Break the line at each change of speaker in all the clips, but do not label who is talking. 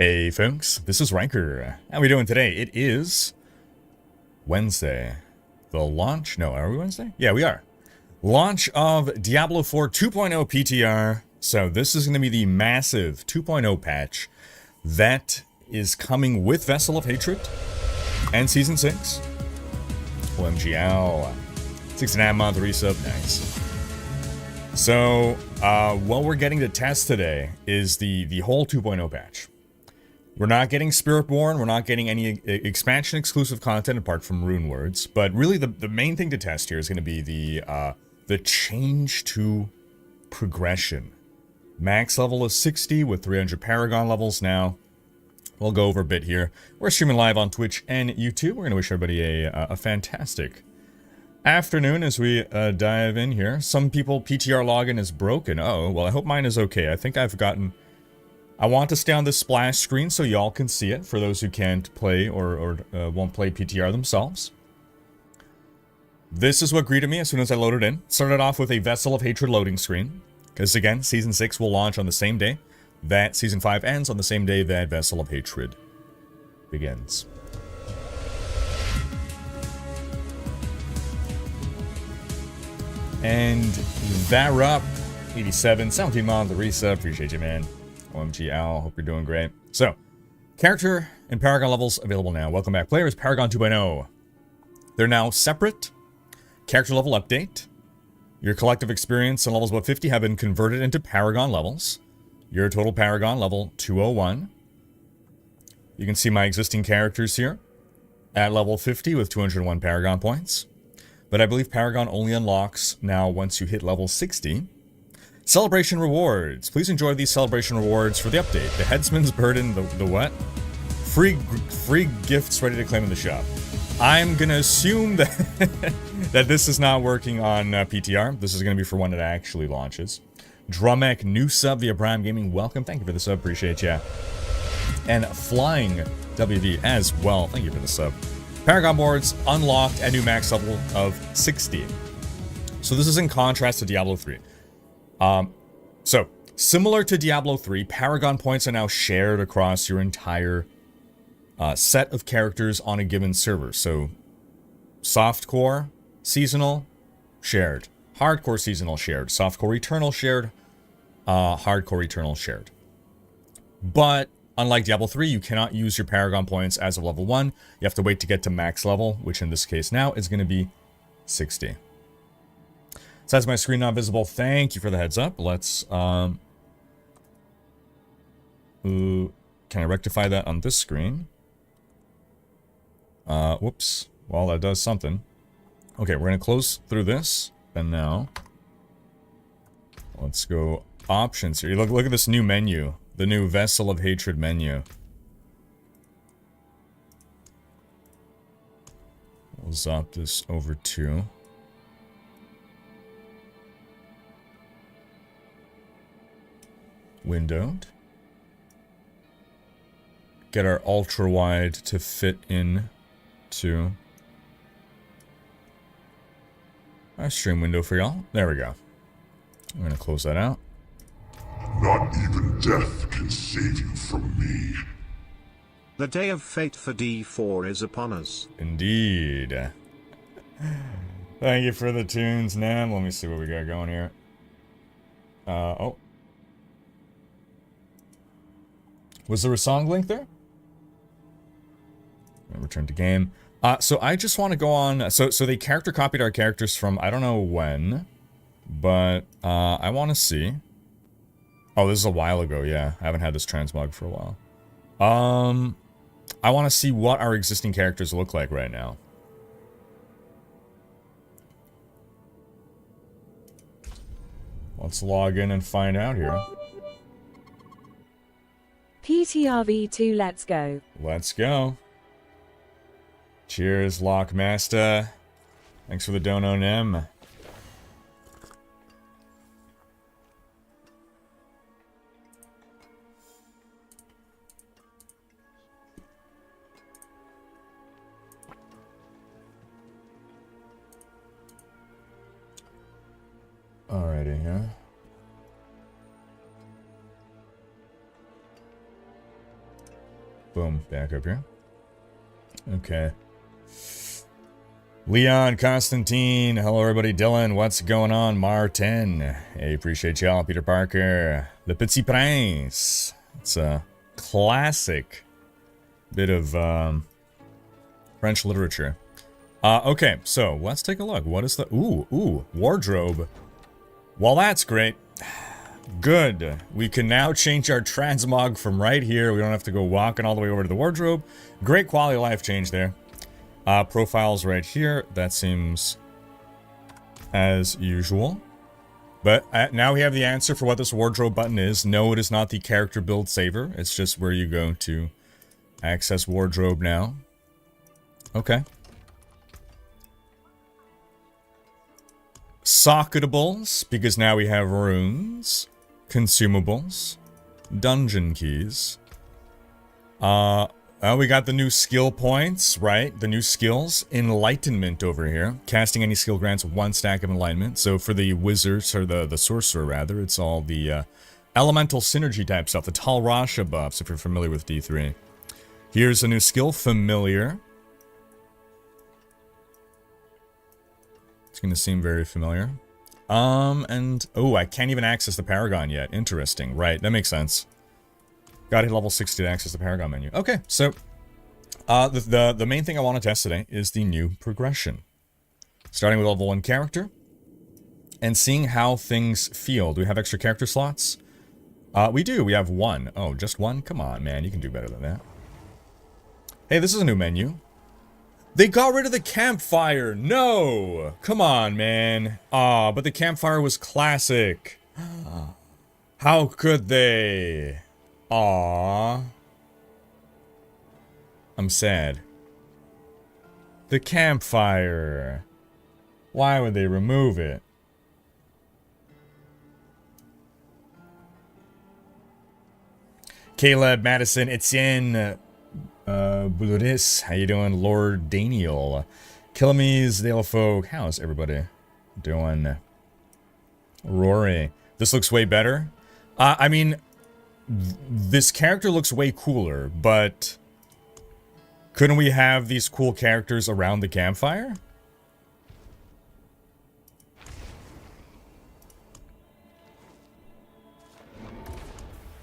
Hey folks, this is Rhykker. How are we doing today? It is Wednesday. The launch? No, are we Wednesday? Yeah, we are. Launch of Diablo 4 2.0 PTR. So this is going to be the massive 2.0 patch that is coming with Vessel of Hatred and Season 6. OMG, ow. 6.5 month resub, nice. So, what we're getting to test today is the whole 2.0 patch. We're not getting Spiritborn, we're not getting any expansion exclusive content apart from rune words, but really the main thing to test here is going to be the change to progression. Max level is 60 with 300 Paragon levels now. We'll go over a bit here. We're streaming live on Twitch and YouTube. We're going to wish everybody a fantastic afternoon as we dive in here. Some people PTR login is broken. Oh, well I hope mine is okay. I think I've gotten... I want to stay on this splash screen so y'all can see it for those who can't play or won't play PTR themselves. This is what greeted me as soon as I loaded in. Started off with a Vessel of Hatred loading screen. Because again, Season 6 will launch on the same day that Season 5 ends, on the same day that Vessel of Hatred begins. And that up, 87, 17 on the resub, appreciate you, man. OMG Al, hope you're doing great. So, character and Paragon levels available now. Welcome back, players. Paragon 2.0. They're now separate. Character level update. Your collective experience and levels above 50 have been converted into Paragon levels. Your total Paragon level 201. You can see my existing characters here at level 50 with 201 Paragon points. But I believe Paragon only unlocks now once you hit level 60. Celebration rewards. Please enjoy these celebration rewards for the update. The Headsman's Burden, the what? Free gifts ready to claim in the shop. I'm gonna assume that that this is not working on PTR. This is gonna be for when it actually launches. Drumek, new sub via Prime Gaming. Welcome. Thank you for the sub. Appreciate ya. And Flying WV as well. Thank you for the sub. Paragon boards unlocked at new max level of 60. So this is in contrast to Diablo 3. So, similar to Diablo 3, Paragon points are now shared across your entire set of characters on a given server. So, Softcore, Seasonal, shared. Hardcore Seasonal, shared. Softcore Eternal, shared. Hardcore Eternal, shared. But, unlike Diablo 3, you cannot use your Paragon points as of level 1. You have to wait to get to max level, which in this case now is going to be 60. Size of my screen not visible. Thank you for the heads up. Let's, can I rectify that on this screen? Whoops. Well, that does something. Okay, we're gonna close through this. And now, let's go options here. Look at this new menu. The new Vessel of Hatred menu. We'll zop this over to... windowed. Get our ultra wide to fit in to our stream window for y'all. There we go. I'm gonna close that out.
Not even death can save you from me.
The day of fate for D4 is upon us.
Indeed. Thank you for the tunes, Nam. Let me see what we got going here. Oh. Was there a song link there? Return to game. So I just want to go on... So they character copied our characters from I don't know when. But I want to see. Oh, this is a while ago, yeah. I haven't had this transmog for a while. I want to see what our existing characters look like right now. Let's log in and find out here.
PTR V2, let's go.
Let's go. Cheers, Lockmaster. Thanks for the dono, Nem. Alrighty, yeah. Boom. Back up here. Okay. Leon, Constantine, hello everybody. Dylan, what's going on? Martin, hey, appreciate y'all. Peter Parker, Le Petit Prince. It's a classic bit of French literature. Okay, so let's take a look. What is the wardrobe? Well, that's great. Good. We can now change our transmog from right here. We don't have to go walking all the way over to the wardrobe. Great quality of life change there. Profiles right here. That seems as usual. But now we have the answer for what this wardrobe button is. No, it is not the character build saver. It's just where you go to access wardrobe now. Okay. Socketables, because now we have runes. Consumables. Dungeon keys. We got the new skill points, right? The new skills. Enlightenment over here. Casting any skill grants 1 stack of enlightenment. So for the wizards, or the sorcerer rather, it's all the elemental synergy type stuff. The Talrasha buffs, if you're familiar with D3. Here's a new skill, Familiar. It's going to seem very familiar. I can't even access the Paragon yet. Interesting. Right, that makes sense. Gotta hit level 60 to access the Paragon menu. Okay, so the main thing I want to test today is the new progression. Starting with level 1 character and seeing how things feel. Do we have extra character slots? We do. We have 1. Oh, just 1? Come on, man. You can do better than that. Hey, this is a new menu. They got rid of the campfire. No! Come on, man. But the campfire was classic. How could they? I'm sad. The campfire. Why would they remove it? Caleb, Madison, Etienne, Buluris, how you doing? Lord Daniel, Killamies, Dalefolk, how's everybody doing? Rory, this looks way better. I mean, this character looks way cooler, but couldn't we have these cool characters around the campfire?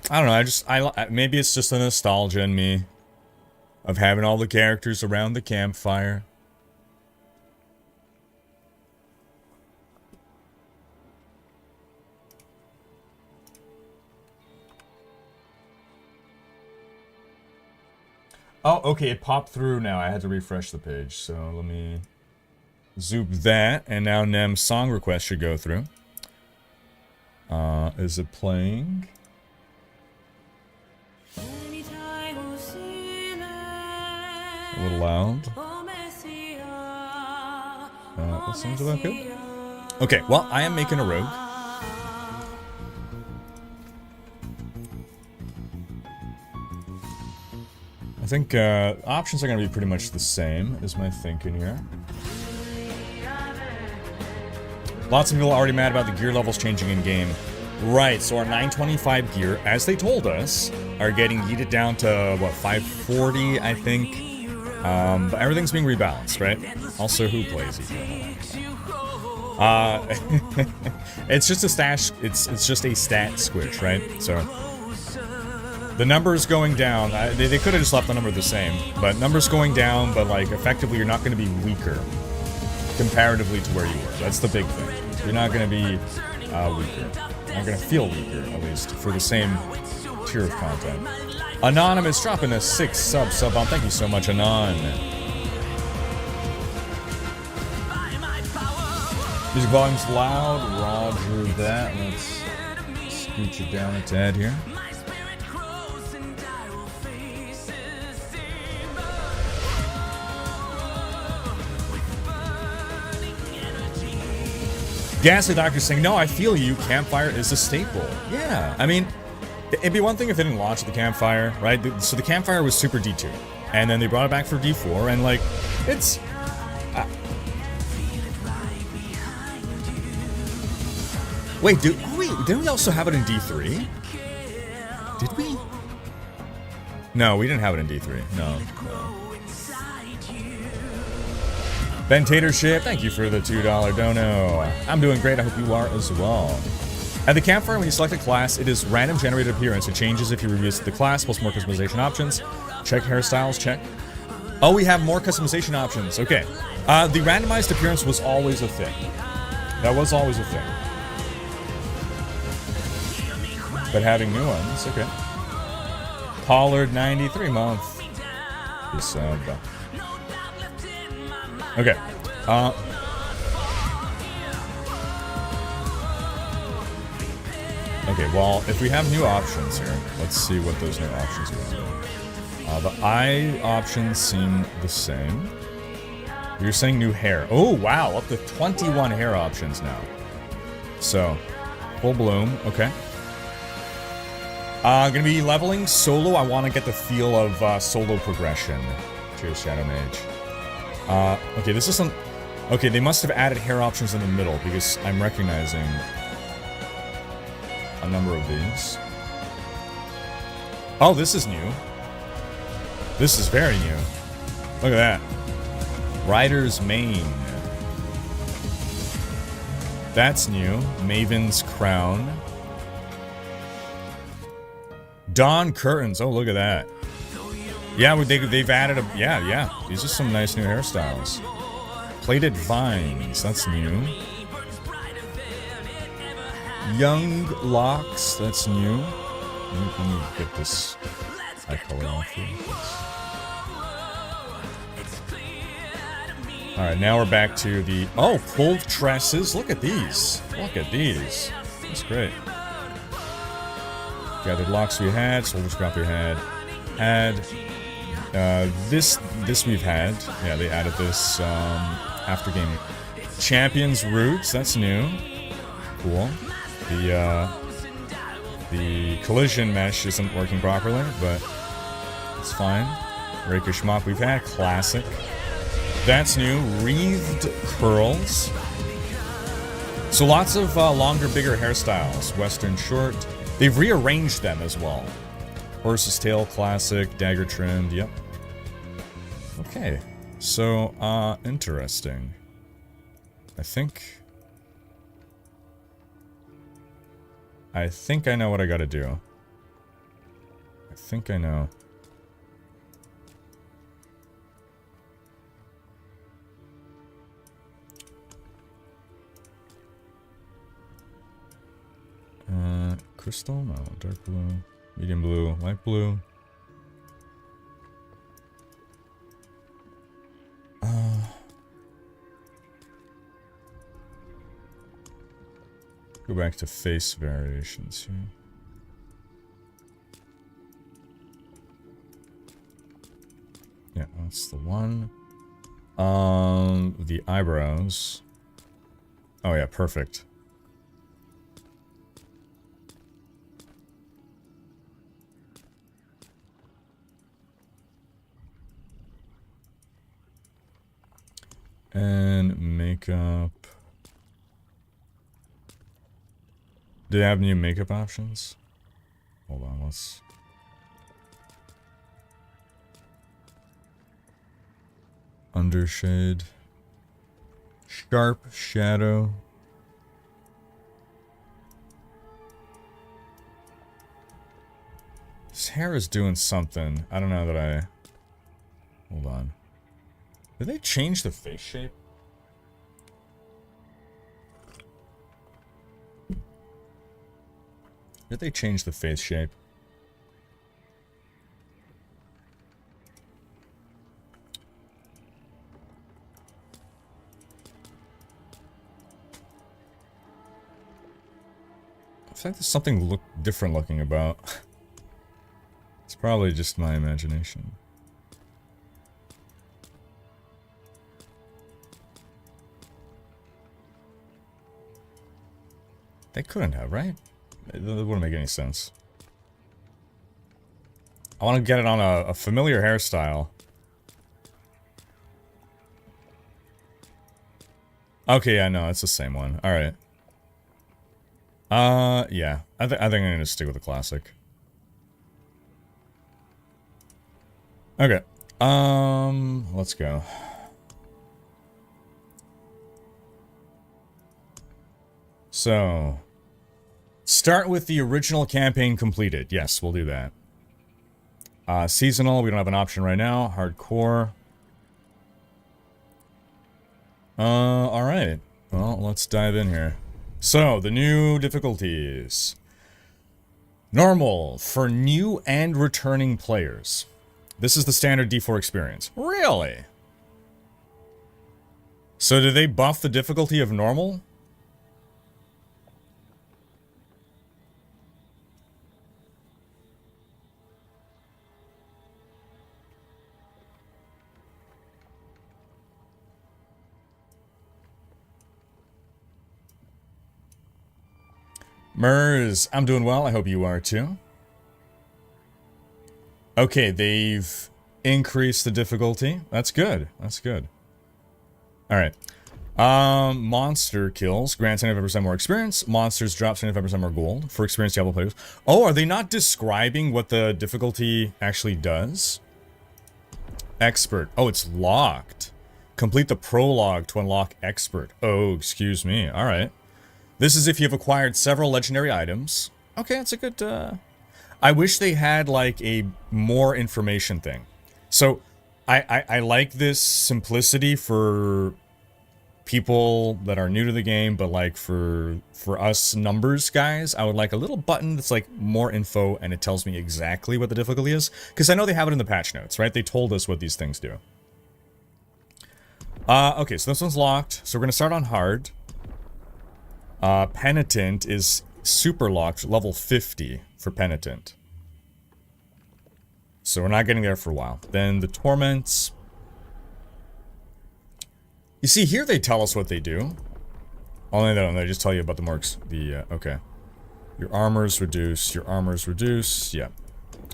I don't know, maybe it's just the nostalgia in me of having all the characters around the campfire. Oh, okay, it popped through now. I had to refresh the page, so let me zoop that, and now Nem's song request should go through. Is it playing? A little loud. That seems about good. Okay, well, I am making a rogue. I think options are going to be pretty much the same, is my thinking here. Lots of people are already mad about the gear levels changing in-game. Right, so our 925 gear, as they told us, are getting yeeted down to, what, 540, I think? But everything's being rebalanced, right? Also, who plays ETL? It's just a stash, it's just a stat squish, right? So the numbers going down, they could have just left the number the same, but numbers going down, but like effectively you're not going to be weaker comparatively to where you were. That's the big thing. You're not going to be weaker. You're not going to feel weaker, at least, for the same tier of content. Anonymous dropping a 6 sub on. Thank you so much, Anon. Music volume's loud. Roger that. Let's scooch it down a tad here. Ghastly Doctor saying, no, I feel you. Campfire is a staple. Yeah, I mean, it'd be one thing if they didn't launch the campfire, right? So the campfire was super D2, and then they brought it back for D4, and like, it's... Wait, didn't we also have it in D3? Did we? No, we didn't have it in D3. No. Ben Tatership, thank you for the $2 dono. I'm doing great, I hope you are as well. At the campfire, when you select a class, it is random generated appearance. It changes if you revisit the class, plus more customization options. Check hairstyles, check. Oh, we have more customization options. Okay. The randomized appearance was always a thing. That was always a thing. But having new ones, okay. Pollard 93 month. Okay. Okay, well, if we have new options here, let's see what those new options are. The eye options seem the same. You're saying new hair. Oh, wow, up to 21 hair options now. So, full bloom, okay. Gonna be leveling solo. I want to get the feel of solo progression. Cheers, Shadow Mage. Okay, this is some... Okay, they must have added hair options in the middle because I'm recognizing a number of these. Oh, this is new. This is very new. Look at that. Rider's Mane. That's new. Maven's Crown. Dawn Curtains. Oh, look at that. Yeah, they've added a... Yeah. These are some nice new hairstyles. Plated Vines. That's new. Young Locks. That's new. Let me get this eye color off here. Alright, now we're back to the... Oh, pulled tresses. Look at these. Look at these. That's great. Gathered locks we had. Soldier Scrap we had. This we've had. Yeah, they added this after game. Champions Roots. That's new. Cool. The collision mesh isn't working properly, but it's fine. Rhykker Schmop we've had. Classic. That's new. Wreathed Curls. So lots of longer, bigger hairstyles. Western Short. They've rearranged them as well. Horse's Tail Classic. Dagger Trimmed. Yep. Okay. So, interesting. I think I know what I gotta do. I think I know. Crystal? No. Dark blue. Medium blue. Light blue. Go back to face variations here. Yeah, that's the one. The eyebrows. Oh yeah, perfect. And makeup. Do they have new makeup options? Hold on, let's... Undershade. Sharp shadow. His hair is doing something. I don't know that I... Hold on. Did they change the face shape? Did they change the face shape? I think there's something different looking about. It's probably just my imagination. They couldn't have, right? It wouldn't make any sense. I want to get it on a familiar hairstyle. Okay, yeah, no, it's the same one. Alright. Yeah. I think I'm gonna stick with the classic. Okay. Let's go. So, start with the original campaign completed. Yes, we'll do that. Seasonal, we don't have an option right now. Hardcore. Alright. Well, let's dive in here. So, the new difficulties. Normal, for new and returning players. This is the standard D4 experience. Really? So did they buff the difficulty of normal? Mers, I'm doing well. I hope you are too. Okay, they've increased the difficulty. That's good. That's good. Alright. Monster kills. Grants 75% more experience. Monsters drop 75% more gold for experienced Diablo players. Oh, are they not describing what the difficulty actually does? Expert. Oh, it's locked. Complete the prologue to unlock Expert. Oh, excuse me. Alright. This is if you've acquired several legendary items. Okay, that's a good, I wish they had, like, a more information thing. So, I like this simplicity for people that are new to the game, but, like, for us numbers guys, I would like a little button that's, like, more info, and it tells me exactly what the difficulty is. Because I know they have it in the patch notes, right? They told us what these things do. Okay, so this one's locked. So we're going to start on hard. Penitent is super locked, level 50 for Penitent. So we're not getting there for a while. Then the Torments. You see, here they tell us what they do. Only they just tell you about the marks. Okay. Your armor's reduced, your armor's reduced, yeah.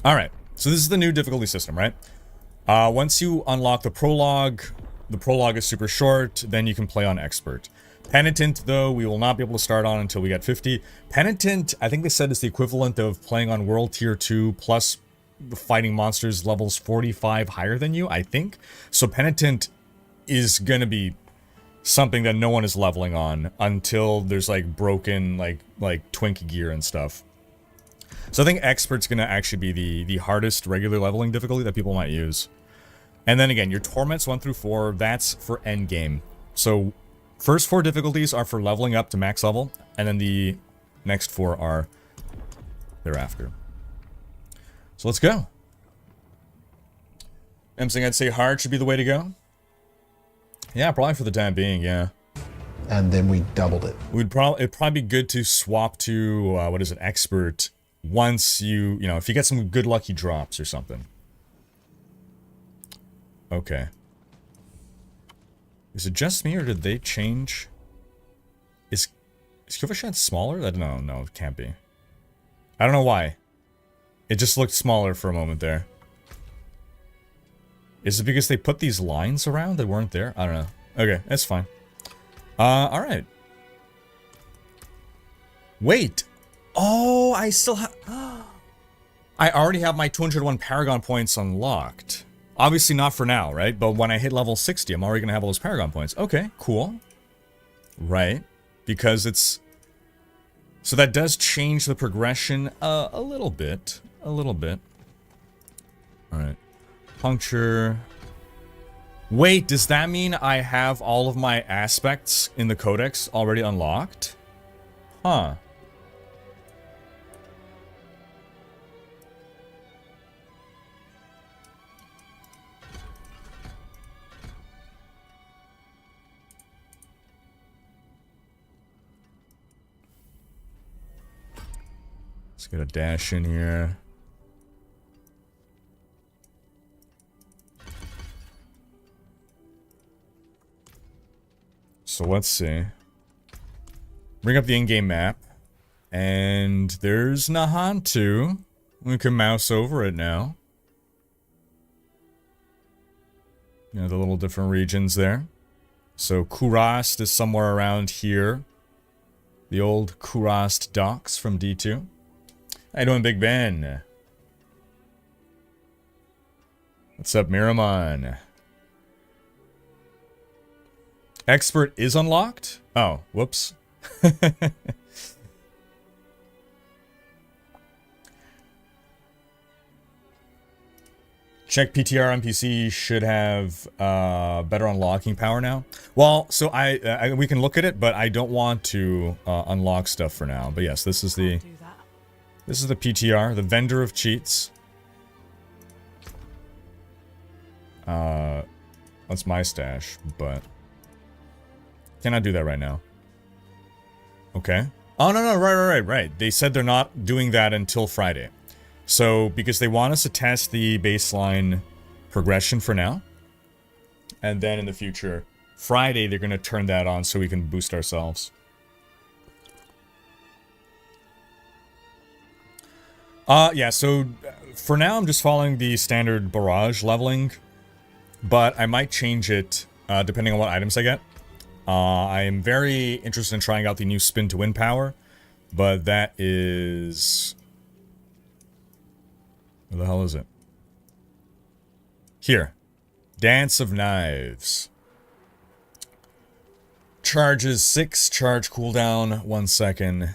Alright, so this is the new difficulty system, right? Once you unlock the prologue is super short, then you can play on expert. Penitent, though, we will not be able to start on until we get 50. Penitent, I think they said, is the equivalent of playing on World Tier 2 plus fighting monsters levels 45 higher than you, I think. So Penitent is gonna be something that no one is leveling on until there's, like, broken, like twink gear and stuff. So I think Expert's gonna actually be the hardest regular leveling difficulty that people might use. And then again, your Torments 1 through 4, that's for endgame. So first 4 difficulties are for leveling up to max level, and then the next 4 are thereafter. So let's go. I'm saying I'd say hard should be the way to go. Yeah, probably for the time being, yeah.
And then we doubled it.
It'd probably be good to swap to, what is it, expert, once you know, if you get some good lucky drops or something. Okay. Is it just me, or did they change? Is Kivashan smaller? No, it can't be. I don't know why. It just looked smaller for a moment there. Is it because they put these lines around that weren't there? I don't know. Okay, that's fine. Alright. Wait! Oh, I still have... I already have my 201 Paragon points unlocked. Obviously not for now, right? But when I hit level 60, I'm already going to have all those Paragon points. Okay, cool. Right. Because it's... So that does change the progression a little bit. A little bit. Alright. Puncture. Wait, does that mean I have all of my aspects in the codex already unlocked? Huh. Let's get a dash in here. So let's see. Bring up the in-game map. And there's Nahantu. We can mouse over it now. You know, the little different regions there. So Kurast is somewhere around here. The old Kurast docks from D2. How you doing, Big Ben? What's up, Miramon? Expert is unlocked? Oh, whoops. Check PTR on PC should have better unlocking power now. Well, so we can look at it, but I don't want to unlock stuff for now. But yes, this is the PTR, the vendor of cheats. That's my stash, but cannot do that right now. Okay. Oh no, right. They said they're not doing that until Friday. So, because they want us to test the baseline progression for now. And then in the future, Friday, they're going to turn that on so we can boost ourselves. Yeah, so for now, I'm just following the standard barrage leveling. But I might change it depending on what items I get. I am very interested in trying out the new spin to win power. But that is... Where the hell is it? Here. Dance of Knives. Charges 6, charge cooldown 1 second.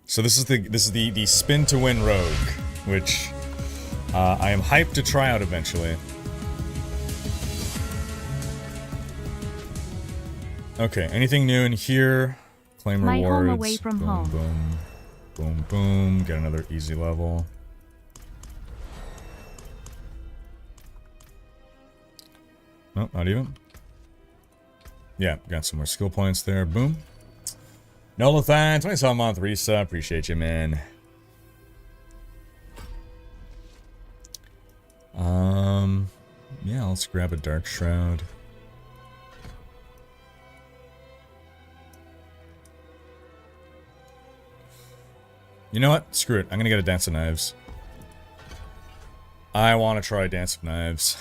So this is the spin to win rogue, which I am hyped to try out eventually. Okay, anything new in here? Claim
My
rewards.
home away from
boom,
home.
boom, boom, boom. Get another easy level. Oh, not even. Yeah, got some more skill points there. Boom. Nolathan, 27-month resub. Appreciate you, man. Yeah, let's grab a Dark Shroud. You know what? Screw it. I'm gonna get a Dance of Knives. I want to try Dance of Knives.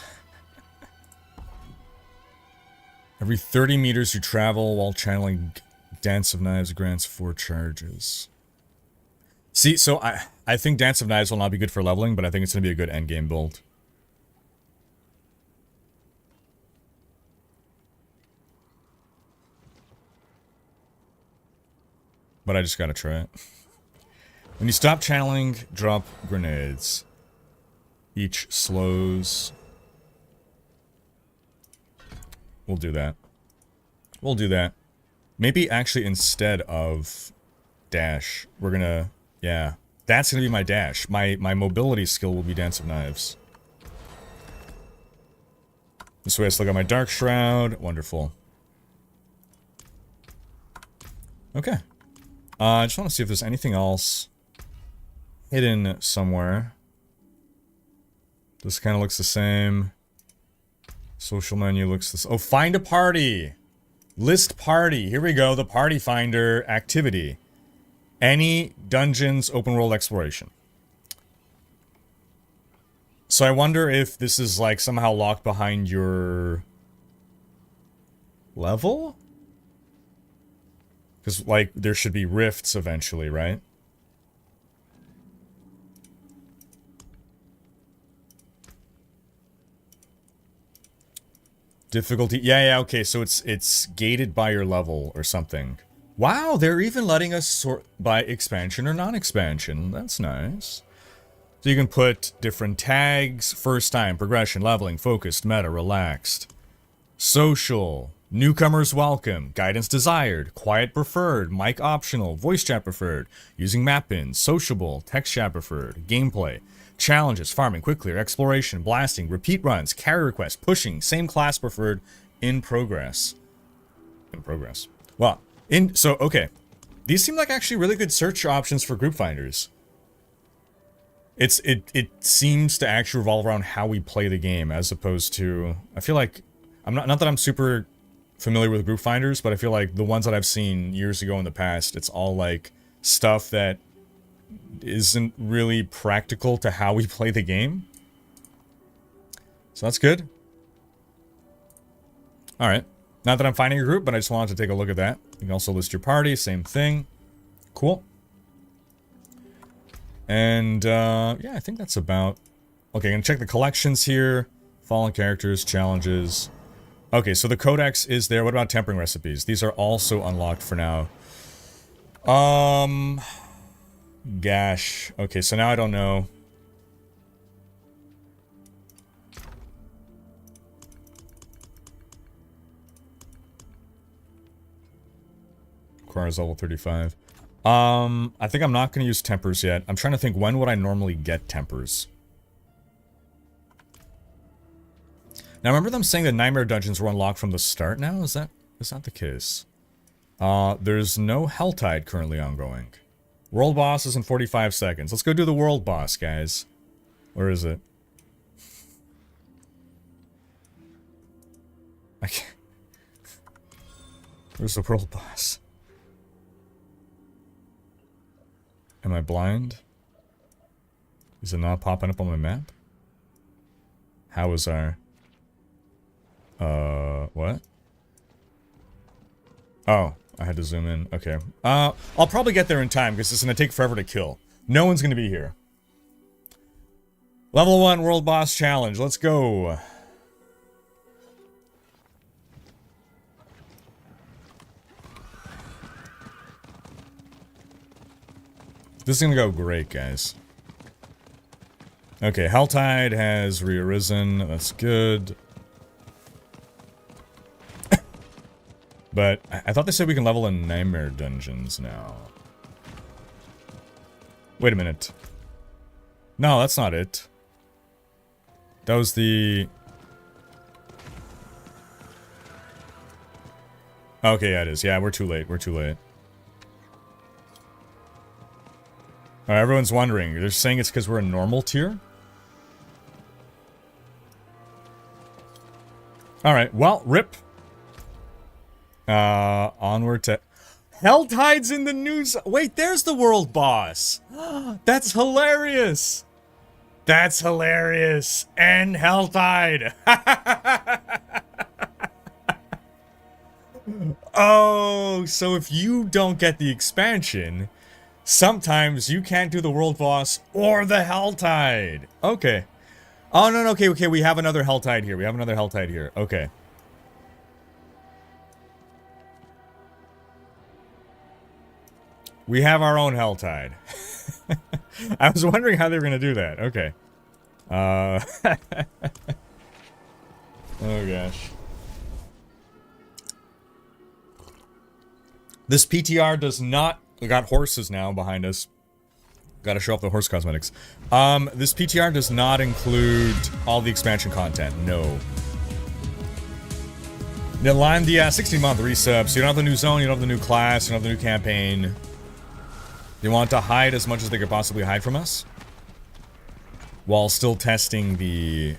Every 30 meters you travel while channeling Dance of Knives grants 4 charges. See, so I think Dance of Knives will not be good for leveling, but I think it's going to be a good endgame build. But I just gotta try it. When you stop channeling, drop grenades. Each slows... We'll do that. We'll do that. Maybe actually instead of dash, we're gonna... Yeah. That's gonna be my dash. My mobility skill will be Dance of Knives. This way I still got my Dark Shroud. Wonderful. Okay. I just want to see if there's anything else hidden somewhere. This kind of looks the same. Social menu looks this. Oh, find a party. List party. Here we go. The party finder activity. Any dungeons, open world exploration. So I wonder if this is like somehow locked behind your level? Because like there should be rifts eventually, right? Difficulty, yeah, okay, so it's gated by your level or something. Wow, they're even letting us sort by expansion or non-expansion. That's nice. So you can put different tags, first time, progression, leveling, focused, meta, relaxed. Social, newcomers welcome, guidance desired, quiet preferred, mic optional, voice chat preferred, using map pins, sociable, text chat preferred, gameplay. Challenges, farming, quick clear, exploration, blasting, repeat runs, carry request, pushing, same class preferred, in progress. In progress. Well, so, okay. These seem like actually really good search options for group finders. It seems to actually revolve around how we play the game, as opposed to... I feel like... not that I'm super familiar with group finders, but I feel like the ones that I've seen years ago in the past, it's all like stuff that isn't really practical to how we play the game. So that's good. Alright. Not that I'm finding a group, but I just wanted to take a look at that. You can also list your party, same thing. Cool. And, yeah, I think that's about... Okay, I'm gonna check the collections here. Fallen characters, challenges. Okay, so the codex is there. What about tempering recipes? These are also unlocked for now. Gosh. Okay, so now I don't know. Requires level 35. I think I'm not going to use tempers yet. I'm trying to think, when would I normally get tempers? Now, remember them saying that Nightmare Dungeons were unlocked from the start now? Is that the case? There's no Helltide currently ongoing. World boss is in 45 seconds. Let's go do the world boss, guys. Where is it? I can't. Where's the world boss? Am I blind? Is it not popping up on my map? How is our... what? Oh, I had to zoom in. Okay. I'll probably get there in time, because it's gonna take forever to kill. No one's gonna be here. Level 1 World Boss Challenge. Let's go. This is gonna go great, guys. Okay, Helltide has re-arisen. That's good. But I thought they said we can level in Nightmare Dungeons now. Wait a minute. No, that's not it. That was the... Okay, yeah, it is. Yeah, we're too late. We're too late. Everyone's wondering. They're saying it's because we're a normal tier? Alright, well, rip. Onward to... Helltides in the news! Wait, there's the world boss! That's hilarious! That's hilarious! And Helltide! Oh, so if you don't get the expansion... Sometimes you can't do the world boss or the Helltide. Okay. Oh, no, okay, we have another Helltide here. We have another Helltide here. Okay. We have our own Helltide. I was wondering how they were going to do that. Okay. Oh, gosh. This PTR does not... We got horses now behind us. Gotta show off the horse cosmetics. This PTR does not include all the expansion content. No. Then line the 16-month resub, so you don't have the new zone, you don't have the new class, you don't have the new campaign. They want to hide as much as they could possibly hide from us, while still testing the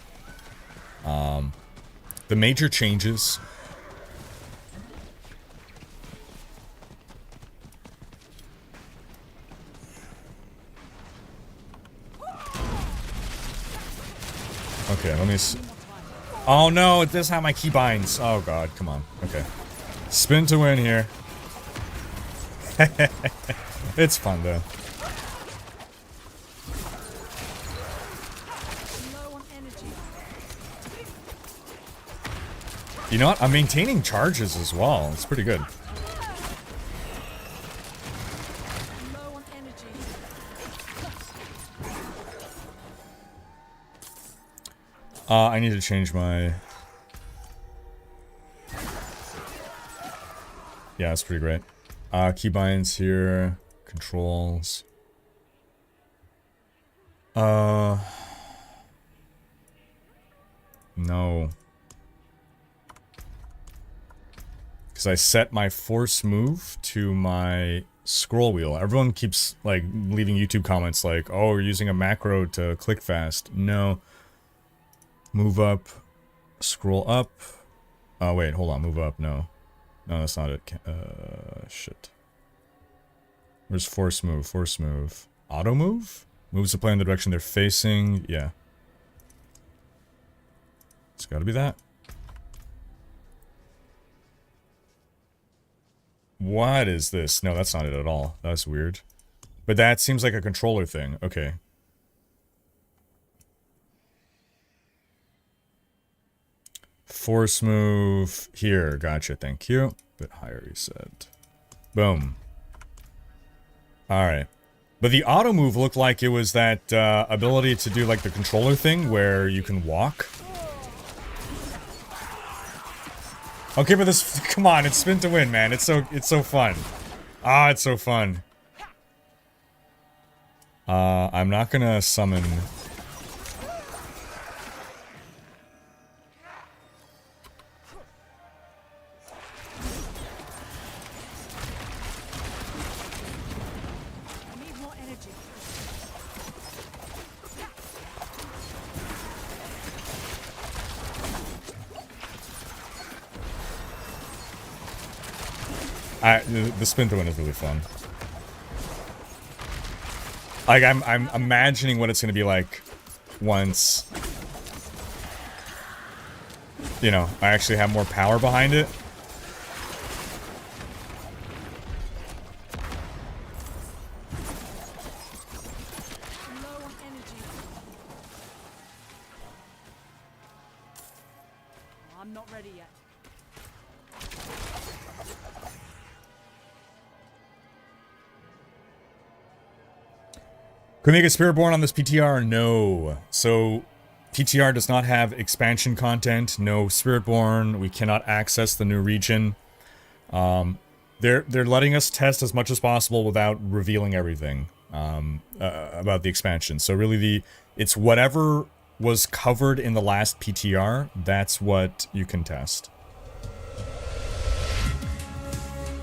major changes. Okay, let me see. Oh no, it does have my keybinds. Oh god, come on. Okay. Spin to win here. It's fun though. You know what? I'm maintaining charges as well. It's pretty good. I need to change my... Yeah, that's pretty great. Keybinds here. Controls. No. Because I set my force move to my scroll wheel. Everyone keeps, like, leaving YouTube comments like, oh, you're using a macro to click fast. No. Move up, scroll up. Oh, wait, hold on, move up, no. No, that's not it. Shit. Where's force move? Force move. Auto move? Moves the player in the direction they're facing. Yeah. It's gotta be that. What is this? No, that's not it at all. That's weird. But that seems like a controller thing. Okay. Force move here. Gotcha. Thank you. Bit higher, you said. Boom. Alright. But the auto move looked like it was that ability to do like the controller thing where you can walk. Okay, but this, come on, it's spin to win, man. It's so fun. Ah, it's so fun. I'm not gonna summon. The spin to win is really fun. Like, I'm imagining what it's gonna be like once, you know, I actually have more power behind it.
Low on energy. I'm not ready yet.
Can we make a Spiritborn on this PTR? No. So, PTR does not have expansion content. No Spiritborn. We cannot access the new region. They're letting us test as much as possible without revealing everything about the expansion. So really, it's whatever was covered in the last PTR. That's what you can test.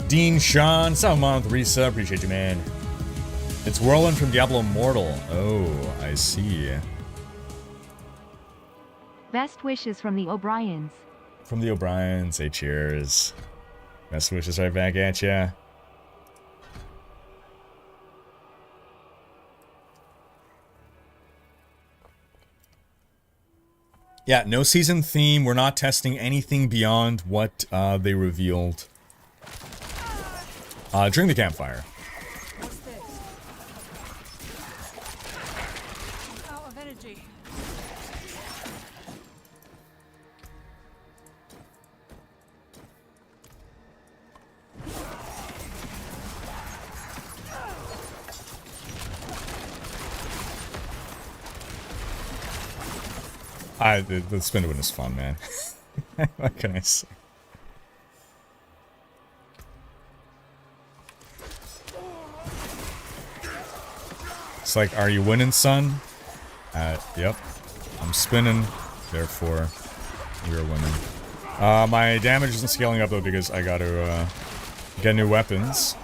Dean Sean, 7 month resub. Appreciate you, man. It's Whirlwind from Diablo Immortal. Oh, I see.
Best wishes from the O'Briens.
From the O'Briens, hey, cheers. Best wishes right back at ya. Yeah, no season theme. We're not testing anything beyond what they revealed during the campfire. The spin to win is fun, man. What can I say? It's like, are you winning, son? Yep. I'm spinning, therefore, we're winning. My damage isn't scaling up, though, because I gotta, get new weapons.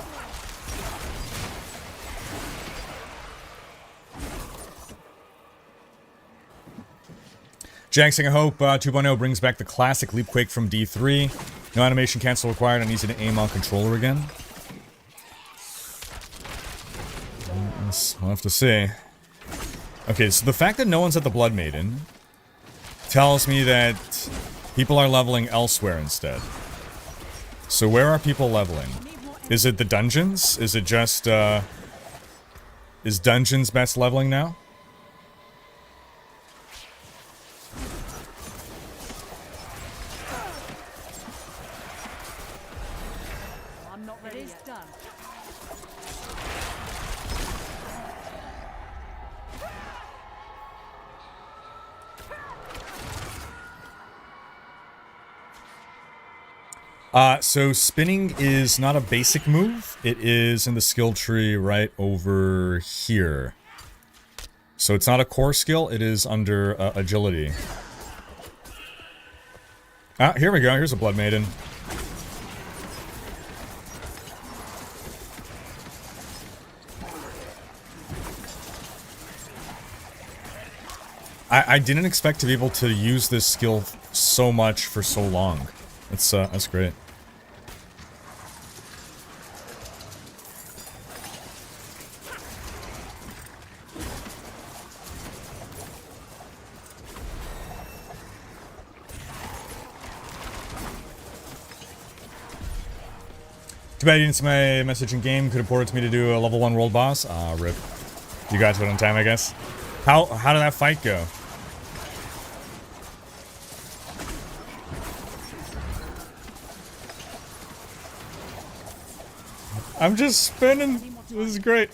Jackson, I hope 2.0 brings back the classic leap quake from D3. No animation cancel required and easy to aim on controller again. We'll have to see. Okay, so the fact that no one's at the Blood Maiden tells me that people are leveling elsewhere instead. So where are people leveling? Is it the dungeons? Is it just, is dungeons best leveling now? So spinning is not a basic move. It is in the skill tree right over here. So it's not a core skill. It is under agility. Ah, here we go. Here's a Blood Maiden. I didn't expect to be able to use this skill so much for so long. That's great. Too bad you didn't see my message in game. Could have ported to me to do a level 1 world boss. Ah, rip. You guys went on time, I guess. How did that fight go? I'm just spinning. This is great.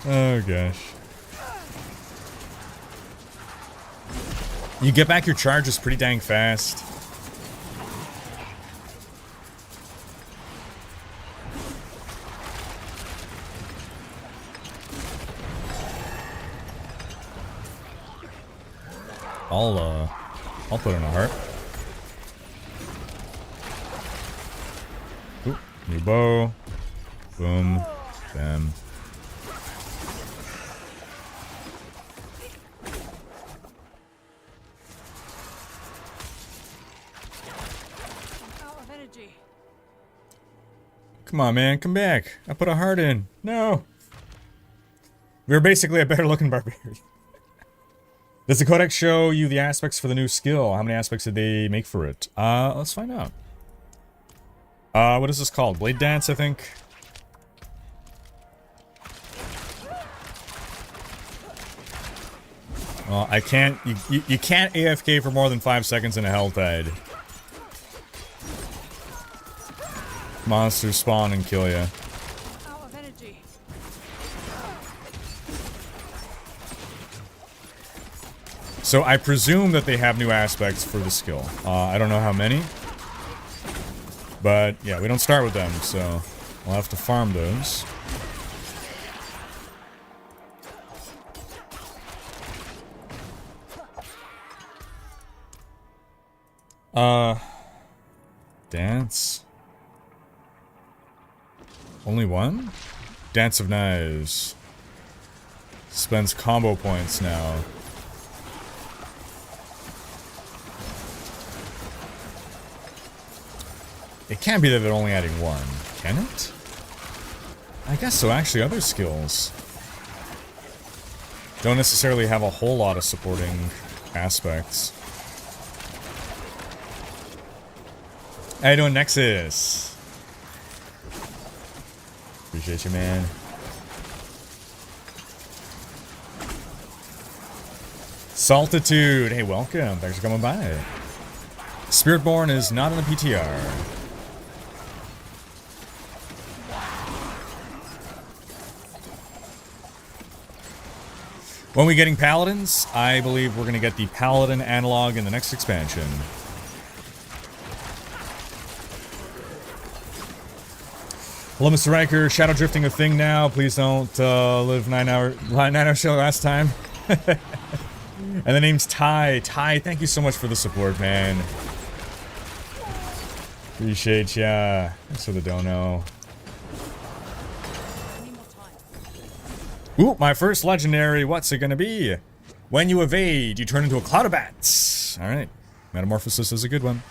Oh gosh. You get back your charges pretty dang fast. I'll put in a heart. Ooh, new bow. Boom. Bam.
Out of energy.
Come on, man, come back. I put a heart in. No. We're basically a better looking barbarian. Does the codex show you the aspects for the new skill? How many aspects did they make for it? Let's find out. What is this called? Blade Dance, I think. Well, I can't. You can't AFK for more than 5 seconds in a Helltide. Monsters spawn and kill you.
Out of energy.
So I presume that they have new aspects for the skill. I don't know how many. But yeah, we don't start with them, so we'll have to farm those. Dance. Only one? Dance of Knives. Spends combo points now. It can't be that they're only adding one, can it? I guess so, actually, other skills don't necessarily have a whole lot of supporting aspects. How you doing, Nexus? Appreciate you, man. Saltitude, hey, welcome. Thanks for coming by. Spiritborn is not in the PTR. When we getting paladins? I believe we're going to get the paladin analog in the next expansion. Hello, Mr. Rhykker. Shadow drifting a thing now. Please don't live 9 hour show last time. And the name's Ty. Ty, thank you so much for the support, man. Appreciate ya. Thanks for the dono. Ooh, my first legendary. What's it gonna be? When you evade, you turn into a cloud of bats. Alright. Metamorphosis is a good one.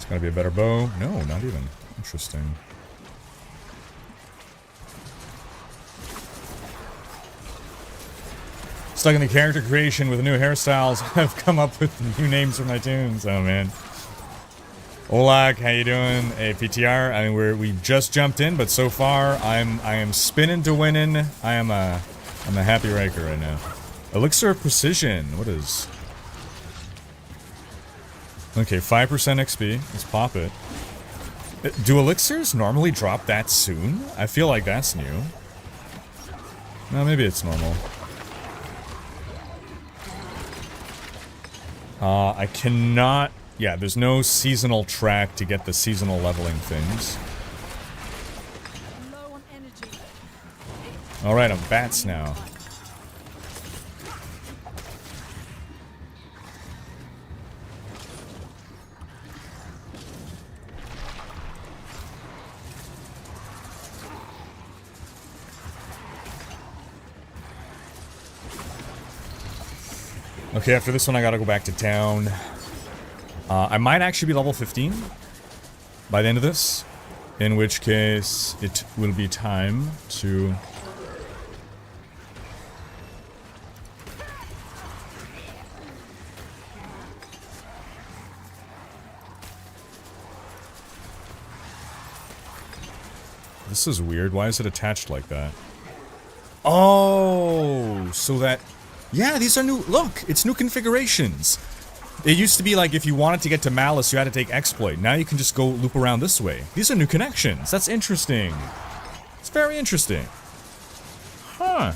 Gotta be a better bow? No, not even. Interesting. Stuck in the character creation with new hairstyles. I've come up with new names for my tunes. Oh man. Olag, how you doing? Hey, PTR. I mean, we just jumped in, but so far I am spinning to winning. I'm a happy Rhykker right now. Elixir of Precision. What is? Okay, 5% XP. Let's pop it. Do elixirs normally drop that soon? I feel like that's new. No, maybe it's normal. I cannot... Yeah, there's no seasonal track to get the seasonal leveling things.
Low on energy.
Alright, I'm bats now. Okay, after this one I gotta go back to town. I might actually be level 15 by the end of this, in which case it will be time to This is weird. Why is it attached like that? Oh, so that... Yeah, these are new... Look, it's new configurations. It used to be like if you wanted to get to Malice, you had to take Exploit. Now you can just go loop around this way. These are new connections. That's interesting. It's very interesting. Huh.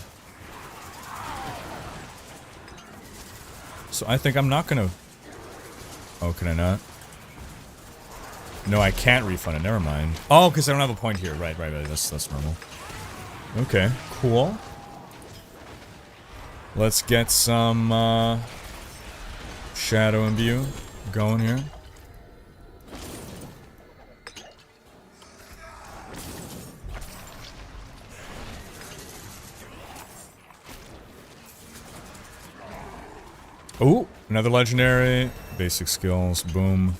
So I think I'm not gonna... Oh, can I not? No, I can't refund it. Never mind. Oh, because I don't have a point here. Right. That's normal. Okay, cool. Let's get some Shadow Imbue going here. Oh, another legendary. Basic skills. Boom.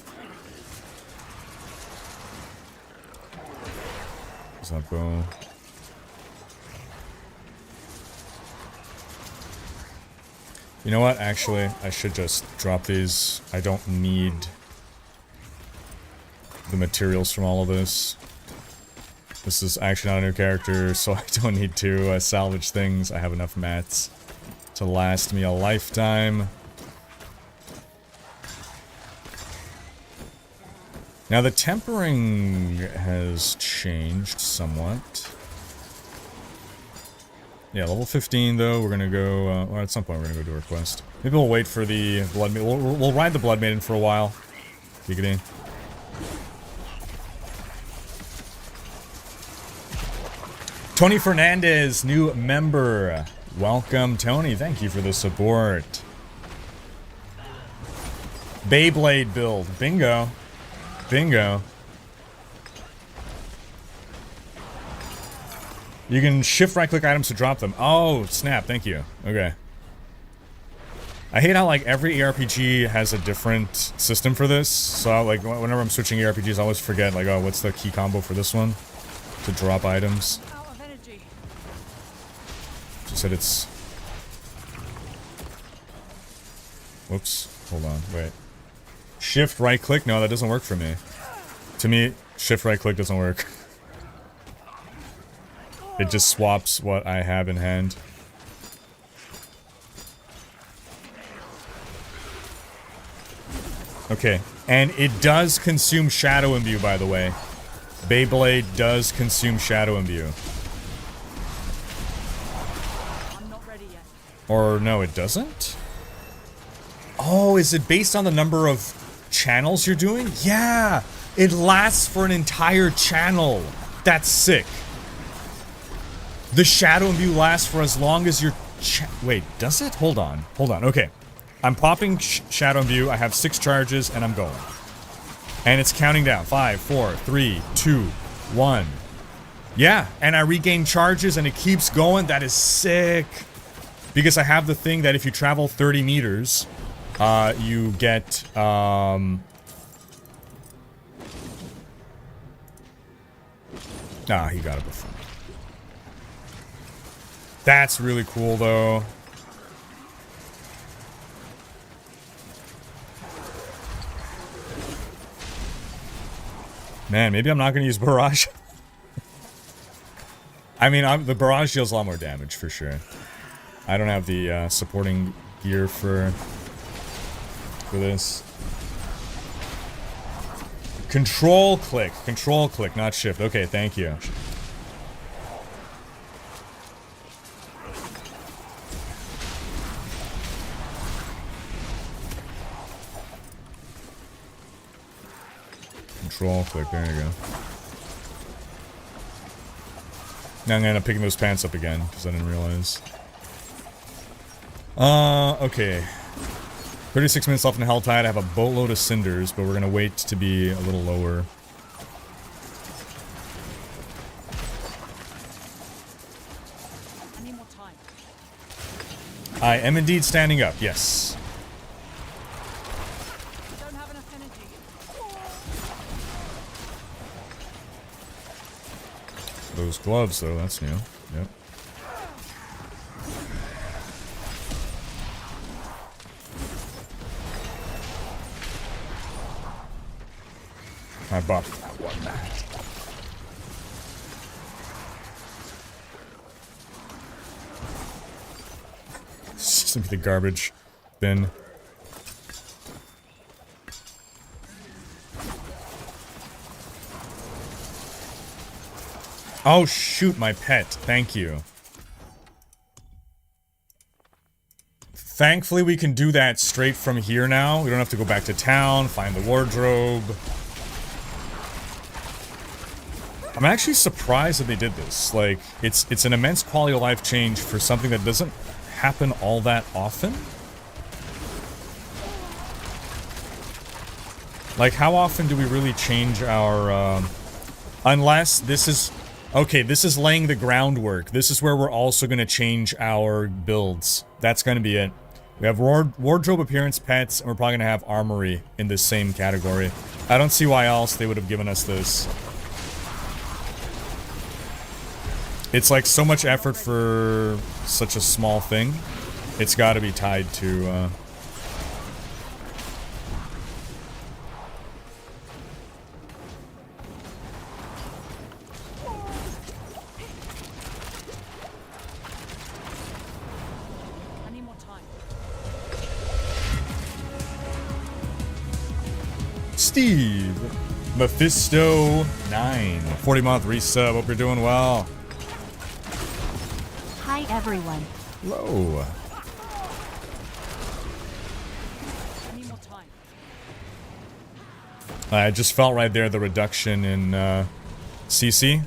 What's that bow? You know what? Actually, I should just drop these. I don't need the materials from all of this. This is actually not a new character, so I don't need to salvage things. I have enough mats to last me a lifetime. Now the tempering has changed somewhat. Yeah, level 15 though, we're gonna go, or at some point we're gonna go do our quest. Maybe we'll wait for the Blood Maiden, we'll ride the Blood Maiden for a while. Giggity. Tony Fernandez, new member. Welcome, Tony, thank you for the support. Beyblade build, bingo. Bingo. You can shift right-click items to drop them. Oh, snap, thank you. Okay. I hate how, like, every ARPG has a different system for this. So, like, whenever I'm switching ARPGs, I always forget, like, oh, what's the key combo for this one? To drop items.
Out of energy.
She said it's... Whoops. Hold on, wait. Shift right-click? No, that doesn't work for me. To me, shift right-click doesn't work. It just swaps what I have in hand. Okay, and it does consume Shadow Imbue, by the way. Beyblade does consume Shadow Imbue.
I'm not ready yet.
Or no, it doesn't? Oh, is it based on the number of channels you're doing? Yeah! It lasts for an entire channel. That's sick. The Shadow Imbue lasts for as long as your wait, does it? Hold on. Okay. I'm popping Shadow Imbue. I have 6 charges, and I'm going. And it's counting down. 5, 4, 3, 2, 1. Yeah, and I regain charges, and it keeps going. That is sick. Because I have the thing that if you travel 30 meters, you get, Ah, he got it before. That's really cool, though. Man, maybe I'm not going to use Barrage. I mean, the Barrage deals a lot more damage, for sure. I don't have the supporting gear for this. Control click, not shift. Okay, thank you. Control click, there you go. Now I'm gonna end up picking those pants up again, because I didn't realize. Okay. 36 minutes left in Helltide. I have a boatload of cinders, but we're gonna wait to be a little lower.
I need more time.
I am indeed standing up, yes.
Don't have enough energy.
Those gloves, though, that's new. Yep. I buffed that one. Just empty the garbage bin. Oh shoot, my pet. Thank you. Thankfully we can do that straight from here now. We don't have to go back to town, find the wardrobe. I'm actually surprised that they did this. Like, it's an immense quality of life change for something that doesn't happen all that often. Like, how often do we really change our, unless this is... Okay, this is laying the groundwork. This is where we're also going to change our builds. That's going to be it. We have wardrobe, appearance, pets, and we're probably going to have armory in this same category. I don't see why else they would have given us this. It's like so much effort for such a small thing. It's got to be tied to... Steve, Mephisto 9, 40-month resub. Hope you're doing well.
Hi everyone.
Hello. I just felt right there the reduction in CC.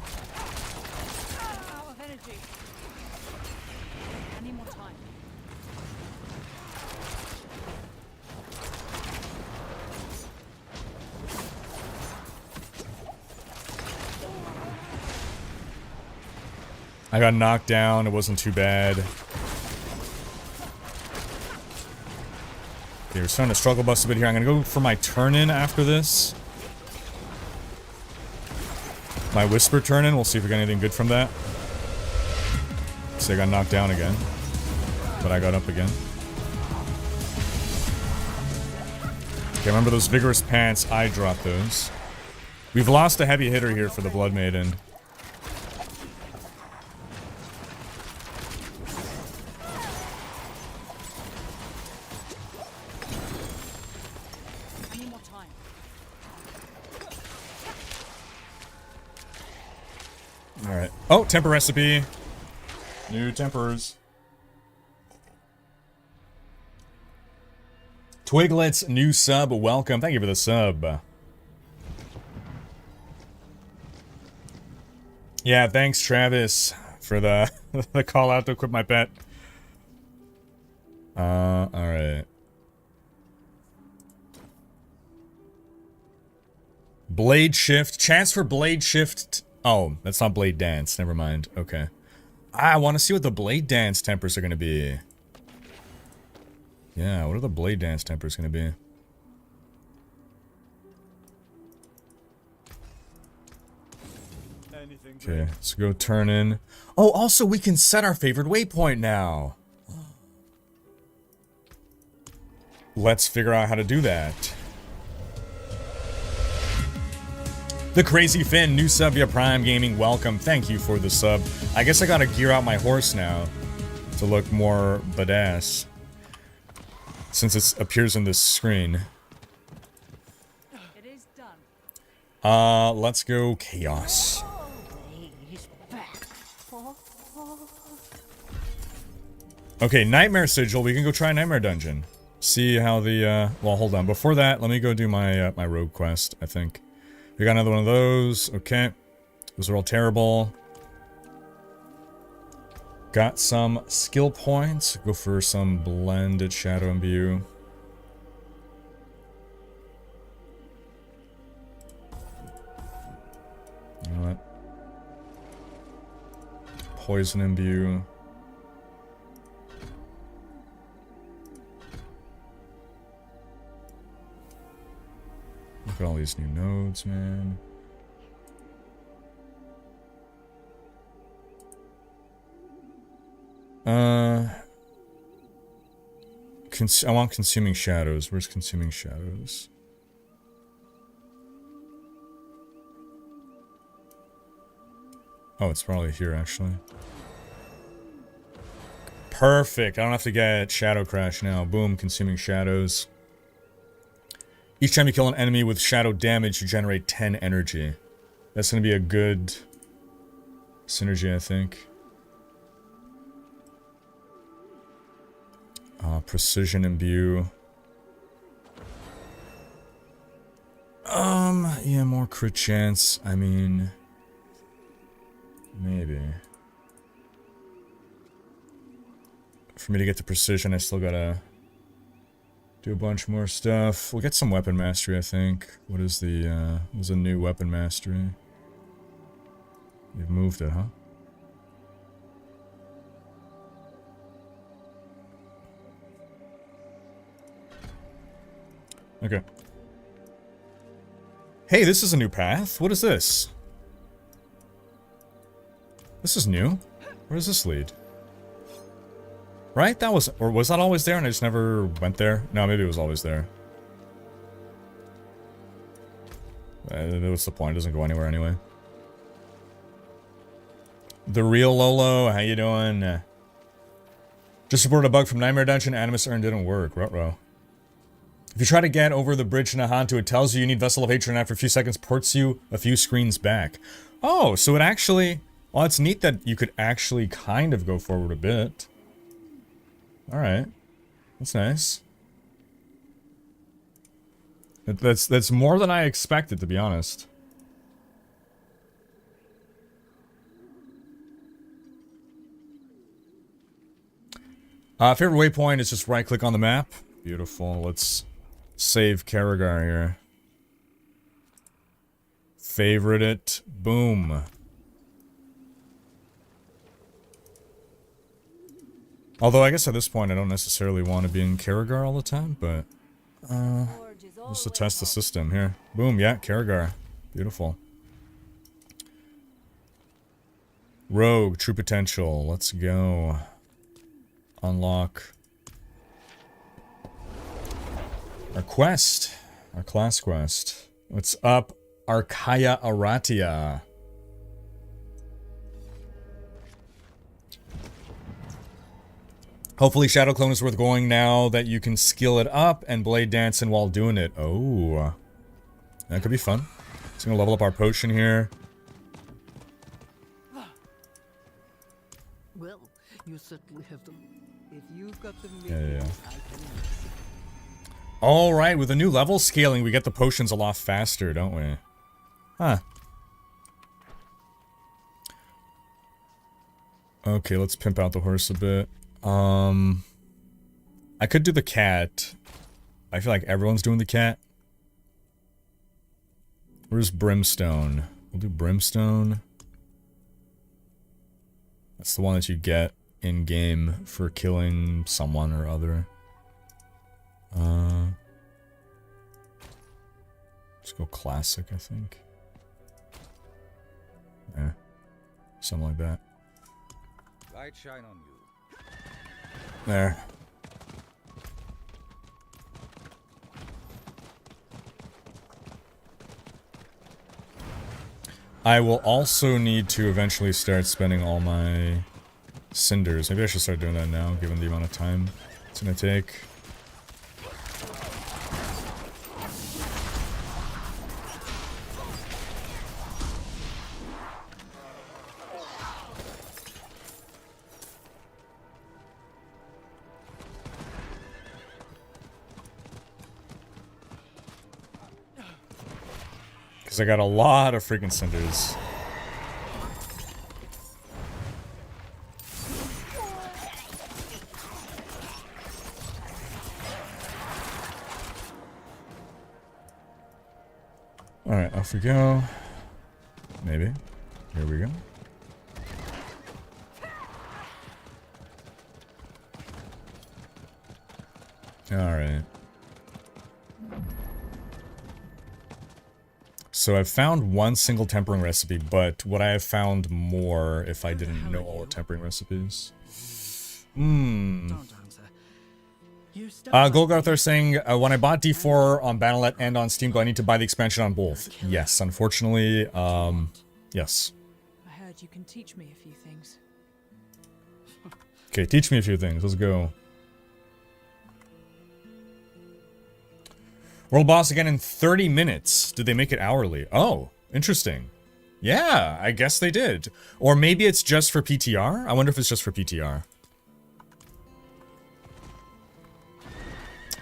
I got knocked down, it wasn't too bad. Okay, we're starting to struggle bust a bit here. I'm gonna go for my turn-in after this. My whisper turn-in, we'll see if we got anything good from that. So I got knocked down again. But I got up again. Okay, remember those vigorous pants, I dropped those. We've lost a heavy hitter here for the Blood Maiden. Alright. Oh, temper recipe. New tempers. Twiglet's new sub, welcome. Thank you for the sub. Yeah, thanks Travis for the the call out to equip my pet. Alright. Blade shift. Chance for blade shift. Oh, that's not blade dance. Never mind. Okay. I want to see what the blade dance tempers are going to be. Yeah, what are the blade dance tempers going to be? Okay, let's go turn in. Oh, also we can set our favorite waypoint now. Let's figure out how to do that. The Crazy Finn, new sub via Prime Gaming, welcome. Thank you for the sub. I guess I gotta gear out my horse now to look more badass. Since it appears on this screen.
It is done.
Let's go Chaos. Okay, Nightmare Sigil. We can go try Nightmare Dungeon. See how the, well, hold on. Before that, let me go do my, my rogue quest, I think. We got another one of those. Okay. Those are all terrible. Got some skill points. Go for some blended shadow imbue. You know what? Poison imbue. Look at all these new nodes, man. I want Consuming Shadows. Where's Consuming Shadows? Oh, it's probably here, actually. Perfect. I don't have to get Shadow Crash now. Boom, consuming shadows. Each time you kill an enemy with shadow damage, you generate 10 energy. That's going to be a good synergy, I think. Precision imbue. Yeah, more crit chance. I mean, maybe. For me to get to precision, I still gotta do a bunch more stuff. We'll get some weapon mastery, I think. What is the, what's a new weapon mastery? You've moved it, huh? Okay. Hey, this is a new path. What is this? This is new. Where does this lead? Right? That was... Or was that always there and I just never went there? No, maybe it was always there. What's the point? It doesn't go anywhere anyway. The real Lolo, how you doing? Just reported a bug from Nightmare Dungeon. Animus Urn didn't work. Ruh-roh. If you try to get over the bridge in Ahantu, it tells you need Vessel of Hatred and after a few seconds ports you a few screens back. Oh, so it actually... Well, it's neat that you could actually kind of go forward a bit. Alright. That's nice. That's more than I expected, to be honest. Favorite waypoint is just right-click on the map. Beautiful. Let's save Karagar here. Favorite it. Boom. Although I guess at this point I don't necessarily want to be in Karagar all the time, but... just to test the system here. Boom, yeah, Karagar. Beautiful. Rogue, true potential. Let's go. Unlock our quest. Our class quest. What's up? Archaea Aratia. Hopefully Shadow Clone is worth going now that you can skill it up and blade dancing while doing it. Oh. That could be fun. Just gonna level up our potion here.
Well, you certainly have them. If you've got them,
Yeah. Alright, with the new level scaling, we get the potions a lot faster, don't we? Huh. Okay, let's pimp out the horse a bit. I could do the cat. I feel like everyone's doing the cat. Where's Brimstone? We'll do Brimstone. That's the one that you get in-game for killing someone or other. Let's go classic, I think. Yeah. Something like that.
Light shine on you.
There. I will also need to eventually start spending all my cinders. Maybe I should start doing that now, given the amount of time it's gonna take. Because I got a lot of freaking cinders. Alright, off we go. Maybe. Here we go. Alright. So I've found one single tempering recipe, but would I have found more if I didn't know all the tempering recipes? Golgarthar saying, when I bought D4 on Battle.net and on Steam, do I need to buy the expansion on both? Yes, unfortunately, yes.
I heard you can teach me a few things.
Okay, teach me a few things. Let's go. World boss again in 30 minutes. Did they make it hourly? Oh, interesting. Yeah, I guess they did. Or maybe it's just for PTR? I wonder if it's just for PTR.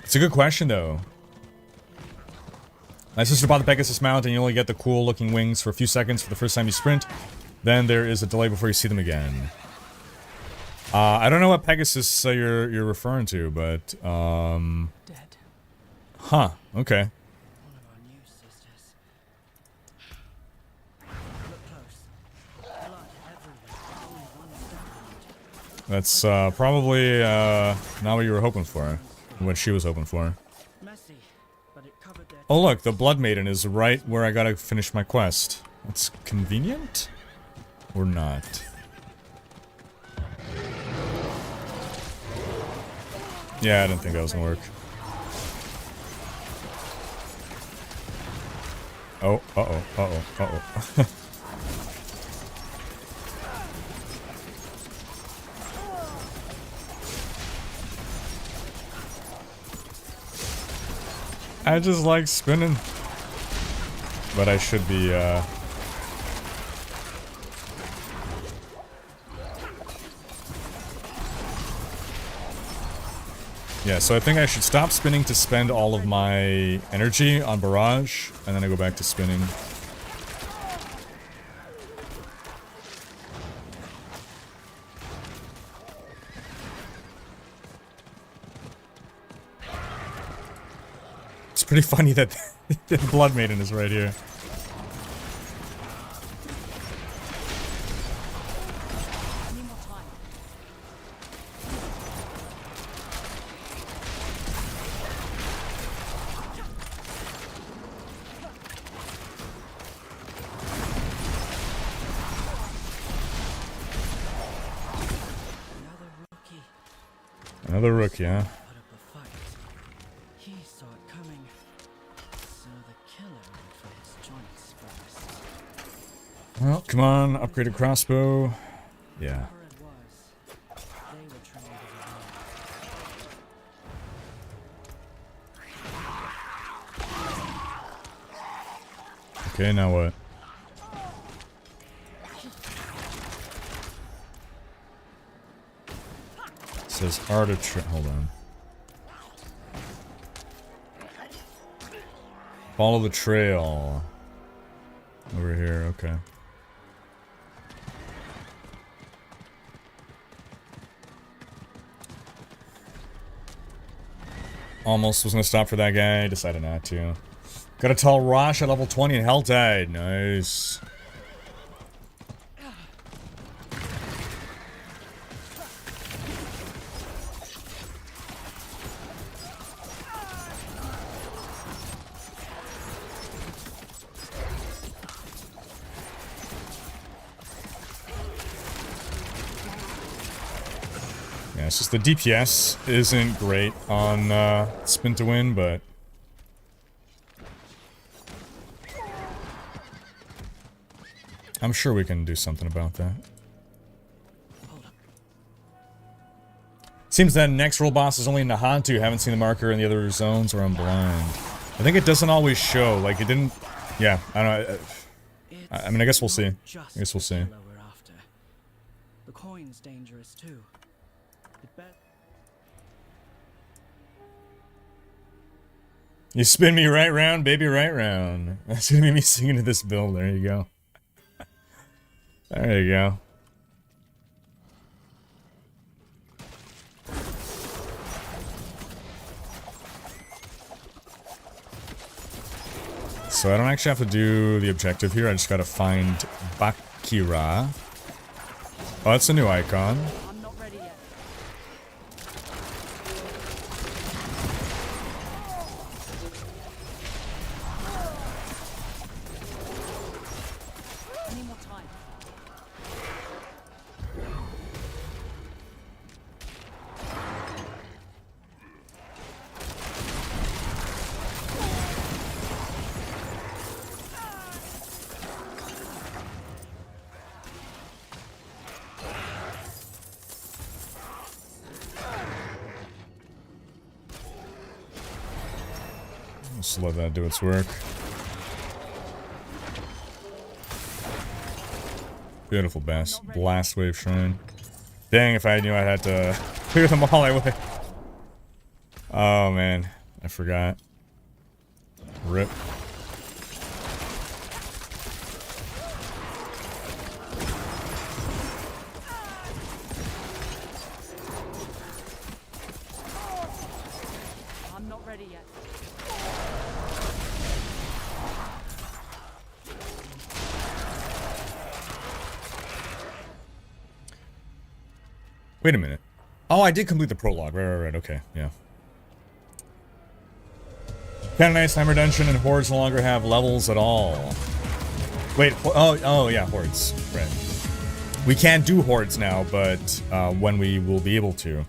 It's a good question, though. My sister bought the Pegasus mount, and you only get the cool-looking wings for a few seconds for the first time you sprint. Then there is a delay before you see them again. I don't know what Pegasus you're referring to, but
Dead.
Huh. Okay.
One of our new sisters. Look close. Blood everywhere. Only one stab.
That's probably not what you were hoping for. What she was hoping for.
Messy, but it covered their
Oh look, the Blood Maiden is right where I gotta finish my quest. That's convenient? Or not? Yeah, I didn't think that was gonna work. Oh, uh-oh, uh-oh, uh-oh. I just like spinning. But I should be, yeah, so I think I should stop spinning to spend all of my energy on barrage, and then I go back to spinning. It's pretty funny that the Blood Maiden is right here. Another rook, yeah.
put up a fight. He saw it coming. So the killer went for his joints first.
Well, come on, upgraded crossbow. Yeah.
Whatever it was, they were trained as well.
Okay, now what? It says artitrace. Hold on. Follow the trail. Over here, okay. Almost was gonna stop for that guy, decided not to. Got a tall Rosh at level 20 in Helltide. Nice. Yeah, it's just the DPS isn't great on spin to win, but I'm sure we can do something about that. Seems that next world boss is only in Nahantu. Haven't seen the marker in the other zones, or I'm blind. I think it doesn't always show. Like it didn't. Yeah, I don't know. I mean, I guess we'll see. I guess we'll see.
The coin's dangerous too.
You spin me right round, baby, right round. That's gonna be me singing to this build. There you go. There you go. So I don't actually have to do the objective here. I just gotta find Bakira. Oh, that's a new icon.
I'm not ready yet. Any more time?
Just let that do its work. Beautiful blast wave shrine. Dang, if I knew I had to clear them all, I would. Oh man, I forgot. Rip.
I'm not ready yet.
Wait a minute. Oh, I did complete the prologue. Right. Okay, yeah. Canonized Time Redemption and Hordes no longer have levels at all. Wait, oh yeah, Hordes. Right. We can't do Hordes now, but when we will be able to,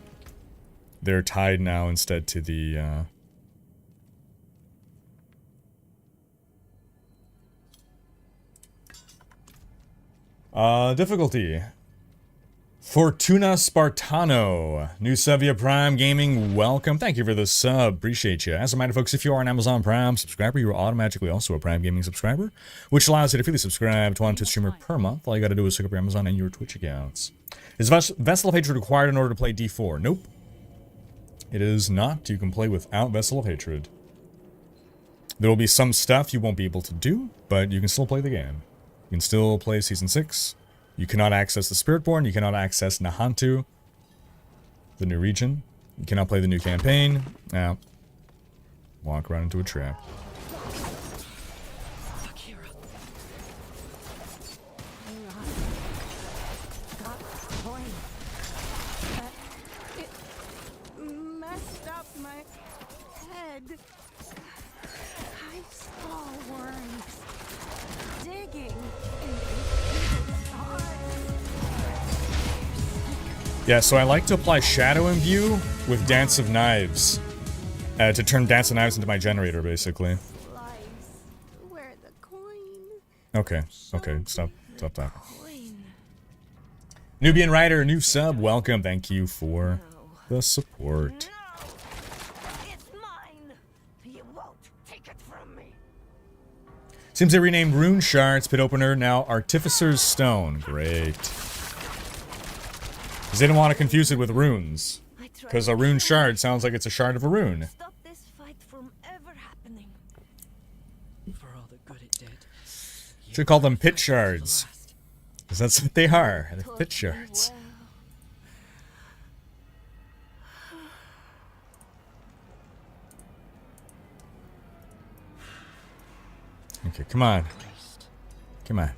they're tied now instead to the... difficulty. Fortuna Spartano, new sub via Prime Gaming, welcome. Thank you for the sub, appreciate you. As a reminder, folks, if you are an Amazon Prime subscriber, you are automatically also a Prime Gaming subscriber, which allows you to freely subscribe to one Twitch streamer per month. All you gotta do is hook up your Amazon and your Twitch accounts. Is Vessel of Hatred required in order to play D4? Nope. It is not. You can play without Vessel of Hatred. There will be some stuff you won't be able to do, but you can still play the game. You can still play Season 6. You cannot access the Spiritborn, you cannot access Nahantu, the new region. You cannot play the new campaign. Now, walk right into a trap.
It messed up my head. I saw worms digging.
Yeah, so I like to apply Shadow Imbue with Dance of Knives to turn Dance of Knives into my generator, basically. Okay, stop that. Nubian Rider, new sub, welcome. Thank you for the support.
It's mine. You won't take it from me.
Seems they renamed Rune Shards Pit Opener now Artificer's Stone. Great. Because they didn't want to confuse it with runes. Because a rune shard sounds like it's a shard of a rune.
Stop this fight from ever happening.
For all the good it did.
Should call them pit shards. Because that's what they are. They're pit shards. Okay, come on. Come on.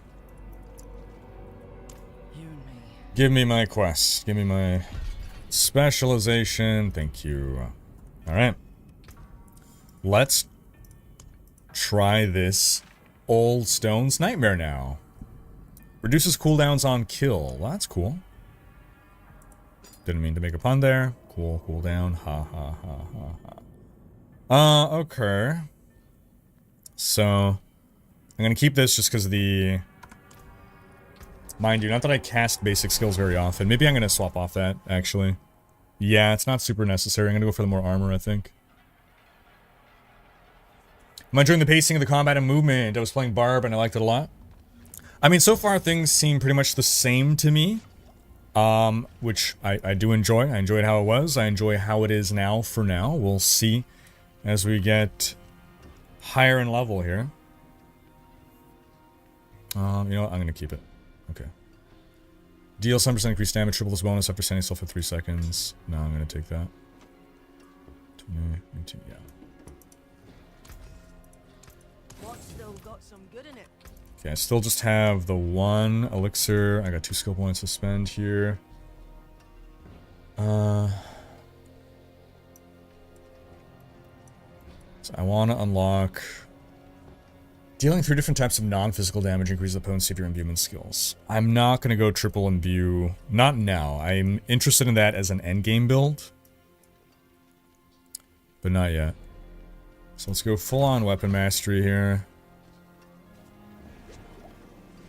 Give me my quest. Give me my specialization. Thank you. Alright. Let's try this Old Stone's Nightmare now. Reduces cooldowns on kill. Well, that's cool. Didn't mean to make a pun there. Cool cooldown. Ha ha ha ha ha. Okay. So, I'm gonna keep this just because of the... Mind you, not that I cast basic skills very often. Maybe I'm going to swap off that, actually. Yeah, it's not super necessary. I'm going to go for the more armor, I think. I'm enjoying the pacing of the combat and movement. I was playing Barb and I liked it a lot. I mean, so far things seem pretty much the same to me. Which I do enjoy. I enjoyed how it was. I enjoy how it is now for now. We'll see as we get higher in level here. You know what? I'm going to keep it. Okay. Deal 7% increased damage, triple this bonus after standing still for 3 seconds. No, I'm gonna take that. 20, 18, yeah.
Still got some good in it.
Okay, I still just have the one elixir. I got 2 skill points to spend here. So I want to unlock... Dealing 3 different types of non-physical damage increases the potency of your imbuement skills. I'm not going to go triple imbue. Not now. I'm interested in that as an endgame build. But not yet. So let's go full-on weapon mastery here.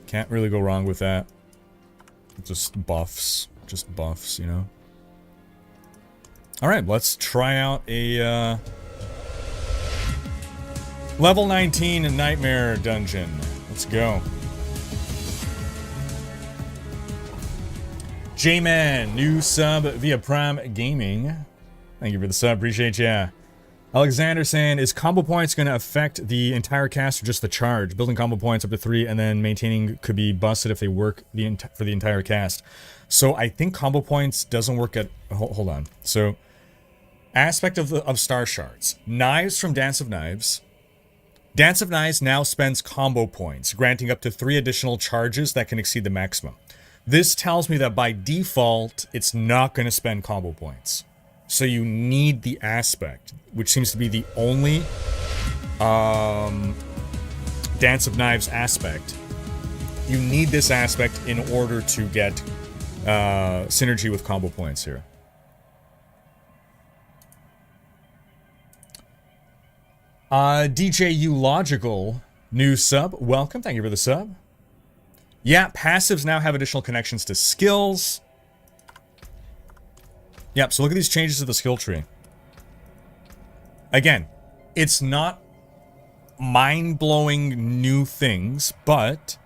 Can't really go wrong with that. Just buffs. Just buffs, you know? Alright, let's try out a... Level 19 Nightmare Dungeon. Let's go. J-Man, new sub via Prime Gaming. Thank you for the sub, appreciate ya. Alexander saying, is combo points going to affect the entire cast or just the charge? Building combo points up to 3 and then maintaining could be busted if they work for the entire cast. So I think combo points doesn't work at... Hold on. So, aspect of Star Shards. Knives from Dance of Knives. Dance of Knives now spends combo points, granting up to 3 additional charges that can exceed the maximum. This tells me that by default, it's not going to spend combo points. So you need the aspect, which seems to be the only Dance of Knives aspect. You need this aspect in order to get synergy with combo points here. DJU Logical, new sub. Welcome, thank you for the sub. Yeah, passives now have additional connections to skills. Yep, so look at these changes to the skill tree. Again, it's not mind-blowing new things, but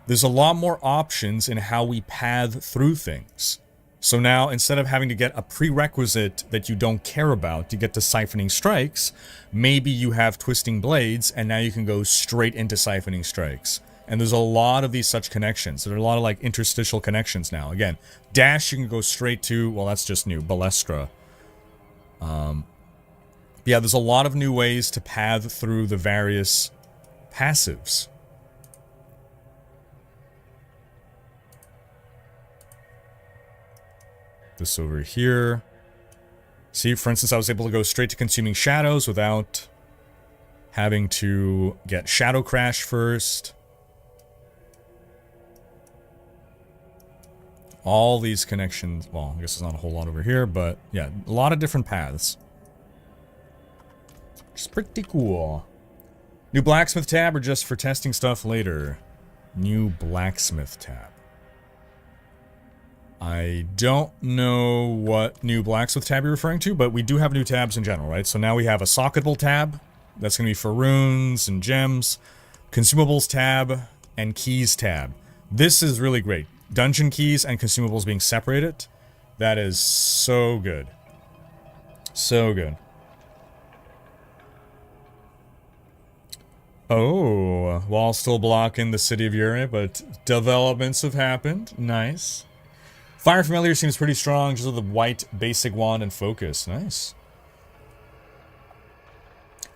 there's a lot more options in how we path through things. So now, instead of having to get a prerequisite that you don't care about to get to Siphoning Strikes, maybe you have Twisting Blades, and now you can go straight into Siphoning Strikes. And there's a lot of these such connections. There are a lot of, like, interstitial connections now. Again, Dash you can go straight to, well, that's just new, Balestra. Yeah, there's a lot of new ways to path through the various passives. This over here. See, for instance, I was able to go straight to Consuming Shadows without having to get Shadow Crash first. All these connections, well, I guess there's not a whole lot over here, but yeah, a lot of different paths. It's pretty cool. New Blacksmith tab or just for testing stuff later? New Blacksmith tab. I don't know what new Blacksmith tab you're referring to, but we do have new tabs in general, right? So now we have a Socketable tab. That's going to be for runes and gems. Consumables tab and Keys tab. This is really great. Dungeon keys and consumables being separated. That is so good. So good. Oh, wall still blocking the city of Uri, but developments have happened. Nice. Fire Familiar seems pretty strong, just with the white basic wand and focus. Nice.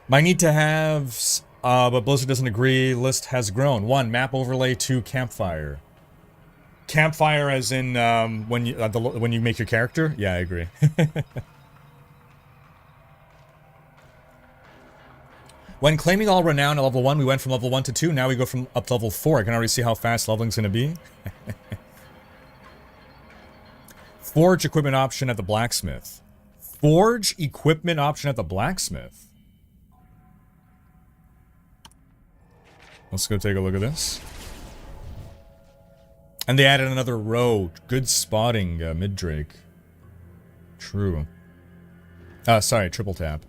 My need to haves, but Blizzard doesn't agree. List has grown. 1, map overlay. 2, campfire. Campfire as in when you make your character? Yeah, I agree. When claiming all renown at level 1, we went from level 1 to 2. Now we go from up to level 4. I can already see how fast leveling's going to be. Forge equipment option at the blacksmith. Forge equipment option at the blacksmith. Let's go take a look at this. And they added another row. Good spotting, Mid-Drake. True. Sorry, triple tap.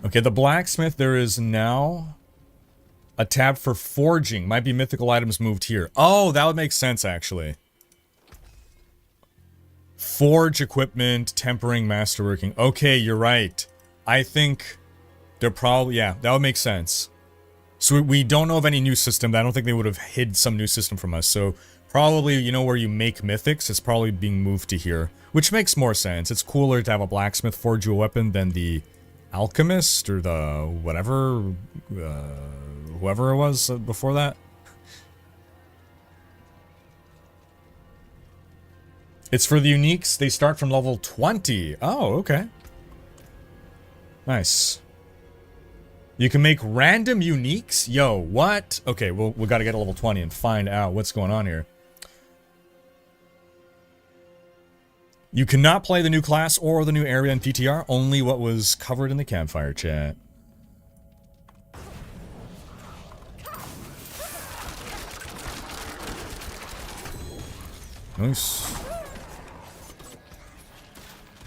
Okay, the blacksmith, there is now a tab for forging. Might be mythical items moved here. Oh, that would make sense, actually. Forge equipment, tempering, masterworking. Okay, you're right. I think they're probably... Yeah, that would make sense. So we don't know of any new system. I don't think they would have hid some new system from us. So probably, you know, where you make mythics, it's probably being moved to here. Which makes more sense. It's cooler to have a blacksmith forge you a weapon than the alchemist or the whatever, whoever it was before that. It's for the uniques. They start from level 20. Oh, okay. Nice. You can make random uniques? Yo, what? Okay, well, we gotta get to level 20 and find out what's going on here. You cannot play the new class or the new area in PTR, only what was covered in the campfire chat. Nice.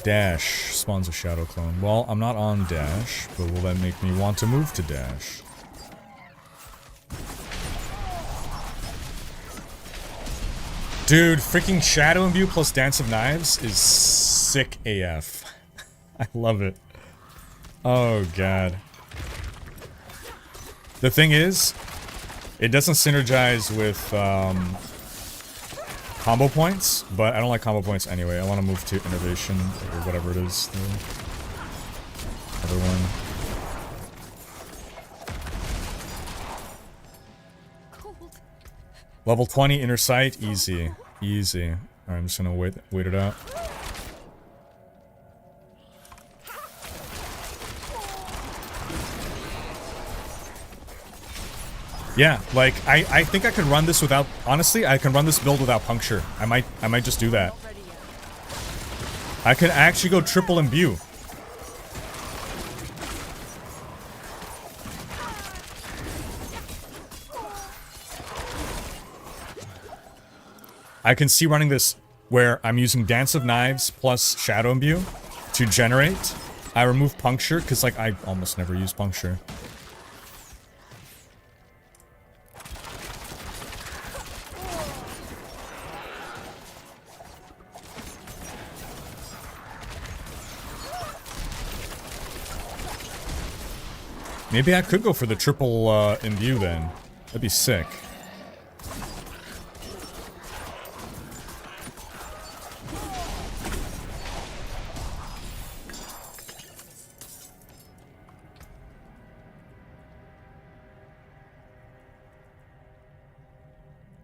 Dash. spawns a shadow clone. Well, I'm not on dash, but will that make me want to move to dash? Dude, freaking Shadow Imbue plus Dance of Knives is sick AF. I love it. Oh god. The thing is, it doesn't synergize with combo points, but I don't like combo points anyway. I want to move to Innovation, or whatever it is. The other one. Level 20 Inner Sight, easy. Easy. Alright, I'm just gonna wait it out. Yeah, like, I think I could run this without... Honestly, I can run this build without Puncture. I might just do that. I could actually go triple Imbue. I can see running this where I'm using Dance of Knives plus Shadow Imbue to generate. I remove Puncture, because, like, I almost never use Puncture. Maybe I could go for the triple Imbue then. That'd be sick.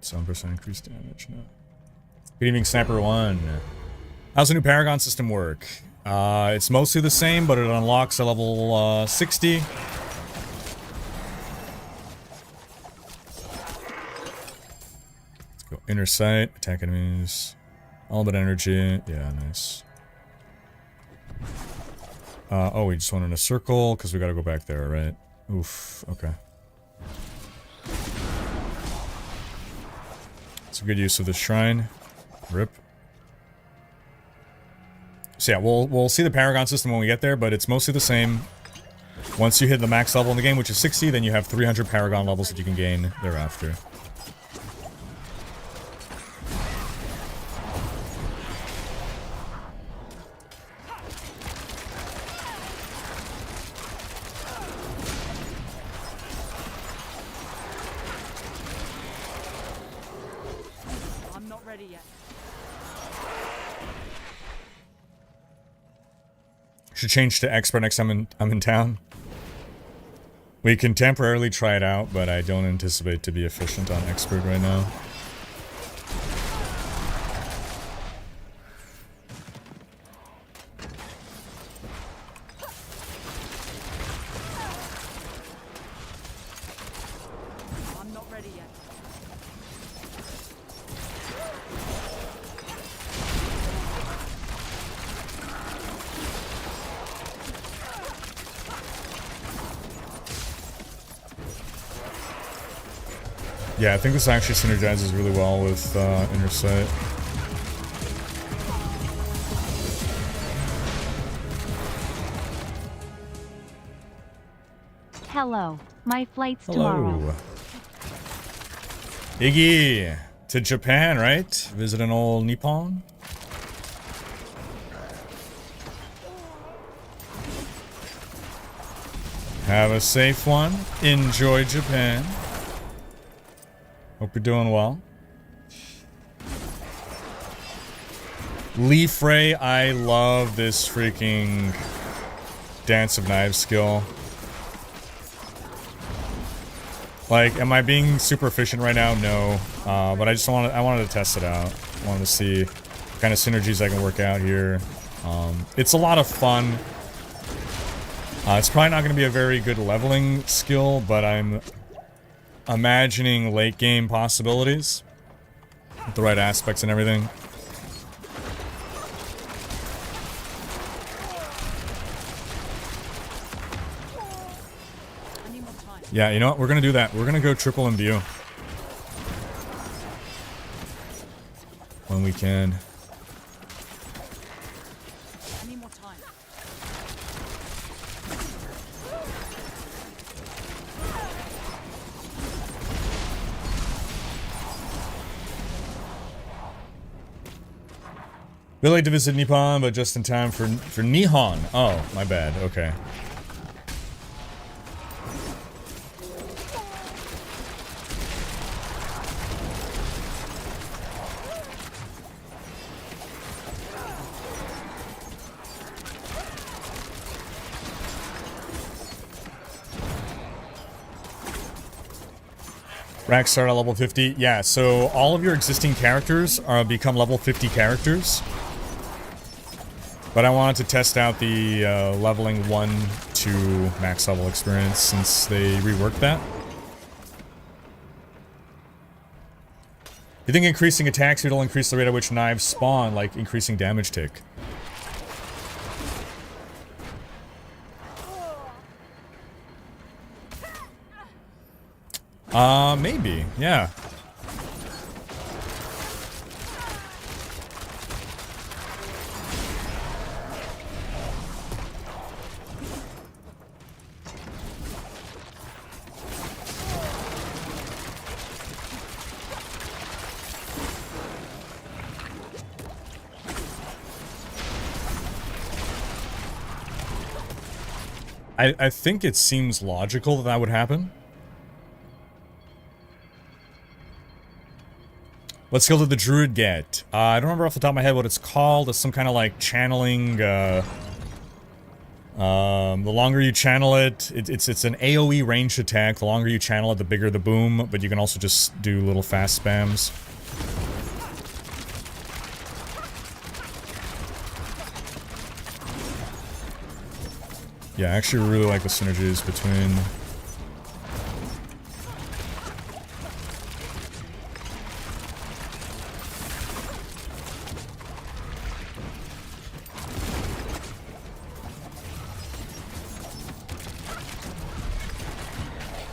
Some percent increased damage. No. Good evening, Sniper 1. How's the new Paragon system work? It's mostly the same, but it unlocks at level 60. Let's go Inner Sight, attack enemies, all but energy. Yeah, nice. Oh, we just went in a circle because we gotta go back there, right? Oof. Okay. It's a good use of the shrine. Rip. So yeah, we'll see the Paragon system when we get there, but it's mostly the same. Once you hit the max level in the game, which is 60, then you have 300 Paragon levels that you can gain thereafter. Should change to expert next time I'm in town. We can temporarily try it out, but I don't anticipate to be efficient on expert right now.
I'm not ready yet.
Yeah, I think this actually synergizes really well with Inner Sight.
Hello. My flight's tomorrow.
Hello. Iggy! To Japan, right? Visit an old Nippon? Have a safe one. Enjoy Japan. Hope you're doing well. Lee Frey, I love this freaking Dance of Knives skill. Like, am I being super efficient right now? No. But I wanted to test it out. I wanted to see what kind of synergies I can work out here. It's a lot of fun. It's probably not going to be a very good leveling skill, but I'm imagining late game possibilities with the right aspects and everything. Yeah, you know what? We're gonna do that. We're gonna go triple Imbue when we can. Bit late to visit Nippon, but just in time for Nihon. Oh, my bad. Okay. Racks start at level 50. Yeah, so all of your existing characters become level 50 characters. But I wanted to test out the leveling 1 to max level experience since they reworked that. You think increasing attack speed will increase the rate at which knives spawn, like increasing damage tick? Maybe, yeah. I think it seems logical that that would happen. What skill did the druid get? I don't remember off the top of my head what it's called. It's some kind of like channeling. The longer you channel it, it's an AoE ranged attack. The longer you channel it, the bigger the boom. But you can also just do little fast spams. Yeah, I actually really like the synergies between...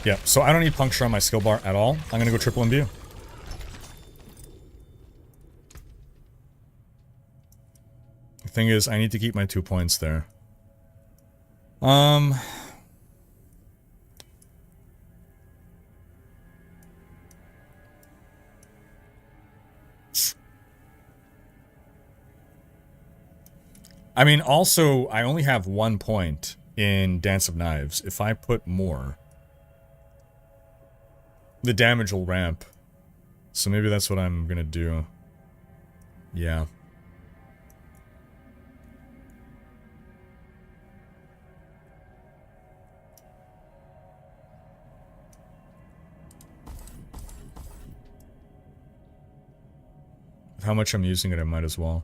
Yeah, so I don't need puncture on my skill bar at all. I'm gonna go triple imbue. The thing is, I need to keep my 2 points there. I mean, also, I only have 1 point in Dance of Knives. If I put more, the damage will ramp. So maybe that's what I'm gonna do. Yeah. How much I'm using it, I might as well.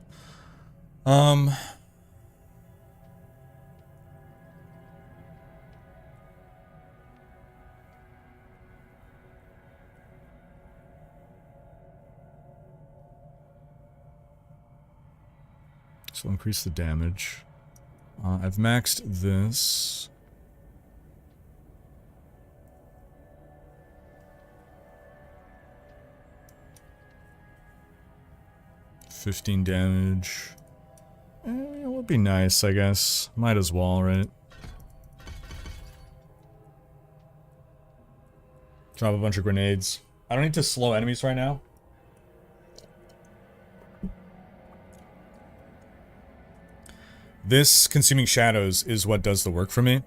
So increase the damage. I've maxed this. $15 damage. It would be nice, I guess. Might as well, right? Drop a bunch of grenades. I don't need to slow enemies right now. This consuming shadows is what does the work for me.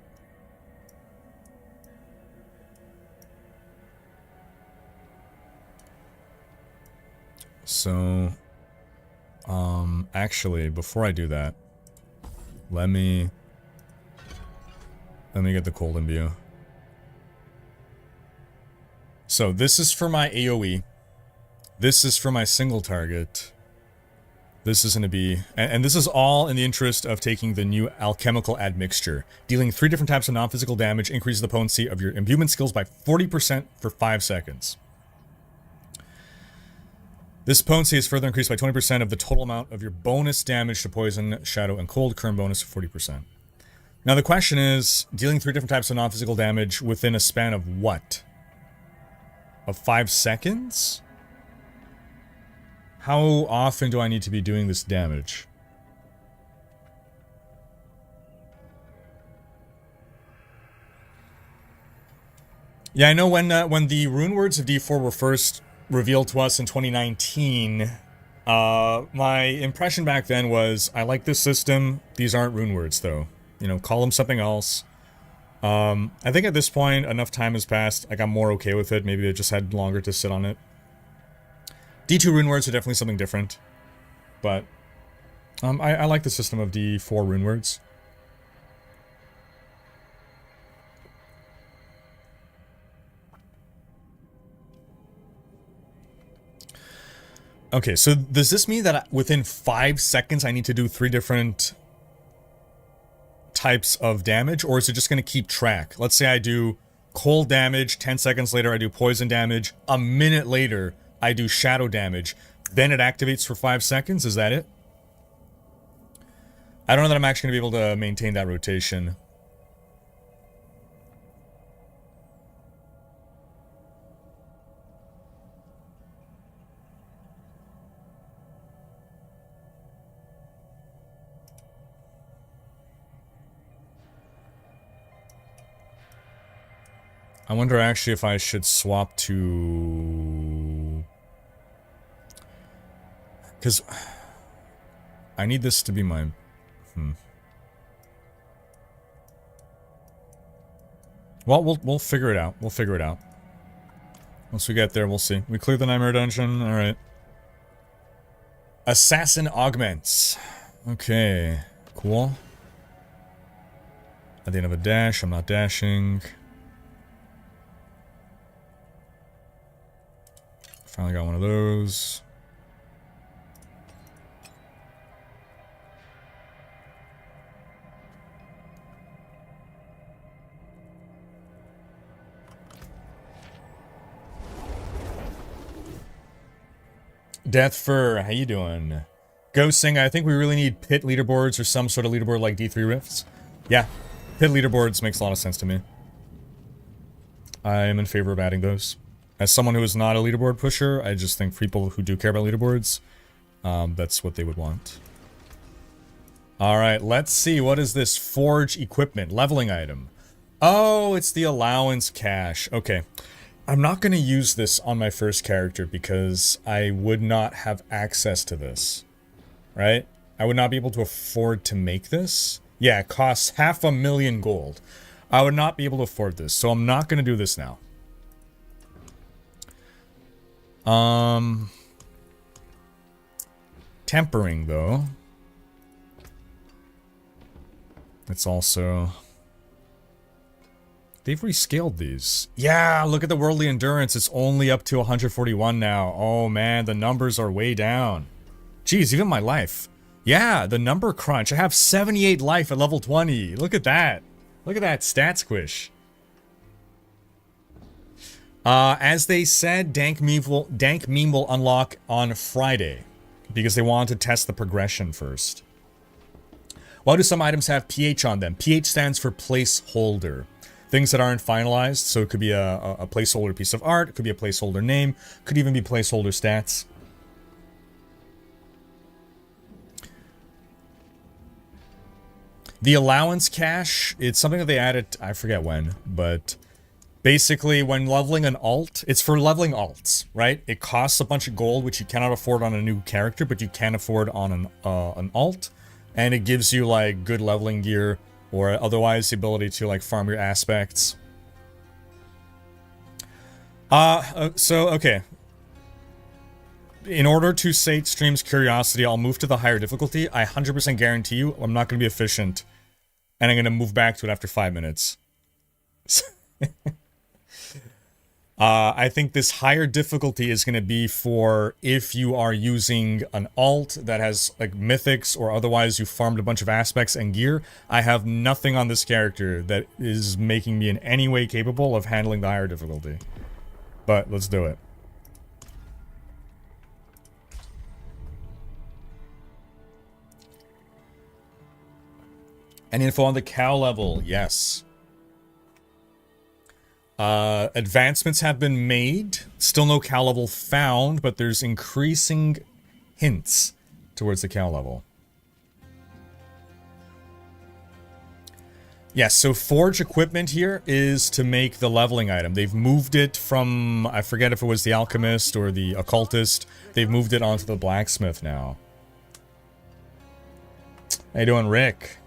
So, actually, before I do that, let me get the cold imbue. So this is for my AoE. This is for my single target. This is going to be... And this is all in the interest of taking the new alchemical admixture. Dealing 3 different types of non-physical damage increases the potency of your imbuement skills by 40% for 5 seconds. This potency is further increased by 20% of the total amount of your bonus damage to poison, shadow, and cold. Current bonus of 40%. Now the question is, dealing 3 different types of non-physical damage within a span of what? Of 5 seconds? How often do I need to be doing this damage? Yeah, I know when the rune words of D4 were first revealed to us in 2019, my impression back then was, I like this system. These aren't rune words, though. You know, call them something else. I think at this point, enough time has passed. Like, I'm more okay with it. Maybe I just had longer to sit on it. D2 rune words are definitely something different. But, I like the system of D4 rune words. Okay, so does this mean that within 5 seconds I need to do 3 different types of damage, or is it just going to keep track? Let's say I do cold damage, 10 seconds later I do poison damage, a minute later I do shadow damage, then it activates for 5 seconds, is that it? I don't know that I'm actually going to be able to maintain that rotation. I wonder actually if I should swap to... Because I need this to be my... Well, we'll figure it out. We'll figure it out. Once we get there, we'll see. We cleared the Nightmare Dungeon. Alright. Assassin Augments. Okay. Cool. At the end of a dash, I'm not dashing. Finally got one of those. Death Fur, how you doing? Ghosting, I think we really need pit leaderboards or some sort of leaderboard like D3 Rifts. Yeah, pit leaderboards makes a lot of sense to me. I am in favor of adding those. As someone who is not a leaderboard pusher, I just think people who do care about leaderboards, that's what they would want. Alright, let's see. What is this? Forge equipment. Leveling item. Oh, it's the allowance cache. Okay. I'm not going to use this on my first character because I would not have access to this. Right? I would not be able to afford to make this. Yeah, it costs 500,000 gold. I would not be able to afford this, so I'm not going to do this now. Tempering, though. It's also... They've rescaled these. Yeah, look at the Worldly Endurance. It's only up to 141 now. Oh, man, the numbers are way down. Jeez, even my life. Yeah, the number crunch. I have 78 life at level 20. Look at that. Look at that stat squish. As they said, Dank Meme will unlock on Friday because they wanted to test the progression first. Why do some items have PH on them? PH stands for placeholder. Things that aren't finalized, so it could be a placeholder piece of art, it could be a placeholder name, could even be placeholder stats. The allowance cache, it's something that they added, I forget when, but... Basically, when leveling an alt, it's for leveling alts, right? It costs a bunch of gold, which you cannot afford on a new character, but you can afford on an alt. And it gives you, like, good leveling gear, or otherwise the ability to, like, farm your aspects. Okay. In order to sate stream's curiosity, I'll move to the higher difficulty. I 100% guarantee you I'm not going to be efficient. And I'm going to move back to it after 5 minutes. I think this higher difficulty is going to be for if you are using an alt that has like mythics or otherwise you farmed a bunch of aspects and gear. I have nothing on this character that is making me in any way capable of handling the higher difficulty. But let's do it. And info on the cow level, yes. Advancements have been made. Still no cow level found, but there's increasing hints towards the cow level. Yes, so forge equipment here is to make the leveling item. They've moved it from, I forget if it was the alchemist or the occultist. They've moved it onto the blacksmith now. How you doing, Rick?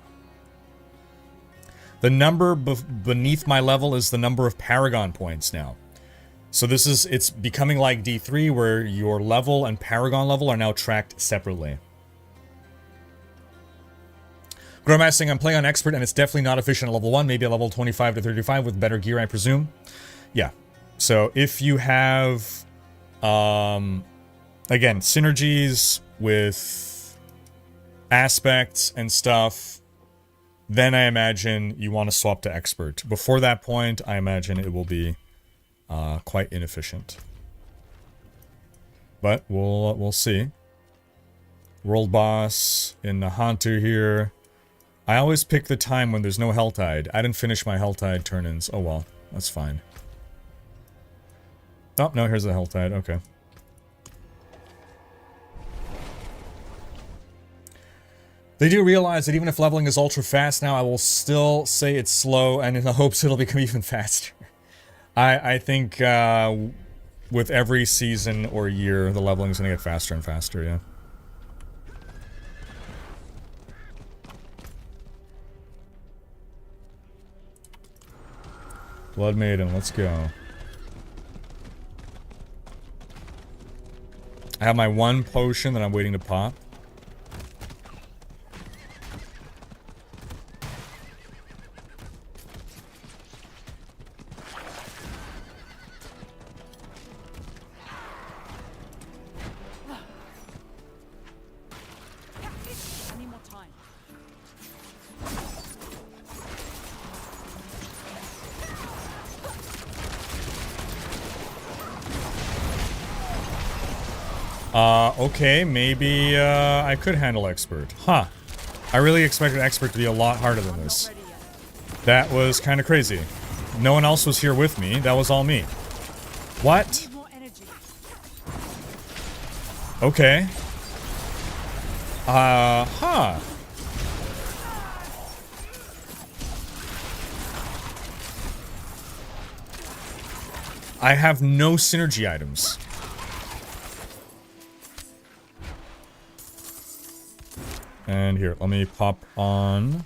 The number beneath my level is the number of Paragon points now. So this is, it's becoming like D3 where your level and Paragon level are now tracked separately. Growmasting, I'm playing on Expert and it's definitely not efficient at level 1, maybe at level 25 to 35 with better gear, I presume. Yeah. So if you have, again, synergies with aspects and stuff, then I imagine you want to swap to Expert. Before that point, I imagine it will be quite inefficient. But we'll see. World boss in Nahantu here. I always pick the time when there's no Helltide. I didn't finish my Helltide turn-ins. Oh well, that's fine. Oh, no, here's the Helltide. Okay. They do realize that even if leveling is ultra fast now, I will still say it's slow, and in the hopes it'll become even faster. I think with every season or year, the leveling is going to get faster and faster, yeah. Blood Maiden, let's go. I have my one potion that I'm waiting to pop. Okay, maybe I could handle Expert. Huh. I really expected Expert to be a lot harder than this. That was kind of crazy. No one else was here with me. That was all me. What? Okay. Huh. I have no synergy items. And here, let me pop on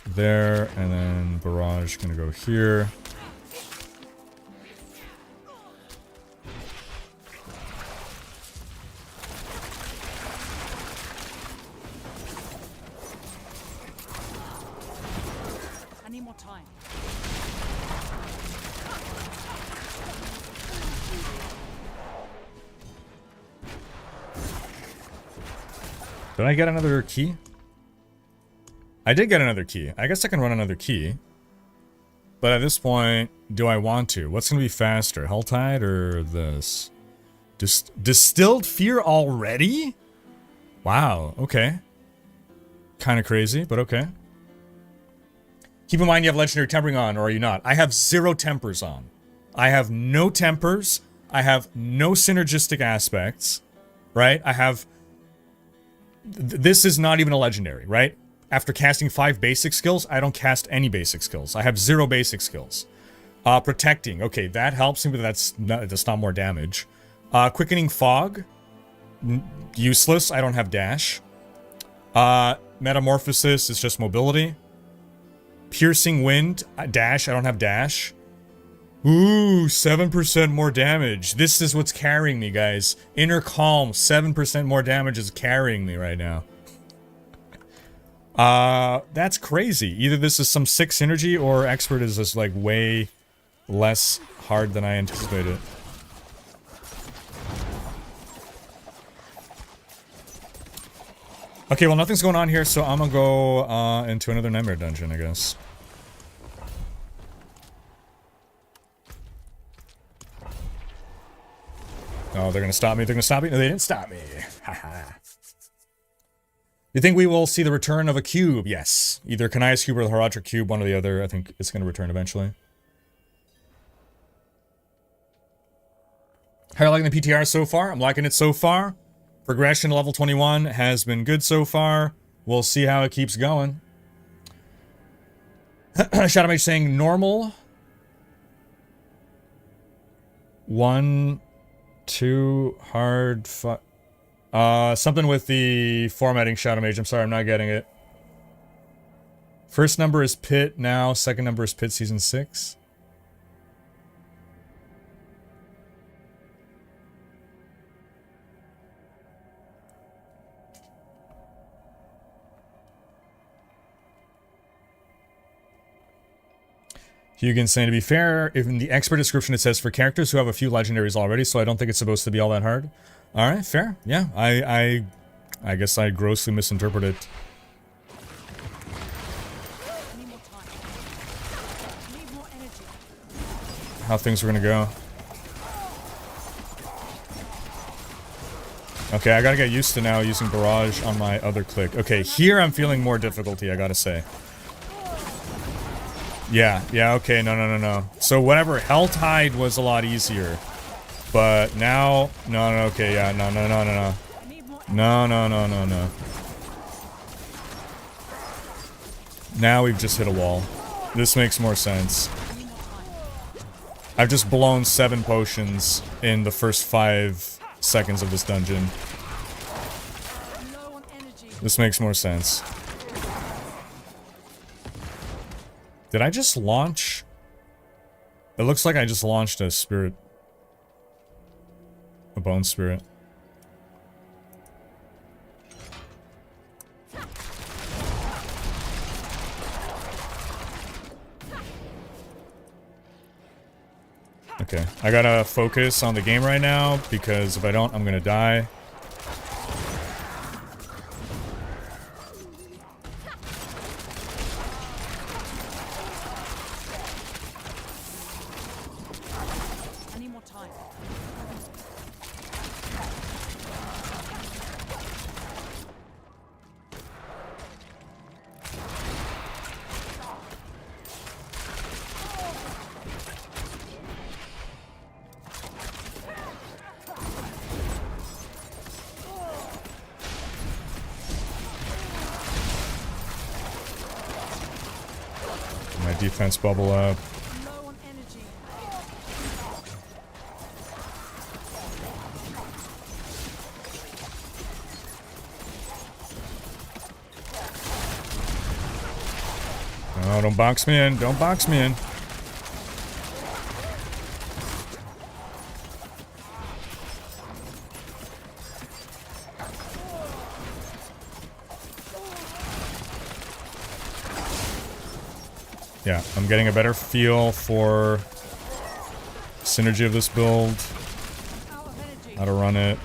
there, and then barrage gonna go here.
I need more time.
Did I get another key? I did get another key. I guess I can run another key. But at this point, do I want to? What's going to be faster? Helltide or this? Distilled Fear already? Wow, okay. Kind of crazy, but okay. Keep in mind you have Legendary Tempering on, or are you not? I have 0 tempers on. I have no tempers. I have no synergistic aspects. Right? I have... This is not even a legendary, right? After casting 5 basic skills, I don't cast any basic skills. I have 0 basic skills. Protecting, okay, that helps me, but that's not more damage. Quickening Fog, useless, I don't have dash. Metamorphosis is just mobility. Piercing Wind, dash, I don't have dash. Ooh, 7% more damage. This is what's carrying me, guys. Inner Calm, 7% more damage is carrying me right now. That's crazy. Either this is some sick synergy or Expert is just like way less hard than I anticipated. Okay, well nothing's going on here, so I'm gonna go into another Nightmare Dungeon, I guess. Oh, they're gonna stop me. They're gonna stop me. No, they didn't stop me. Haha. You think we will see the return of a cube? Yes. Either Kanai's cube or the Haradra cube, one or the other. I think it's gonna return eventually. How are you liking the PTR so far? I'm liking it so far. Progression to level 21 has been good so far. We'll see how it keeps going. Shadow Mage saying normal. 1, 2, hard, something with the formatting, Shadow Mage. I'm sorry, I'm not getting it. First number is Pit now. Second number is Pit Season 6. Hugan saying, to be fair, in the expert description it says for characters who have a few legendaries already, so I don't think it's supposed to be all that hard. Alright, fair. Yeah, I guess I grossly misinterpreted how things were gonna go. Okay, I gotta get used to now using Barrage on my other click. Okay, here I'm feeling more difficulty, I gotta say. Yeah, okay, no. So whatever, Helltide was a lot easier. But now, no, okay, yeah, no. No. Now we've just hit a wall. This makes more sense. I've just blown 7 potions in the first 5 seconds of this dungeon. This makes more sense. Did I just launch? It looks like I just launched a spirit. A bone spirit. Okay, I gotta focus on the game right now, because if I don't, I'm gonna die. Defense bubble up. Oh, don't box me in. Don't box me in. Yeah, I'm getting a better feel for synergy of this build, how to run it,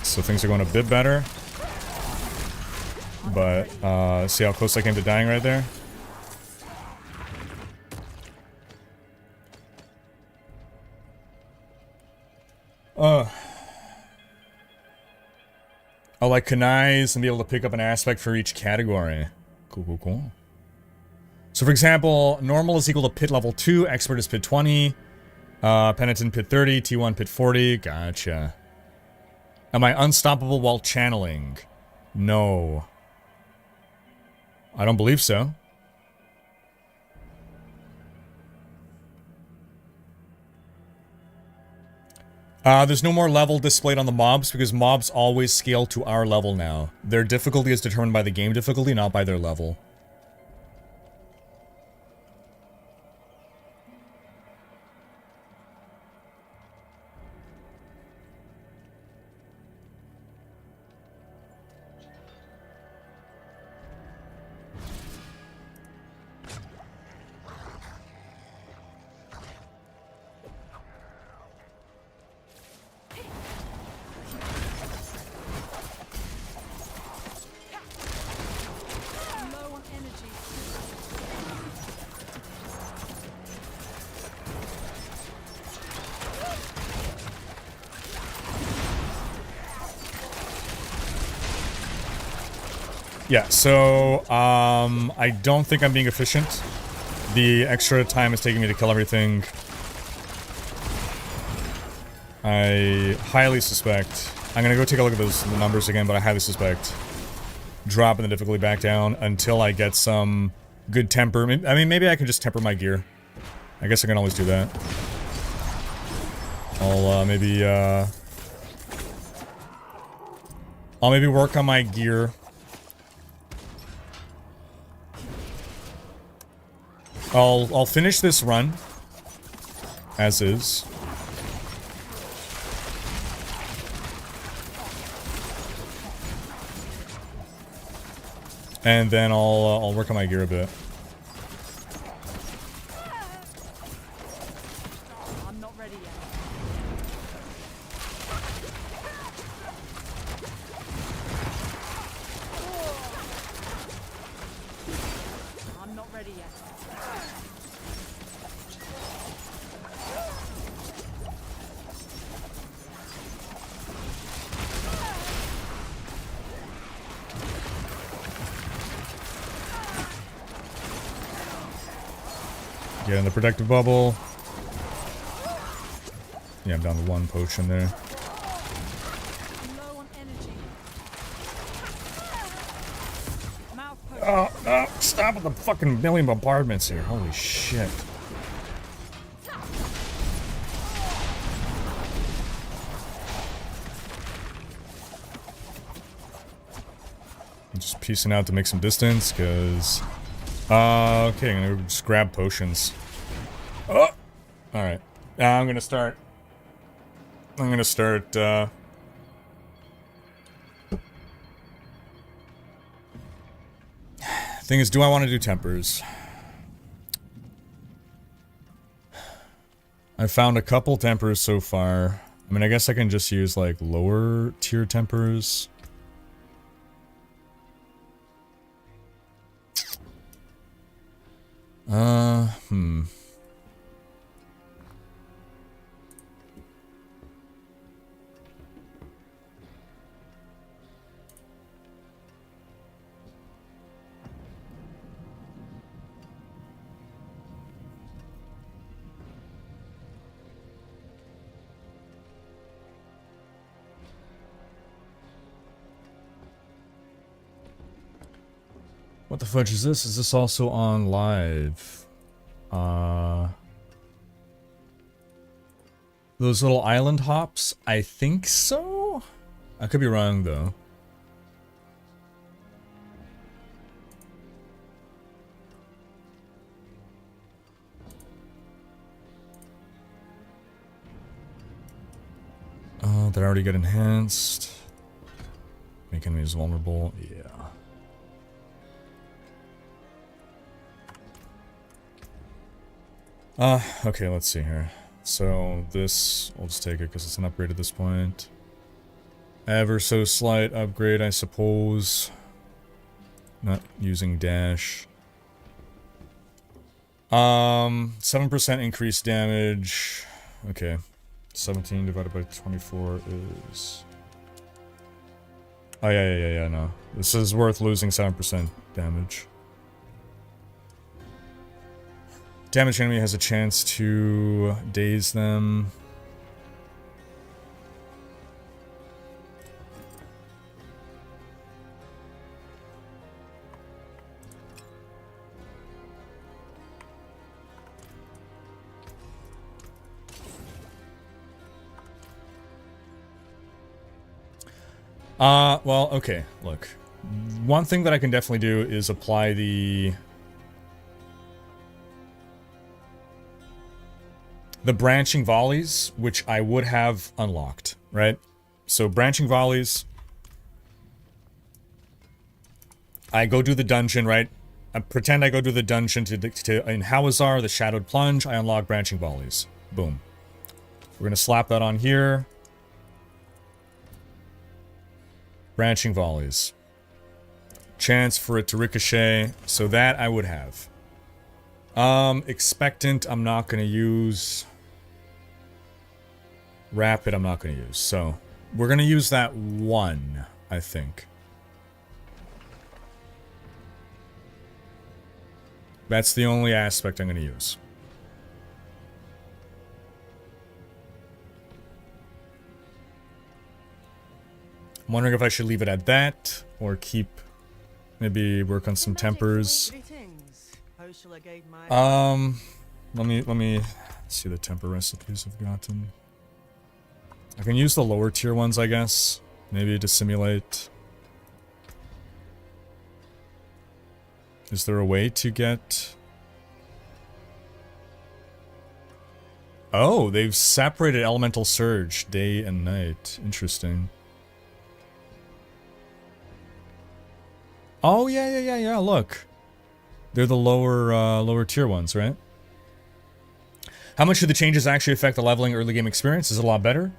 so things are going a bit better. But, see how close I came to dying right there? I'll like connize and be able to pick up an aspect for each category. Cool. So for example, normal is equal to pit level 2, expert is pit 20, penitent pit 30, T1 pit 40, gotcha. Am I unstoppable while channeling? No. I don't believe so. There's no more level displayed on the mobs because mobs always scale to our level now. Their difficulty is determined by the game difficulty, not by their level. Yeah, so, I don't think I'm being efficient. The extra time it's taking me to kill everything, I highly suspect... I'm gonna go take a look at those numbers again, but I highly suspect dropping the difficulty back down until I get some good temper. I mean, maybe I can just temper my gear. I guess I can always do that. I'll maybe work on my gear. I'll finish this run as is. And then I'll work on my gear a bit.
I'm not ready yet. I'm not ready yet.
Get in the protective bubble. Yeah, I'm down to 1 potion there.
Low on energy. Mouth potion.
Oh, no! Stop with the fucking million bombardments here. Holy shit. I'm just piecing out to make some distance, because... okay, I'm gonna just grab potions. Oh! Alright. I'm gonna start... Thing is, do I want to do tempers? I've found a couple tempers so far. I mean, I guess I can just use, like, lower tier tempers. What the fudge is this? Is this also on live? Those little island hops? I think so? I could be wrong, though. Did I already get enhanced? Make enemies vulnerable? Yeah. Okay, let's see here. So, this, I'll just take it because it's an upgrade at this point. Ever so slight upgrade, I suppose. Not using dash. 7% increased damage. Okay. 17 divided by 24 is... Oh, yeah, no. This is worth losing 7% damage. Damaged enemy has a chance to daze them. Well, okay, look. One thing that I can definitely do is apply the branching volleys, which I would have unlocked, right? So branching volleys, I go do the dungeon, right? I pretend I go do the dungeon to in Hawazar, the Shadowed Plunge, I unlock branching volleys. Boom. We're gonna slap that on here. Branching volleys. Chance for it to ricochet, so that I would have. Expectant, I'm not gonna use. Rapid, I'm not gonna use. So, we're gonna use that one, I think. That's the only aspect I'm gonna use. I'm wondering if I should leave it at that, or keep, maybe work on some tempers.
Greetings. How shall I guide my
let me see the temper recipes I've gotten. I can use the lower tier ones, I guess. Maybe to simulate. Is there a way to get... Oh, they've separated Elemental Surge day and night. Interesting. Oh, yeah, look. They're the lower tier ones, right? How much do the changes actually affect the leveling early game experience? Is it a lot better?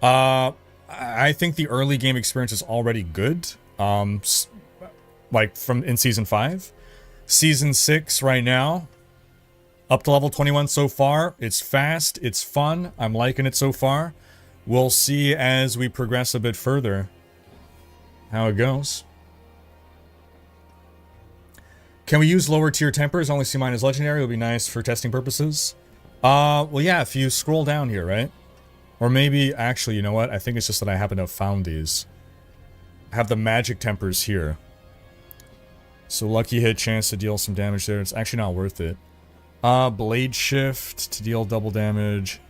I think the early game experience is already good. Like from in Season 5. Season 6 right now. Up to level 21 so far. It's fast. It's fun. I'm liking it so far. We'll see as we progress a bit further how it goes. Can we use lower tier tempers? Only see mine as legendary. It'll be nice for testing purposes. Well, yeah, if you scroll down here, right? Or maybe, actually, you know what? I think it's just that I happen to have found these. I have the magic tempers here. So lucky hit, chance to deal some damage there. It's actually not worth it. Blade shift to deal double damage.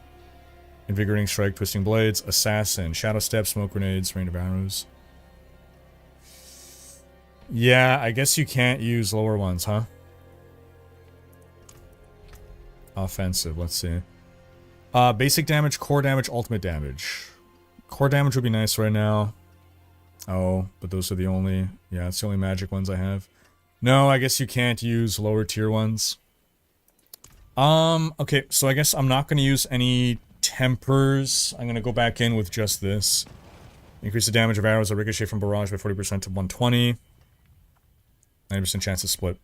Invigorating strike, twisting blades. Assassin, shadow step, smoke grenades, rain of arrows. Yeah, I guess you can't use lower ones, huh? Offensive, let's see. Basic damage, core damage, ultimate damage. Core damage would be nice right now. Oh, but those are the only... Yeah, it's the only magic ones I have. No, I guess you can't use lower tier ones. Okay, so I guess I'm not going to use any tempers. I'm going to go back in with just this. Increase the damage of arrows that ricochet from barrage by 40% to 120. 90% chance to split.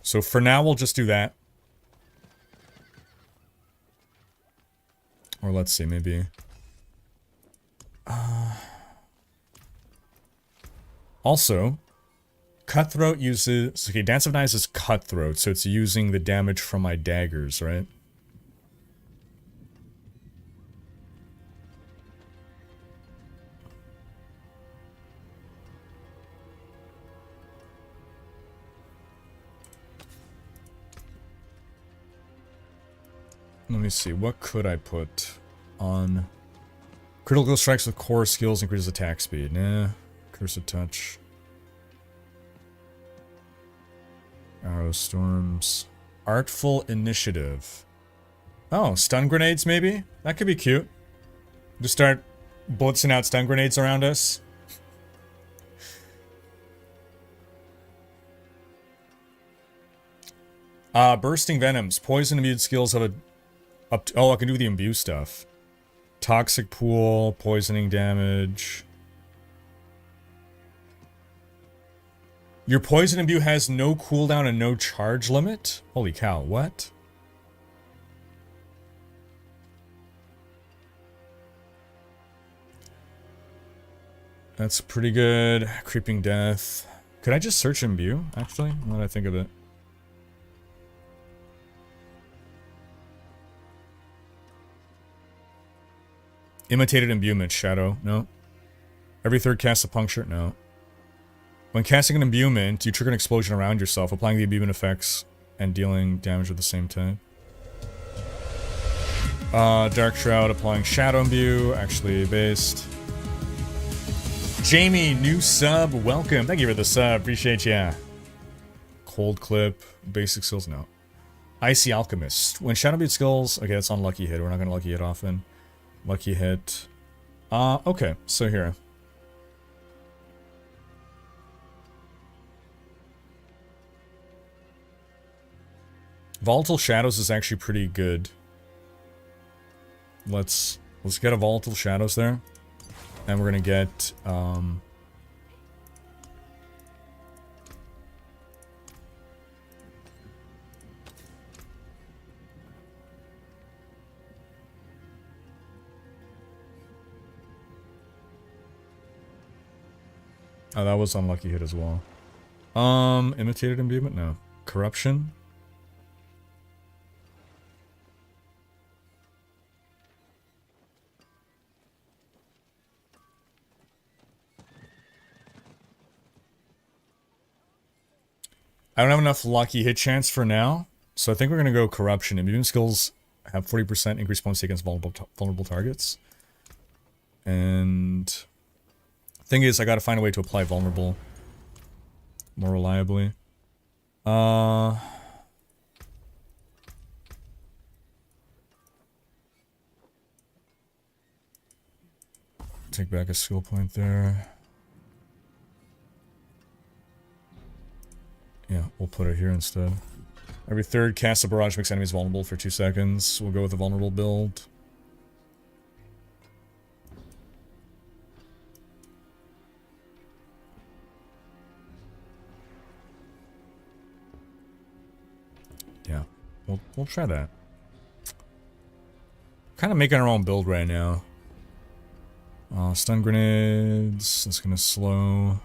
So for now, we'll just do that. Or let's see, maybe... Also, Cutthroat uses... Okay, Dance of Knives is Cutthroat, so it's using the damage from my daggers, right? Let me see, what could I put on... Critical strikes with core skills increases attack speed. Nah. Curse of Touch. Arrow Storms. Artful Initiative. Oh, stun grenades maybe? That could be cute. Just start blitzing out stun grenades around us. Bursting Venoms. Poison immune skills have a... Oh, I can do the imbue stuff. Toxic Pool, poisoning damage. Your poison imbue has no cooldown and no charge limit? Holy cow, what? That's pretty good. Creeping Death. Could I just search imbue, actually? Now that I think of it. Imitated imbuement, Shadow. No. Every third cast a puncture. No. When casting an imbuement, you trigger an explosion around yourself, applying the imbuement effects and dealing damage at the same time. Dark Shroud, applying Shadow Imbue, actually based. Jamie, new sub, welcome. Thank you for the sub, appreciate ya. Cold Clip, basic skills, no. Icy Alchemist. When Shadow Imbue skills, okay, that's on Lucky Hit, we're not gonna Lucky Hit often. Lucky Hit. Okay, so here. Volatile Shadows is actually pretty good. Let's get a Volatile Shadows there. And we're gonna get, oh, that was unlucky hit as well. Imitated imbuement? No. Corruption? I don't have enough lucky hit chance for now, so I think we're gonna go corruption. Immune skills have 40% increased bonus against vulnerable targets. And thing is, I gotta find a way to apply vulnerable more reliably. Take back a skill point there. Yeah, we'll put it here instead. Every third cast a barrage makes enemies vulnerable for 2 seconds. We'll go with a vulnerable build. Yeah, we'll try that. Kind of making our own build right now. Stun grenades. That's gonna slow.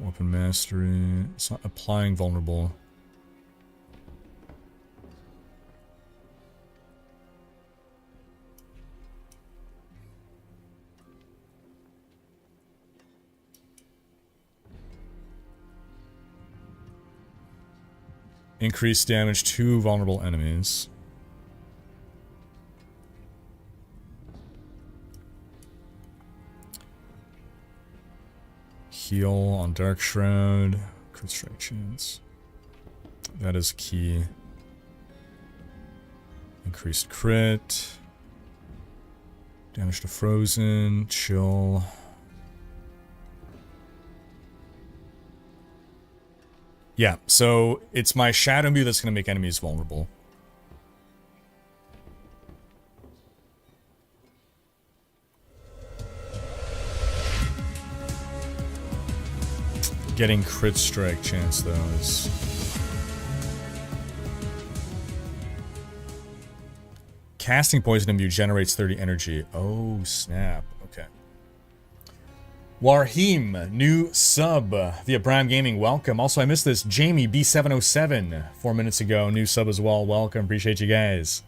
Weapon mastery. It's not applying vulnerable. Increased damage to vulnerable enemies. Heal on Dark Shroud. Crit strike chance. That is key. Increased crit. Damage to frozen. Chill. Yeah, so it's my Shadow Imbue that's going to make enemies vulnerable. Getting crit strike chance though is... Casting Poison Imbue generates 30 energy. Oh snap, okay. Warheem, new sub via Prime Gaming, welcome. Also, I missed this. Jamie B707, 4 minutes ago, new sub as well. Welcome, appreciate you guys.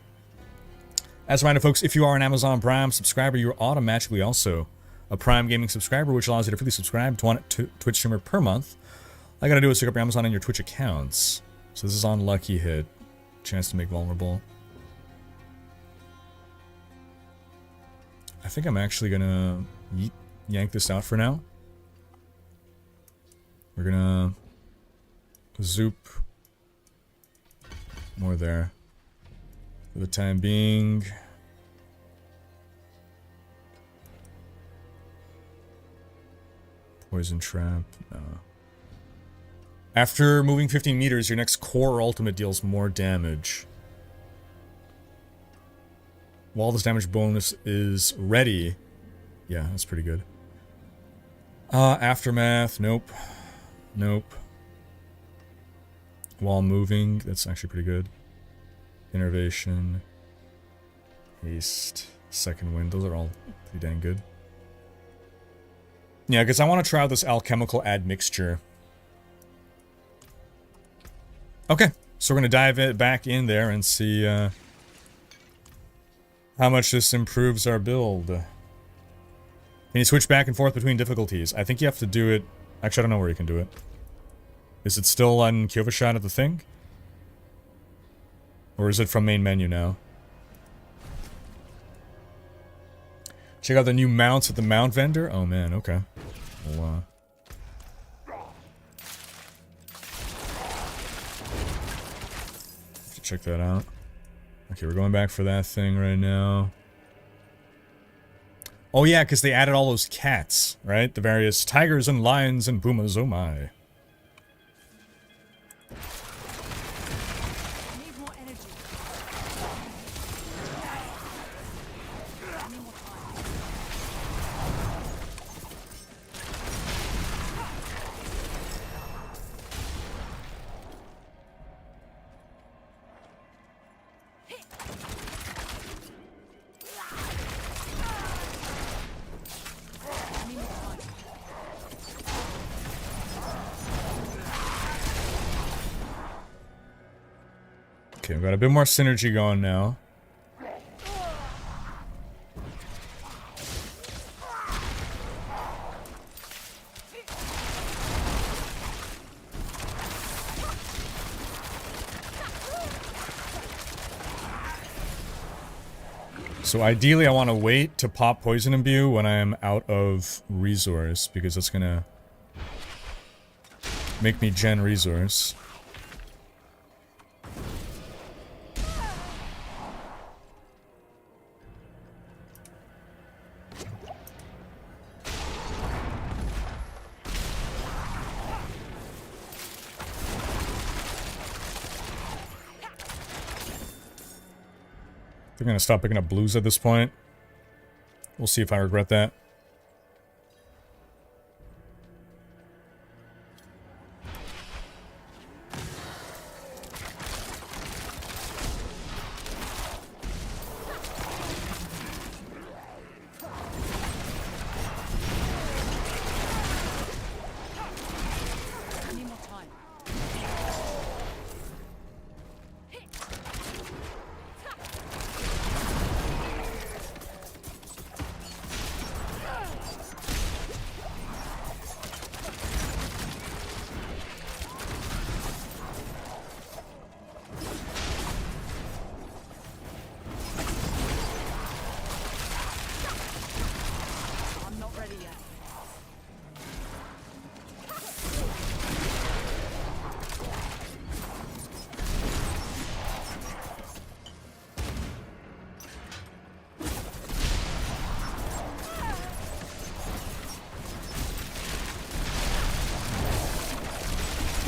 As a reminder, folks, if you are an Amazon Prime subscriber, you're automatically also a Prime Gaming subscriber, which allows you to freely subscribe to one Twitch streamer per month. All you gotta do is look up your Amazon and your Twitch accounts. So this is on Lucky Hit. Chance to make vulnerable. I think I'm actually gonna yank this out for now. We're gonna zoop more there for the time being. Poison trap. No. After moving 15 meters, your next core ultimate deals more damage. While this damage bonus is ready. Yeah, that's pretty good. Aftermath. Nope. Nope. While moving. That's actually pretty good. Innervation. Haste. Second wind. Those are all pretty dang good. Yeah, because I want to try out this alchemical admixture. Okay, so we're going to dive back in there and see how much this improves our build. Can you switch back and forth between difficulties? I think you have to do it... Actually, I don't know where you can do it. Is it still on Kyovashot at the thing? Or is it from main menu now? Check out the new mounts at the mount vendor? Oh man, okay. Well, check that out. Okay, we're going back for that thing right now. Oh yeah, because they added all those cats, right? The various tigers and lions and pumas, oh my. Okay, we've got a bit more synergy going now. So ideally I want to wait to pop Poison Imbue when I am out of resource, because that's gonna make me gen resource. They're gonna stop picking up blues at this point. We'll see if I regret that.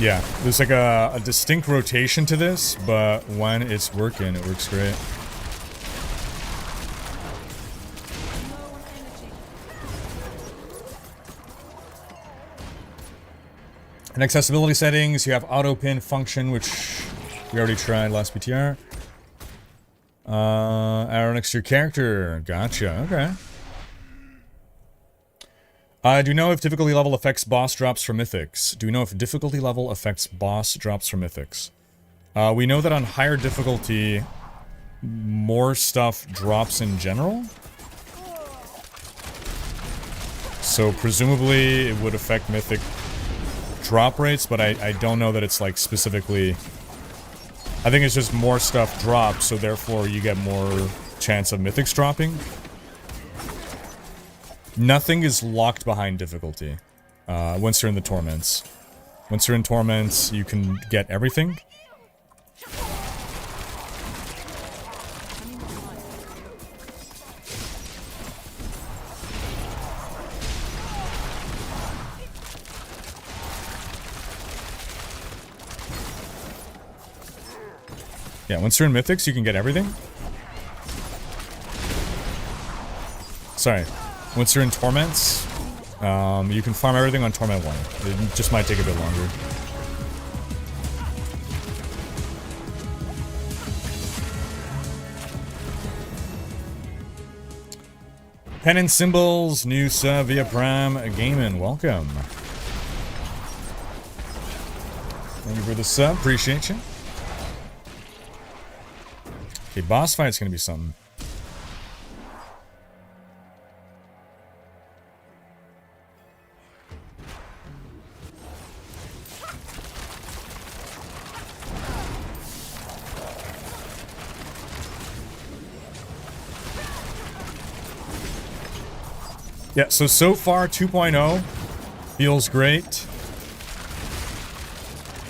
Yeah, there's like a distinct rotation to this, but when it's working, it works great. In accessibility settings, you have auto pin function, which we already tried last PTR. Arrow next to your character. Gotcha, okay. Do you know if difficulty level affects boss drops for mythics? Do you know if difficulty level affects boss drops for mythics? We know that on higher difficulty, more stuff drops in general. So presumably it would affect mythic drop rates, but I don't know that it's like specifically... I think it's just more stuff drops, so therefore you get more chance of mythics dropping. Nothing is locked behind difficulty once you're in the Torments. Once you're in Torments, you can get everything. Yeah, once you're in Mythics, you can get everything. Sorry. Once you're in Torments, you can farm everything on Torment 1. It just might take a bit longer. Pen and Symbols, new sub via Prime Gaming. Welcome. Thank you for the sub. Appreciate you. Okay, boss fight's gonna be something. Yeah, so far 2.0 feels great.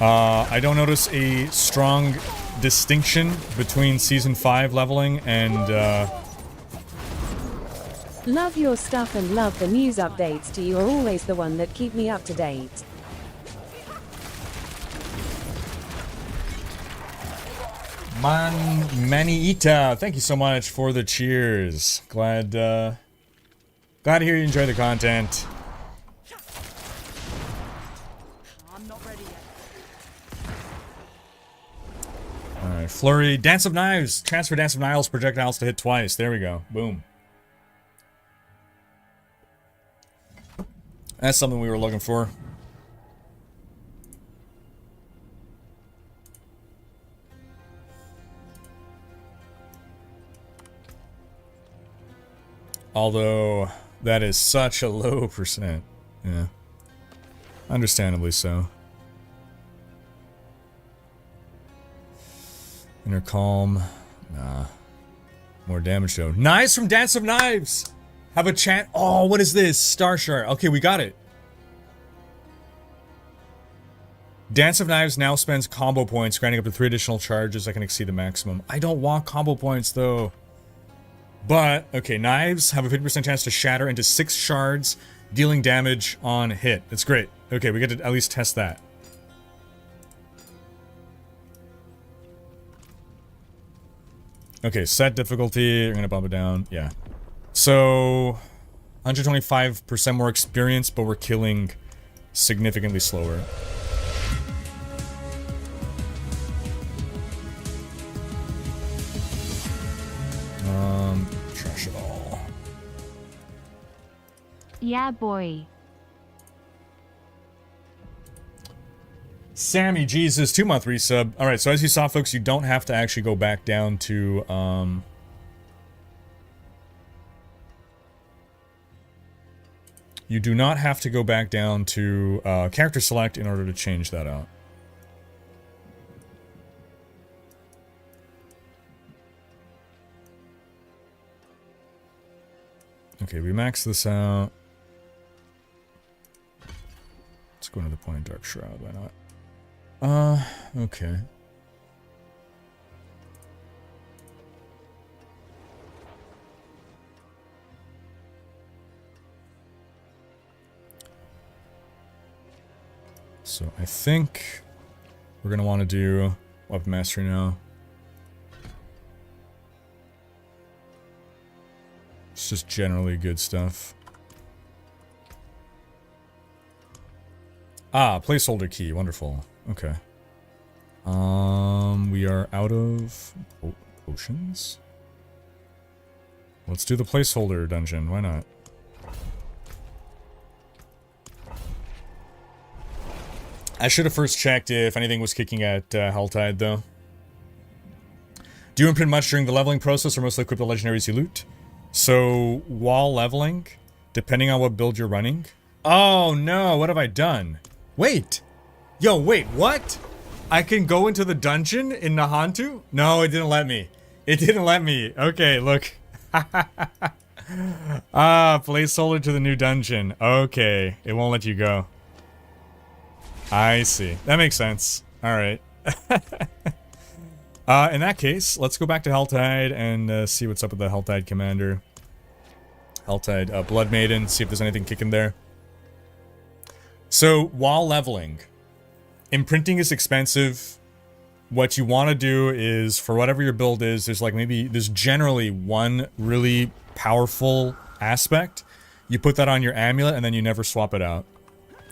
I don't notice a strong distinction between Season 5 leveling and...
Love your stuff and love the news updates too. You're always the one that keep me up to date.
Maniita, thank you so much for the cheers. Glad to hear you enjoy the content.
I'm not ready yet.
Alright, Flurry. Dance of Knives. Transfer Dance of Knives projectiles to hit twice. There we go. Boom. That's something we were looking for. Although... that is such a low percent. Yeah. Understandably so. Inner Calm. Nah. More damage though. Knives from Dance of Knives! Have a chant. Oh, what is this? Star Shard. Okay, we got it. Dance of Knives now spends combo points, granting up to 3 additional charges that can exceed the maximum. I don't want combo points though. But, okay, knives have a 50% chance to shatter into 6 shards, dealing damage on hit. That's great. Okay, we get to at least test that. Okay, set difficulty. We're gonna bump it down. Yeah. So, 125% more experience, but we're killing significantly slower. Trash it all.
Yeah, boy.
Sammy Jesus, 2-month resub. Alright, so as you saw, folks, you don't have to actually go back down to, you do not have to go back down to, character select in order to change that out. Okay, we max this out. Let's go into the point of Dark Shroud, why not? Okay. So I think we're gonna want to do Weapon Mastery now. It's just generally good stuff. Ah, placeholder key. Wonderful. Okay. We are out of potions. Let's do the placeholder dungeon. Why not? I should have first checked if anything was kicking at Helltide, though. Do you imprint much during the leveling process, or mostly equip the legendaries you loot? So, while leveling, depending on what build you're running... Oh, no, what have I done? Wait! Yo, wait, what? I can go into the dungeon in Nahantu? No, it didn't let me. It didn't let me. Okay, look. Placeholder to the new dungeon. Okay, it won't let you go. I see. That makes sense. Alright. In that case, let's go back to Helltide and see what's up with the Helltide commander. Helltide, Blood Maiden, see if there's anything kicking there. So, while leveling, imprinting is expensive. What you want to do is, for whatever your build is, there's generally one really powerful aspect. You put that on your amulet and then you never swap it out.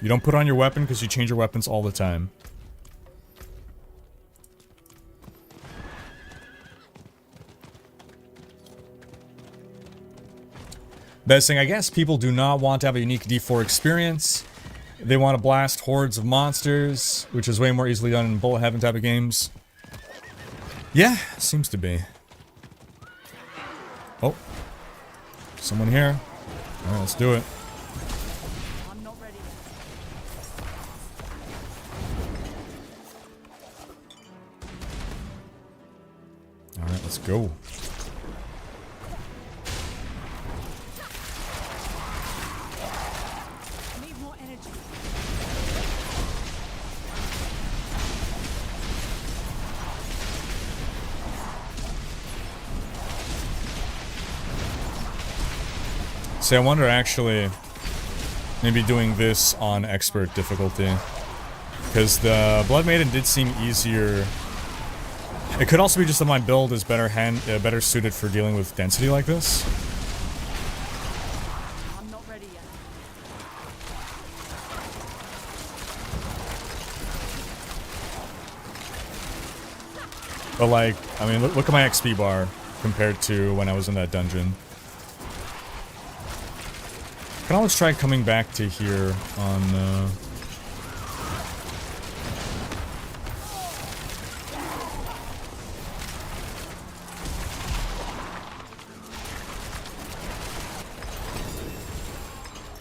You don't put on your weapon because you change your weapons all the time. Best thing, I guess, people do not want to have a unique D4 experience. They want to blast hordes of monsters, which is way more easily done in bullet heaven type of games. Yeah, seems to be. Oh. Someone here. Alright, let's do it.
I'm not ready yet.
Alright, let's go.
I need more energy.
See, I wonder actually, maybe doing this on expert difficulty. Because the Blood Maiden did seem easier. It could also be just that my build is better suited for dealing with density like this.
I'm not ready yet.
But like, I mean, look at my XP bar compared to when I was in that dungeon. Can always try coming back to here on,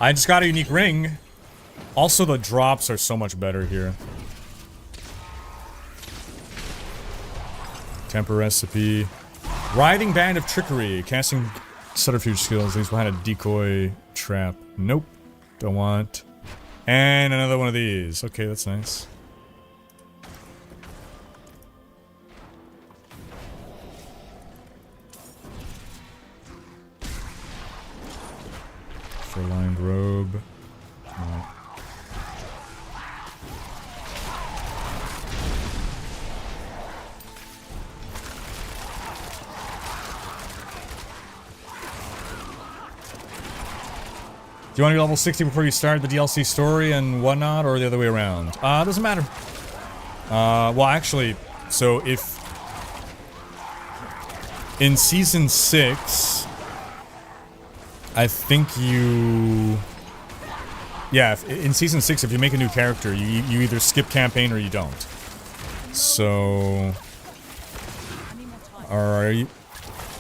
I just got a unique ring. Also, the drops are so much better here. Temper recipe. Writhing Band of Trickery. Casting subterfuge skills. Leaves behind a decoy trap. Nope. Don't want. And another one of these. Okay, that's nice. Fur-lined robe. No. Do you want to be level 60 before you start the DLC story and whatnot, or the other way around? Doesn't matter. Well, actually, so if... in Season 6... I think you... yeah, in Season 6, if you make a new character, you either skip campaign or you don't. So... are you...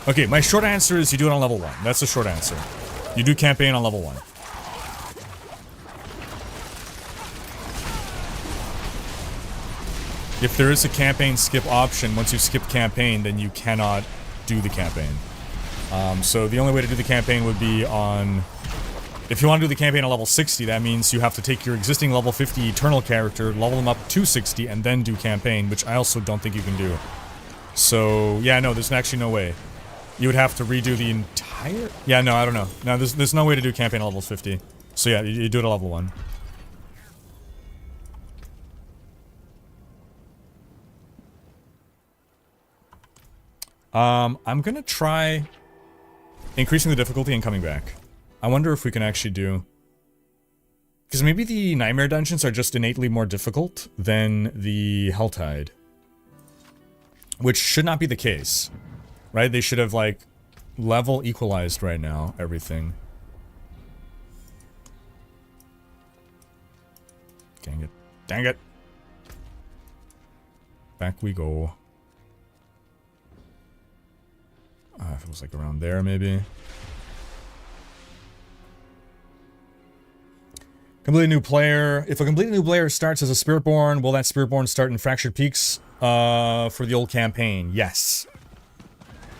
okay, my short answer is you do it on level 1. That's the short answer. You do campaign on level 1. If there is a campaign skip option, once you skip campaign, then you cannot do the campaign. So the only way to do the campaign would be on... if you want to do the campaign on level 60, that means you have to take your existing level 50 Eternal character, level them up to 60, and then do campaign, which I also don't think you can do. So, yeah, no, there's actually no way. You would have to redo the entire... yeah, no, I don't know. No, there's no way to do campaign on level 50. So yeah, you do it at level 1. I'm gonna try increasing the difficulty and coming back. I wonder if we can actually do... because maybe the Nightmare dungeons are just innately more difficult than the Helltide. Which should not be the case. Right? They should have, like, level equalized right now, everything. Dang it. Dang it! Back we go. If it was like around there, maybe. Completely new player. If a completely new player starts as a Spiritborn, will that Spiritborn start in Fractured Peaks for the old campaign? Yes.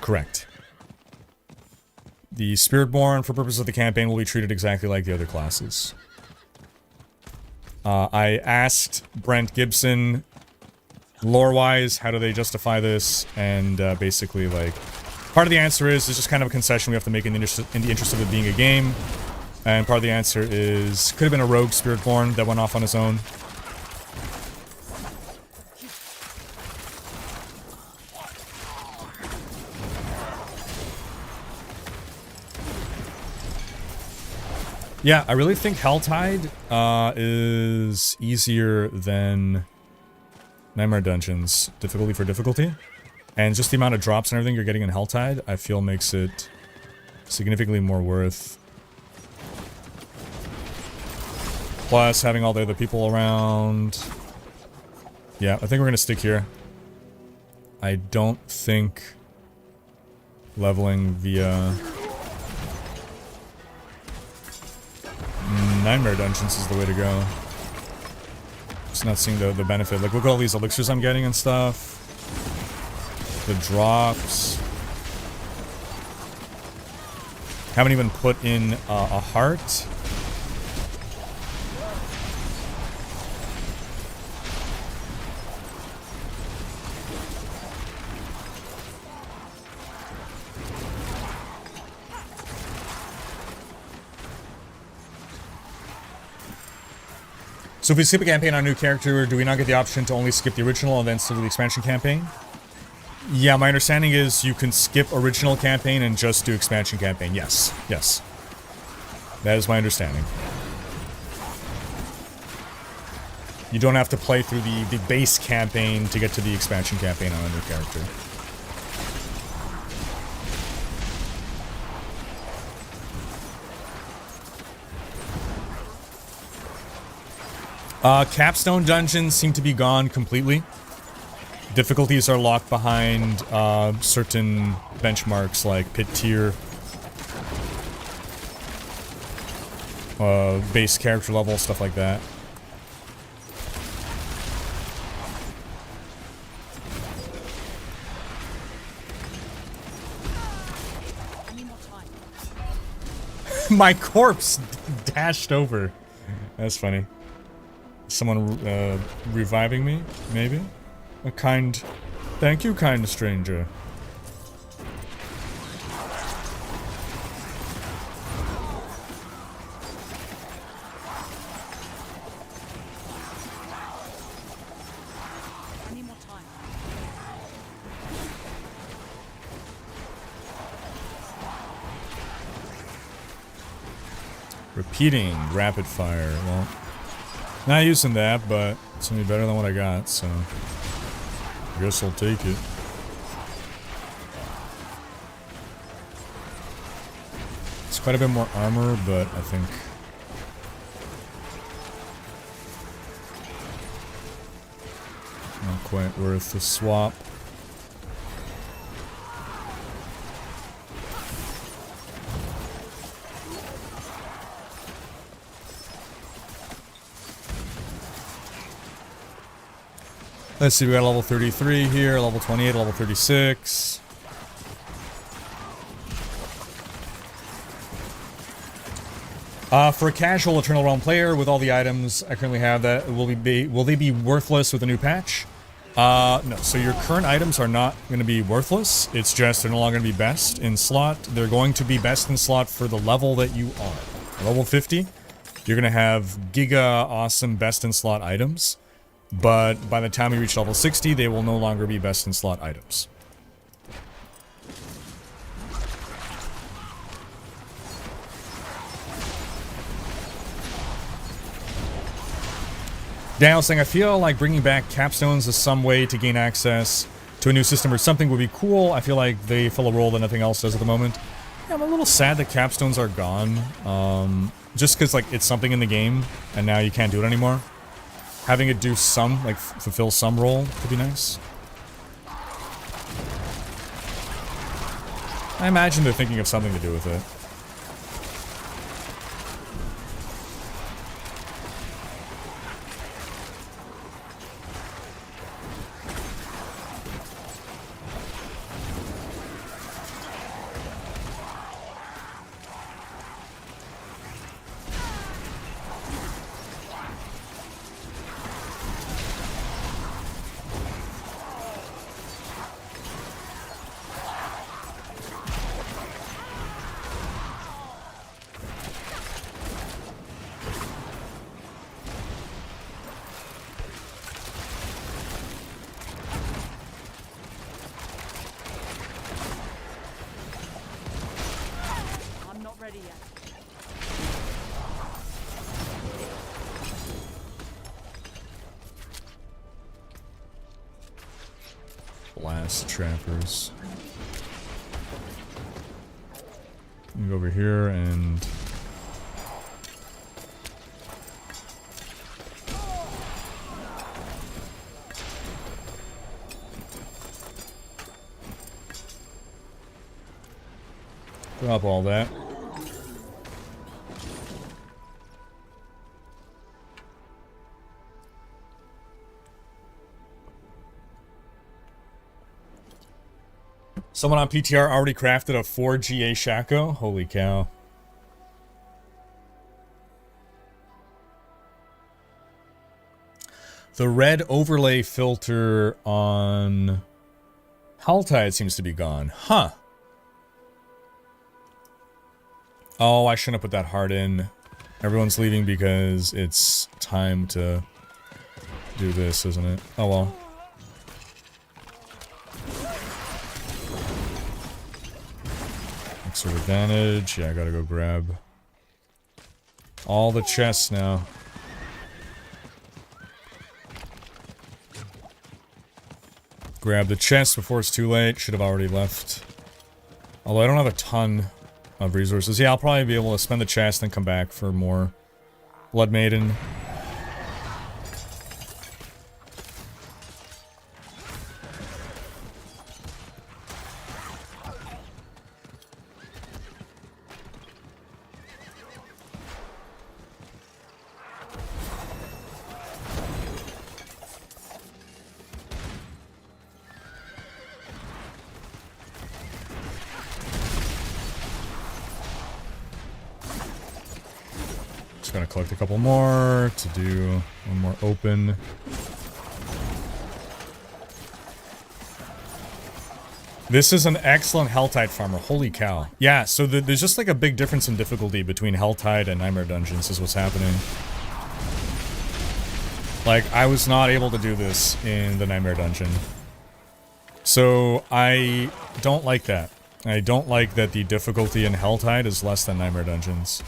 Correct. The Spiritborn, for purposes of the campaign, will be treated exactly like the other classes. I asked Brent Gibson, lore-wise, how do they justify this? And basically, like... part of the answer is, it's just kind of a concession we have to make in the interest of it being a game. And part of the answer is, could have been a rogue Spiritborn that went off on his own. Yeah, I really think Helltide is easier than Nightmare Dungeons. Difficulty for difficulty. And just the amount of drops and everything you're getting in Helltide, I feel makes it significantly more worth. Plus, having all the other people around. Yeah, I think we're gonna stick here. I don't think leveling via Nightmare Dungeons is the way to go. Just not seeing the benefit. Like, look at all these elixirs I'm getting and stuff. The drops. Haven't even put in a heart. So if we skip a campaign on a new character, do we not get the option to only skip the original and then still do the expansion campaign? Yeah, my understanding is you can skip original campaign and just do expansion campaign. Yes, yes. That is my understanding. You don't have to play through the base campaign to get to the expansion campaign on a new character. Capstone dungeons seem to be gone completely. Difficulties are locked behind certain benchmarks like pit tier, base character level, stuff like that. My corpse dashed over. That's funny. Someone reviving me, maybe? A kind... Thank you, kind stranger. Repeating rapid fire. Well, not using that, but it's gonna be better than what I got, so I guess I'll take it. It's quite a bit more armor, but I think not quite worth the swap. Let's see, we got level 33 here, level 28, level 36. For a casual Eternal Realm player with all the items I currently have, that will they be worthless with the new patch? No. So your current items are not going to be worthless. It's just they're no longer going to be best in slot. They're going to be best in slot for the level that you are. Level 50, you're going to have giga awesome best in slot items. But by the time you reach level 60, they will no longer be best in slot items. Daniel saying, I feel like bringing back capstones is some way to gain access to a new system or something would be cool. I feel like they fill a role that nothing else does at the moment. Yeah, I'm a little sad that capstones are gone. Just because like it's something in the game and now you can't do it anymore. Having it do some, like, fulfill some role could be nice. I imagine they're thinking of something to do with it. Blast trappers. Go over here and drop all that. Someone on PTR already crafted a 4GA Shaco? Holy cow. The red overlay filter on Helltides seems to be gone. Huh. Oh, I shouldn't have put that heart in. Everyone's leaving because it's time to do this, isn't it? Oh well. Sort of advantage. Yeah, I gotta go grab all the chests now. Grab the chest before it's too late. Should have already left. Although I don't have a ton of resources. Yeah, I'll probably be able to spend the chest and come back for more Blood Maiden. gonna collect a couple more to do one more open. This is an excellent Helltide farmer. Holy cow. Yeah, so there's just like a big difference in difficulty between Helltide and Nightmare Dungeons is what's happening. Like, I was not able to do this in the Nightmare Dungeon. So, I don't like that. I don't like that the difficulty in Helltide is less than Nightmare Dungeons.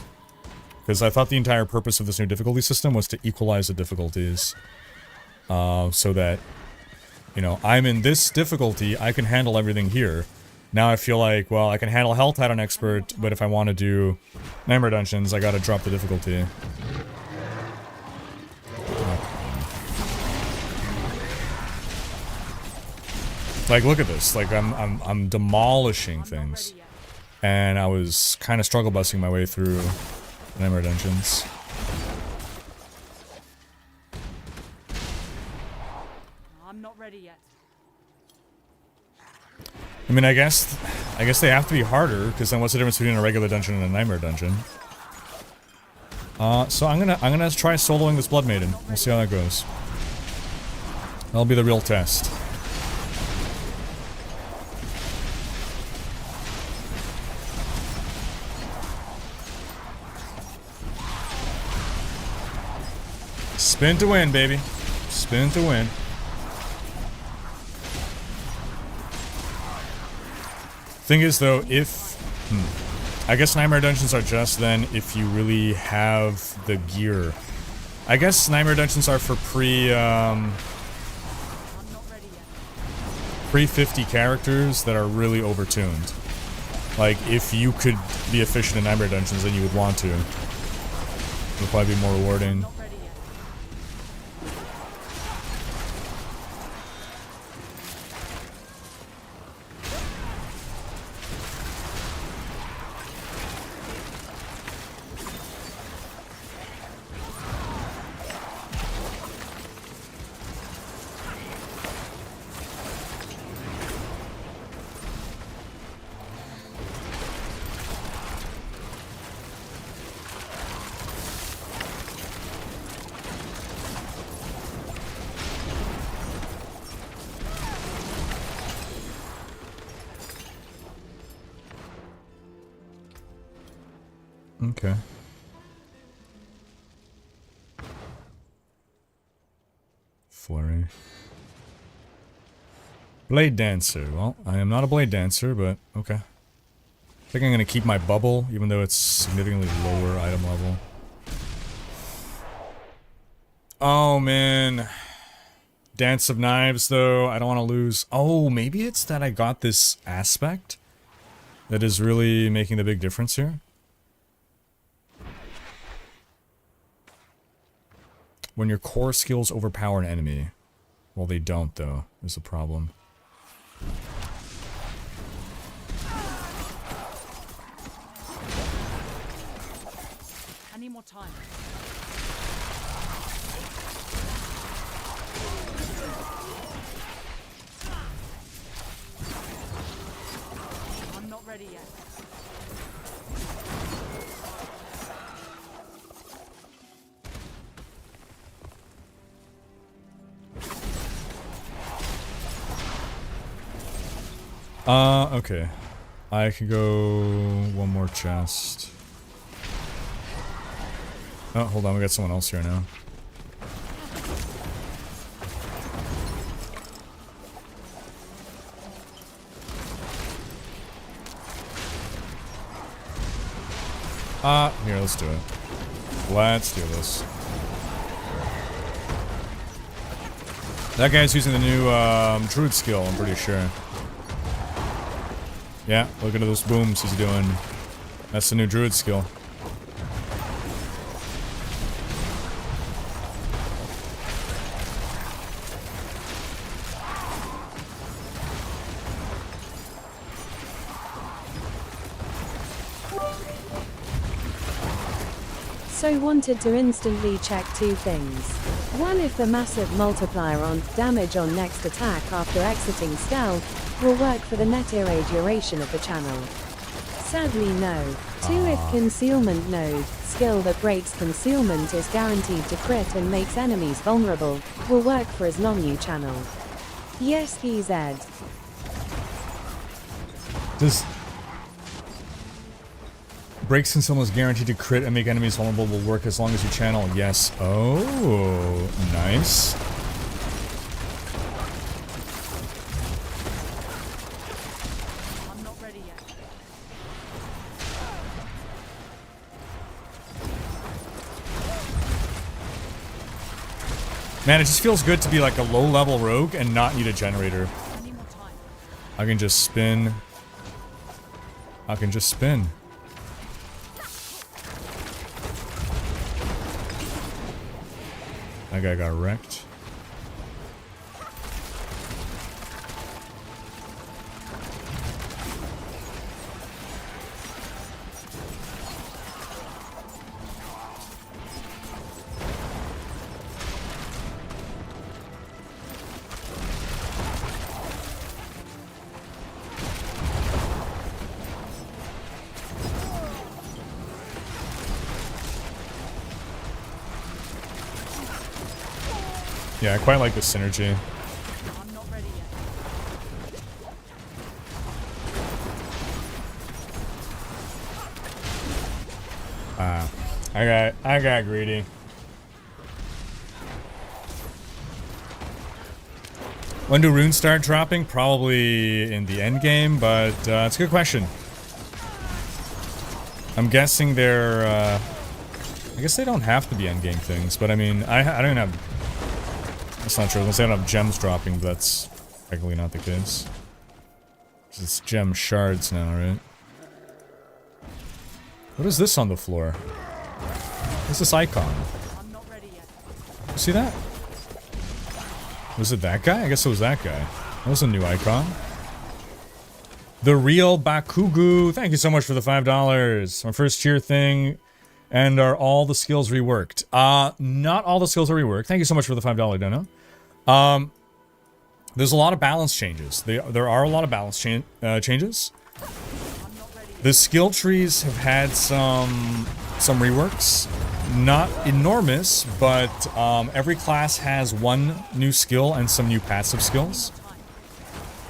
Because I thought the entire purpose of this new difficulty system was to equalize the difficulties. So that, you know, I'm in this difficulty, I can handle everything here. Now I feel like, well, I can handle Helltide on Expert, but if I want to do Nightmare Dungeons, I gotta drop the difficulty. Like, look at this. Like, I'm demolishing things. And I was kind of struggle busting my way through Nightmare Dungeons.
I'm not ready yet.
I mean, I guess they have to be harder, because then what's the difference between a regular dungeon and a Nightmare Dungeon? So I'm gonna try soloing this Blood Maiden. We'll see how that goes. That'll be the real test. Spin to win, baby. Spin to win. Thing is, though, if... I guess Nightmare Dungeons are just then if you really have the gear. I guess Nightmare Dungeons are for pre-50 characters that are really overtuned. Like, if you could be efficient in Nightmare Dungeons, then you would want to. It would probably be more rewarding. Okay. Flurry. Blade Dancer. Well, I am not a Blade Dancer, but okay. I think I'm gonna keep my bubble, even though it's significantly lower item level. Oh, man. Dance of Knives, though. I don't want to lose. Oh, maybe it's that I got this aspect that is really making the big difference here. When your core skills overpower an enemy. Well, they don't, though, is the problem.
I need more time. I'm not ready yet.
Okay. I can go one more chest. Oh, hold on, we got someone else here now. Here, let's do it. Let's do this. That guy's using the new, Druid skill, I'm pretty sure. Yeah, look at those booms he's doing. That's the new Druid skill.
So wanted to instantly check two things. One, if the massive multiplier on damage on next attack after exiting stealth will work for the net era duration of the channel. Sadly no. 2 if concealment node, skill that breaks concealment is guaranteed to crit and makes enemies vulnerable, will work for as long you channel. Yes, EZ.
Does breaks concealment is guaranteed to crit and make enemies vulnerable will work as long as you channel? Yes. Oh, nice.
I'm not ready yet.
Man, it just feels good to be like a low-level rogue and not need a generator.
I need more time.
I can just spin. I can just spin. That guy got wrecked. Yeah, I quite like this synergy.
I'm not ready yet.
I got greedy. When do runes start dropping? Probably in the end game, but it's a good question. I'm guessing they're I guess they don't have to be end game things, but I mean, I don't even have. That's not true. I was gonna say I don't have gems dropping, but that's technically not the case. It's gem shards now, right? What is this on the floor? What's this icon?
I'm not ready yet.
You see that? Was it that guy? I guess it was that guy. That was a new icon. The real Bakugu. Thank you so much for the $5. My first tier thing. And are all the skills reworked? Not all the skills are reworked. Thank you so much for the $5 dono. There's a lot of balance changes. There are a lot of balance changes. The skill trees have had some reworks. Not enormous, but every class has one new skill and some new passive skills.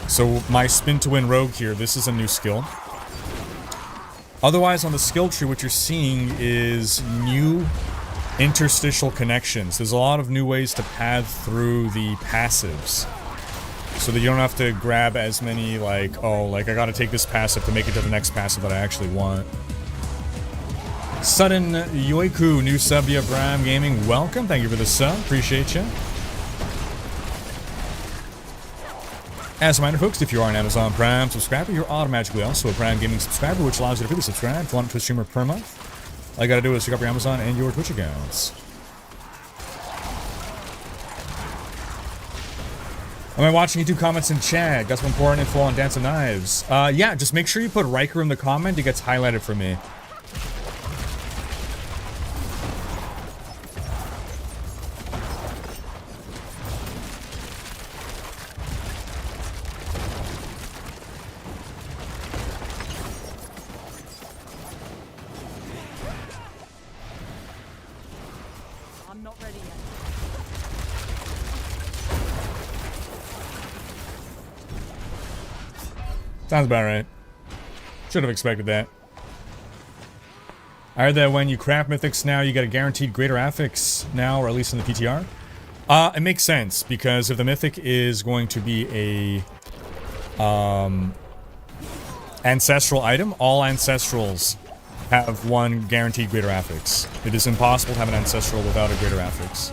So my spin to win rogue here, this is a new skill. Otherwise, on the skill tree, what you're seeing is new interstitial connections. There's a lot of new ways to path through the passives. So that you don't have to grab as many, like, oh, like, I gotta take this passive to make it to the next passive that I actually want. Sudden Yoiku, new sub via Prime Gaming. Welcome. Thank you for the sub. Appreciate you. As a reminder, folks, if you are an Amazon Prime subscriber, you're automatically also a Prime Gaming subscriber, which allows you to freely subscribe to one Twitch streamer per month. All you gotta do is pick up your Amazon and your Twitch accounts. Am I watching YouTube comments in chat? Got some important info on Dance of Knives. Yeah, just make sure you put Rhykker in the comment. It gets highlighted for me. Sounds about right. Should have expected that. I heard that when you craft mythics now, you get a guaranteed greater affix now, or at least in the PTR. It makes sense, because if the mythic is going to be a ancestral item, all ancestrals have one guaranteed greater affix. It is impossible to have an ancestral without a greater affix.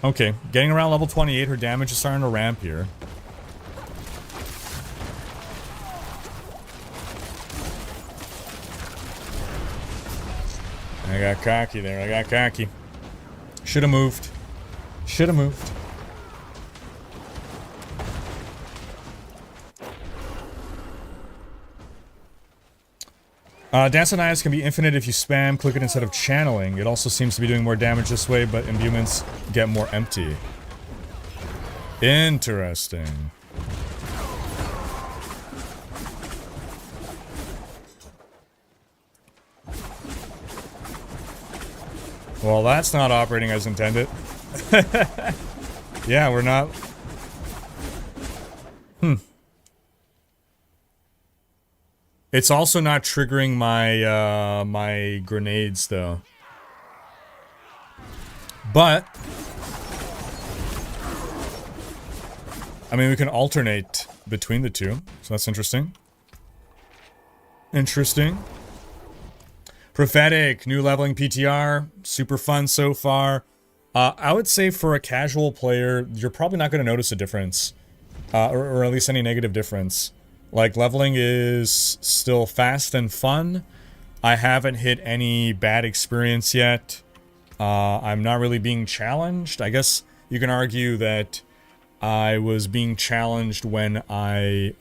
Okay, getting around level 28, her damage is starting to ramp here. I got cocky there, I got cocky. Should've moved. Should've moved. Dancing Eyes can be infinite if you spam click it instead of channeling. It also seems to be doing more damage this way, but imbuements get more empty. Interesting. Well, that's not operating as intended. Yeah, we're not... It's also not triggering my, my grenades, though. But... I mean, we can alternate between the two, so that's interesting. Interesting. Prophetic, new leveling PTR, super fun so far. I would say for a casual player, you're probably not going to notice a difference. Or at least any negative difference. Like, leveling is still fast and fun. I haven't hit any bad experience yet. I'm not really being challenged. I guess you can argue that I was being challenged when I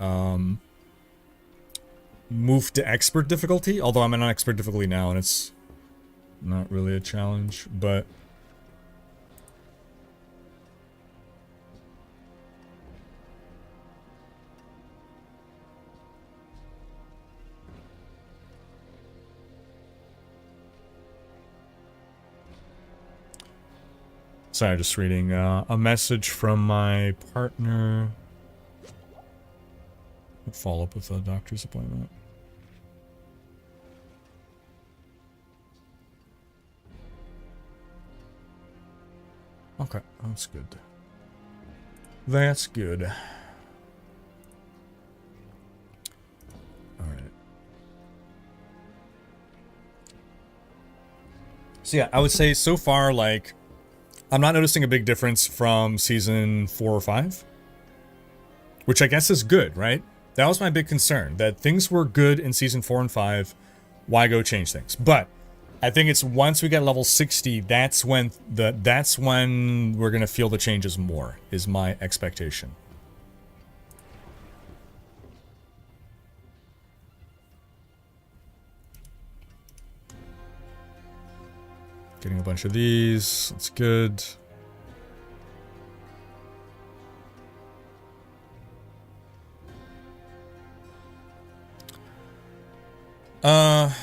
moved to expert difficulty. Although I'm in expert difficulty now and it's not really a challenge, but... Sorry, just reading a message from my partner. Follow up with a doctor's appointment. Okay, that's good. That's good. Alright. So yeah, I would say so far, like, I'm not noticing a big difference from season 4 or 5. Which I guess is good, right? That was my big concern. That things were good in season 4 and 5. Why go change things? But I think it's once we get level 60, that's when we're gonna feel the changes more, is my expectation. Getting a bunch of these. That's good.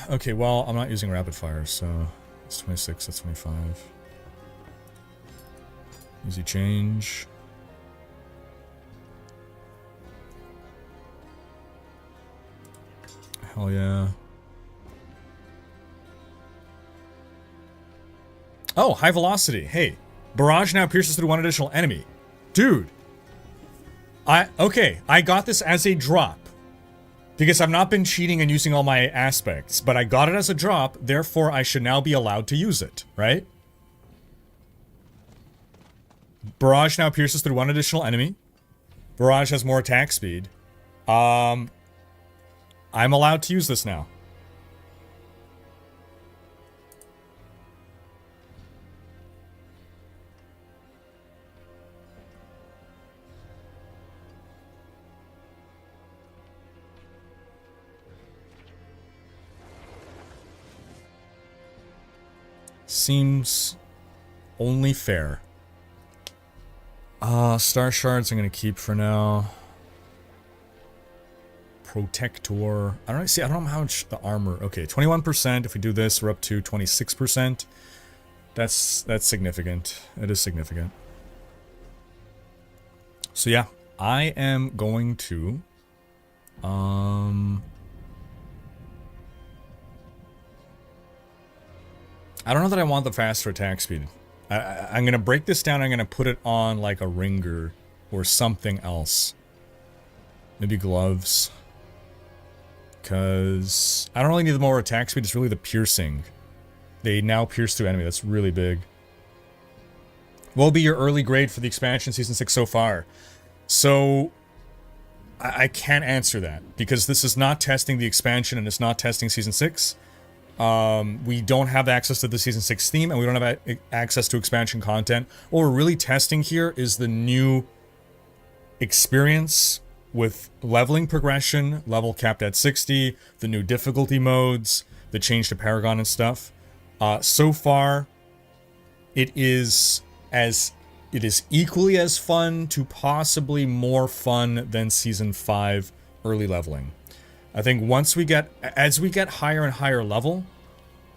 Okay, well, I'm not using rapid fire, so it's 26, that's 25. Easy change. Hell yeah. Oh, high velocity. Hey, barrage now pierces through one additional enemy. Dude. Okay, I got this as a drop. Because I've not been cheating and using all my aspects, but I got it as a drop, therefore I should now be allowed to use it, right? Barrage now pierces through one additional enemy. Barrage has more attack speed. I'm allowed to use this now. Seems only fair. Star shards I'm gonna keep for now. Protector. I don't know how much the armor. Okay, 21%. If we do this, we're up to 26%. That's significant. It is significant. So yeah, I am going to I don't know that I want the faster attack speed. I'm going to break this down. I'm going to put it on like a ringer or something else. Maybe gloves. Because I don't really need the more attack speed. It's really the piercing. They now pierce through enemy. That's really big. What will be your early grade for the expansion season 6 so far? So I can't answer that. Because this is not testing the expansion and it's not testing season 6. We don't have access to the season 6 theme and we don't have access to expansion content. What we're really testing here is the new experience with leveling progression, level capped at 60, the new difficulty modes, the change to Paragon and stuff. So far, it is equally as fun to possibly more fun than Season 5 early leveling. I think as we get higher and higher level,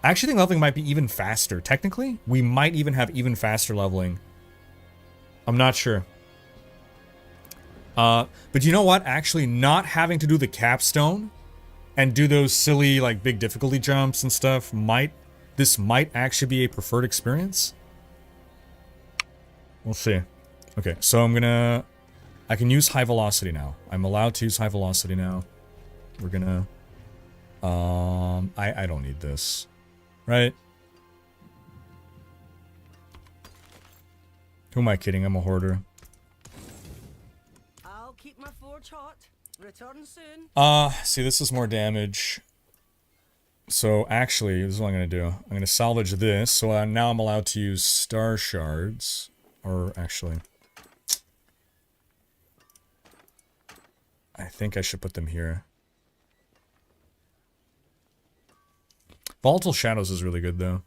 I actually think leveling might be even faster. Technically, we might even have even faster leveling. I'm not sure. But you know what? Actually, not having to do the capstone and do those silly, like, big difficulty jumps and stuff this might actually be a preferred experience. We'll see. Okay, so I can use high velocity now. I'm allowed to use high velocity now. We're gonna, I don't need this, right? Who am I kidding? I'm a hoarder.
I'll keep my forge hot. Return soon.
See, this is more damage. So actually, this is what I'm gonna do. I'm gonna salvage this. So now I'm allowed to use star shards. Or actually, I think I should put them here. Volatile Shadows is really good, though.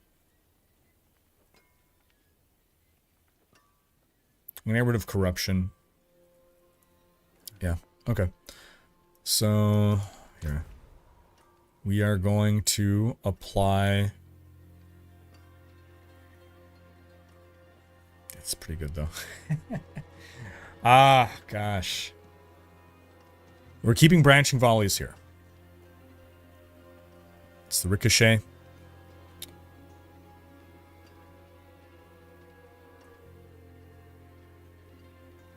I'm gonna get rid of Corruption. Yeah, okay. So, here. We are going to apply... It's pretty good, though. Ah, gosh. We're keeping branching volleys here. It's the ricochet.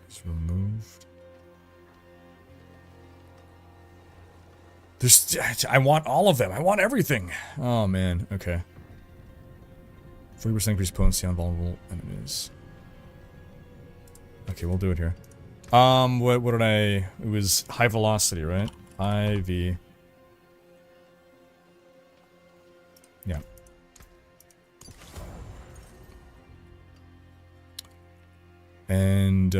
It's removed. I want all of them. I want everything. Oh, man. Okay. 40% increased potency on vulnerable enemies. Okay, we'll do it here. What did I... It was high velocity, right? IV. Yeah. And,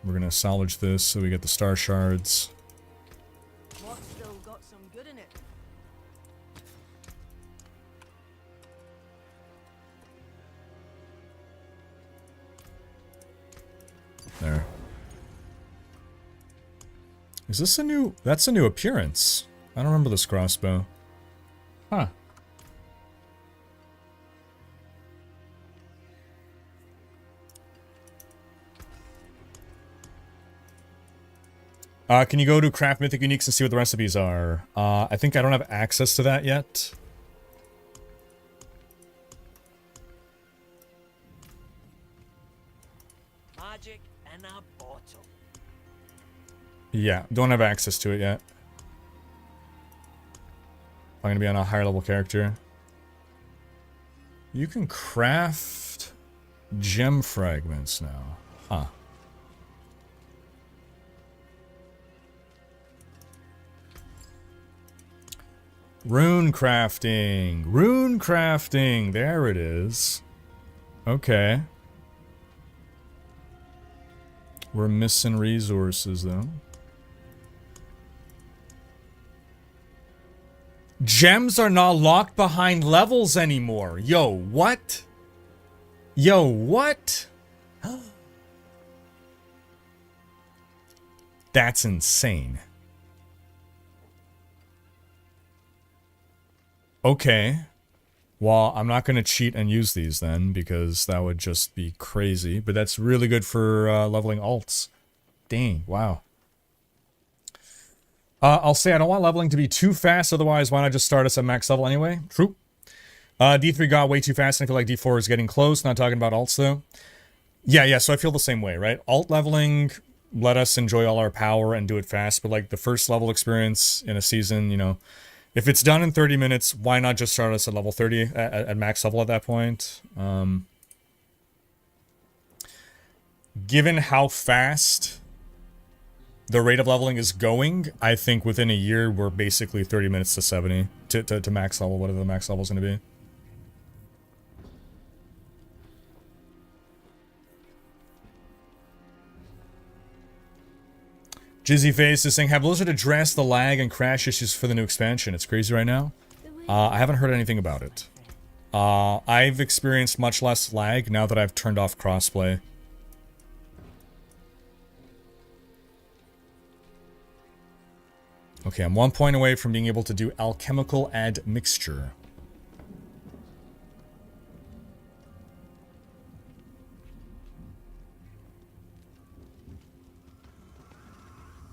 we're gonna salvage this so we get the star shards.
What's still got some good in it?
There. Is this a new... That's a new appearance. I don't remember this crossbow. Huh. Can you go to Craft Mythic Uniques and see what the recipes are? I think I don't have access to that yet.
Magic in a bottle.
Yeah, don't have access to it yet. I'm gonna be on a higher level character. You can craft gem fragments now. Huh. Rune crafting. Rune crafting. There it is. Okay. We're missing resources, though. Gems are not locked behind levels anymore. Yo, what? Yo, what? That's insane. Okay. Well, I'm not going to cheat and use these then, because that would just be crazy. But that's really good for leveling alts. Dang, wow. I'll say I don't want leveling to be too fast, otherwise why not just start us at max level anyway? True. D3 got way too fast, and I feel like D4 is getting close. Not talking about alts, though. Yeah, so I feel the same way, right? Alt leveling, let us enjoy all our power and do it fast, but like the first level experience in a season, you know, if it's done in 30 minutes, why not just start us at level 30, at max level at that point? Given how fast the rate of leveling is going, I think within a year, we're basically 30 minutes to 70, to max level, whatever the max level is going to be. Jizzy Face is saying, have Blizzard addressed the lag and crash issues for the new expansion? It's crazy right now. I haven't heard anything about it. I've experienced much less lag now that I've turned off crossplay. Okay, I'm 1 point away from being able to do alchemical admixture.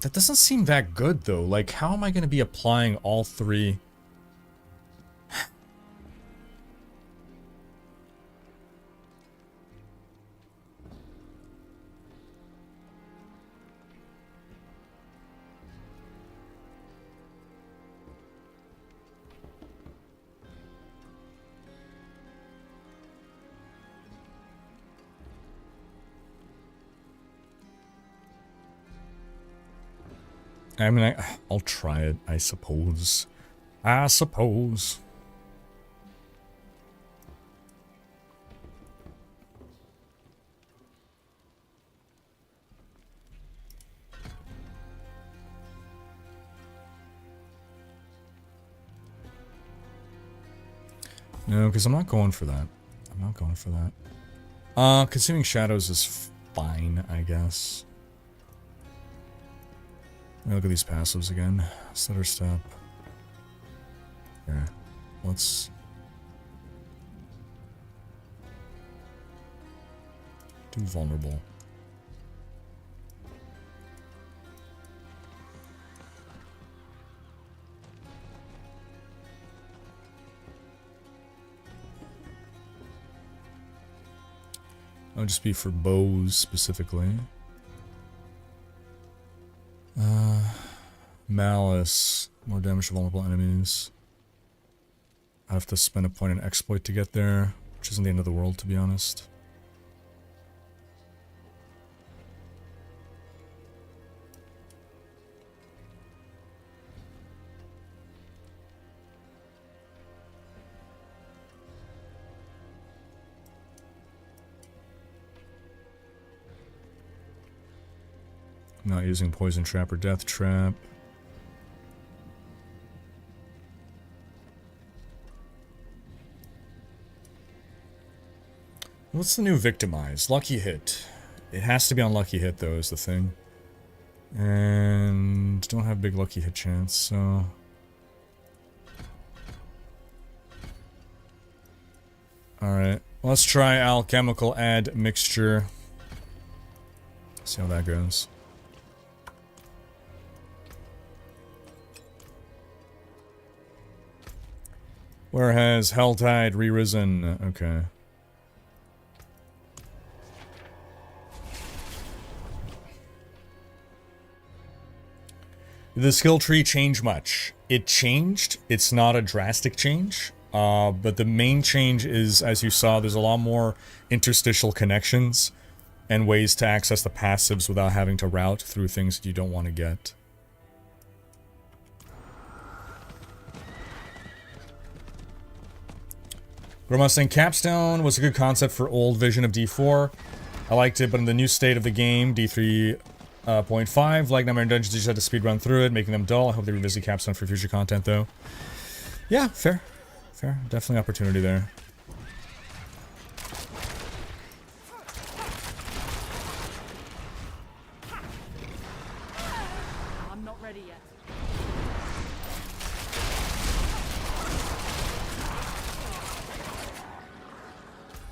That doesn't seem that good, though. Like, how am I going to be applying all three? I mean, I'll try it, I suppose. I suppose. No, because I'm not going for that. I'm not going for that. Consuming Shadows is fine, I guess. Let me look at these passives again. Stutter Step. Here. Let's... do Vulnerable. That'll just be for bows specifically. Malice. More damage to vulnerable enemies. I have to spend a point in exploit to get there, which isn't the end of the world, to be honest. Not using Poison Trap or Death Trap. What's the new Victimize? Lucky Hit. It has to be on Lucky Hit, though, is the thing. And don't have big Lucky Hit chance, so... Alright, let's try Alchemical Admixture. See how that goes. Where has Helltide re-risen? Okay. Did the skill tree change much? It changed. It's not a drastic change. But the main change is, as you saw, there's a lot more interstitial connections and ways to access the passives without having to route through things that you don't want to get. Grandma saying Capstone was a good concept for old vision of D4. I liked it, but in the new state of the game, D3.5, like Nightmare Dungeons, you just had to speedrun through it, making them dull. I hope they revisit Capstone for future content, though. Yeah, fair. Fair. Definitely opportunity there.
I'm not ready yet.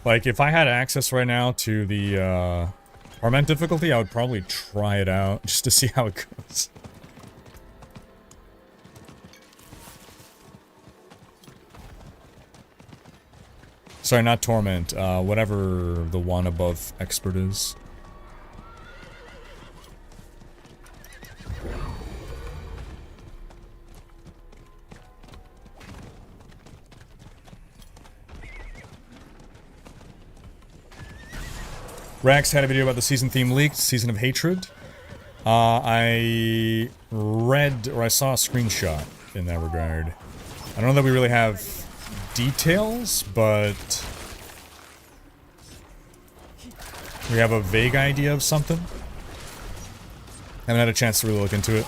Like, if I had access right now to the, Torment difficulty, I would probably try it out, just to see how it goes. Sorry, not Torment, whatever the one above Expert is. Rax had a video about the season theme leaked, Season of Hatred. I read, or I saw a screenshot in that regard. I don't know that we really have details, but we have a vague idea of something. Haven't had a chance to really look into it.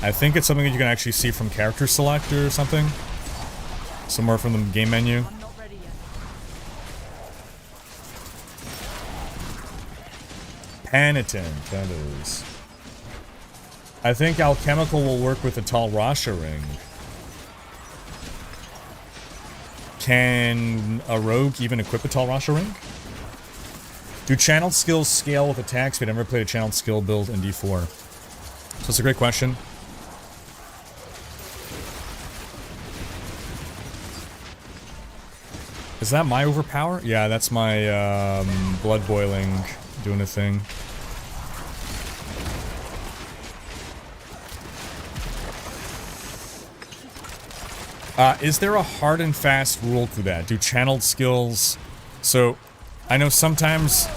I think it's something that you can actually see from character select or something. Somewhere from the game menu. Penitent, that is. I think Alchemical will work with the Tal Rasha ring. Can a rogue even equip a Tal Rasha ring? Do channeled skills scale with attack speed? I've never played a channeled skill build in D4. So it's a great question. Is that my overpower? Yeah, that's my blood boiling doing a thing. Is there a hard and fast rule to that? Do channeled skills... So, I know sometimes...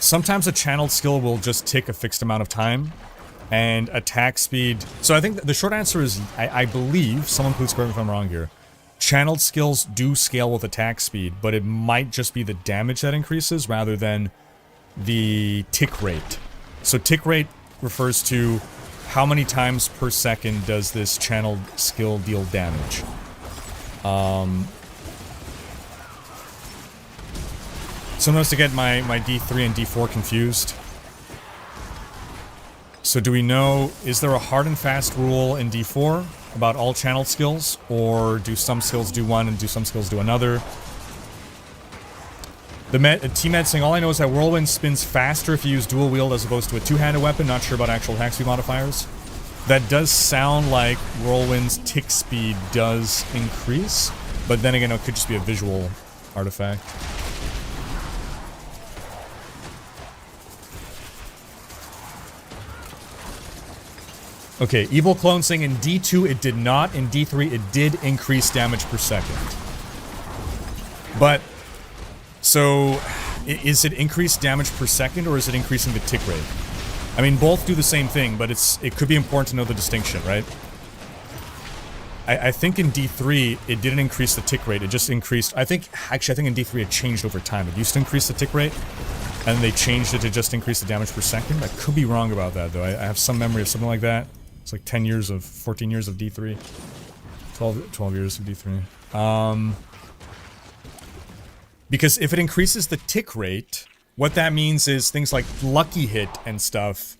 sometimes a channeled skill will just take a fixed amount of time. And attack speed... So I think the short answer is, I believe, someone please correct me if I'm wrong here. Channeled skills do scale with attack speed, but it might just be the damage that increases rather than the tick rate. So tick rate refers to how many times per second does this channeled skill deal damage. Sometimes to get my D3 and D4 confused. So do we know, is there a hard and fast rule in D4 about all channeled skills? Or do some skills do one and do some skills do another? The T-Med saying, all I know is that Whirlwind spins faster if you use dual wield as opposed to a two-handed weapon. Not sure about actual attack speed modifiers. That does sound like Whirlwind's tick speed does increase. But then again, it could just be a visual artifact. Okay, Evil Clone saying in D2 it did not, in D3 it did increase damage per second. But, so, is it increased damage per second or is it increasing the tick rate? I mean, both do the same thing, but it could be important to know the distinction, right? I think in D3 it didn't increase the tick rate, it just increased, I think in D3 it changed over time. It used to increase the tick rate, and they changed it to just increase the damage per second. I could be wrong about that though, I have some memory of something like that. It's like 14 years of D3. 12 years of D3. Because if it increases the tick rate, what that means is things like lucky hit and stuff,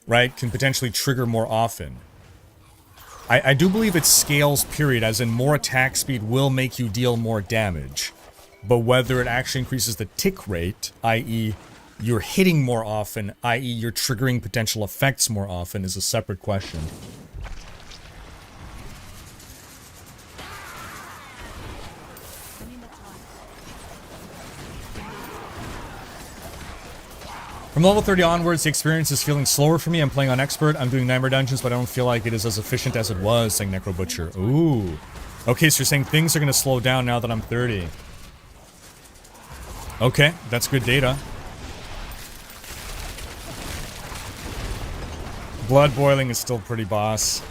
right, can potentially trigger more often. I do believe it scales, period, as in more attack speed will make you deal more damage. But whether it actually increases the tick rate, i.e. you're hitting more often, i.e. you're triggering potential effects more often, is a separate question. From level 30 onwards, the experience is feeling slower for me. I'm playing on Expert. I'm doing Nightmare Dungeons, but I don't feel like it is as efficient as it was, saying Necro Butcher. Ooh. Okay, so you're saying things are going to slow down now that I'm 30. Okay, that's good data. Blood boiling is still pretty boss.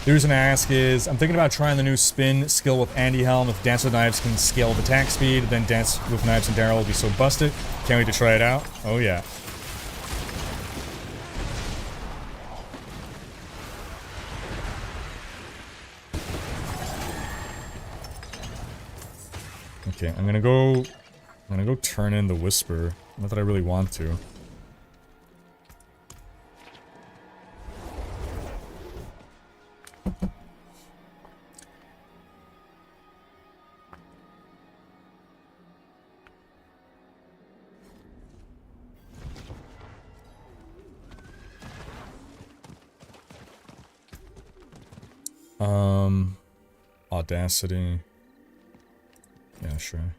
The reason I ask is, I'm thinking about trying the new spin skill with Andy Helm. If Dance with Knives can scale with attack speed, then Dance with Knives and Daryl will be so busted. Can't wait to try it out. Oh yeah. Okay, I'm gonna go turn in the Whisper. Not that I really want to. Audacity. Yeah, sure.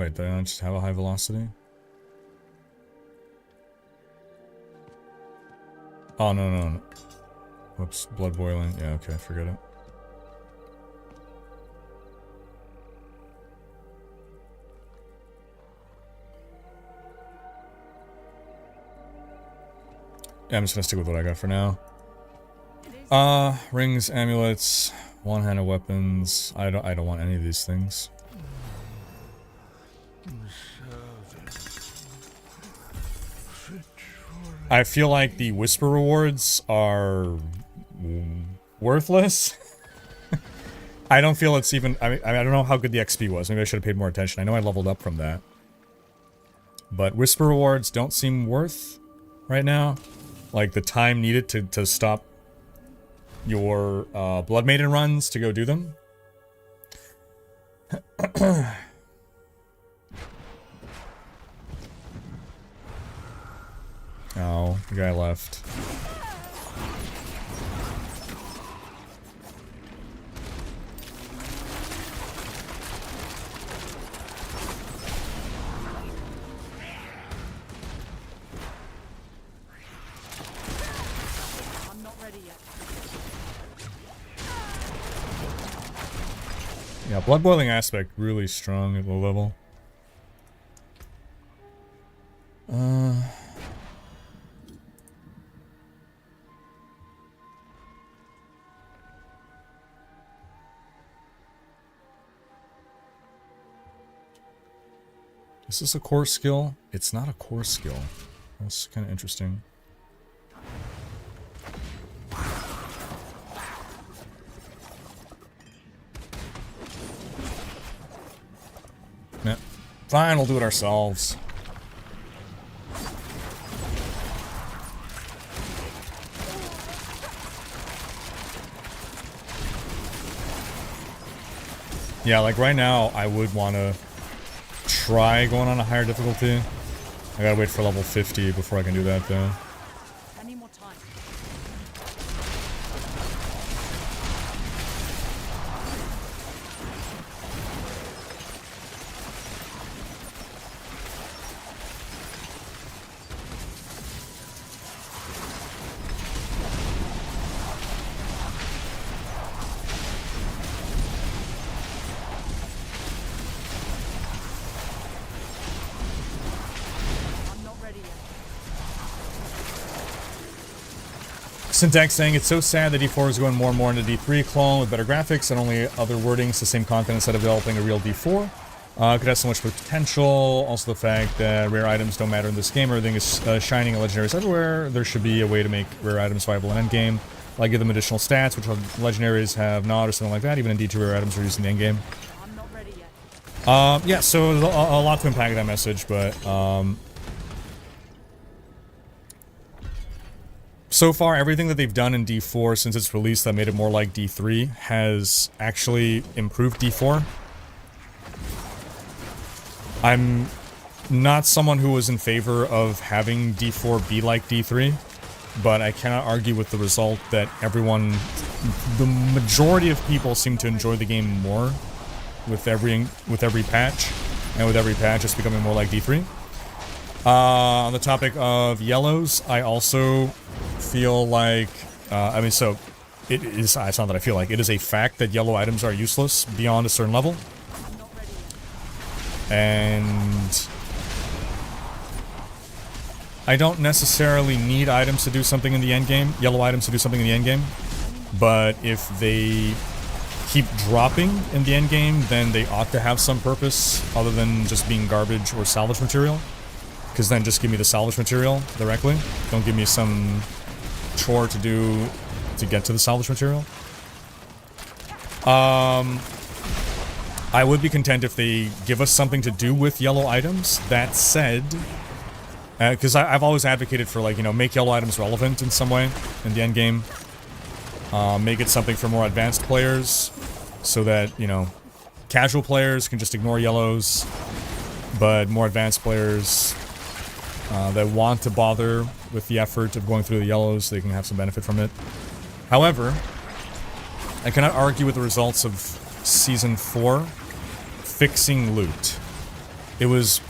Wait, do I just have a high velocity? Oh, no. Whoops, blood boiling. Yeah, okay, forget it. Yeah, I'm just gonna stick with what I got for now. Rings, amulets, one-handed weapons. I don't want any of these things. I feel like the whisper rewards are worthless. I don't feel it's even. I don't know how good the XP was. Maybe I should have paid more attention. I know I leveled up from that, but whisper rewards don't seem worth right now. Like the time needed to stop your Blood Maiden runs to go do them. Oh, the guy left.
I'm not ready yet.
Yeah, blood boiling aspect really strong at low level. Is this a core skill? It's not a core skill. That's kind of interesting. Yeah. Fine, we'll do it ourselves. Yeah, like right now, I would want to try going on a higher difficulty. I gotta wait for level 50 before I can do that, though.
I need more time.
Syntax saying it's so sad that D4 is going more and more into D3 clone with better graphics and only other wordings, the same content instead of developing a real D4. Could have so much potential. Also the fact that rare items don't matter in this game. Everything is shining and legendaries everywhere. There should be a way to make rare items viable in endgame. Like give them additional stats, which legendaries have not, or something like that. Even in D2 rare items are used in the endgame.
I'm not ready yet.
Yeah, so there's a lot to unpack that message, but so far, everything that they've done in D4 since its release that made it more like D3 has actually improved D4. I'm not someone who was in favor of having D4 be like D3, but I cannot argue with the result that the majority of people seem to enjoy the game more with every patch, and with every patch it's becoming more like D3. On the topic of yellows, I also feel like, it's not that I feel like, it is a fact that yellow items are useless beyond a certain level. And I don't necessarily need items to do something in the endgame, yellow items to do something in the endgame, but if they keep dropping in the endgame, then they ought to have some purpose other than just being garbage or salvage material. Because then just give me the salvage material directly. Don't give me some chore to do to get to the salvage material. I would be content if they give us something to do with yellow items. That said, because I've always advocated for, like, make yellow items relevant in some way in the endgame. Make it something for more advanced players so that, casual players can just ignore yellows, but more advanced players that want to bother with the effort of going through the yellows, they can have some benefit from it. However, I cannot argue with the results of Season 4 fixing loot. it was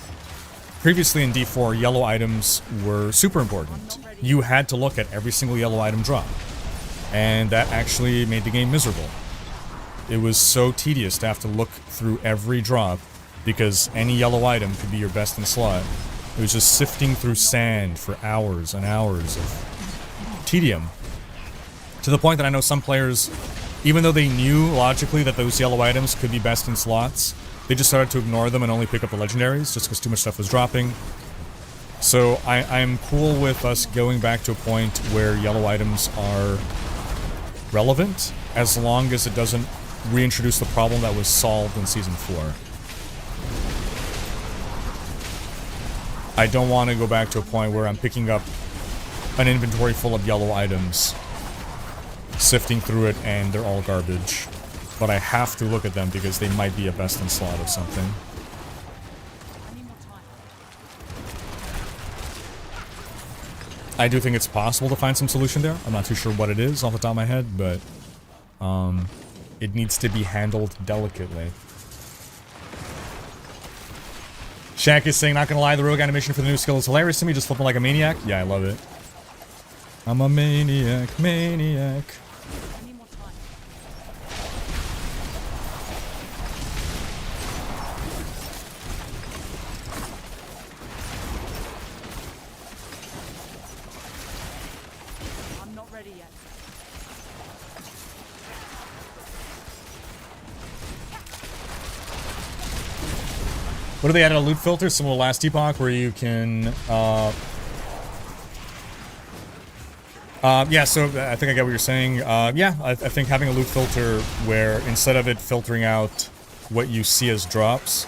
previously in D4, yellow items were super important. You had to look at every single yellow item drop, and that actually made the game miserable. It was so tedious to have to look through every drop because any yellow item could be your best in slot. It was just sifting through sand for hours and hours of tedium. To the point that I know some players, even though they knew logically that those yellow items could be best in slots, they just started to ignore them and only pick up the legendaries just because too much stuff was dropping. So I'm cool with us going back to a point where yellow items are relevant, as long as it doesn't reintroduce the problem that was solved in Season 4. I don't want to go back to a point where I'm picking up an inventory full of yellow items, sifting through it, and they're all garbage. But I have to look at them because they might be a best in slot of something. I do think it's possible to find some solution there. I'm not too sure what it is off the top of my head, but it needs to be handled delicately. Shaq is saying, not gonna lie, the rogue animation for the new skill is hilarious to me, just flipping like a maniac. Yeah, I love it. I'm a maniac, maniac.
I'm not ready yet.
What do they add a loot filter? Similar to last epoch, where you can, yeah, so I think I get what you're saying. Yeah, I think having a loot filter where instead of it filtering out what you see as drops,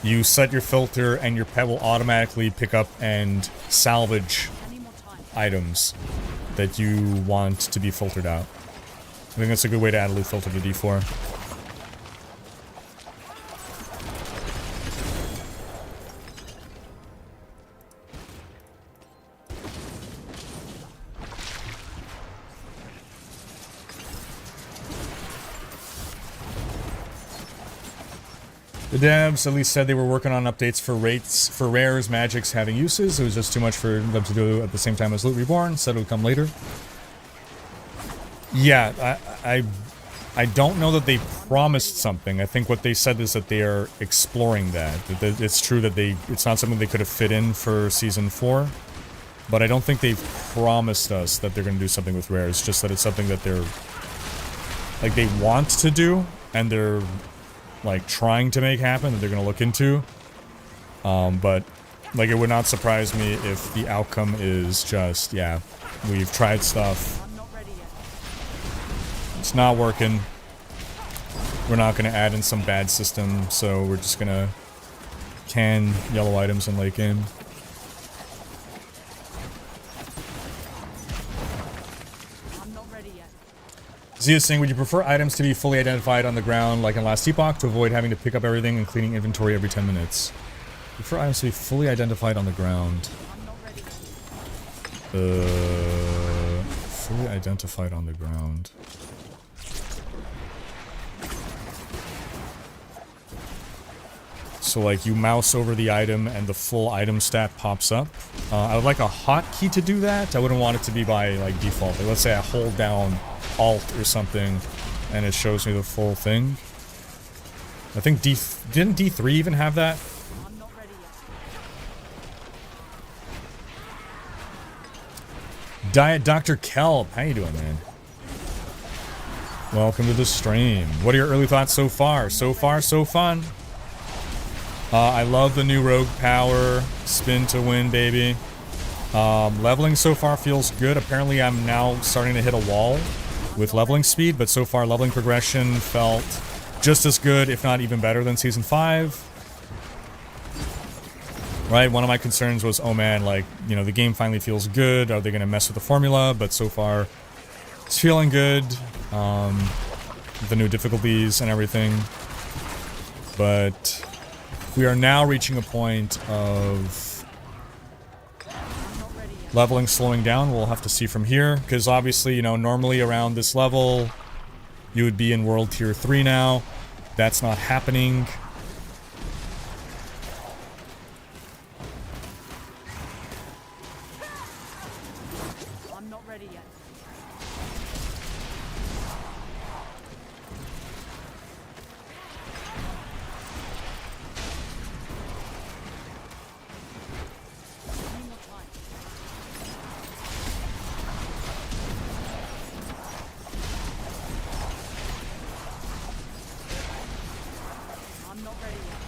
you set your filter and your pet will automatically pick up and salvage items that you want to be filtered out. I think that's a good way to add a loot filter to D4. The devs at least said they were working on updates for rates for rares, magics having uses. It was just too much for them to do at the same time as Loot Reborn. Said it would come later. Yeah, I don't know that they promised something. I think what they said is that they are exploring that. It's true that it's not something they could have fit in for Season 4. But I don't think they've promised us that they're going to do something with rares. Just that it's something that they're... like, they want to do, and they're... like trying to make happen, that they're gonna look into. But like it would not surprise me if the outcome is just, yeah, we've tried stuff, it's not working, we're not gonna add in some bad system, so we're just gonna can yellow items in late game. Zia is saying, would you prefer items to be fully identified on the ground like in last epoch to avoid having to pick up everything and cleaning inventory every 10 minutes? Prefer items to be fully identified on the ground. Fully identified on the ground. So like you mouse over the item and the full item stat pops up. I would like a hotkey to do that. I wouldn't want it to be by like default. Like, let's say I hold down Alt or something and it shows me the full thing. I think didn't D3 even have that? Diet Dr. Kelp, how you doing, man? Welcome to the stream. What are your early thoughts so far? So far, so fun. I love the new rogue power. Spin to win, baby. Leveling so far feels good. Apparently I'm now starting to hit a wall with leveling speed, but so far leveling progression felt just as good, if not even better than Season 5. Right, one of my concerns was, oh man, like, you know, the game finally feels good. Are they going to mess with the formula? But so far, it's feeling good. The new difficulties and everything. But we are now reaching a point of leveling slowing down. We'll have to see from here, because obviously, you know, normally around this level you would be in World Tier 3 now. That's not happening.
ready yet. Any more time. I'm not ready yet.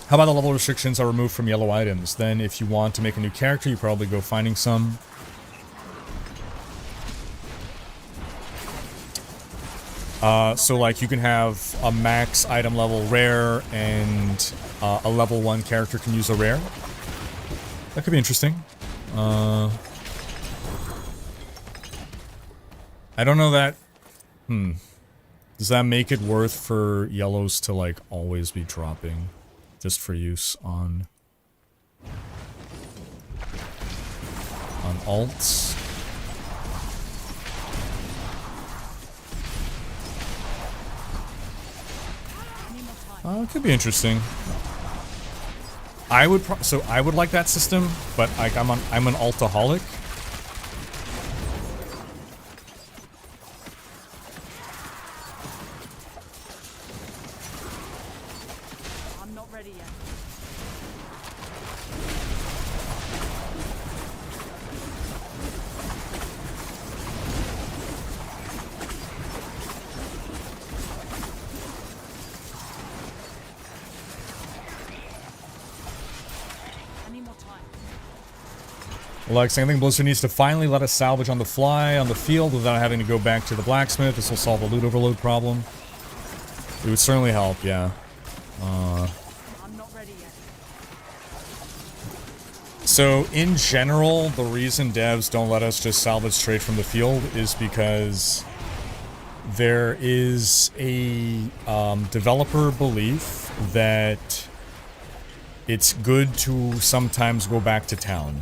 How about the level restrictions are removed from yellow items? Then if you want to make a new character, you probably go finding some. So like you can have a max item level rare and a level 1 character can use a rare. That could be interesting. I don't know that... Does that make it worth for yellows to like always be dropping? Just for use on alts. It could be interesting. I would I would like that system, but like I'm an altaholic. Like, I think Blizzard needs to finally let us salvage on the fly on the field without having to go back to the blacksmith. This will solve the loot overload problem. It would certainly help, yeah.
I'm not ready yet.
So, in general, the reason devs don't let us just salvage straight from the field is because there is a developer belief that it's good to sometimes go back to town.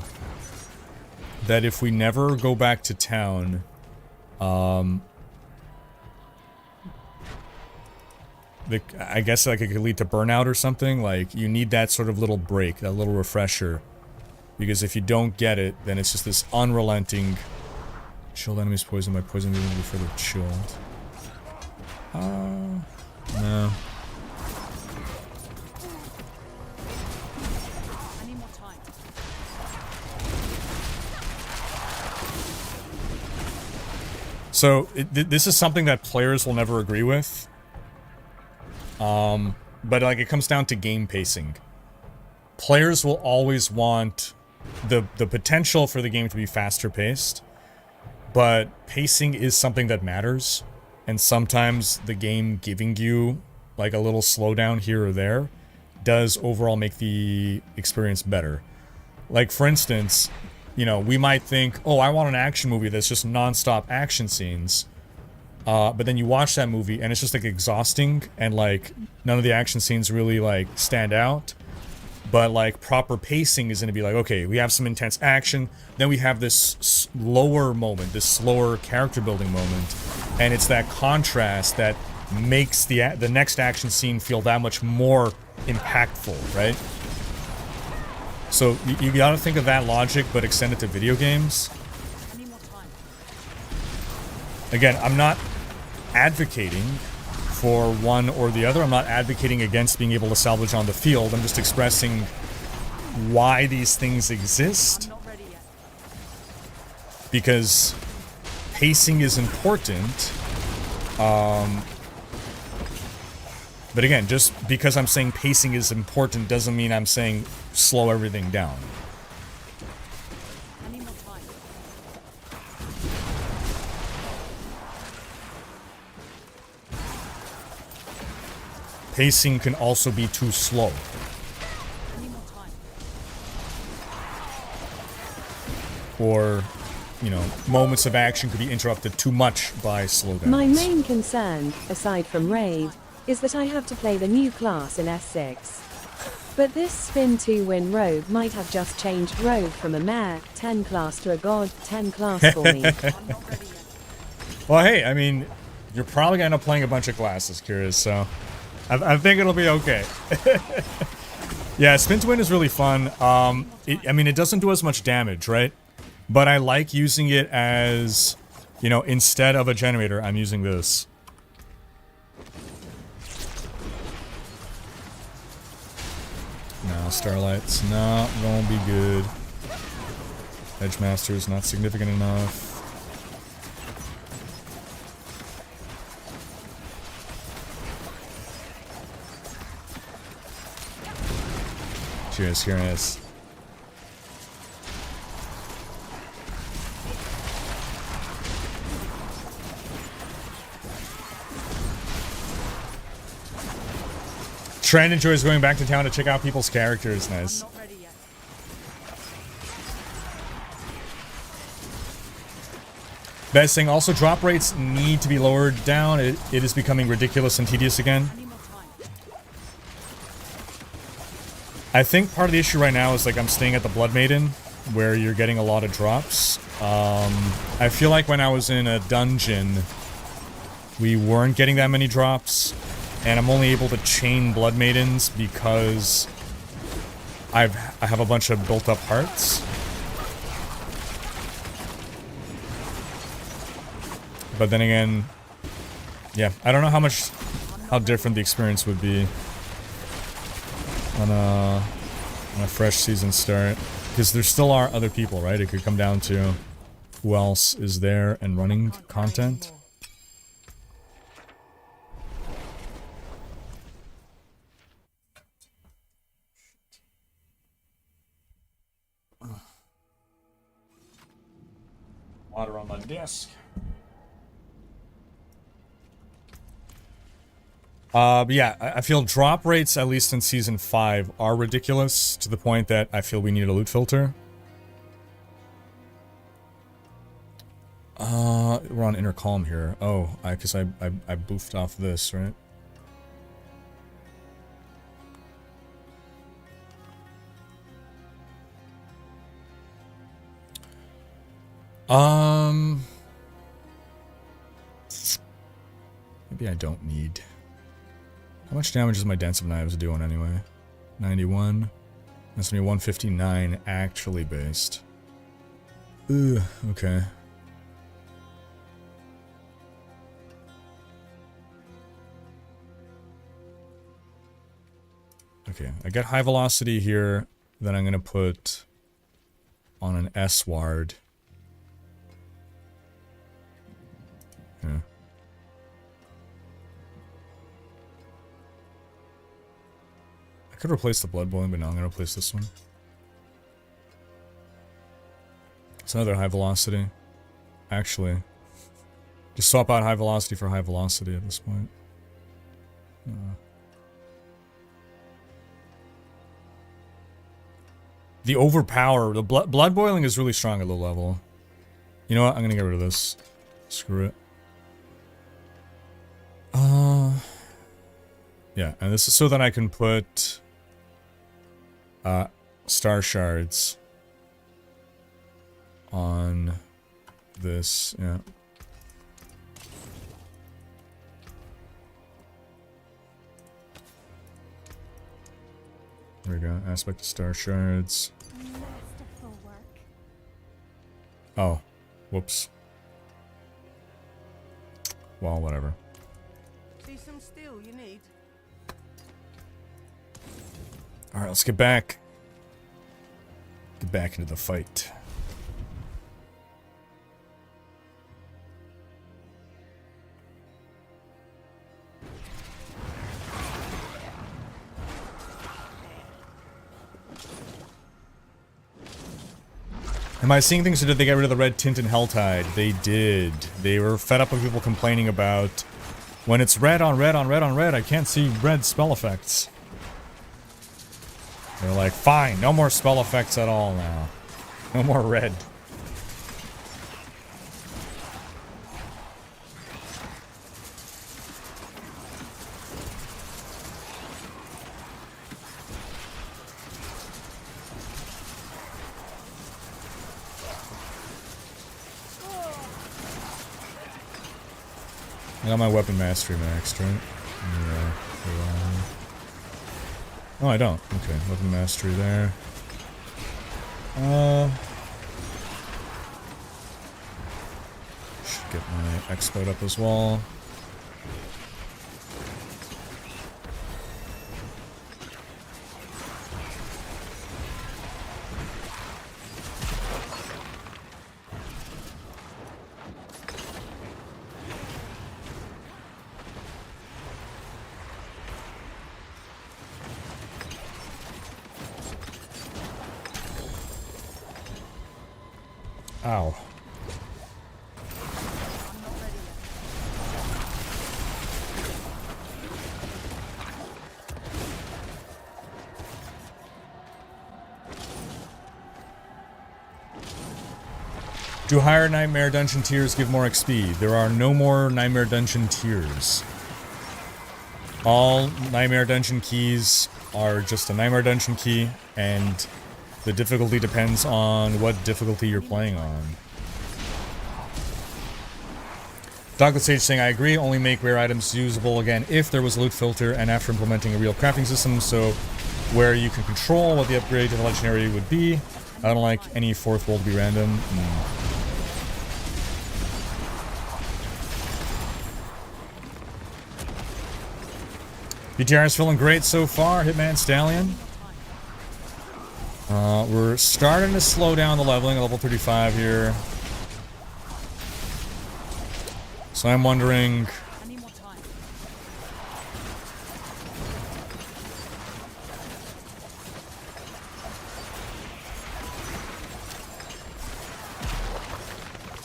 That if we never go back to town, I guess like it could lead to burnout or something. Like, you need that sort of little break, that little refresher. Because if you don't get it, then it's just this unrelenting... Chilled enemies poison by poison will be further chilled. No. So, this is something that players will never agree with. But, like, it comes down to game pacing. Players will always want the potential for the game to be faster paced. But pacing is something that matters. And sometimes the game giving you, like, a little slowdown here or there does overall make the experience better. Like, for instance... You know, we might think, oh, I want an action movie that's just non-stop action scenes. But then you watch that movie and it's just like exhausting and like none of the action scenes really like stand out. But like proper pacing is going to be like, okay, we have some intense action. Then we have this slower moment, this slower character building moment. And it's that contrast that makes the next action scene feel that much more impactful, right? So, you gotta think of that logic, but extend it to video games. Again, I'm not advocating for one or the other. I'm not advocating against being able to salvage on the field. I'm just expressing why these things exist. Because pacing is important. But again, just because I'm saying pacing is important doesn't mean I'm saying slow everything down. Pacing can also be too slow. Or, you know, moments of action could be interrupted too much by slowdowns.
My main concern, aside from raid, is that I have to play the new class in S6. But this spin 2-win rogue might have just changed rogue from a mare 10 class to a god 10 class for me.
Well, hey, I mean, you're probably gonna end up playing a bunch of classes, Curious, so I think it'll be okay. Yeah, Spin to Win is really fun. I mean, it doesn't do as much damage, right? But I like using it as, you know, instead of a generator, I'm using this. No, Starlight's not gonna be good. Edgemaster's not significant enough. Cheers, Curious. Trent enjoys going back to town to check out people's characters. Nice. Best thing, also drop rates need to be lowered down. It is becoming ridiculous and tedious again. I think part of the issue right now is like I'm staying at the Blood Maiden, where you're getting a lot of drops. I feel like when I was in a dungeon, we weren't getting that many drops, and I'm only able to chain Blood Maidens because I have a bunch of built-up hearts. But then again, yeah, I don't know how different the experience would be on a fresh season start, because there still are other people, right? It could come down to who else is there and running content. Water on my desk. But yeah, I feel drop rates, at least in Season 5, are ridiculous, to the point that I feel we need a loot filter. We're on Inner Calm here. Oh, because I boofed off this, right? Maybe I don't need... How much damage is my Dance of Knives doing anyway? 91. That's gonna be 159 actually based. Ugh, okay. Okay, I got high velocity here, then I'm gonna put on an S-Ward. Yeah. I could replace the Blood Boiling, but no, I'm gonna replace this one. It's another high velocity. Actually, just swap out high velocity for high velocity at this point. The overpower, the blood boiling is really strong at low level. You know what? I'm gonna get rid of this. Screw it. Yeah, and this is so that I can put star shards on this, yeah. There we go, aspect of star shards. Oh, whoops. Well, whatever.
See some steel you need.
Alright, let's get back. Get back into the fight. Am I seeing things, or did they get rid of the red tint in Helltide? They did. They were fed up with people complaining about when it's red on red on red on red, I can't see red spell effects. They're like, fine, no more spell effects at all now. No more red. I got my weapon mastery maxed, right? Yeah. Oh, I don't. Okay, weapon mastery there. Should get my expert up as well. Ow. Do higher Nightmare Dungeon tiers give more XP? There are no more Nightmare Dungeon tiers. All Nightmare Dungeon keys are just a Nightmare Dungeon key, and the difficulty depends on what difficulty you're playing on. Doglet Sage saying, I agree, only make rare items usable again if there was a loot filter and after implementing a real crafting system, so where you can control what the upgrade to the legendary would be. I don't like any fourth roll to be random. PTR is feeling great so far, Hitman Stallion. We're starting to slow down the leveling at level 35 here. So I'm wondering...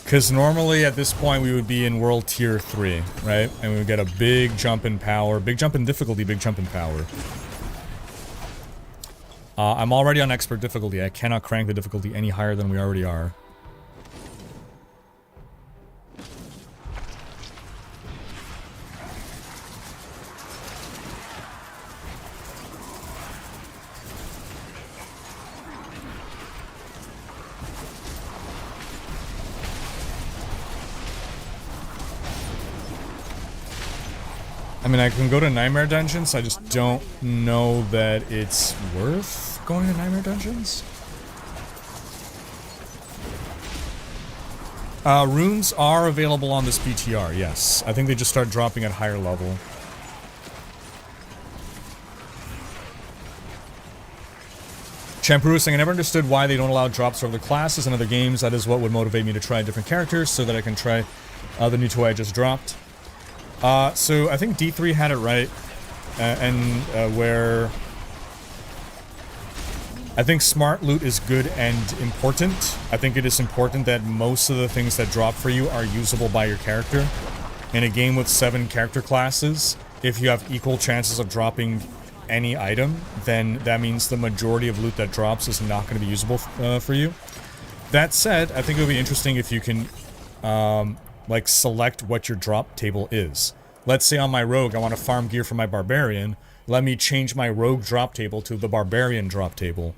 Because normally at this point we would be in World Tier 3, right? And we would get a big jump in power, big jump in difficulty, big jump in power. I'm already on Expert difficulty. I cannot crank the difficulty any higher than we already are. I mean, I can go to Nightmare Dungeons, I just don't know that it's worth going to Nightmare Dungeons. Runes are available on this PTR, yes. I think they just start dropping at higher level. Champuru is saying, I never understood why they don't allow drops for other classes in other games. That is what would motivate me to try different characters so that I can try the new toy I just dropped. So I think D3 had it right, where I think smart loot is good and important. I think it is important that most of the things that drop for you are usable by your character. In a game with 7 character classes, if you have equal chances of dropping any item, then that means the majority of loot that drops is not going to be usable for you. That said, I think it would be interesting if you can like select what your drop table is. Let's say on my rogue I want to farm gear for my barbarian. Let me change my rogue drop table to the barbarian drop table.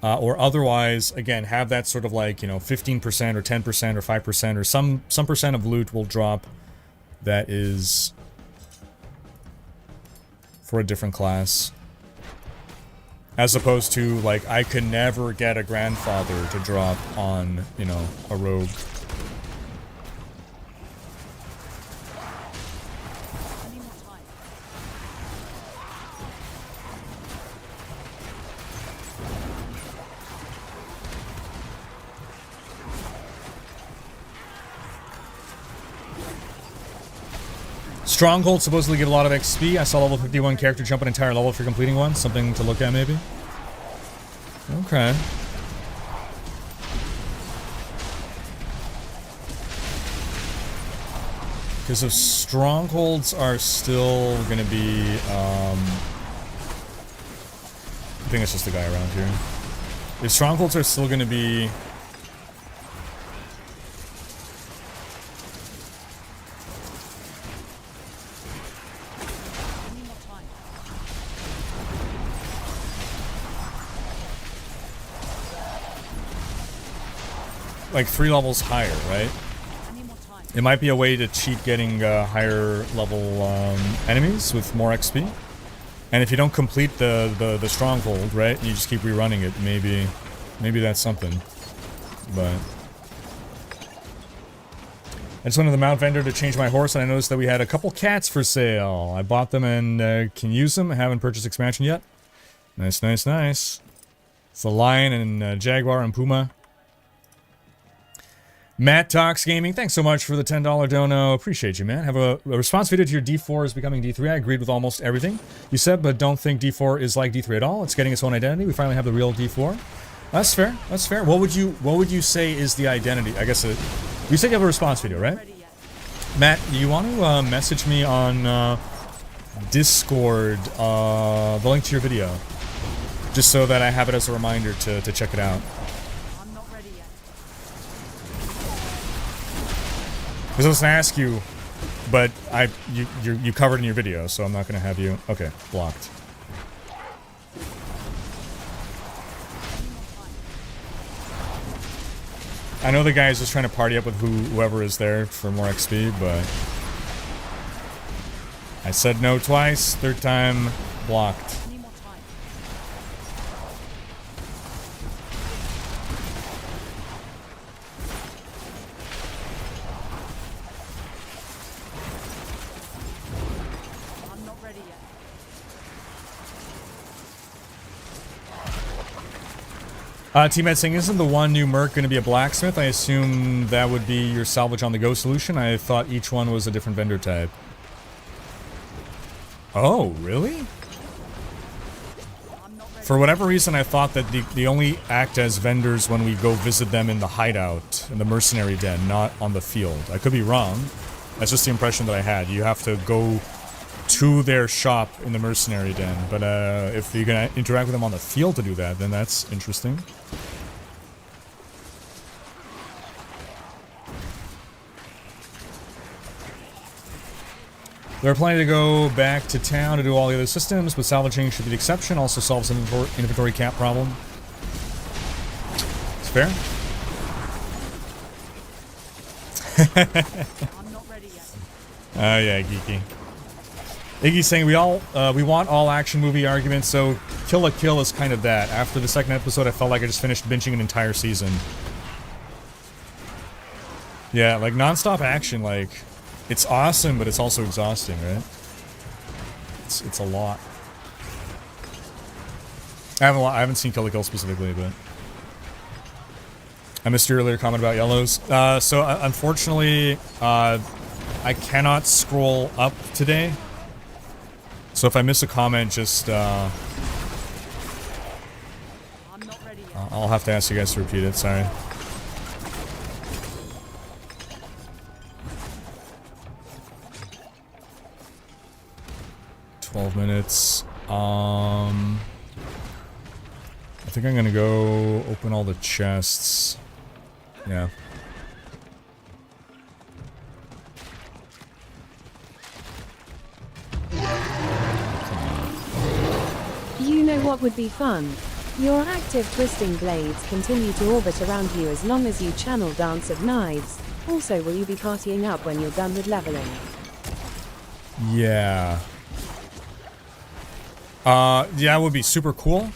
Or otherwise, again, have that sort of like, you know, 15% or 10% or 5% or some percent of loot will drop that is for a different class. As opposed to, like, I could never get a grandfather to drop on, you know, a rogue. Strongholds supposedly give a lot of XP. I saw level 51 character jump an entire level for completing one. Something to look at, maybe? Okay. Because if strongholds are still gonna be, I think it's just the guy around here. If strongholds are still gonna be... like 3 levels higher, right? It might be a way to cheat getting higher level enemies with more XP. And if you don't complete the stronghold, right, and you just keep rerunning it, maybe that's something. But I just went to the mount vendor to change my horse, and I noticed that we had a couple cats for sale. I bought them and can use them. I haven't purchased expansion yet. Nice, nice, nice. It's a lion and jaguar and puma. Matt Talks Gaming, thanks so much for the $10 dono. Appreciate you, man. Have a response video to your D4 is becoming D3. I agreed with almost everything you said, but don't think D4 is like D3 at all. It's getting its own identity. We finally have the real D4. That's fair. That's fair. What would you say is the identity? I guess you said you have a response video, right? Matt, you want to message me on Discord the link to your video, just so that I have it as a reminder to check it out. Because I was gonna ask you, but you covered in your video, so I'm not gonna have you. Okay, blocked. I know the guy is just trying to party up with whoever is there for more XP, but I said no twice. Third time, blocked. T-Med saying, isn't the one new Merc going to be a blacksmith? I assume that would be your salvage on the go solution. I thought each one was a different vendor type. Oh, really? For whatever reason, I thought that they only act as vendors when we go visit them in the hideout, in the mercenary den, not on the field. I could be wrong. That's just the impression that I had. You have to go to their shop in the mercenary den, but if you're gonna interact with them on the field to do that, then that's interesting. They're planning to go back to town to do all the other systems, but salvaging should be the exception. Also solves an inventory cap problem. It's fair. Yeah, geeky. Iggy's saying we want all action movie arguments, so Kill la Kill is kind of that. After the second episode, I felt like I just finished binging an entire season. Yeah, like non-stop action, like it's awesome, but it's also exhausting, right? It's a lot. I haven't seen Kill la Kill specifically, but I missed your earlier comment about yellows. So unfortunately, I cannot scroll up today. So if I miss a comment, just I'll have to ask you guys to repeat it. Sorry. $12 minutes. I think I'm gonna go open all the chests. Yeah.
You know what would be fun? Your active twisting blades continue to orbit around you as long as you channel Dance of Knives. Also, will you be partying up when you're done with leveling?
Yeah. Yeah, it would be super cool.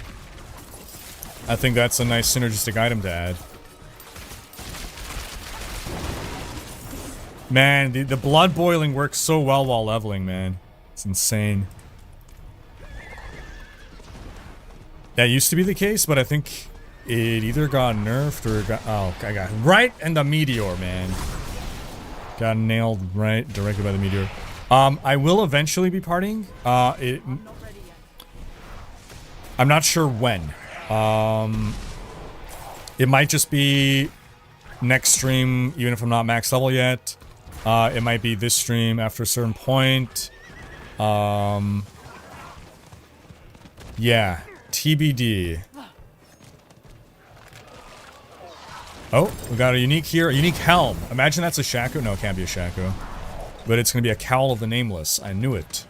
I think that's a nice synergistic item to add. Man, the blood boiling works so well while leveling, man. It's insane. That used to be the case, but I think it either got nerfed or got... Oh, I got right in the meteor, man. Got nailed right directly by the meteor. I will eventually be partying. I'm not sure when. It might just be next stream, even if I'm not max level yet. It might be this stream after a certain point. Yeah. TBD. Oh, we got a unique here. A unique helm. Imagine that's a Shaco. No, it can't be a Shaco. But it's going to be a Cowl of the Nameless. I knew it.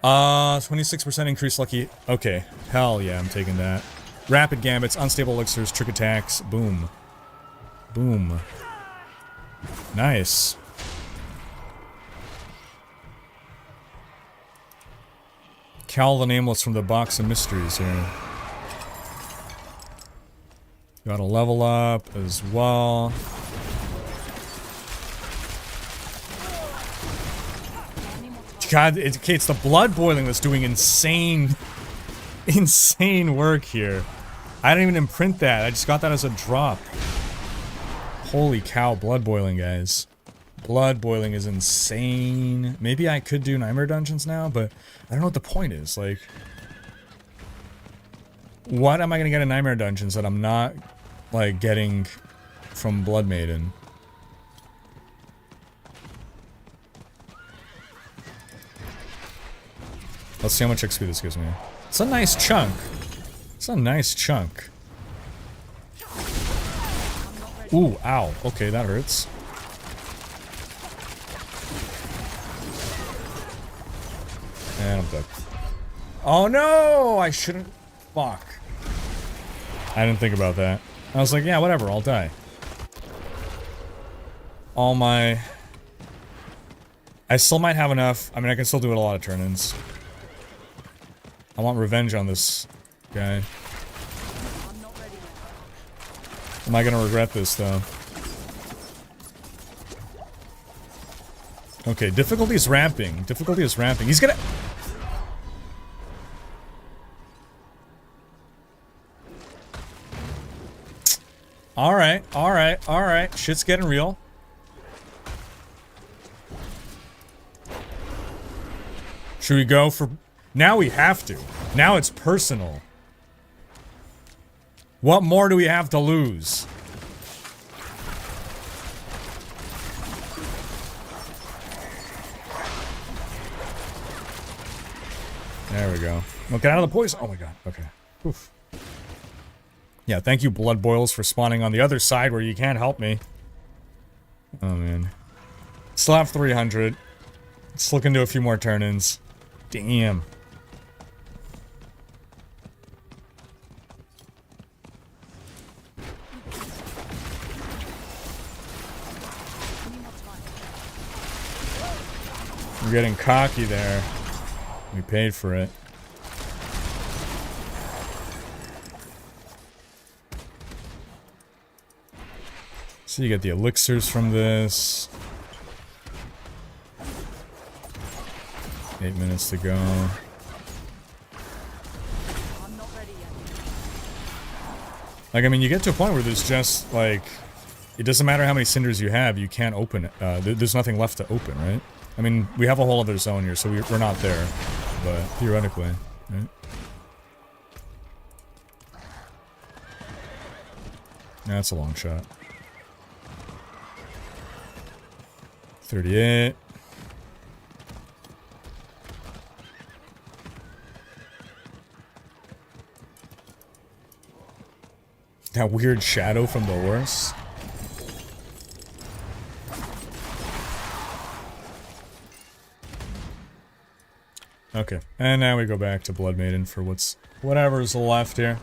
26% increase lucky. Okay. Hell yeah, I'm taking that. Rapid gambits, unstable elixirs, trick attacks. Boom. Boom. Nice. Cal the Nameless from the Box of Mysteries here. Gotta level up as well. God, it's the blood boiling that's doing insane work here. I didn't even imprint that. I just got that as a drop. Holy cow, blood boiling, guys. Blood boiling is insane. Maybe I could do Nightmare Dungeons now, but I don't know what the point is. Like, what am I gonna get in Nightmare Dungeons that I'm not, like, getting from Blood Maiden? Let's see how much XP this gives me. It's a nice chunk. It's a nice chunk. Ooh, ow. Okay, that hurts. And I'm dead. Oh no! I shouldn't. Fuck. I didn't think about that. I was like, yeah, whatever, I'll die. All my... I still might have enough. I mean, I can still do it a lot of turn-ins. I want revenge on this guy. Am I gonna regret this, though? Okay, difficulty is ramping. Difficulty is ramping. He's gonna... Alright, alright, alright. Shit's getting real. Should we go for... Now we have to. Now it's personal. What more do we have to lose? There we go. Well, get out of the poison. Oh my god. Okay. Oof. Yeah, thank you, Blood Boils, for spawning on the other side where you can't help me. Oh man. Still have 300. Let's look into a few more turn-ins. Damn. We're getting cocky there. We paid for it. So you get the elixirs from this. 8 minutes to go. Like, I mean, you get to a point where there's just, like... It doesn't matter how many cinders you have, you can't open it. There's nothing left to open, right? I mean, we have a whole other zone here, so we're not there. But, theoretically, right? That's a long shot. 38. That weird shadow from the horse. Okay, and now we go back to Blood Maiden for whatever's left here.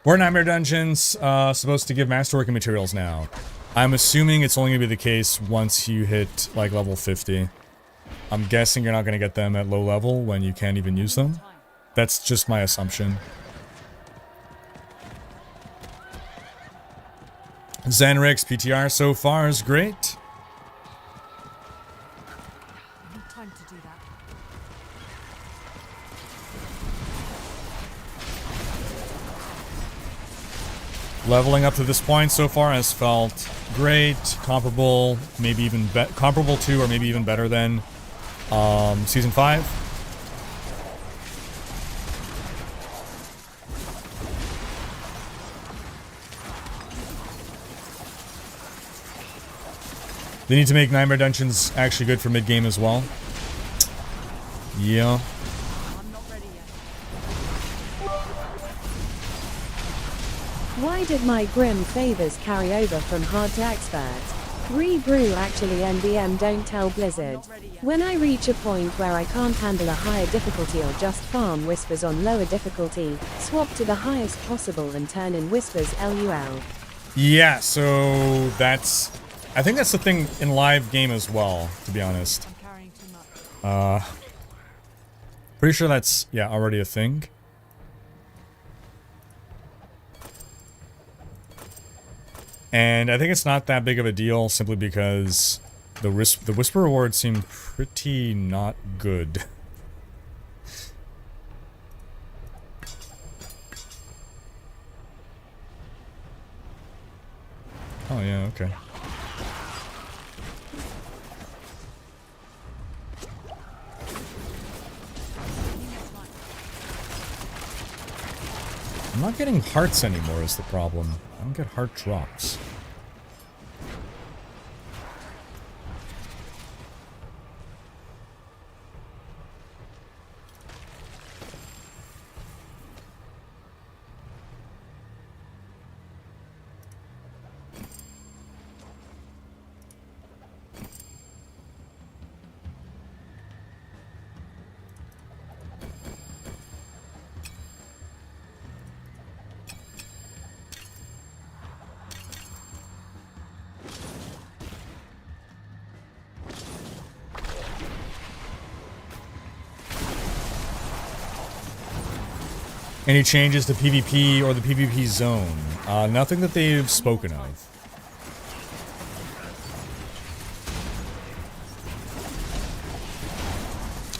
We're in Nightmare Dungeons, supposed to give masterworking materials now. I'm assuming it's only gonna be the case once you hit, like, level 50. I'm guessing you're not gonna get them at low level when you can't even use them. That's just my assumption. Zenrix PTR so far is great.
Time to do that.
Leveling up to this point so far has felt great, comparable, maybe even comparable to, or maybe even better than Season 5. They need to make Nightmare Dungeons actually good for mid-game as well. Yeah.
I'm not ready yet.
Why did my grim favors carry over from hard to expert? Rebrew actually NBM don't tell Blizzard. When I reach a point where I can't handle a higher difficulty or just farm whispers on lower difficulty, swap to the highest possible and turn in whispers LUL.
Yeah, so that's... I think that's the thing in live game as well, to be honest. Pretty sure that's, yeah, already a thing. And I think it's not that big of a deal simply because the Whisper rewards seem pretty not good. Oh yeah, okay. I'm not getting hearts anymore is the problem. I don't get heart drops. Any changes to PvP or the PvP zone? Nothing that they've spoken of.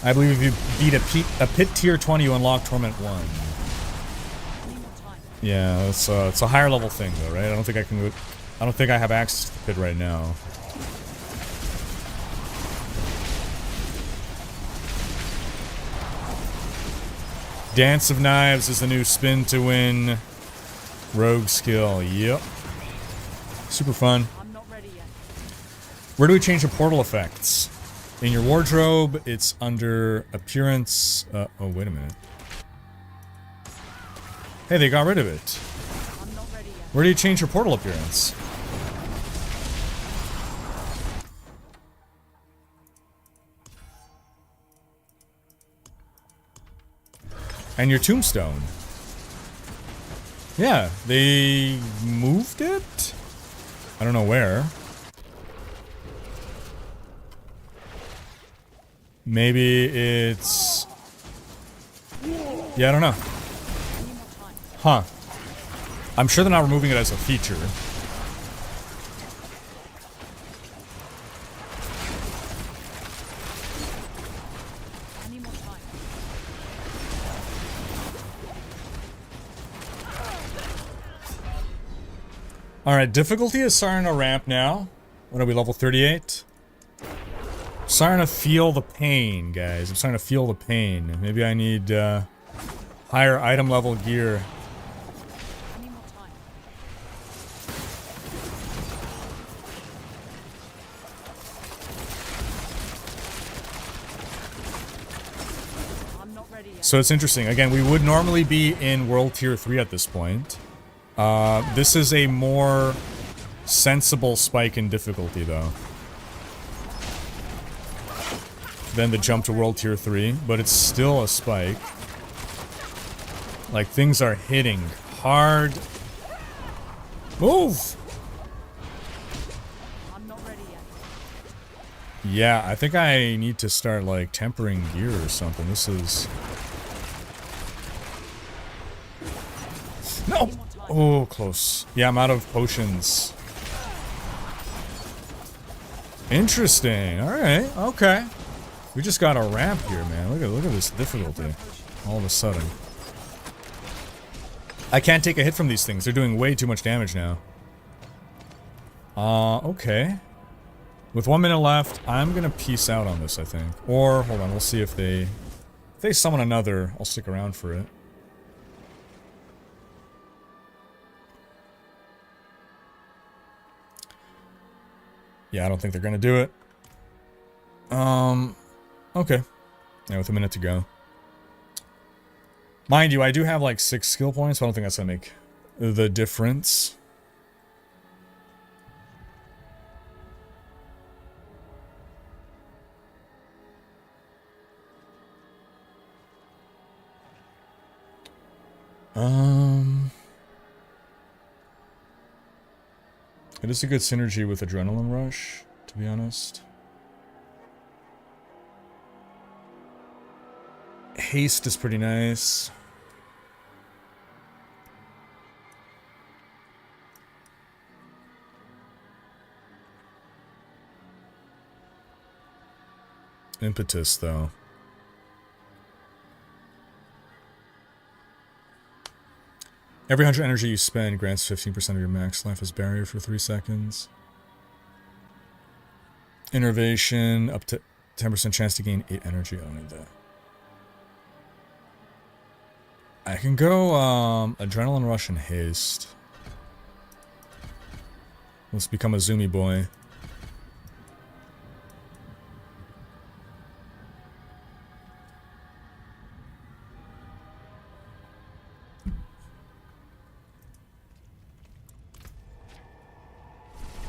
I believe if you beat a pit tier 20, you unlock Torment 1. Yeah, it's a higher level thing though, right? I don't think I have access to the pit right now. Dance of Knives is the new spin to win rogue skill. Yep. Super fun. Where do we change the portal effects? In your wardrobe, it's under appearance. Oh, wait a minute. Hey, they got rid of it. Where do you change your portal appearance? And your tombstone. Yeah, they moved it? I don't know where. Maybe it's... Yeah, I don't know. Huh. I'm sure they're not removing it as a feature. Alright, difficulty is starting to ramp now. What are we, level 38? Starting to feel the pain, guys. I'm starting to feel the pain. Maybe I need higher item level gear. So it's interesting. Again, we would normally be in World Tier 3 at this point. This is a more sensible spike in difficulty, though, than the jump to World Tier 3, but it's still a spike. Like, things are hitting hard. Move!
I'm not ready yet.
Yeah, I think I need to start, like, tempering gear or something. This is... No! Oh, close. Yeah, I'm out of potions. Interesting. Alright, okay. We just got a ramp here, man. Look at this difficulty. All of a sudden. I can't take a hit from these things. They're doing way too much damage now. Okay. With 1 minute left, I'm gonna peace out on this, I think. Or, hold on, we'll see if they summon another, I'll stick around for it. Yeah, I don't think they're gonna do it. Okay. Yeah, with a minute to go. Mind you, I do have like 6 skill points, so I don't think that's gonna make the difference. It is a good synergy with Adrenaline Rush, to be honest. Haste is pretty nice. Impetus, though. Every 100 energy you spend grants 15% of your max life as barrier for 3 seconds. Innervation, up to 10% chance to gain 8 energy. I don't need that. I can go Adrenaline Rush and Haste. Let's become a zoomy boy.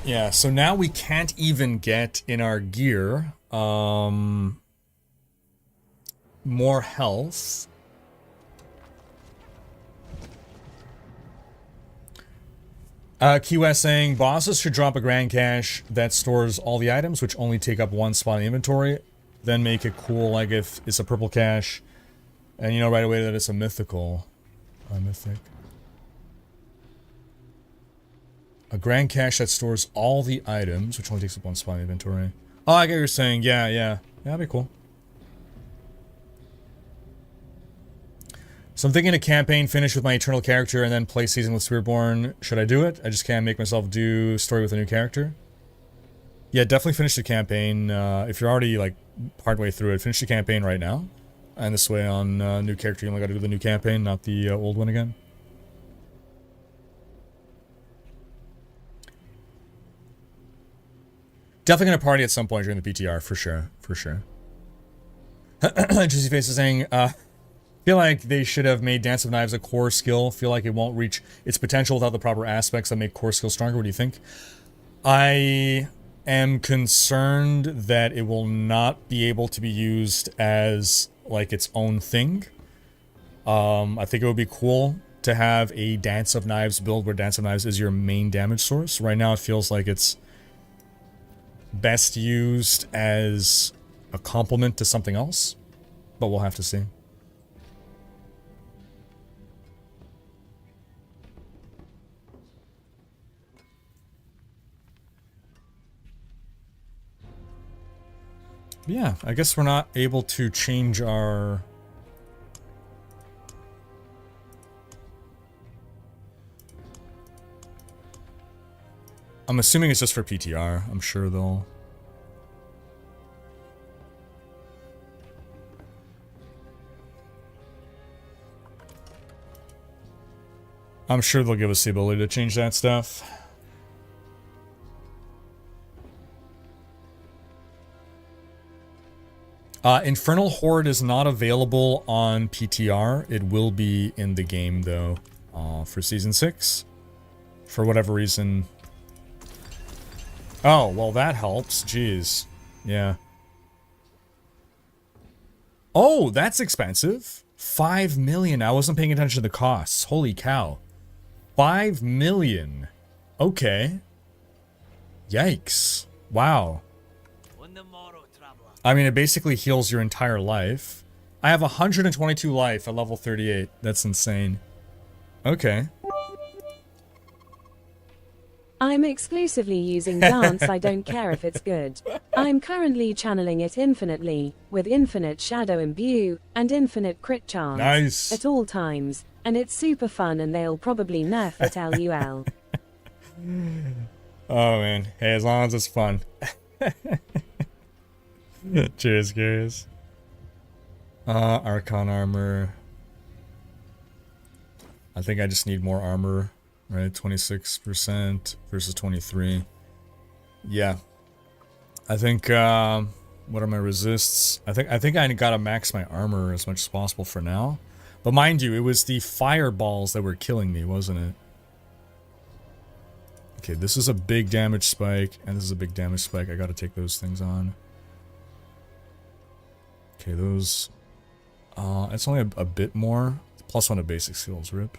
Yeah, so now we can't even get in our gear more health. Key West saying, bosses should drop a grand cache that stores all the items, which only take up 1 spot in the inventory. Then make it cool, like if it's a purple cache, and you know right away that it's a mythical. Mythic. A grand cache that stores all the items, which only takes up 1 spot in the inventory. Oh, I get what you're saying. Yeah. Yeah, that'd be cool. So I'm thinking a campaign finish with my Eternal character and then play season with Spiritborn. Should I do it? I just can't make myself do story with a new character. Yeah, definitely finish the campaign. If you're already, like, partway through it, finish the campaign right now. And this way on new character, you only gotta do the new campaign, not the old one again. Definitely gonna party at some point during the PTR, for sure. For sure. Juicy Face is saying, feel like they should have made Dance of Knives a core skill. Feel like it won't reach its potential without the proper aspects that make core skill stronger. What do you think? I am concerned that it will not be able to be used as, like, its own thing. I think it would be cool to have a Dance of Knives build where Dance of Knives is your main damage source. Right now it feels like it's best used as a complement to something else, but we'll have to see. Yeah, I guess we're not able to change our... I'm assuming it's just for PTR. I'm sure they'll... I'm sure they'll give us the ability to change that stuff. Infernal Horde is not available on PTR. It will be in the game, though, for Season 6. For whatever reason... Oh, well, that helps. Jeez. Yeah. Oh, that's expensive. 5 million. I wasn't paying attention to the costs. Holy cow. 5 million. Okay. Yikes. Wow. I mean, it basically heals your entire life. I have 122 life at level 38. That's insane. Okay.
I'm exclusively using Dance. I don't care if it's good. I'm currently channeling it infinitely, with infinite Shadow Imbue, and infinite crit chance.
Nice.
At all times, and it's super fun and they'll probably nerf it LUL.
Oh man, hey, as long as it's fun. Cheers, curious. Archon armor. I think I just need more armor. Right, 26% versus 23. Yeah. I think, what are my resists? I think I gotta max my armor as much as possible for now. But mind you, it was the fireballs that were killing me, wasn't it? Okay, this is a big damage spike, and this is a big damage spike. I gotta take those things on. Okay, those... it's only a bit more. Plus 1 of basic skills, rip.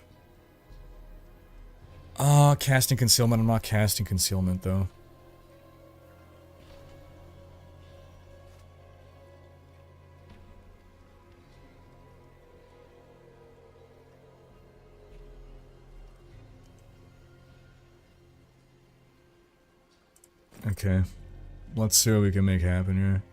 Casting concealment. I'm not casting concealment, though. Okay. Let's see what we can make happen here.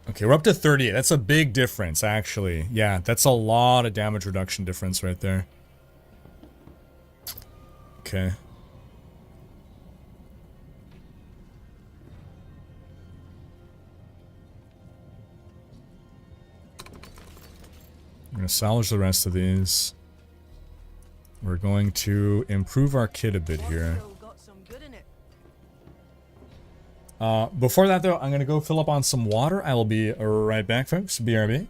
Okay, we're up to 38. That's a big difference, actually. Yeah, that's a lot of damage reduction difference right there. Okay. I'm going to salvage the rest of these. We're going to improve our kit a bit here. Before that, though, I'm going to go fill up on some water. I will be right back, folks. BRB.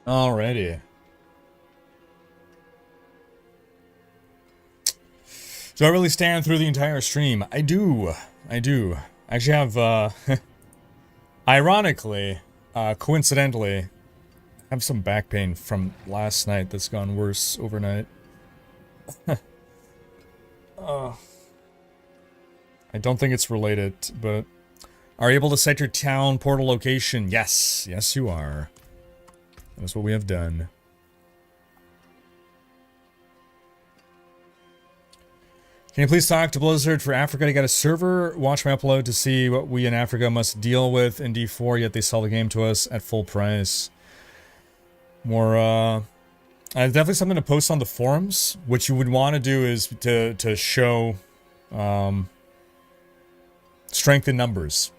Alrighty. Do I really stand through the entire stream? I do. I do. I actually have, ironically, coincidentally, I have some back pain from last night that's gone worse overnight. I don't think it's related, but... Are you able to set your town portal location? Yes. Yes, you are. That's what we have done. Can you please talk to Blizzard for Africa to get a server? Watch my upload to see what we in Africa must deal with in D4, yet they sell the game to us at full price. More, definitely something to post on the forums. What you would want to do is to show, strength in numbers.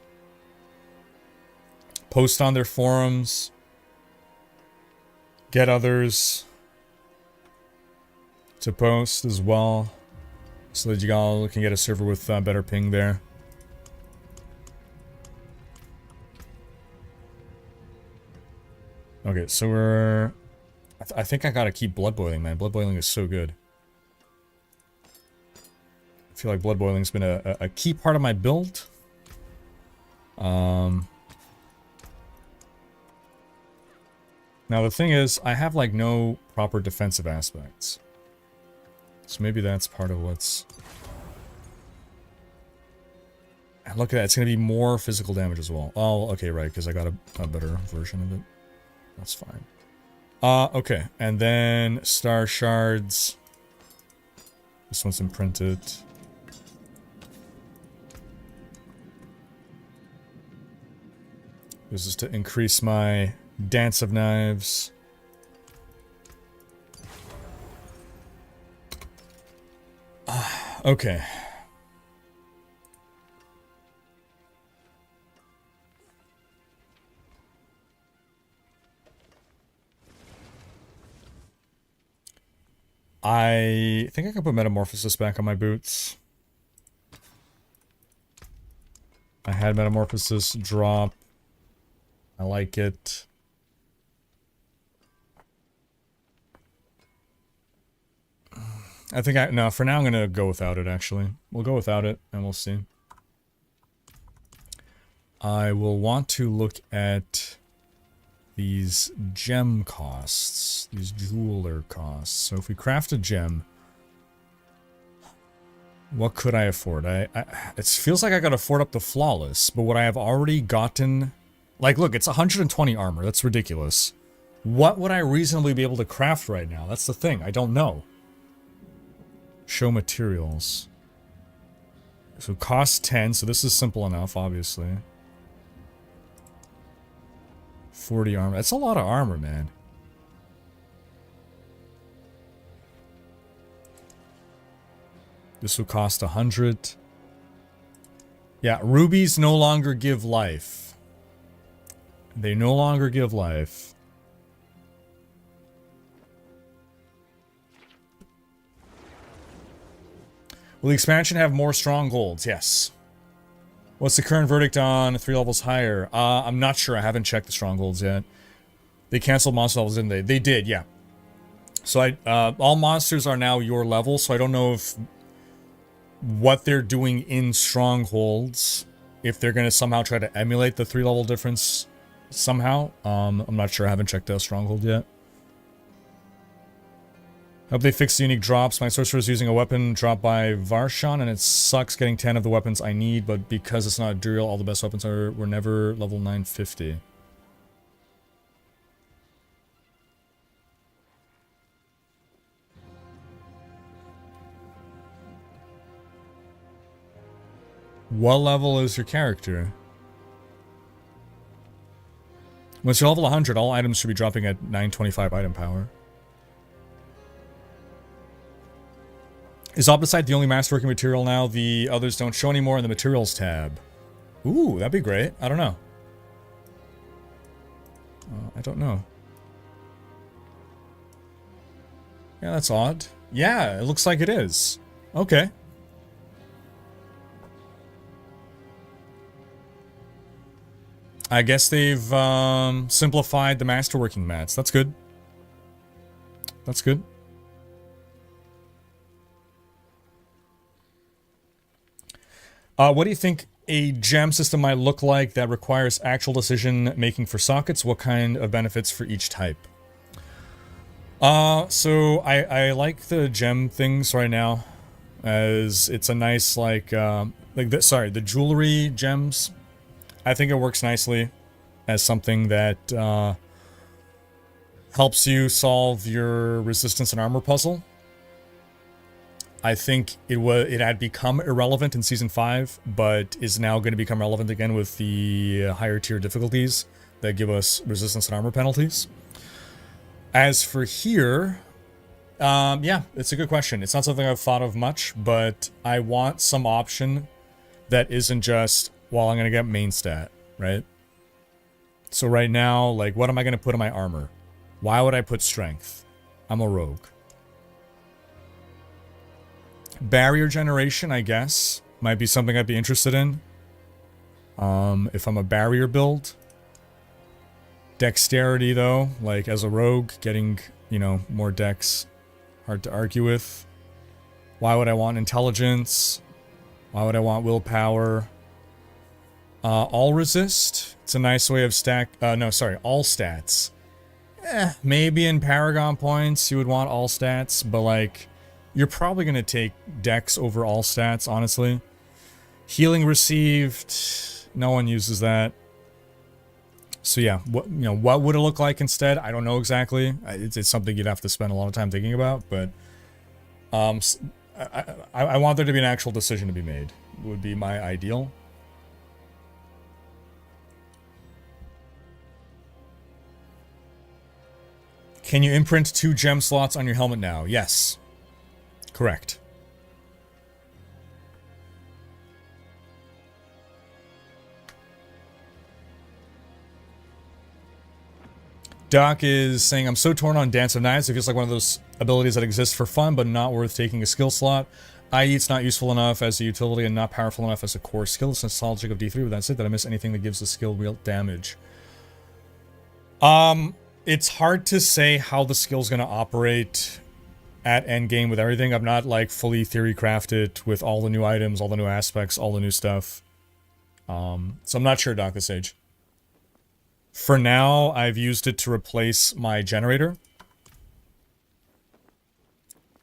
Post on their forums. Get others to post as well, so that you all can get a server with better ping there. Okay, so we're... I think I gotta keep blood boiling, man. Blood boiling is so good. I feel like blood boiling's been a key part of my build. Now the thing is, I have like no proper defensive aspects. So maybe that's part of what's... And look at that, it's going to be more physical damage as well. Oh, okay, right, because I got a better version of it. That's fine. Okay, and then Star Shards. This one's imprinted. This is to increase my Dance of Knives. Okay. I think I can put Metamorphosis back on my boots. I had Metamorphosis drop. I like it. I think no, for now I'm going to go without it, actually. We'll go without it, and we'll see. I will want to look at these gem costs, these jeweler costs. So if we craft a gem, what could I afford? It feels like I gotta afford up the Flawless, but what I have already gotten... Like, look, it's 120 armor. That's ridiculous. What would I reasonably be able to craft right now? That's the thing. I don't know. Show materials. So cost 10, so this is simple enough, obviously. 40 armor. That's a lot of armor, man. This will cost 100. Yeah, rubies no longer give life. They no longer give life. Will the expansion have more strongholds? Yes. What's the current verdict on 3 levels higher? I'm not sure. I haven't checked the strongholds yet. They canceled monster levels, didn't they? They did, yeah. So all monsters are now your level, so I don't know if what they're doing in strongholds, if they're going to somehow try to emulate the 3 level difference somehow. I'm not sure. I haven't checked the stronghold yet. Hope they fix the unique drops. My sorcerer is using a weapon dropped by Varshan, and it sucks getting 10 of the weapons I need, but because it's not a dual, all the best weapons were never level 950. What level is your character? Once you're level 100, all items should be dropping at 925 item power. Is Opticite the only masterworking material now? The others don't show anymore in the materials tab. Ooh, that'd be great. I don't know. I don't know. Yeah, that's odd. Yeah, it looks like it is. Okay. I guess they've simplified the masterworking mats. That's good. That's good. What do you think a gem system might look like that requires actual decision making for sockets? What kind of benefits for each type? So I like the gem things right now, as it's a nice the jewelry gems. I think it works nicely as something that helps you solve your resistance and armor puzzle. I think it had become irrelevant in Season 5, but is now going to become relevant again with the higher tier difficulties that give us resistance and armor penalties. As for here, yeah, it's a good question. It's not something I've thought of much, but I want some option that isn't just, well, I'm going to get main stat, right? So right now, like, what am I going to put in my armor? Why would I put strength? I'm a rogue. Barrier generation, I guess, might be something I'd be interested in. If I'm a barrier build. Dexterity, though, like as a rogue, getting, you know, more dex, hard to argue with. Why would I want intelligence? Why would I want willpower? All resist. It's a nice way of all stats. Maybe in Paragon points you would want all stats, but like, you're probably going to take dex over all stats, honestly. Healing received, no one uses that. So yeah, what would it look like instead? I don't know exactly. It's something you'd have to spend a lot of time thinking about, but I want there to be an actual decision to be made. Would be my ideal. Can you imprint 2 gem slots on your helmet now? Yes. Correct. Doc is saying, I'm so torn on Dance of Knives. It feels like one of those abilities that exists for fun, but not worth taking a skill slot. I.e., it's not useful enough as a utility and not powerful enough as a core skill. It's nostalgic of D3, but that's it. Did I miss anything that gives the skill real damage? It's hard to say how the skill's going to operate at endgame with everything. I've not, like, fully theory crafted with all the new items, all the new aspects, all the new stuff. So I'm not sure, Doc, this age. For now, I've used it to replace my generator.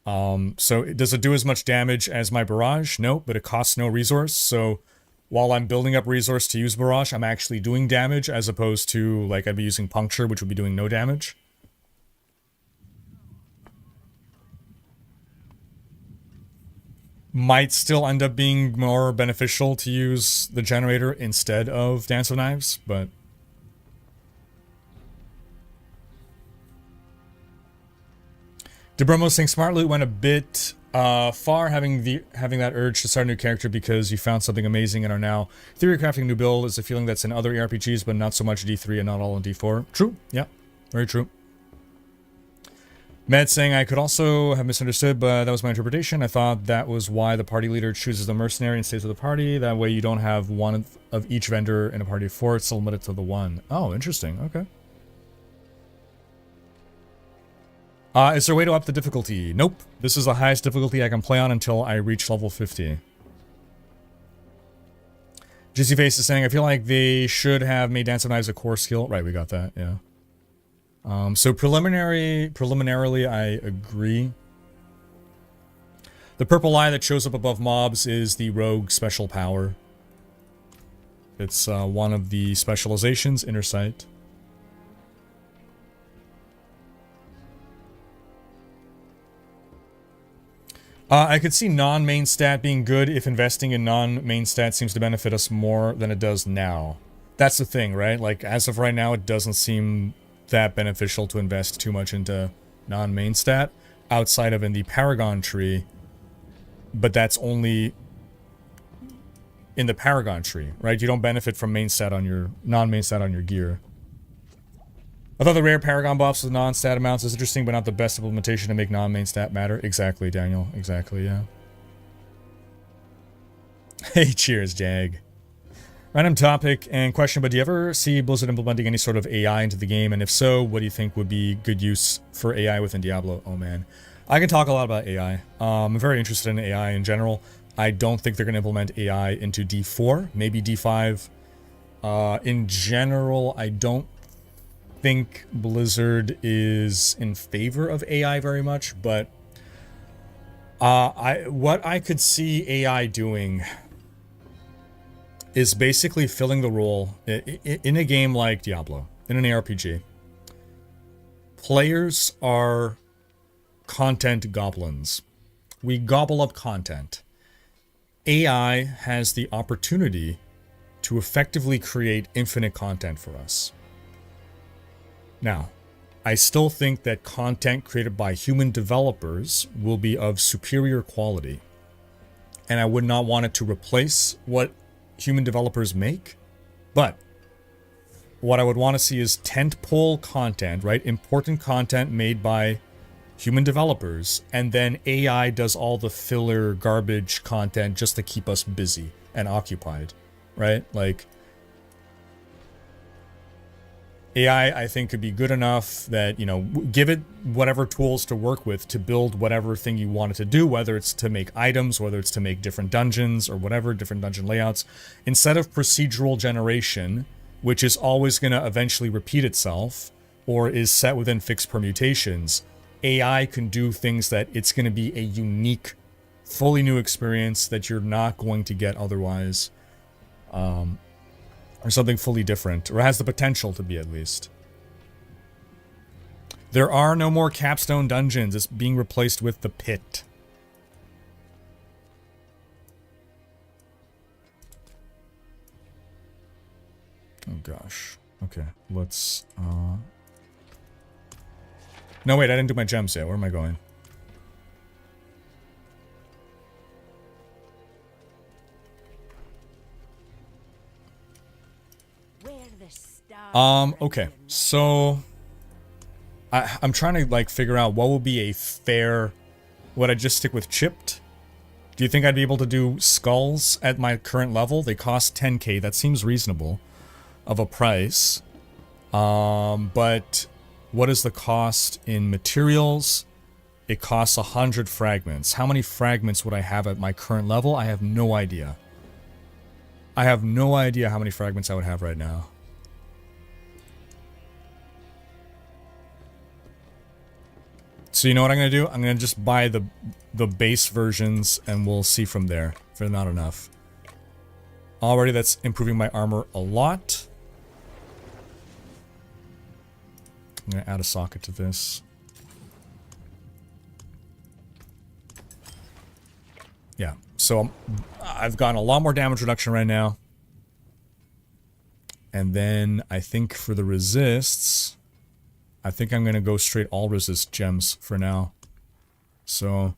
So does it do as much damage as my barrage? No, but it costs no resource. So while I'm building up resource to use barrage, I'm actually doing damage as opposed to, like, I'd be using puncture, which would be doing no damage. Might still end up being more beneficial to use the generator instead of Dance of Knives, but... DeBromo saying Smart Loot went a bit far, having that urge to start a new character because you found something amazing and are now theory crafting a new build is a feeling that's in other ARPGs, but not so much D3 and not all in D4. True. Yeah. Very true. Med saying I could also have misunderstood, but that was my interpretation. I thought that was why the party leader chooses the mercenary and stays with the party. That way you don't have one of each vendor in a party of 4. It's limited to the one. Oh, interesting. Okay. Is there a way to up the difficulty? Nope. This is the highest difficulty I can play on until I reach level 50. Jizzy Face is saying, I feel like they should have made Dance of Knives a core skill. Right, we got that, yeah. So preliminarily, I agree. The purple eye that shows up above mobs is the rogue special power. It's one of the specializations, Inner Sight. I could see non-main stat being good if investing in non-main stat seems to benefit us more than it does now. That's the thing, right? Like, as of right now, it doesn't seem that beneficial to invest too much into non-main stat outside of in the Paragon tree, but that's only in the Paragon tree, right? You don't benefit from main stat on your non-main stat on your gear. I thought the rare Paragon buffs with non-stat amounts is interesting, but not the best implementation to make non-main stat matter. Exactly, Daniel. Exactly, yeah. Hey, cheers, Jag. Random topic and question, but do you ever see Blizzard implementing any sort of AI into the game? And if so, what do you think would be good use for AI within Diablo? Oh, man. I can talk a lot about AI. I'm very interested in AI in general. I don't think they're going to implement AI into D4, maybe D5. In general, I don't think Blizzard is in favor of AI very much, but what I could see AI doing is basically filling the role in a game like Diablo, in an ARPG. Players are content goblins. We gobble up content. AI has the opportunity to effectively create infinite content for us. Now, I still think that content created by human developers will be of superior quality. and I would not want it to replace what human developers make. But what I would want to see is tentpole content, right? Important content made by human developers, and then AI does all the filler garbage content just to keep us busy and occupied, right? Like, AI, I think, could be good enough that, you know, give it whatever tools to work with to build whatever thing you want it to do, whether it's to make items, whether it's to make different dungeons or whatever, different dungeon layouts. Instead of procedural generation, which is always going to eventually repeat itself or is set within fixed permutations, AI can do things that it's going to be a unique, fully new experience that you're not going to get otherwise. Or something fully different, or has the potential to be at least. There are no more capstone dungeons. It's being replaced with the pit. Oh gosh. Okay, let's... No, wait, I didn't do my gems yet. Where am I going? Okay, so... I'm trying to, like, figure out what will be a fair... Would I just stick with chipped? Do you think I'd be able to do skulls at my current level? They cost 10k. That seems reasonable of a price. But what is the cost in materials? It costs 100 fragments. How many fragments would I have at my current level? I have no idea. I have no idea how many fragments I would have right now. So you know what I'm going to do? I'm going to just buy the base versions and we'll see from there if they're not enough. Already that's improving my armor a lot. I'm going to add a socket to this. Yeah, so I've gotten a lot more damage reduction right now. And then I think for the resists, I think I'm going to go straight all resist gems for now. So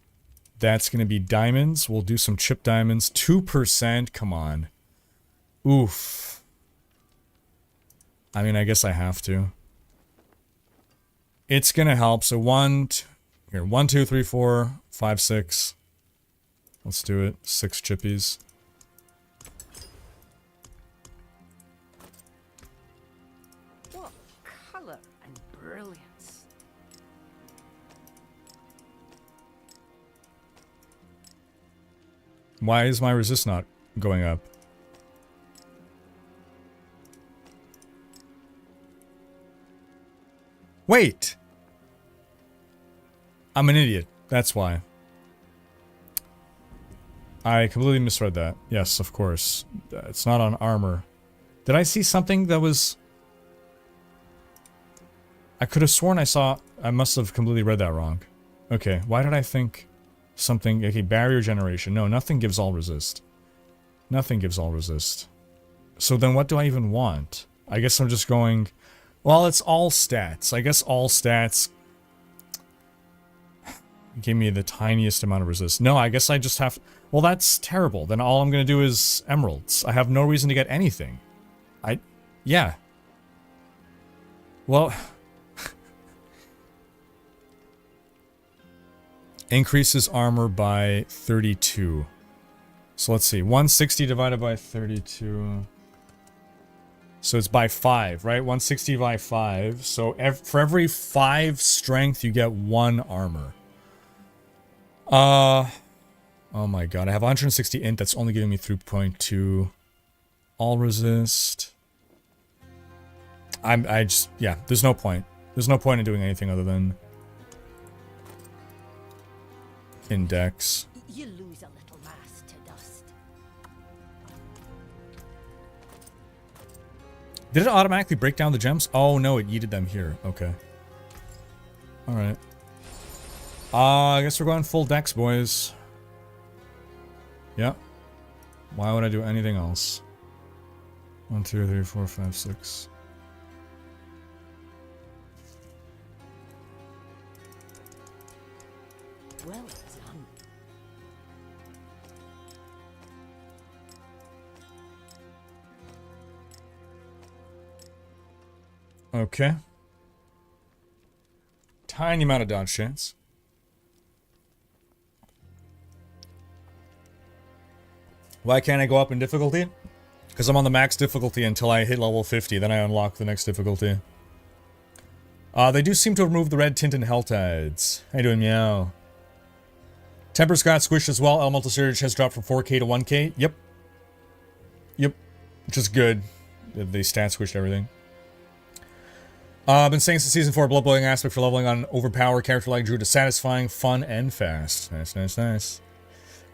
that's going to be diamonds. We'll do some chip diamonds. 2%, come on. Oof. I mean, I guess I have to. It's going to help. So 1, 2, 3, 4, 5, 6. Let's do it. 6 chippies.
What color and brilliance.
Why is my resist not going up? Wait! I'm an idiot. That's why. I completely misread that. Yes, of course. It's not on armor. Did I see something that was... I could have sworn I saw... I must have completely read that wrong. Okay, why did I think something... Okay, barrier generation. No, nothing gives all resist. Nothing gives all resist. So then what do I even want? I guess I'm just going... Well, it's all stats. I guess all stats... Give me the tiniest amount of resist. No, I guess I just have... Well, that's terrible. Then all I'm going to do is emeralds. I have no reason to get anything. Yeah. Well... Increases armor by 32. So let's see. 160 divided by 32... So it's by 5, right? 160 by 5. So for every 5 strength, you get 1 armor. Oh my god, I have 160 int, that's only giving me 3.2. All resist. I just, yeah, there's no point. There's no point in doing anything other than index.
You lose a little mass to dust.
Did it automatically break down the gems? Oh no, it yeeted them here. Okay. Alright. I guess we're going full dex, boys. Yep. Why would I do anything else? 1, 2, 3, 4, 5, 6.
Well done.
Okay. Tiny amount of dodge chance. Why can't I go up in difficulty? Because I'm on the max difficulty until I hit level 50, then I unlock the next difficulty. They do seem to remove the red tint in Helltides. How you doing, meow? Tempers got squished as well. Elemental Surge has dropped from 4k to 1k. Yep. Yep. Which is good. They stat squished everything. I've been saying since Season 4, blood-blowing aspect for leveling on an overpowered character like Druid is satisfying, fun, and fast. Nice, nice, nice.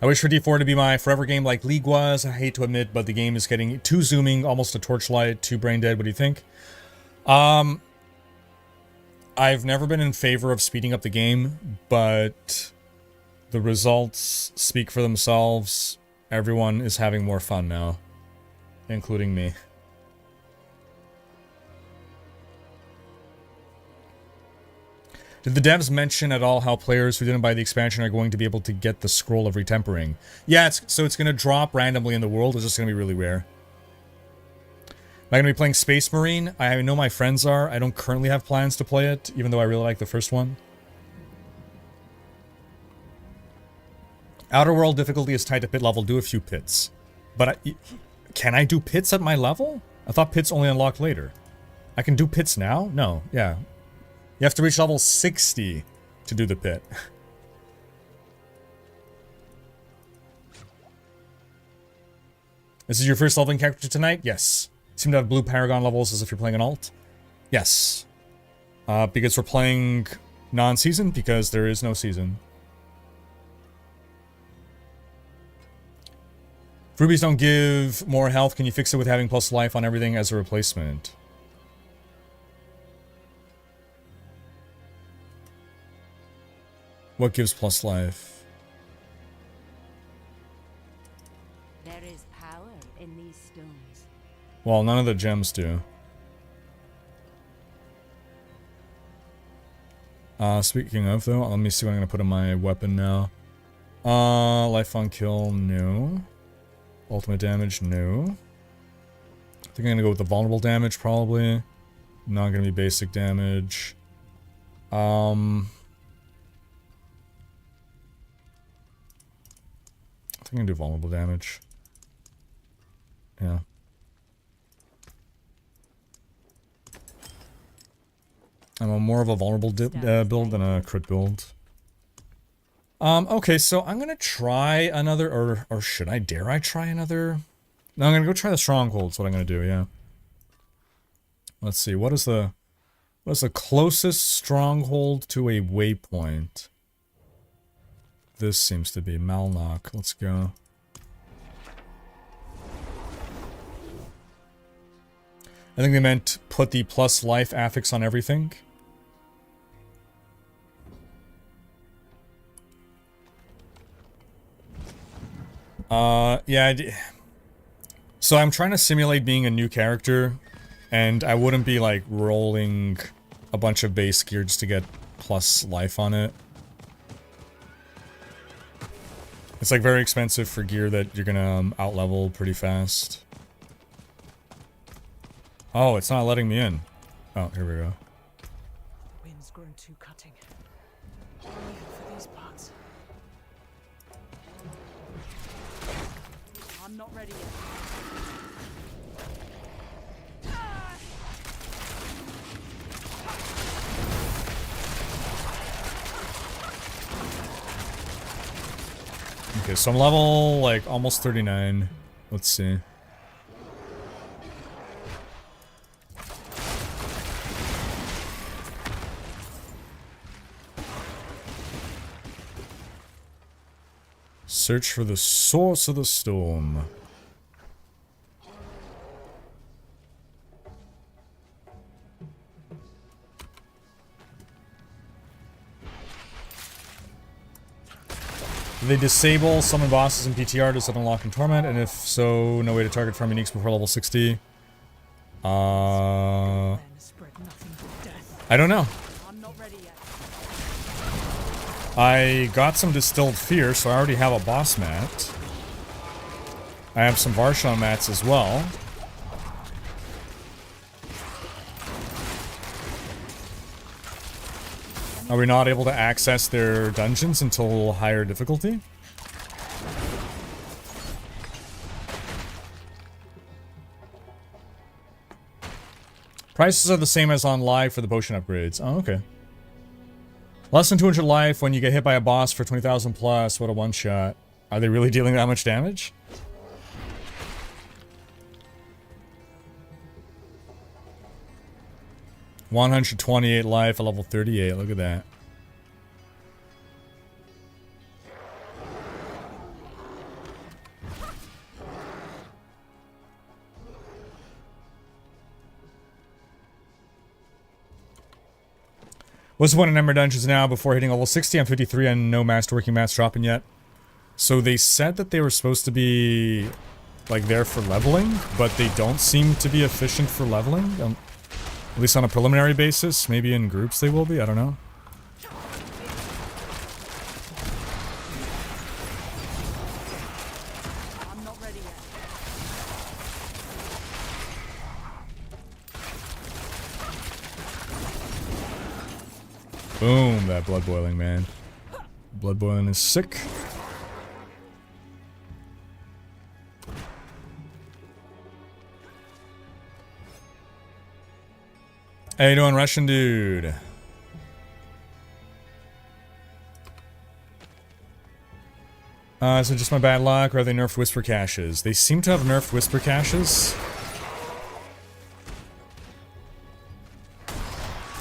I wish for D4 to be my forever game like League was. I hate to admit, but the game is getting too zooming, almost a torchlight, too brain dead. What do you think? I've never been in favor of speeding up the game, but the results speak for themselves. Everyone is having more fun now, including me. Did the devs mention at all how players who didn't buy the expansion are going to be able to get the Scroll of Retempering? Yeah, so it's going to drop randomly in the world. It's just going to be really rare. Am I going to be playing Space Marine? I know my friends are. I don't currently have plans to play it, even though I really like the first one. Outer World difficulty is tied to pit level. Do a few pits. But can I do pits at my level? I thought pits only unlocked later. I can do pits now? No. Yeah. You have to reach level 60 to do the pit. This is your first leveling character tonight? Yes. Seem to have blue Paragon levels as if you're playing an alt? Yes. Because we're playing non-season, because there is no season. If rubies don't give more health, can you fix it with having plus life on everything as a replacement? What gives plus life?
There is power in these stones.
Well, none of the gems do. Speaking of though, let me see what I'm gonna put in my weapon now. Life on kill, no. Ultimate damage, no. I think I'm gonna go with the vulnerable damage probably. Not gonna be basic damage. I think I'm gonna do vulnerable damage. Yeah. I'm more of a vulnerable build than a crit build. Okay, so I'm gonna try another, or should I, dare I try another? No, I'm gonna go try the stronghold, that's what I'm gonna do, yeah. Let's see, what is the closest stronghold to a waypoint? This seems to be Malnock. Let's go. I think they meant put the plus life affix on everything. Yeah. So I'm trying to simulate being a new character, and I wouldn't be like rolling a bunch of base gear just to get plus life on it. It's like very expensive for gear that you're gonna outlevel pretty fast. Oh, it's not letting me in. Oh, here we go.
Wind's grown too cutting. Only for these parts. I'm not ready yet.
Okay, so I'm level, like, almost 39. Let's see. Search for the source of the storm. Do they disable summon bosses in PTR to sudden unlock in Torment? And if so, no way to target farm uniques before level 60? I don't know. I got some Distilled Fear, so I already have a boss mat. I have some Varshon mats as well. Are we not able to access their dungeons until higher difficulty? Prices are the same as on live for the potion upgrades. Oh, okay. Less than 200 life when you get hit by a boss for 20,000 plus. What a one-shot. Are they really dealing that much damage? $128 life at level 38. Look at that. What's the point in Ember Dungeons now before hitting level 60? I'm 53 and no working mats dropping yet. So they said that they were supposed to be like there for leveling, but they don't seem to be efficient for leveling. At least on a preliminary basis. Maybe in groups they will be, I don't know.
I'm not ready yet.
Boom, that blood boiling, man. Blood boiling is sick. How you doing, Russian dude? Is it just my bad luck, or are they nerfed whisper caches? They seem to have nerfed whisper caches.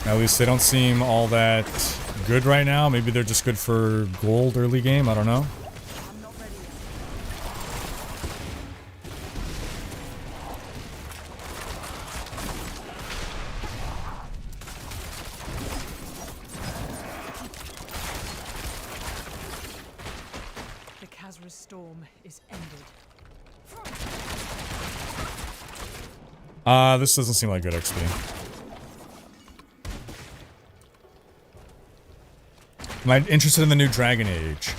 At least they don't seem all that good right now. Maybe they're just good for gold early game, I don't know.
I'm not ready yet. The Khazra storm is ended.
This doesn't seem like good XP. Am I interested in the new Dragon Age?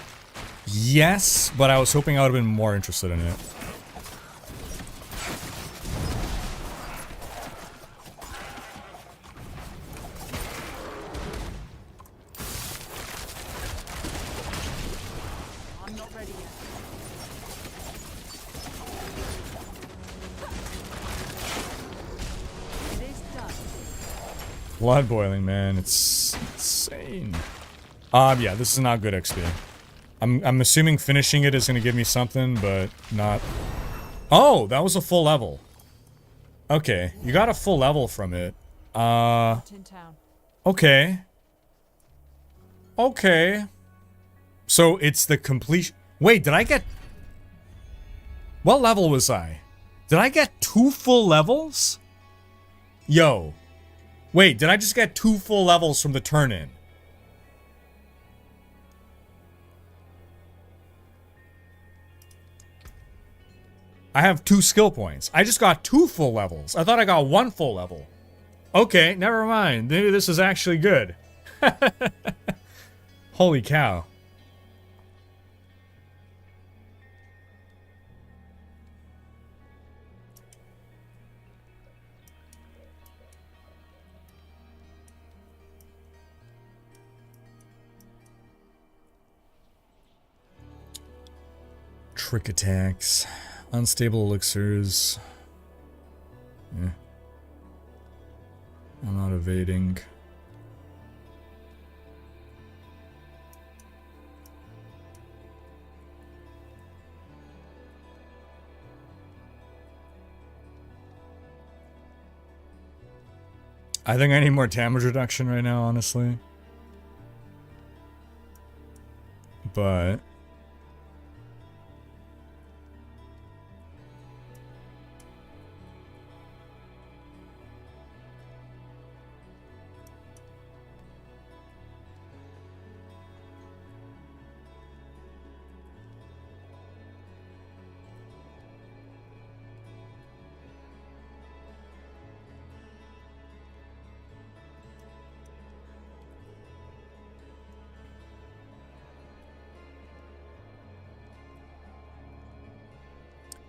Yes, but I was hoping I would have been more interested in it.
I'm not ready yet. It is done.
Blood boiling, man. It's insane. Yeah, this is not good XP. I'm assuming finishing it is going to give me something, but not... Oh, that was a full level. Okay, you got a full level from it.
In town.
Okay. Okay. So it's the completion... Wait, did I get... What level was I? Did I get 2 full levels? Yo. Wait, did I just get 2 full levels from the turn-in? I have 2 skill points. I just got 2 full levels. I thought I got 1 full level. Okay, never mind. Maybe this is actually good. Holy cow. Trick attacks. Unstable elixirs. Yeah. I'm not evading. I think I need more damage reduction right now, honestly. But...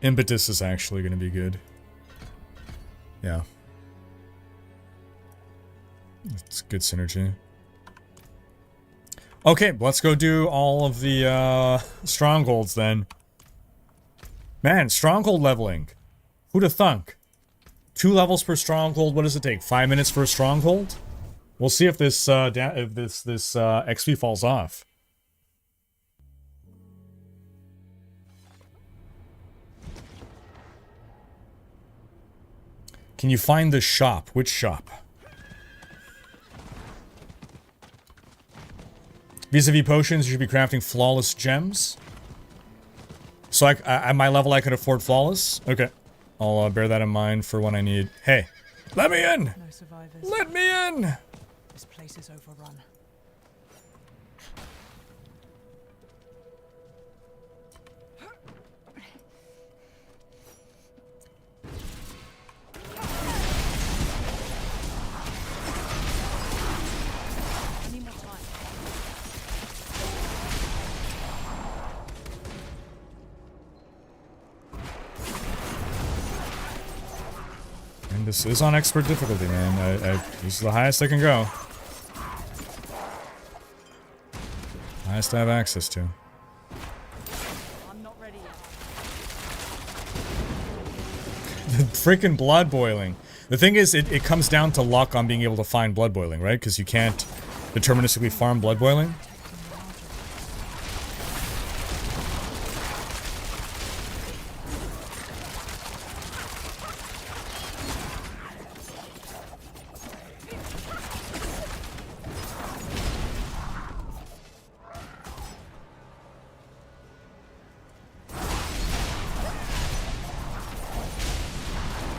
Impetus is actually going to be good. Yeah. It's good synergy. Okay, let's go do all of the strongholds then. Man, stronghold leveling. Who'da thunk? 2 levels per stronghold. What does it take? 5 minutes for a stronghold? We'll see if this XP falls off. Can you find the shop? Which shop? Vis-a-vis potions, you should be crafting flawless gems. So at my level, I could afford flawless? Okay. I'll bear that in mind for when I need... Hey! Let me in!
No survivors.
Let me in!
This place is overrun. Any more time?
And this is on expert difficulty, man. This is the highest I can go. Highest I have access to.
I'm not ready yet.
The freaking blood boiling. The thing is, it comes down to luck on being able to find blood boiling, right? Because you can't deterministically farm blood boiling.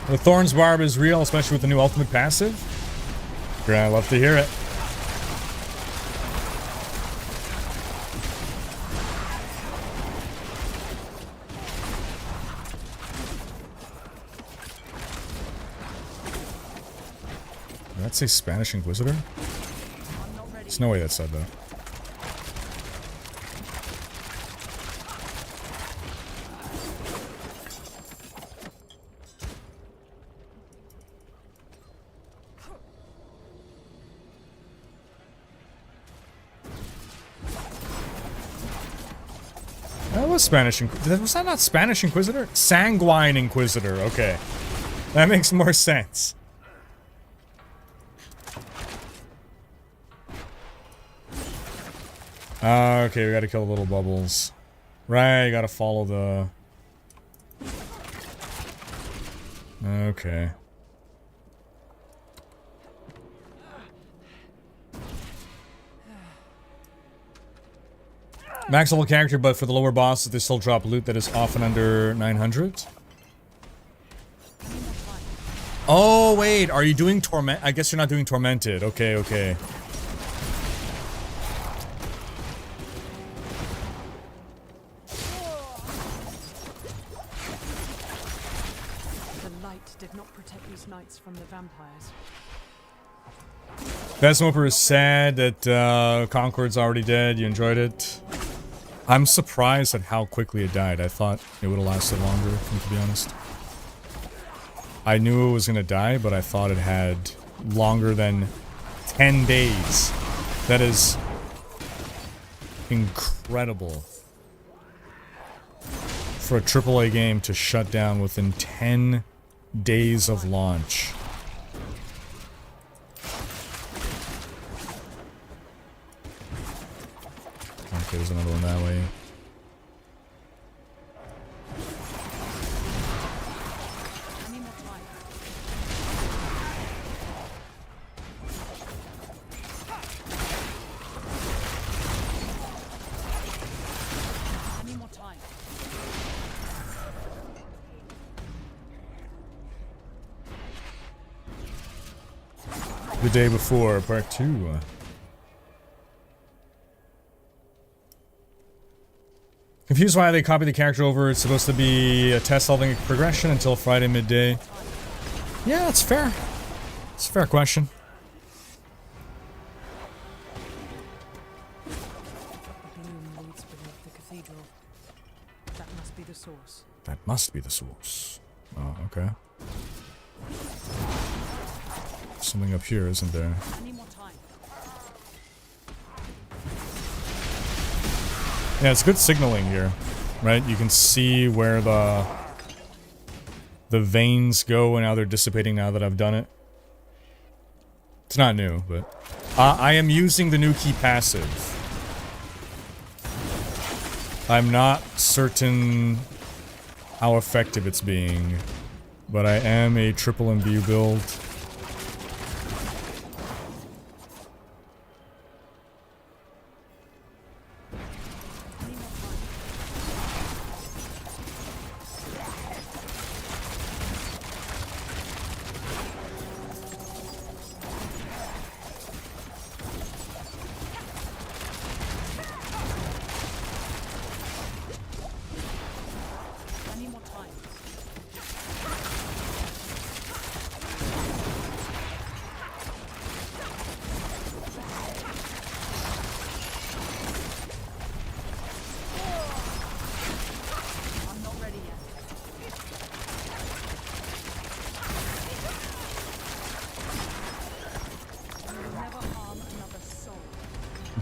The Thorn's Barb is real, especially with the new ultimate passive. Great, I love to hear it. Did that say Spanish Inquisitor? There's no way that said that. That was Spanish Inquisitor. Was that not Spanish Inquisitor? Sanguine Inquisitor. Okay. That makes more sense. Okay, we gotta kill the little bubbles. Right, gotta follow the... Okay. Max level character, but for the lower bosses, they still drop loot that is often under 900. Oh, wait, are you doing Torment? I guess you're not doing Tormented. Okay, okay.
The light did not protect these knights from the vampires.
Vesmoper is sad that Concord's already dead. You enjoyed it. I'm surprised at how quickly it died. I thought it would have lasted longer, to be honest. I knew it was going to die, but I thought it had longer than 10 days. That is incredible for a AAA game to shut down within 10 days of launch. Okay, there's another one that way. The day before, part 2. Confused why they copied the character over. It's supposed to be a test solving progression until Friday midday. Yeah, that's fair. It's a fair question.
Gloom leads beneath the cathedral. That must be the source.
That must be the source. Oh, okay. Something up here, isn't there?
Any more time?
Yeah, it's good signaling here, right? You can see where the veins go and how they're dissipating now that I've done it. It's not new, but I am using the new key passive. I'm not certain how effective it's being, but I am a triple imbue build.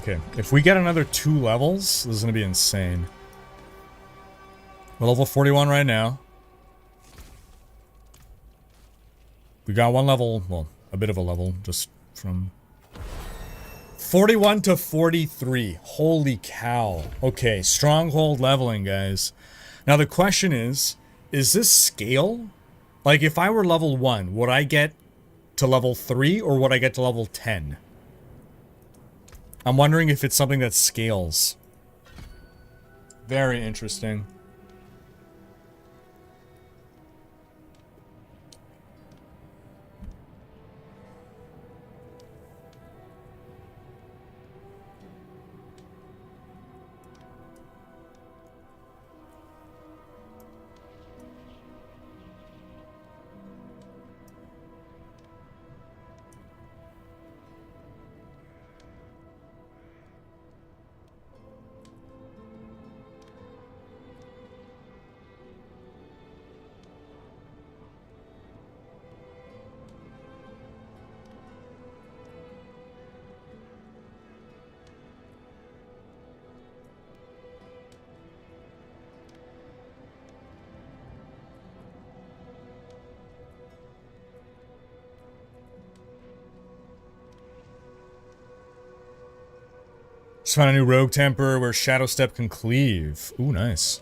Okay, if we get another 2 levels, this is going to be insane. We're level 41 right now. We got 1 level, well, a bit of a level, just from 41 to 43. Holy cow. Okay, stronghold leveling, guys. Now the question is this scale? Like, if I were level 1, would I get to level 3 or would I get to level 10? I'm wondering if it's something that scales. Very interesting. Just found a new rogue temper where Shadow Step can cleave. Ooh, nice.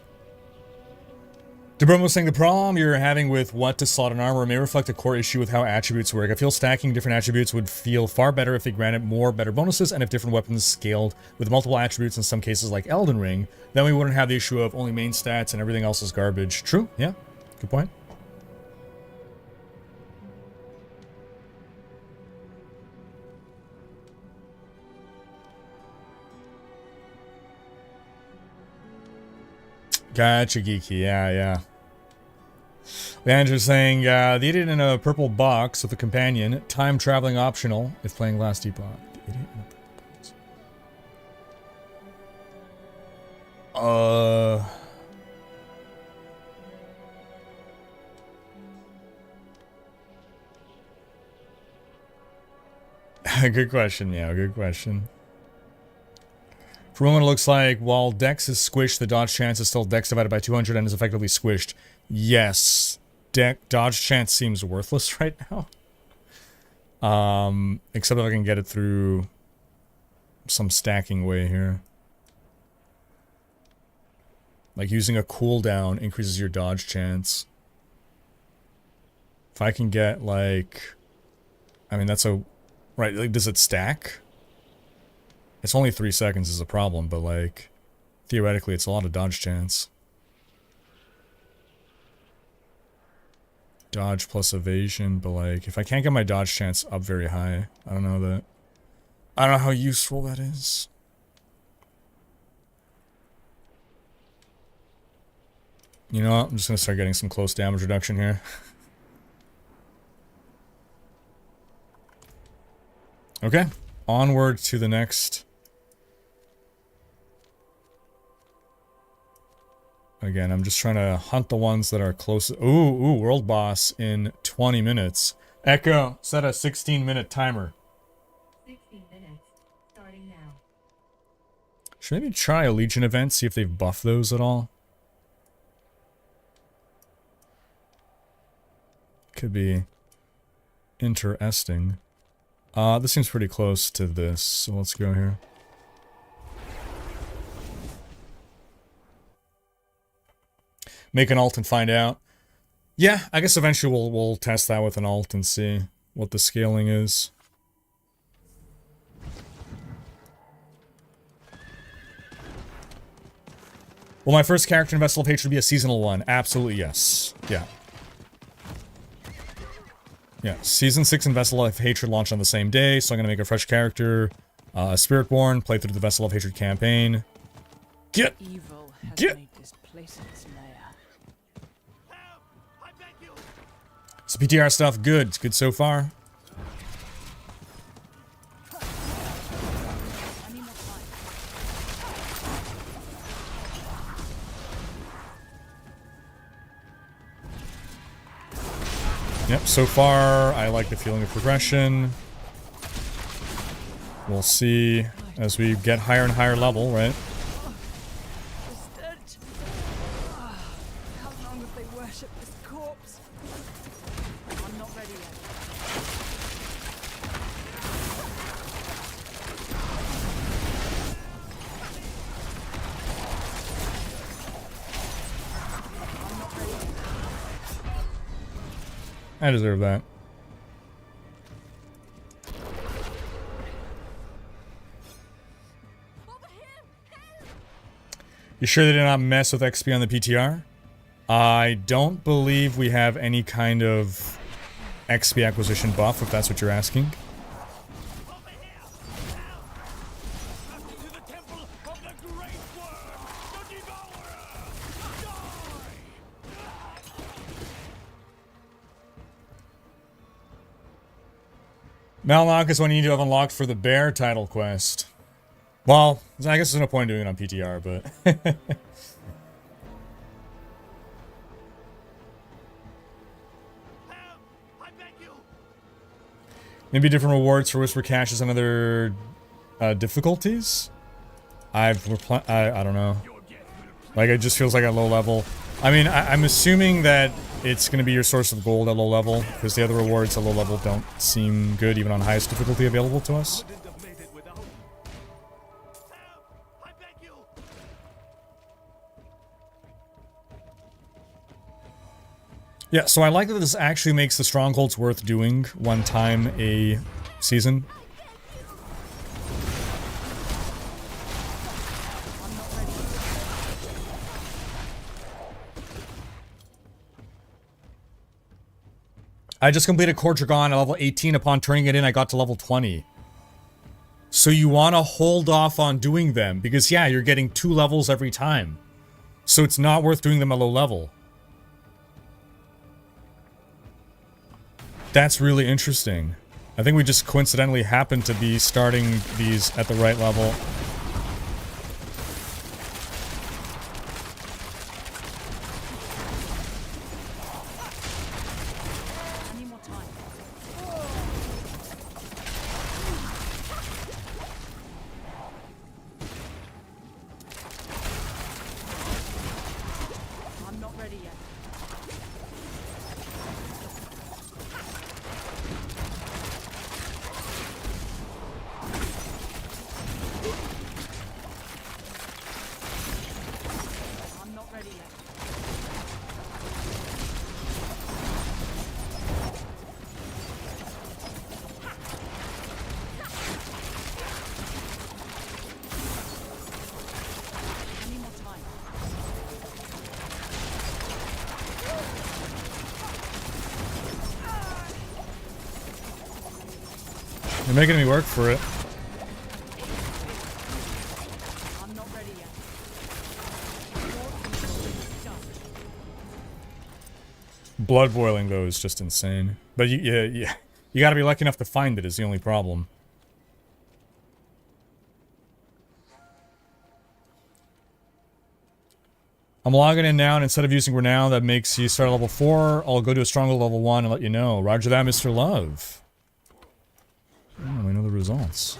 DeBromo saying the problem you're having with what to slot in armor may reflect a core issue with how attributes work. I feel stacking different attributes would feel far better if they granted more better bonuses and if different weapons scaled with multiple attributes in some cases like Elden Ring. Then we wouldn't have the issue of only main stats and everything else is garbage. True, yeah. Good point. Gotcha, Geeky. Yeah. Leander's saying, the idiot in a purple box with a companion. Time traveling optional if playing Last Epoch. The idiot in a purple box. Good question, yeah, good question. For a moment, it looks like while Dex is squished, the dodge chance is still Dex divided by 200 and is effectively squished. Yes, dodge chance seems worthless right now. Except if I can get it through some stacking way here. Like using a cooldown increases your dodge chance. If I can get like, I mean that's a, right, like does it stack? It's only 3 seconds is a problem, but like, theoretically it's a lot of dodge chance. Dodge plus evasion, but like, if I can't get my dodge chance up very high, I don't know how useful that is. You know what, I'm just gonna start getting some close damage reduction here. Okay, onward to the next. Again, I'm just trying to hunt the ones that are close. Ooh, world boss in 20 minutes. Echo, set a 16-minute timer.
16 minutes, starting now.
Should maybe try a Legion event, see if they've buffed those at all. Could be interesting. This seems pretty close to this, so let's go here. Make an alt and find out. Yeah, I guess eventually we'll test that with an alt and see what the scaling is. Will my first character in Vessel of Hatred be a seasonal one? Absolutely yes. Yeah. Yeah, Season 6 and Vessel of Hatred launch on the same day, so I'm gonna make a fresh character, a Spiritborn, play through the Vessel of Hatred campaign. Get!
Evil has
Get!
made this place its lair.
So PTR stuff, good. It's good so far.
I need more time.
Yep, so far, I like the feeling of progression. We'll see as we get higher and higher level, right?
The stench. How long have they worshipped this corpse? I'm not ready yet.
I deserve that. You sure they did not mess with XP on the PTR? I don't believe we have any kind of XP acquisition buff, if that's what you're asking. Malloc is one you need to have unlocked for the Bear title quest. Well, I guess there's no point doing it on PTR, but... Maybe different rewards for Whisper Caches and other difficulties? I don't know. Like, it just feels like at low level. I mean, I'm assuming that it's going to be your source of gold at low level, because the other rewards at low level don't seem good, even on highest difficulty available to us. Yeah, so I like that this actually makes the strongholds worth doing one time a season. I just completed Core Dragon at level 18. Upon turning it in, I got to level 20. So you want to hold off on doing them, because yeah, you're getting 2 levels every time. So it's not worth doing them at low level. That's really interesting. I think we just coincidentally happened to be starting these at the right level. You're making me work for it.
I'm not ready yet.
Blood boiling though is just insane. But you gotta be lucky enough to find it is the only problem. I'm logging in now, and instead of using Renown that makes you start at level 4, I'll go to a stronghold level 1 and let you know. Roger that, Mr. Love. Oh, we know the results.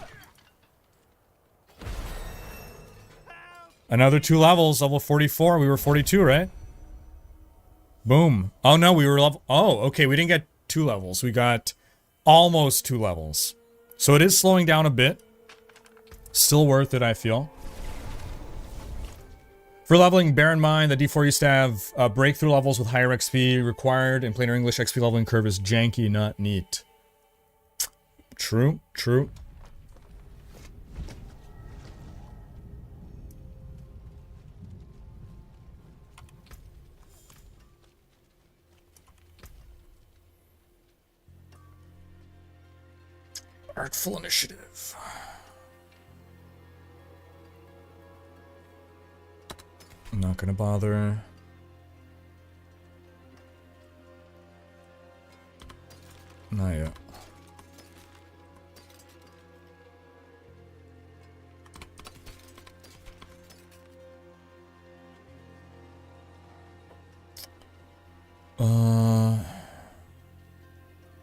Another 2 levels, level 44. We were 42, right? Boom. Oh, no, we were level... Oh, okay, we didn't get 2 levels. We got almost 2 levels. So it is slowing down a bit. Still worth it, I feel. For leveling, bear in mind that D4 used to have breakthrough levels with higher XP required, and planar English XP leveling curve is janky, not neat. True, true. Artful initiative. I'm not gonna bother. Not yet.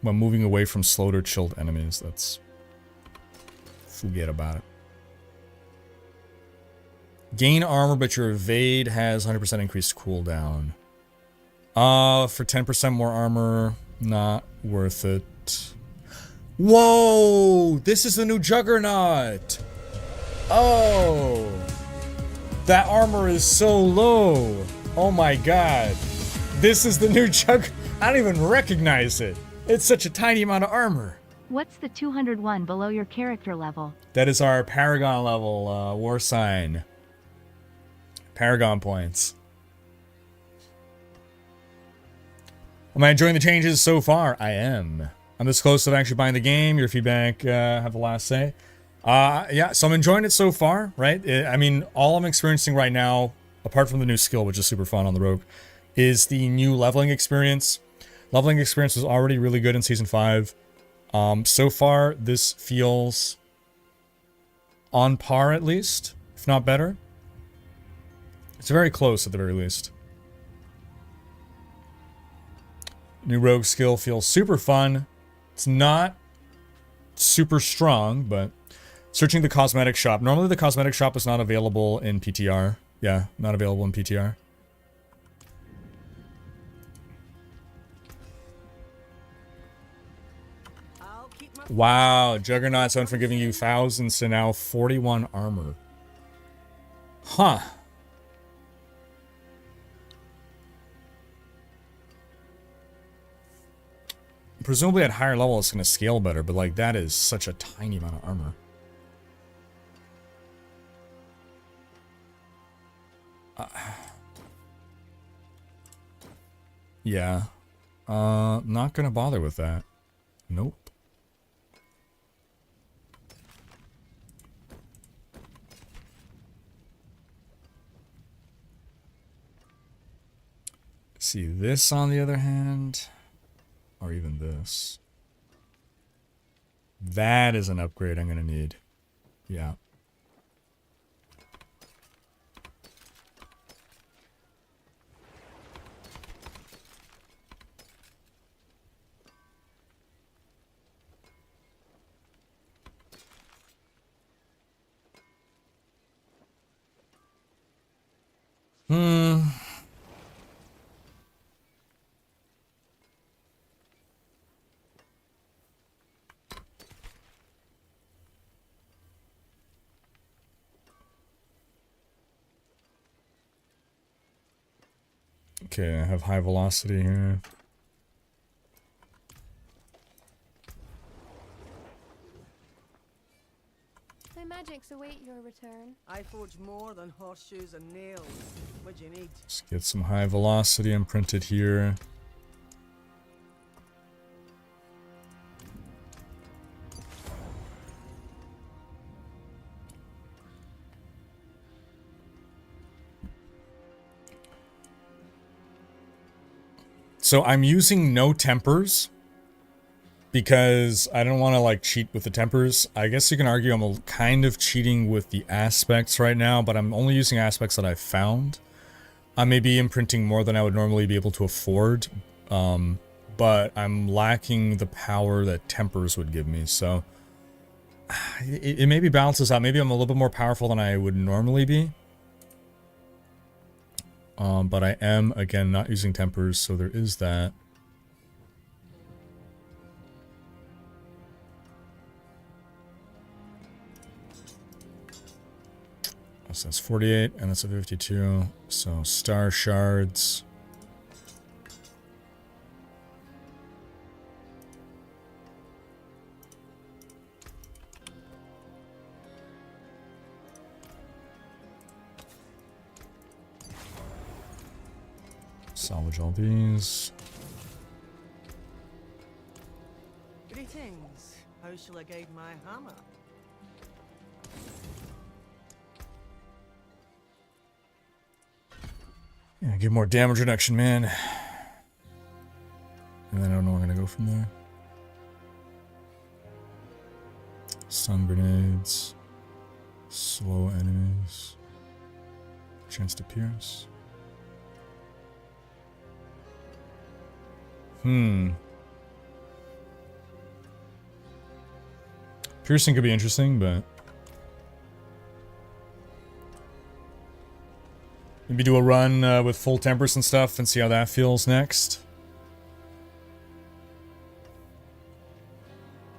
Well, moving away from slowed or chilled enemies, that's... Forget about it. Gain armor, but your evade has 100% increased cooldown. For 10% more armor, not worth it. Whoa! This is the new Juggernaut! Oh! That armor is so low! Oh my god. This is the new Juggernaut. I don't even recognize it. It's such a tiny amount of armor.
What's the 201 below your character level?
That is our Paragon level, war sign. Paragon points. Am I enjoying the changes so far? I am. I'm this close to actually buying the game. Your feedback, have the last say. Yeah, so I'm enjoying it so far, right? I mean, all I'm experiencing right now, apart from the new skill, which is super fun on the Rogue, is the new leveling experience. Leveling experience was already really good in Season 5. So far, this feels on par at least, if not better. It's very close at the very least. New Rogue skill feels super fun. It's not super strong, but searching the cosmetic shop. Normally the cosmetic shop is not available in PTR. Yeah, not available in PTR. Wow, Juggernaut's went from giving you thousands to now 41 armor. Huh. Presumably at higher level it's going to scale better, but like that is such a tiny amount of armor. Yeah. Not going to bother with that. Nope. See, this on the other hand, or even this. That is an upgrade I'm going to need. Yeah. Okay, I have high velocity here.
My magics await your return.
I forge more than horseshoes and nails. What do you need?
Let's get some high velocity imprinted here. So I'm using no tempers because I don't want to like cheat with the tempers. I guess you can argue I'm kind of cheating with the aspects right now, but I'm only using aspects that I've found. I may be imprinting more than I would normally be able to afford, but I'm lacking the power that tempers would give me. So it maybe balances out. Maybe I'm a little bit more powerful than I would normally be. But I am, again, not using tempers, so there is that. So that's 48, and that's a 52. So star shards. Salvage all these.
Greetings. How shall I guide my hammer?
Yeah, get more damage reduction, man. And then I don't know where I'm gonna go from there. Stun grenades. Slow enemies. Chance to pierce. Piercing could be interesting, but maybe do a run with full tempers and stuff and see how that feels next.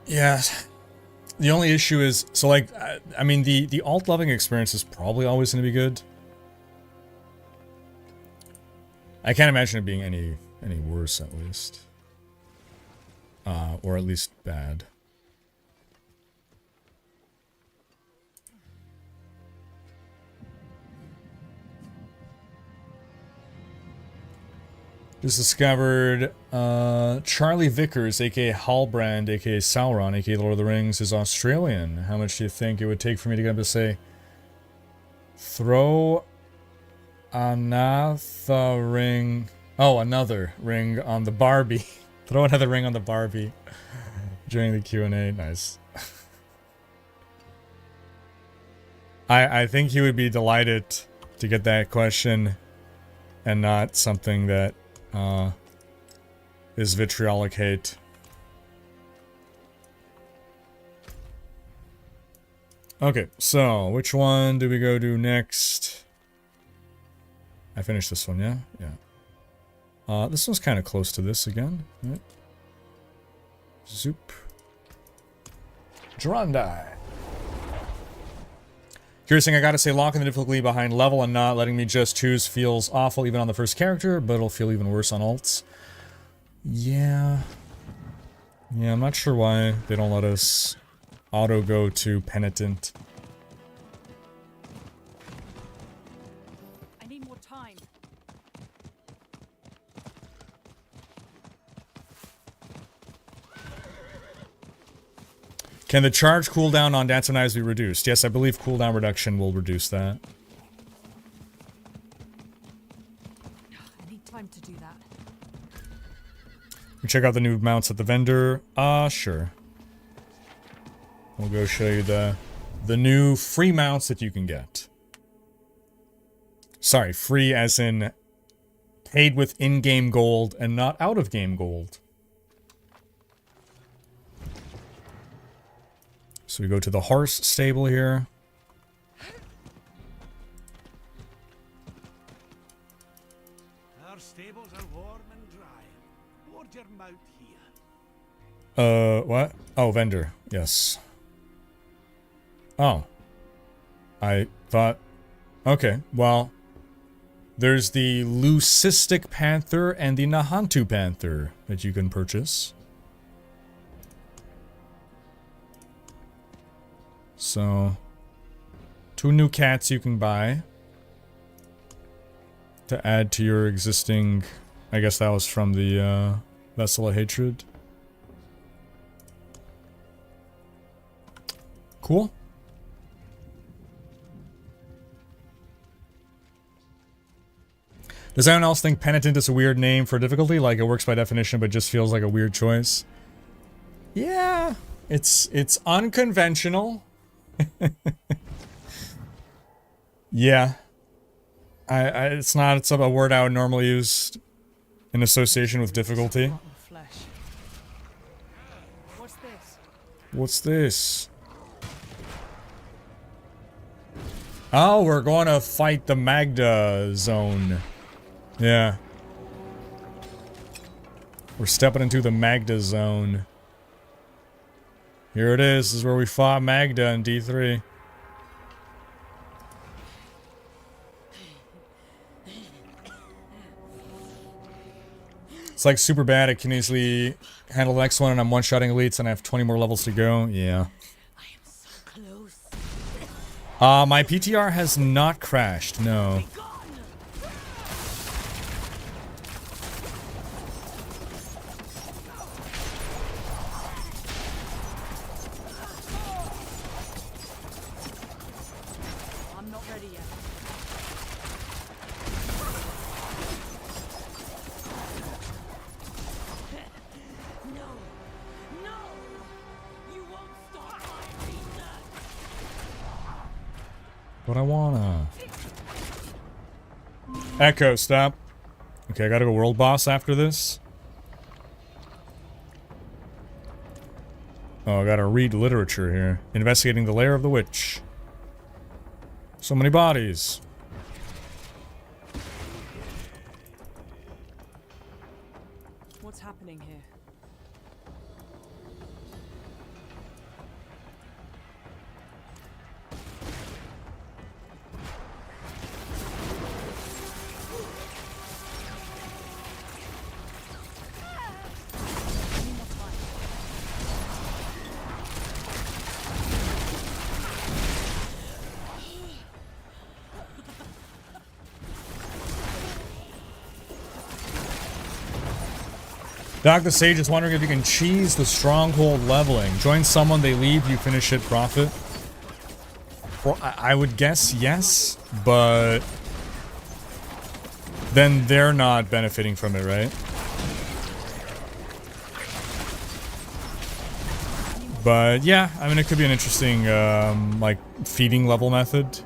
Yeah. The only issue is, so like, I mean, the alt loving experience is probably always going to be good. I can't imagine it being any worse, at least. Or at least bad. Just discovered Charlie Vickers, aka Halbrand, aka Sauron, aka Lord of the Rings, is Australian. How much do you think it would take for me to get up to say, throw another ring... Oh, another ring on the Barbie. Throw another ring on the Barbie during the Q&A. Nice. I think he would be delighted to get that question and not something that is vitriolic hate. Okay, so which one do we go to next? I finished this one, yeah? Yeah. This one's kind of close to this again. Right? Zoop. Durandai. Curious thing, I gotta say, locking the difficulty behind level and not letting me just choose feels awful even on the first character, but it'll feel even worse on alts. Yeah. Yeah, I'm not sure why they don't let us auto go to Penitent.
I need more time.
Can the charge cooldown on Dance of Knives be reduced? Yes, I believe cooldown reduction will reduce that.
I need time to do that.
We check out the new mounts at the vendor. Sure. We'll go show you the new free mounts that you can get. Sorry, free as in paid with in-game gold and not out-of-game gold. So we go to the horse stable here.
Our stables are warm and dry. Ward your mouth here.
What? Oh, vendor. Yes. Oh. I thought... Okay, well... There's the Leucistic Panther and the Nahantu Panther that you can purchase. So, 2 new cats you can buy to add to your existing, I guess that was from the Vessel of Hatred. Cool. Does anyone else think Penitent is a weird name for difficulty? Like it works by definition but just feels like a weird choice? Yeah, it's unconventional. Yeah. It's a word I would normally use in association with difficulty.
What's this?
What's this? Oh, we're going to fight the Magda zone. Yeah. We're stepping into the Magda zone. Here it is. This is where we fought Magda in D3. It's like super bad. I can easily handle the next one, and I'm one-shotting elites, and I have 20 more levels to go. Yeah.
I am so close.
My PTR has not crashed. No.
I'm not ready yet.
But I wanna. Echo, stop. Okay, I gotta go world boss after this. Oh, I gotta read literature here. Investigating the lair of the witch. So many bodies.
What's happening here?
Dr. Sage is wondering if you can cheese the stronghold leveling. Join someone, they leave, you finish it, profit. Well, I would guess yes, but then they're not benefiting from it, right? But yeah, I mean, it could be an interesting, like, feeding level method.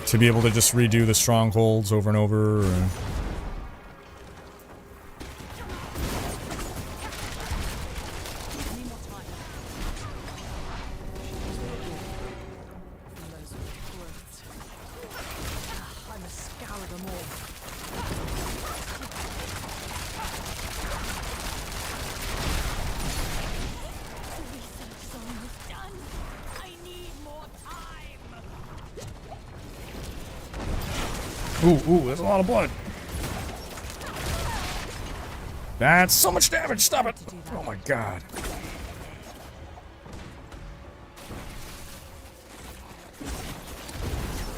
To be able to just redo the strongholds over and over. Or Ooh, there's a lot of blood. That's so much damage. Stop it. Oh my god.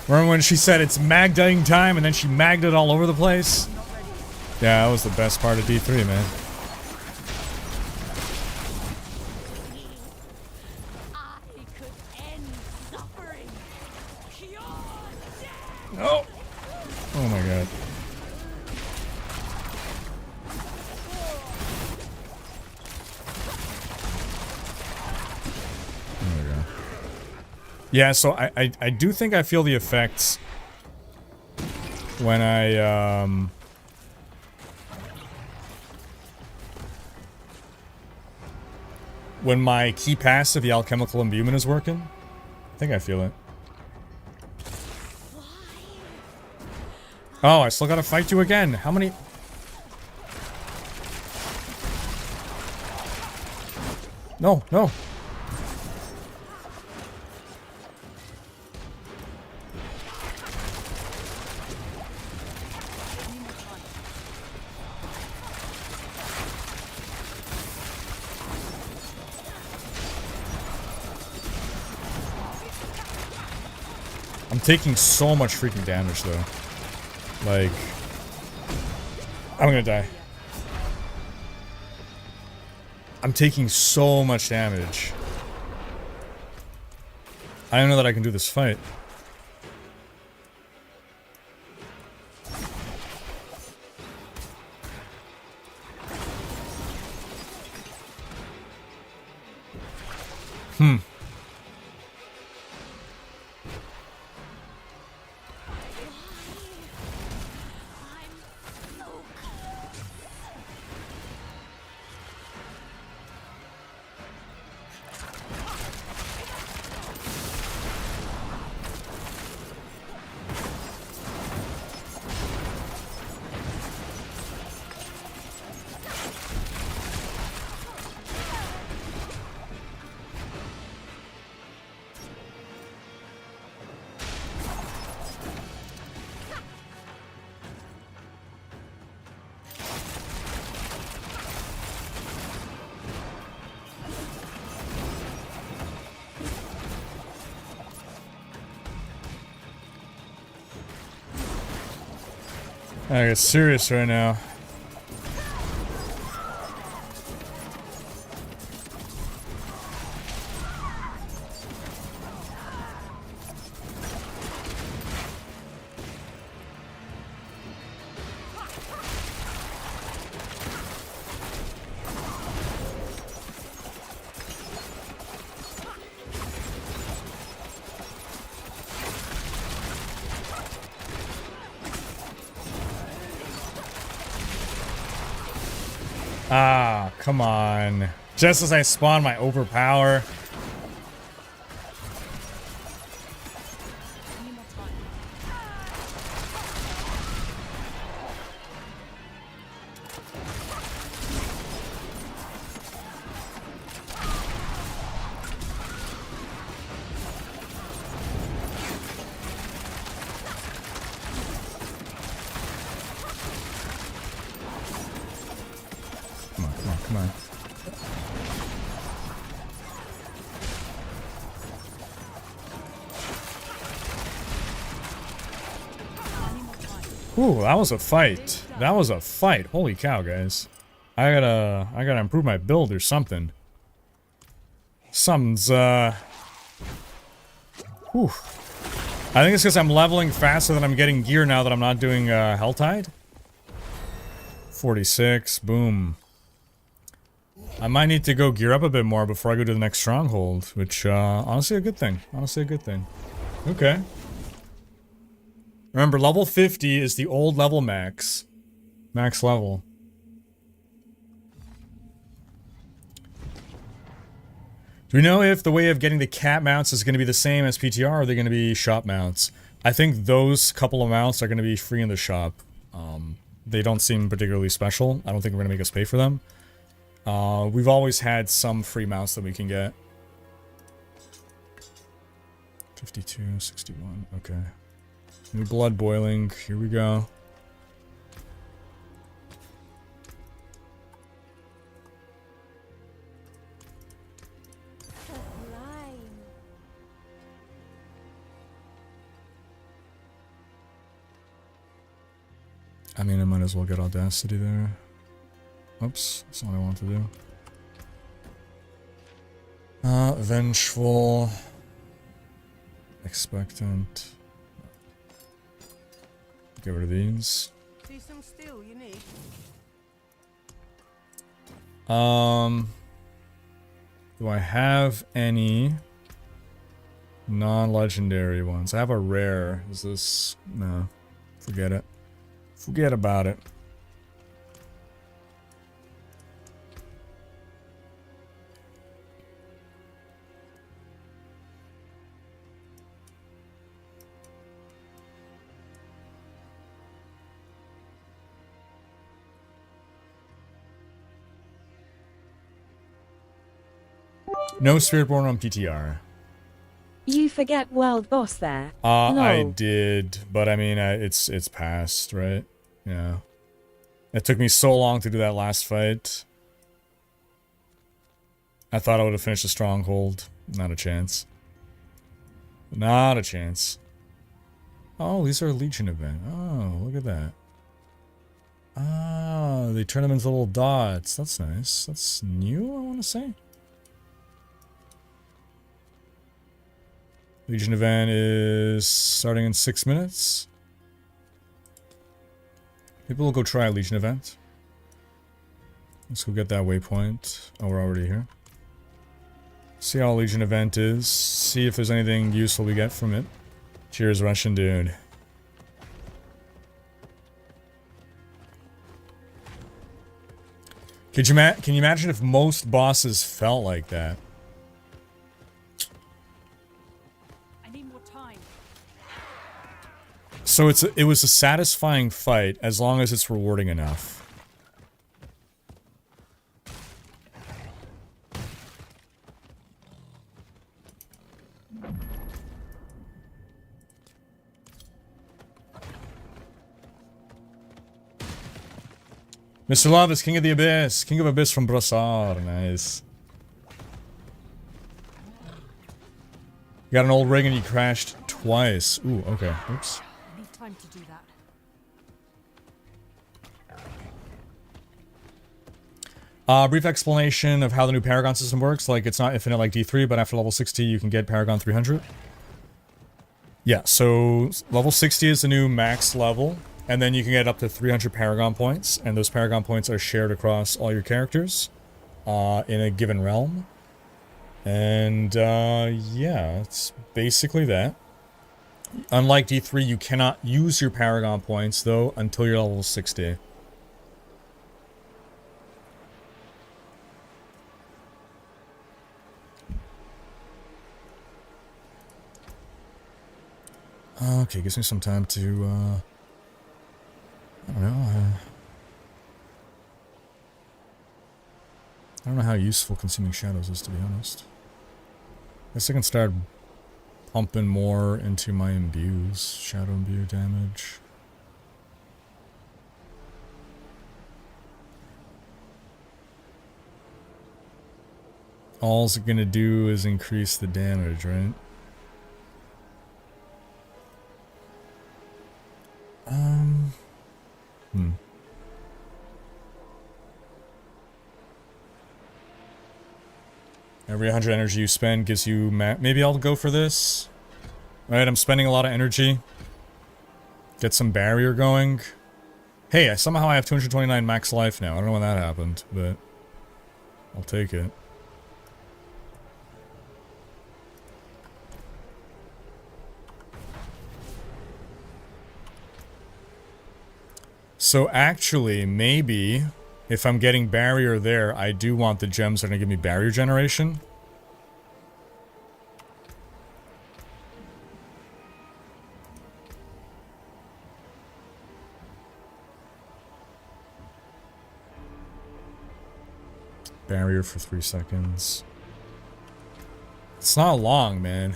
Remember when she said it's Magdaing time and then she magged it all over the place? Yeah, that was the best part of D3, man. No. Oh my god. There we go. Yeah, so I do think I feel the effects when I when my key passive, the alchemical imbuement, is working. I think I feel it. Oh, I still gotta fight you again. How many? No, no. I'm taking so much freaking damage, though. Like, I'm gonna die. I'm taking so much damage. I don't know that I can do this fight. I get serious right now. Ah, come on. Just as I spawn my overpower. Come on. Ooh, that was a fight. That was a fight. Holy cow, guys. I gotta improve my build or something. Something's, whew. I think it's because I'm leveling faster than I'm getting gear now that I'm not doing, Helltide. 46, boom. I might need to go gear up a bit more before I go to the next stronghold, which, honestly a good thing. Honestly a good thing. Okay. Remember, level 50 is the old level max. Max level. Do we know if the way of getting the cat mounts is going to be the same as PTR, or are they going to be shop mounts? I think those couple of mounts are going to be free in the shop. They don't seem particularly special. I don't think we're going to make us pay for them. We've always had some free mounts that we can get. 52, 61, okay. New blood boiling, here we go. I mean, I might as well get Audacity there. Oops, that's not what I want to do. Vengeful. Expectant. Get rid of these.
See some steel you need.
Do I have any non-legendary ones? I have a rare. Is this... No. Forget it. Forget about it. No Spiritborn on PTR.
You forget World Boss there.
I did, but I mean, it's past, right? Yeah. It took me so long to do that last fight. I thought I would have finished the stronghold. Not a chance. Not a chance. Oh, these are a Legion event. Oh, look at that. Oh, they turn them into little dots. That's nice. That's new, I want to say. Legion event is starting in 6 minutes. Maybe we'll go try a Legion event. Let's go get that waypoint. Oh, we're already here. See how Legion event is. See if there's anything useful we get from it. Cheers, Russian dude. Can you imagine if most bosses felt like that? So it was a satisfying fight as long as it's rewarding enough. Mr. Love is King of the Abyss. King of Abyss from Brossard. Nice. You got an old rig and you crashed twice. Ooh, okay. Oops.
Time to do that.
Brief explanation of how the new Paragon system works. Like, it's not infinite like D3, but after level 60, you can get Paragon 300. Yeah, so level 60 is the new max level, and then you can get up to 300 Paragon points, and those Paragon points are shared across all your characters in a given realm. And, yeah, it's basically that. Unlike D3, you cannot use your Paragon points, though, until you're level 60. Okay, gives me some time to, I don't know, I don't know how useful Consuming Shadows is, to be honest. I guess I can start pumping more into my imbues, Shadow Imbue damage. All it's gonna do is increase the damage, right? Every 100 energy you spend gives you maybe I'll go for this. Right, I'm spending a lot of energy. Get some barrier going. Hey, somehow I have 229 max life now. I don't know when that happened, but I'll take it. So actually, maybe, if I'm getting barrier there, I do want the gems that are going to give me barrier generation. Barrier for 3 seconds. It's not long, man.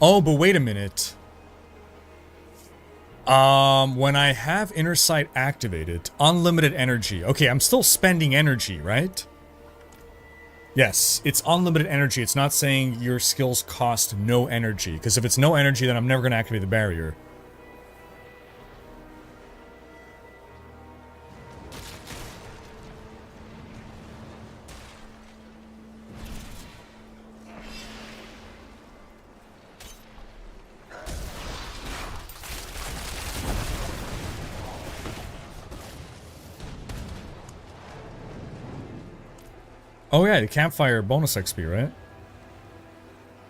Oh, but wait a minute. When I have Inner Sight activated, unlimited energy. Okay, I'm still spending energy, right? Yes, it's unlimited energy. It's not saying your skills cost no energy. Because if it's no energy, then I'm never going to activate the barrier. Oh yeah, the campfire bonus XP, right?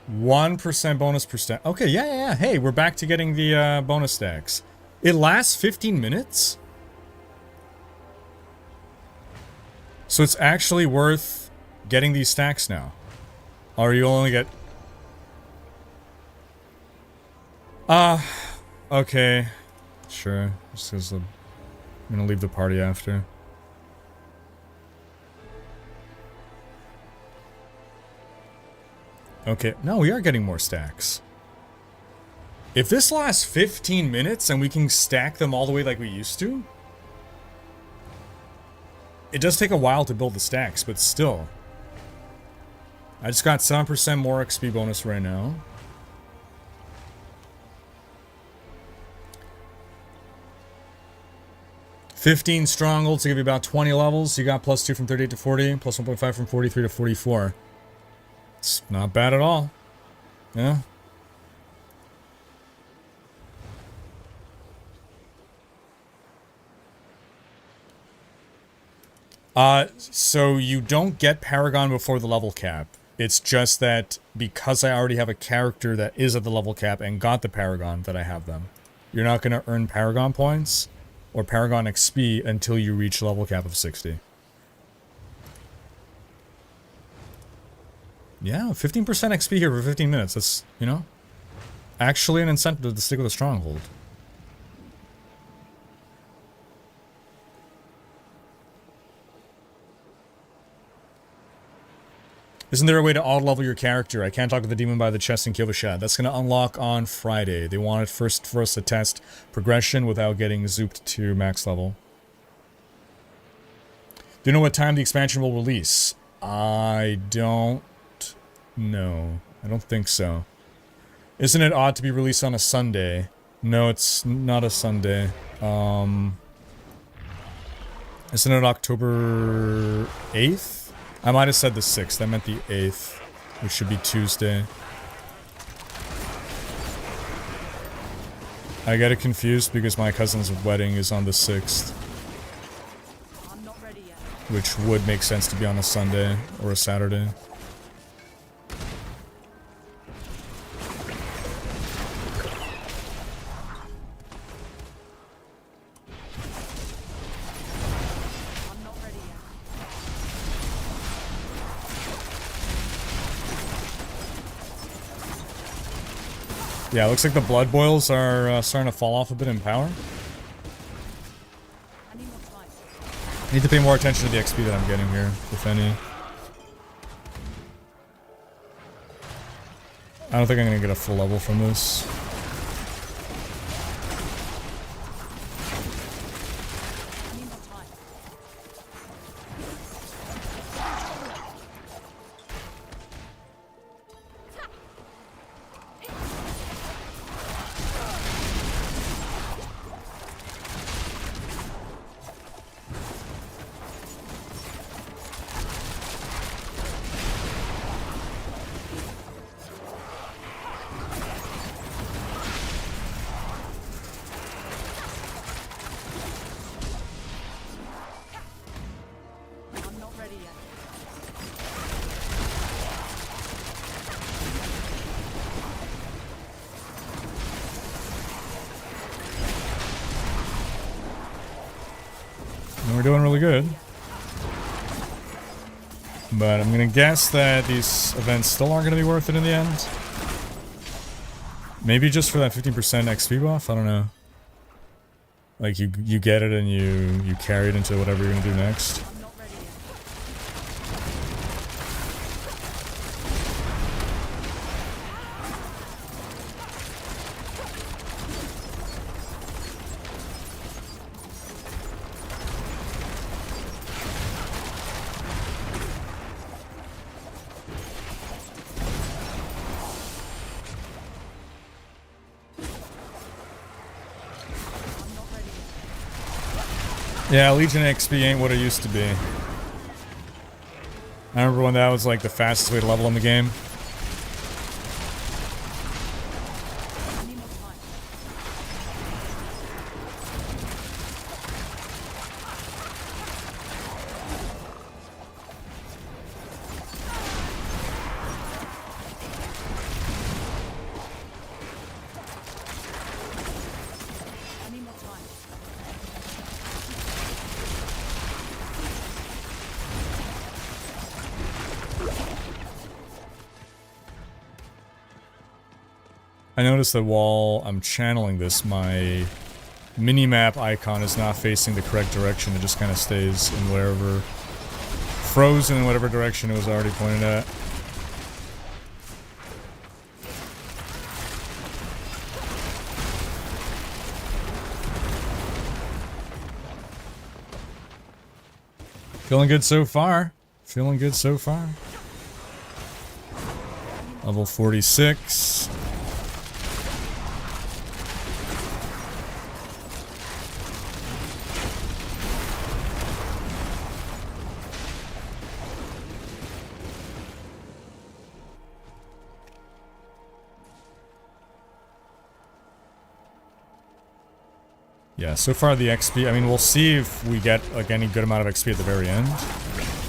1% bonus per stack. Okay, yeah. Hey, we're back to getting the bonus stacks. It lasts 15 minutes? So it's actually worth getting these stacks now. Or you only get... okay. Sure. Just 'cause I'm gonna leave the party after. Okay, no, we are getting more stacks. If this lasts 15 minutes and we can stack them all the way like we used to... It does take a while to build the stacks, but still. I just got 7% more XP bonus right now. $15 strongholds to give you about 20 levels. You got +2 from 38 to 40, plus 1.5 from 43 to 44. It's not bad at all. Yeah. So you don't get Paragon before the level cap. It's just that because I already have a character that is at the level cap and got the Paragon, that I have them. You're not going to earn Paragon points or Paragon XP until you reach level cap of 60. Yeah, 15% XP here for 15 minutes. That's, you know, actually an incentive to stick with a stronghold. Isn't there a way to auto-level your character? I can't talk to the demon by the chest in Kivashat. That's going to unlock on Friday. They wanted first for us to test progression without getting zooped to max level. Do you know what time the expansion will release? I don't... No, I don't think so. Isn't it odd to be released on a Sunday? No, it's not a Sunday. Isn't it October 8th? I might have said the 6th. I meant the 8th, which should be Tuesday. I get it confused because my cousin's wedding is on the 6th. Which would make sense to be on a Sunday or a Saturday. Yeah, looks like the blood boils are starting to fall off a bit in power. I need to pay more attention to the XP that I'm getting here, if any. I don't think I'm gonna get a full level from this. We're doing really good. But I'm gonna guess that these events still aren't gonna be worth it in the end. Maybe just for that 15% XP buff? I don't know. Like you get it and you carry it into whatever you're gonna do next. Yeah, Legion XP ain't what it used to be. I remember when that was like the fastest way to level in the game. I noticed that while I'm channeling this, my mini-map icon is not facing the correct direction. It just kind of stays in wherever... frozen in whatever direction it was already pointed at. Feeling good so far. Feeling good so far. Level 46. Yeah, so far the XP, I mean, we'll see if we get, like, any good amount of XP at the very end.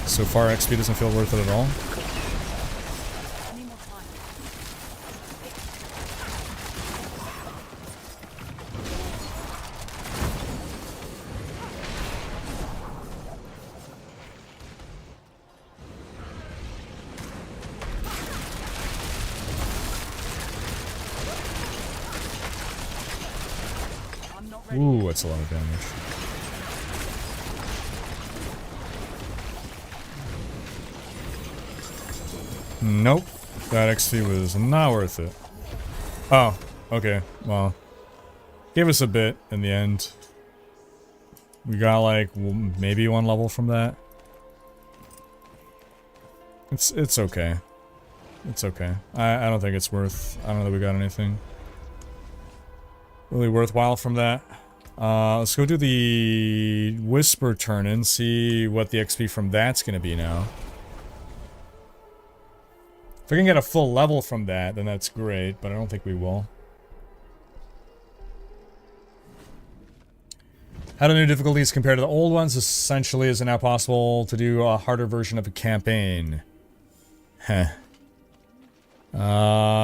So far, XP doesn't feel worth it at all. Ooh, that's a lot of damage. Nope. That XP was not worth it. Oh, okay. Well, gave us a bit in the end. We got like maybe one level from that. It's okay. It's okay. I don't think it's worth... I don't know that we got anything really worthwhile from that. Let's go do the Whisper turn and see what the XP from that's gonna be now. If we can get a full level from that, then that's great, but I don't think we will. How do new difficulties compare to the old ones? Essentially, is it now possible to do a harder version of a campaign? Heh.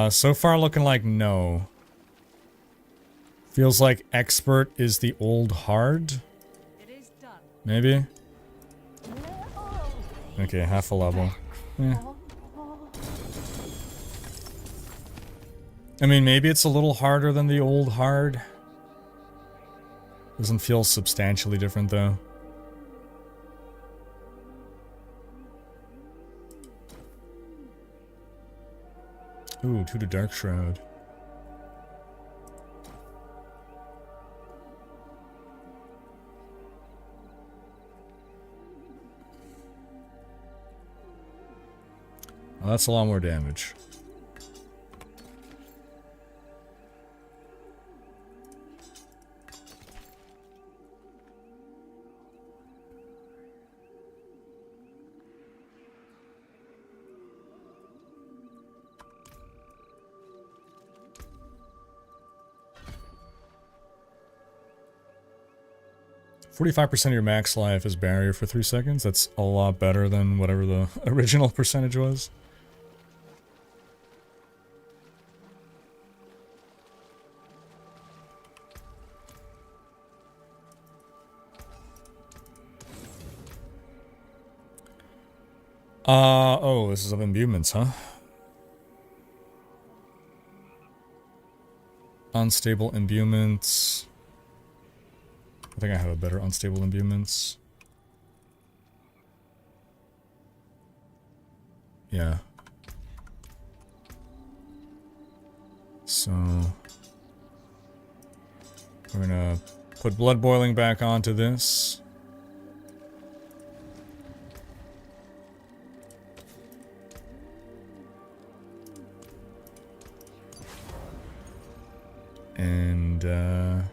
So far looking like no. Feels like expert is the old hard. Maybe? Okay, half a level. Yeah. I mean, maybe it's a little harder than the old hard. Doesn't feel substantially different, though. Ooh, to the Dark Shroud. Well, that's a lot more damage. "45% of your max life is barrier for 3 seconds. That's a lot better than whatever the original percentage was. Oh, this is of imbuements, huh? Unstable imbuements. I think I have a better unstable imbuements. Yeah. So we're gonna put blood boiling back onto this. And I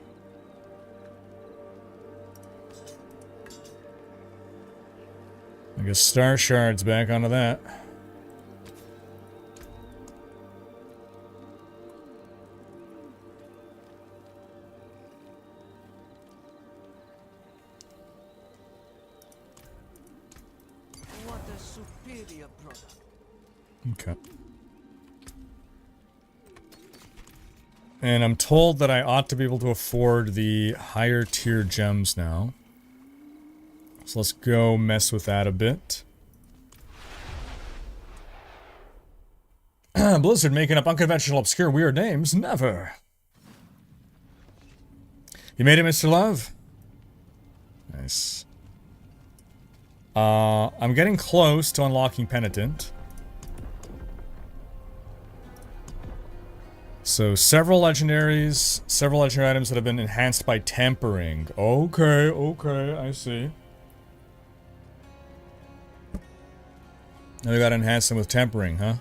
guess star shards back onto that.
What a superior product.
Okay. And I'm told that I ought to be able to afford the higher tier gems now. So let's go mess with that a bit. Blizzard making up unconventional, obscure, weird names? Never. You made it, Mr. Love? Nice. I'm getting close to unlocking Penitent. So, several legendaries, several legendary items that have been enhanced by tampering. Okay, okay, I see. Now we gotta enhance them with tampering, huh?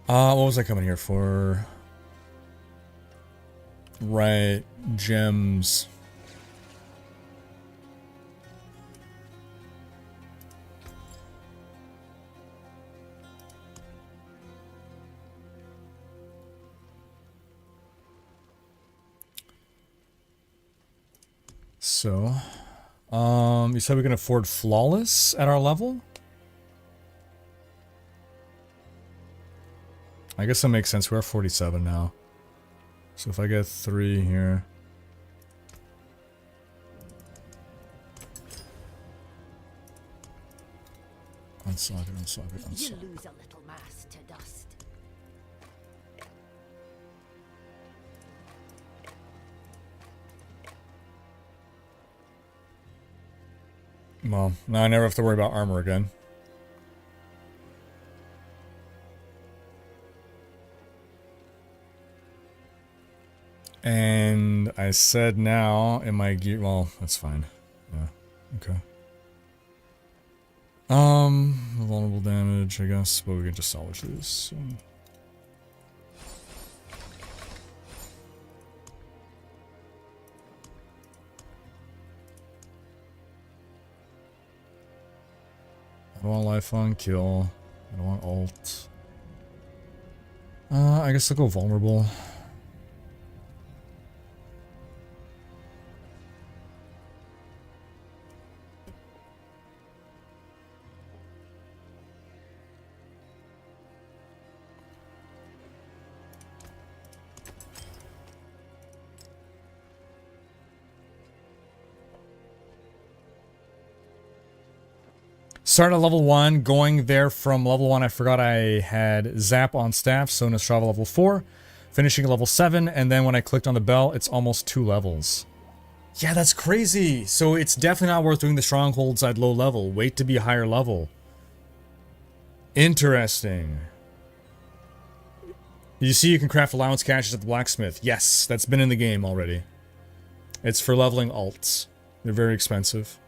What was I coming here for? Right, gems. So, you said we can afford Flawless at our level? I guess that makes sense. We're 47 now. So if I get 3 here. Unslog it, unslog it, unslog it.
You lose a little mass to dust.
Well, now I never have to worry about armor again. And I said now in my gear, well, that's fine. Yeah, okay. Vulnerable damage, I guess, but we can just salvage these. So. I don't want life on kill. I don't want ult. I guess I'll go vulnerable. Start at level 1, going there from level 1, I forgot I had Zap on staff, so Nasrava level 4, finishing at level 7, and then when I clicked on the bell, it's almost 2 levels. Yeah, that's crazy! So it's definitely not worth doing the strongholds at low level. Wait to be higher level. Interesting. You see you can craft allowance caches at the blacksmith. Yes, that's been in the game already. It's for leveling alts. They're very expensive.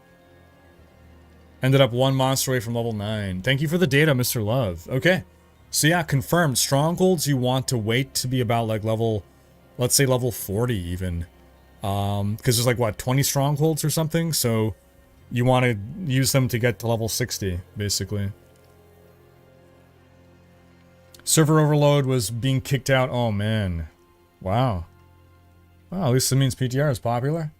Ended up 1 monster away from level 9. Thank you for the data, Mr. Love. Okay. So yeah, confirmed. Strongholds you want to wait to be about like level, let's say level 40 even. Because there's like what, 20 strongholds or something? So you want to use them to get to level 60, basically. Server overload was being kicked out. Oh man. Wow. Well, at least it means PTR is popular.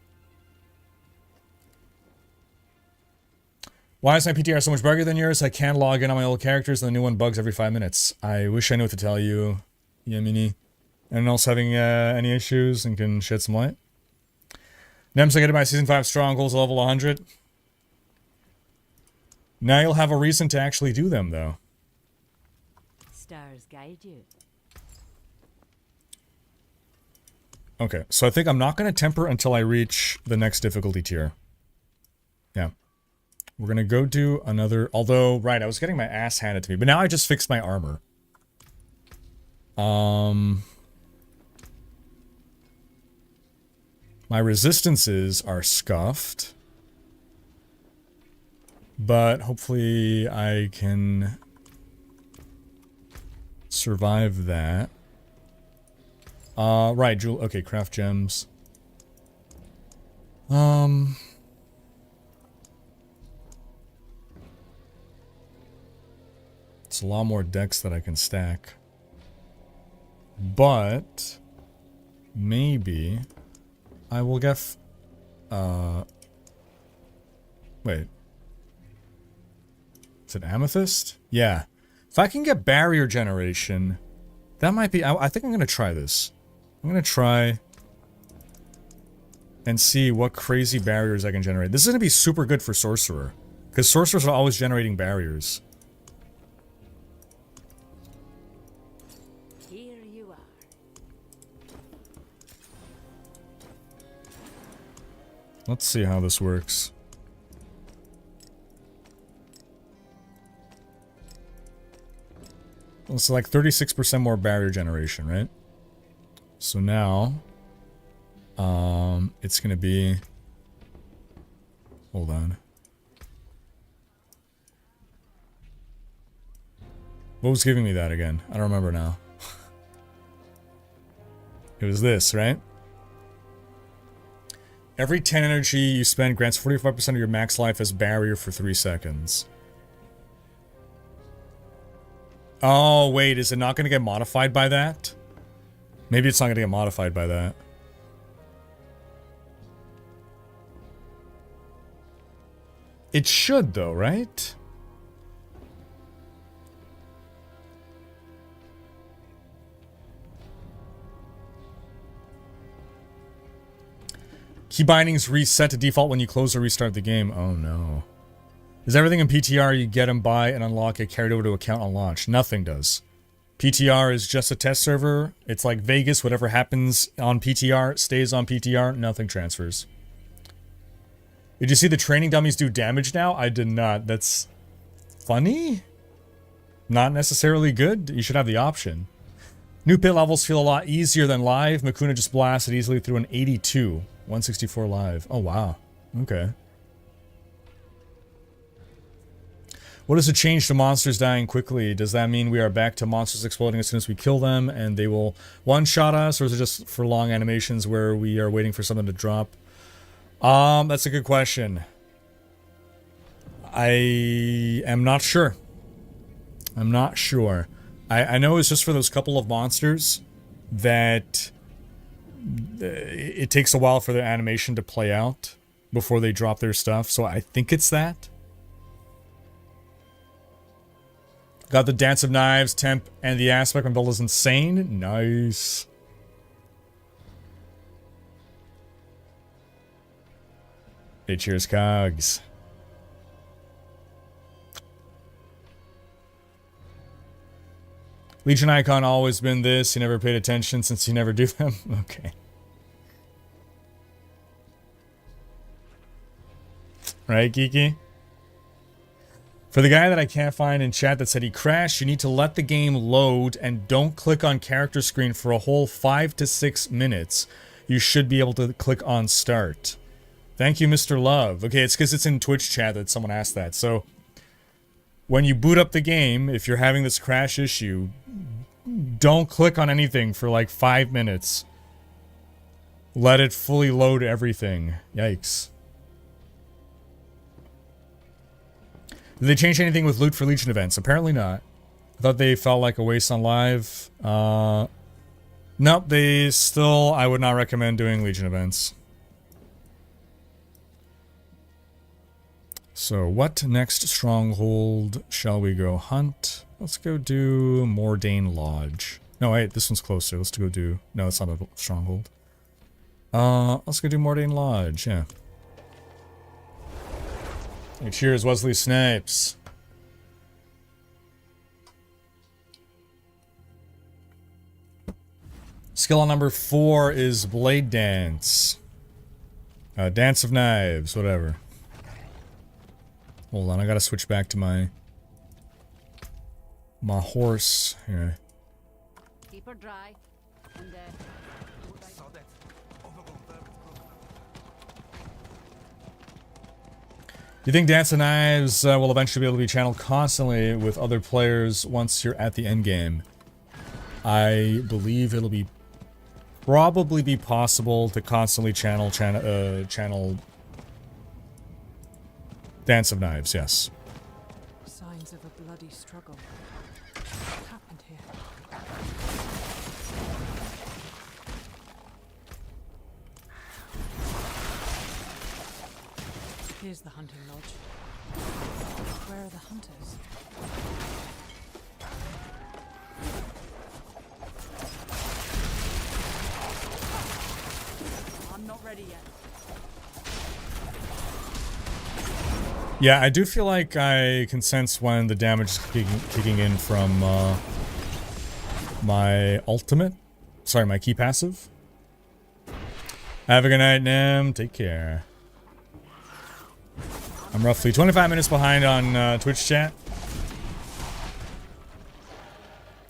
Why is my PTR so much buggier than yours? I can't log in on my old characters and the new one bugs every 5 minutes. I wish I knew what to tell you, Yemini. Anyone else having any issues and can shed some light? Nems, I get my Season 5 Strongholds level 100. Now you'll have a reason to actually do them, though.
Stars guide you.
Okay, so I think I'm not going to temper until I reach the next difficulty tier. Yeah. We're going to go do another... Although, right, I was getting my ass handed to me. But now I just fixed my armor. My resistances are scuffed. But hopefully I can survive that. Right, Jewel... Okay, craft gems. It's a lot more decks that I can stack. But maybe I will get wait. Is it amethyst? Yeah. If I can get barrier generation, that might be... I think I'm going to try this. I'm going to try and see what crazy barriers I can generate. This is going to be super good for Sorcerer, because Sorcerers are always generating barriers. Let's see how this works. It's like 36% more barrier generation, right? So now, it's gonna be... Hold on. What was giving me that again? I don't remember now. It was this, right? Every 10 energy you spend grants 45% of your max life as barrier for 3 seconds. Oh, wait, is it not going to get modified by that? Maybe it's not going to get modified by that. It should, though, right? Key bindings reset to default when you close or restart the game. Oh no. Is everything in PTR you get and buy and unlock get carried over to account on launch? Nothing does. PTR is just a test server. It's like Vegas. Whatever happens on PTR stays on PTR. Nothing transfers. Did you see the training dummies do damage now? I did not. That's funny. Not necessarily good. You should have the option. New pit levels feel a lot easier than live. Makuna just blasted easily through an 82. 164 live. Oh, wow. Okay. What does it change to monsters dying quickly? Does that mean we are back to monsters exploding as soon as we kill them and they will one-shot us, or is it just for long animations where we are waiting for something to drop? That's a good question. I am not sure. I'm not sure. I know it's just for those couple of monsters that it takes a while for their animation to play out before they drop their stuff, so I think it's that. Got the Dance of Knives, temp, and the aspect when build is insane. Nice. Hey, cheers, Cogs. Legion icon always been this. You never paid attention since you never do them. Okay. Right, Geeky? For the guy that I can't find in chat that said he crashed, you need to let the game load and don't click on character screen for a whole 5 to 6 minutes. You should be able to click on start. Thank you, Mr. Love. Okay, it's because it's in Twitch chat that someone asked that. So, when you boot up the game, if you're having this crash issue, don't click on anything for like 5 minutes. Let it fully load everything. Yikes. Did they change anything with loot for Legion events? Apparently not. I thought they felt like a waste on live. Nope, they still... I would not recommend doing Legion events. So, what next stronghold shall we go hunt? Let's go do Mordain Lodge. No, wait, this one's closer. Let's go do... No, it's not a stronghold. Let's go do Mordain Lodge, yeah. Hey, cheers, Wesley Snipes. Skill on number 4 is Blade Dance. Dance of Knives, whatever. Hold on, I gotta switch back to my horse here.
Keep her dry. And,
Do you think Dance of Knives will eventually be able to be channeled constantly with other players once you're at the end game? I believe it'll be probably be possible to constantly channel Dance of Knives, yes.
Signs of a bloody struggle. What happened here? Here's the hunting lodge. Where are the hunters? I'm not ready yet.
Yeah, I do feel like I can sense when the damage is kicking in from my ultimate. Sorry, my key passive. Have a good night, Nim. Take care. I'm roughly 25 minutes behind on Twitch chat.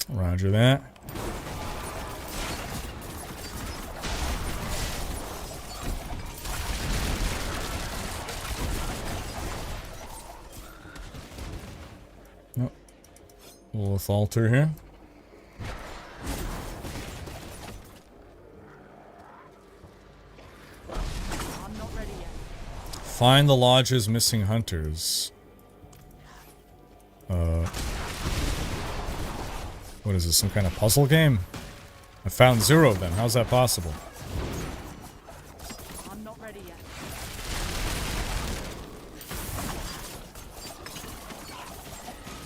Roger that. Oh. Lilith altar here. Find the lodge's missing hunters. What is this, some kind of puzzle game? I found 0 of them. How's that possible?
I'm not ready yet.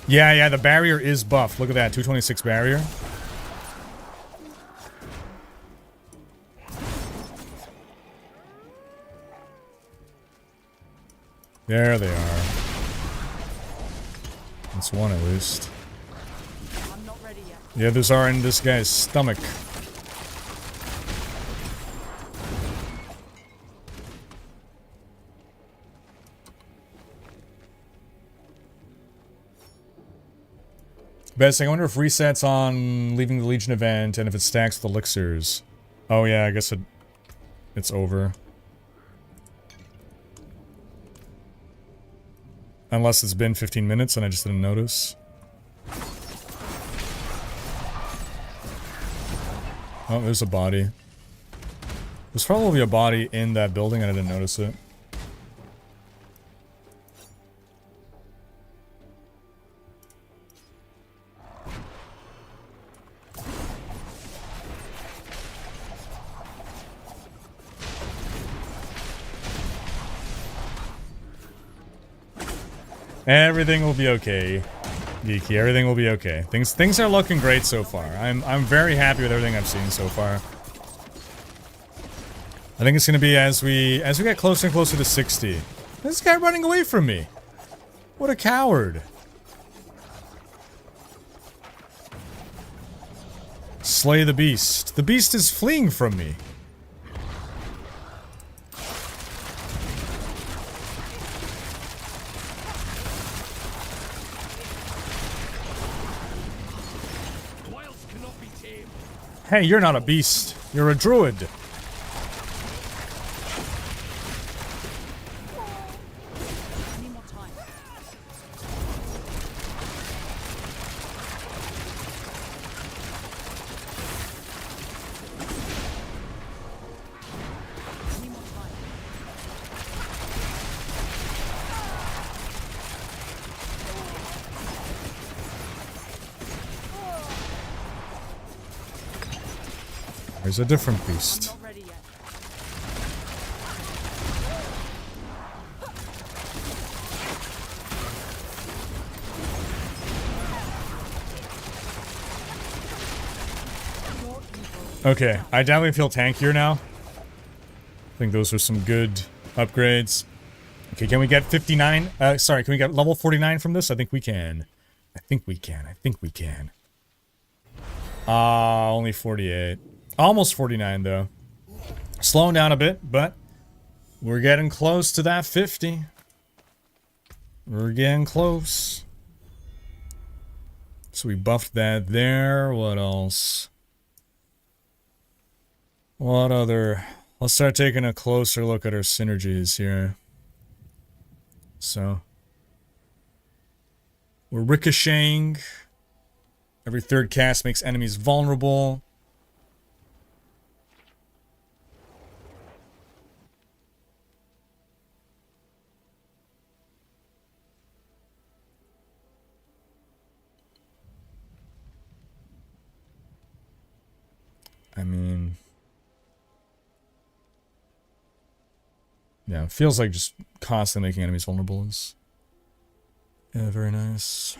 Yeah, the barrier is buffed. Look at that, 226 barrier. There they are. That's one at least.
I'm not ready yet.
The others are in this guy's stomach. Best thing, I wonder if resets on leaving the Legion event and if it stacks with elixirs. Oh yeah, I guess it's over. Unless it's been 15 minutes and I just didn't notice. Oh, there's a body. There's probably a body in that building and I didn't notice it. Everything will be okay, Geeky. Everything will be okay. Things are looking great so far. I'm very happy with everything I've seen so far. I think it's gonna be as we get closer and closer to 60. This guy running away from me. What a coward. Slay the beast. The beast is fleeing from me. Hey, you're not a beast. You're a druid. There's a different beast. Okay, I definitely feel tankier now. I think those are some good upgrades. Okay, can we get 59? Sorry, can we get level 49 from this? I think we can. I think we can. Only 48. Almost 49, though. Slowing down a bit, but we're getting close to that 50. We're getting close. So we buffed that there. What else? What other? Let's start taking a closer look at our synergies here. So we're ricocheting. Every third cast makes enemies vulnerable. I mean, yeah, it feels like just constantly making enemies vulnerable is, yeah, very nice.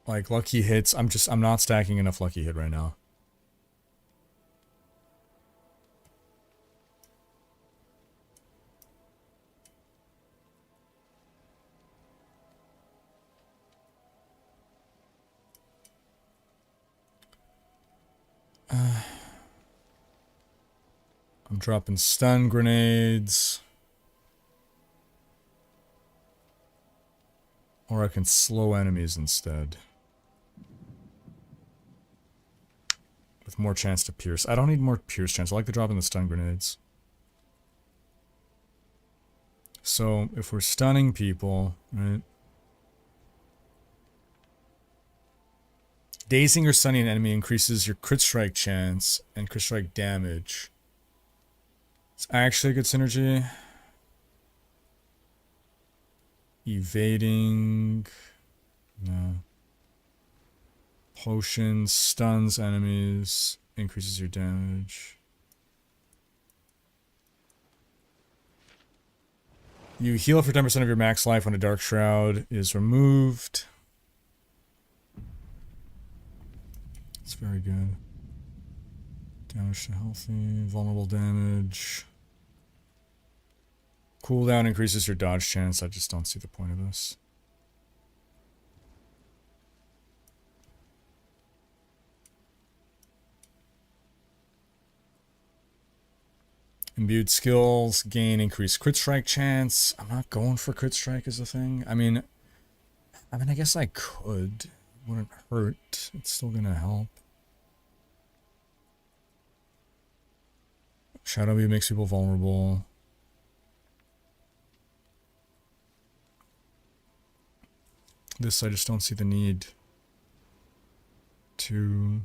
Like, lucky hits, I'm not stacking enough lucky hit right now. I'm dropping stun grenades. Or I can slow enemies instead. With more chance to pierce. I don't need more pierce chance. I like to drop in the stun grenades. So, if we're stunning people, right? Dazing or stunning an enemy increases your crit strike chance and crit strike damage. It's actually a good synergy. Evading. No. Potion stuns enemies, increases your damage. You heal for 10% of your max life when a Dark Shroud is removed. It's very good. Damage to healthy, vulnerable damage. Cooldown increases your dodge chance. I just don't see the point of this. Imbued skills gain increased crit strike chance. I'm not going for crit strike as a thing. I mean, I guess I could. Wouldn't hurt. It's still gonna help. Shadow View makes people vulnerable. This I just don't see the need to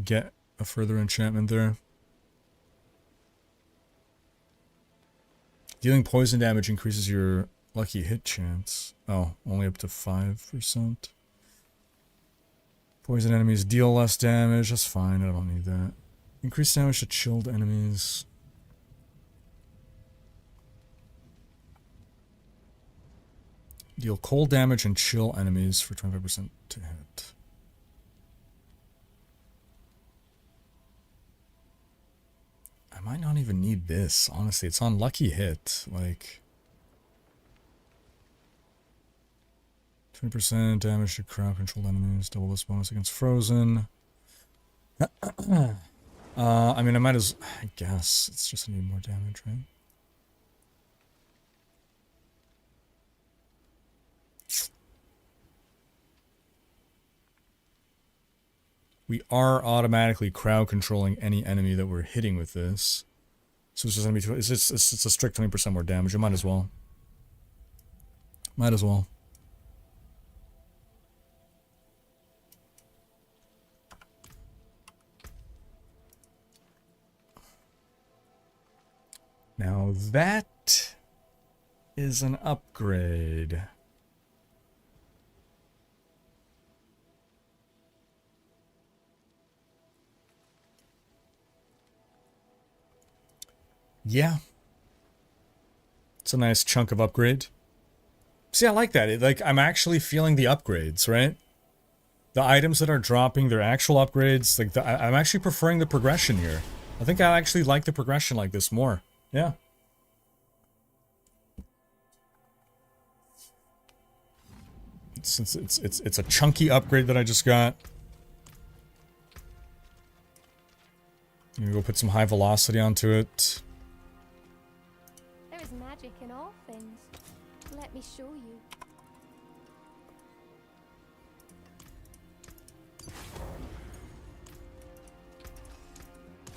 get a further enchantment there. Dealing poison damage increases your lucky hit chance. Oh, only up to 5%. Poison enemies deal less damage. That's fine, I don't need that. Increase damage to chilled enemies. Deal cold damage and chill enemies for 25% to hit. I might not even need this, honestly. It's on lucky hit, like 20% damage to crowd controlled enemies, double this bonus against frozen. I mean, I might as, I guess it's just need more damage, right? We are automatically crowd controlling any enemy that we're hitting with this. So it's just gonna be, it's a strict 20% more damage. You might as well. Might as well. Now that is an upgrade. Yeah. It's a nice chunk of upgrade. See, I like that. Like, I'm actually feeling the upgrades, right? The items that are dropping, they're actual upgrades. Like, I'm actually preferring the progression here. I think I actually like the progression like this more. Yeah. Since it's a chunky upgrade that I just got. I'm gonna go put some high velocity onto it.
There is magic in all things. Let me show you.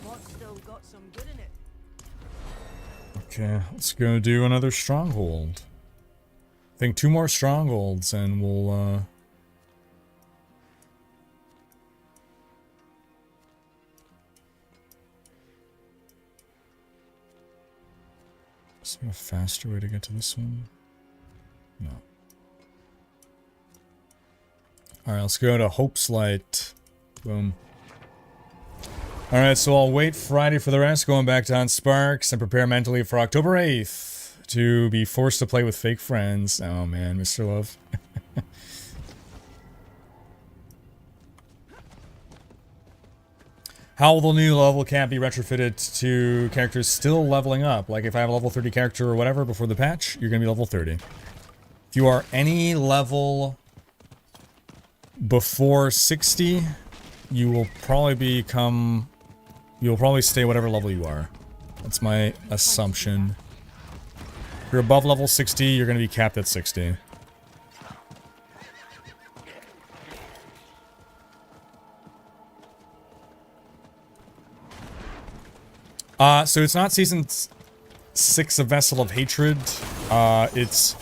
What's still got some good in it?
Okay, let's go do another stronghold. I think 2 more strongholds and we'll is there a faster way to get to this one? No. Alright, let's go to Hope's Light. Boom. Alright, so I'll wait Friday for the rest, going back to Hunt Sparks, and prepare mentally for October 8th to be forced to play with fake friends. Oh man, Mr. Love. How will the new level cap be retrofitted to characters still leveling up? Like if I have a level 30 character or whatever before the patch, you're going to be level 30. If you are any level before 60, you will probably become... You'll probably stay whatever level you are. That's my assumption. If you're above level 60, you're going to be capped at 60. So it's not Season 6 of Vessel of Hatred. It's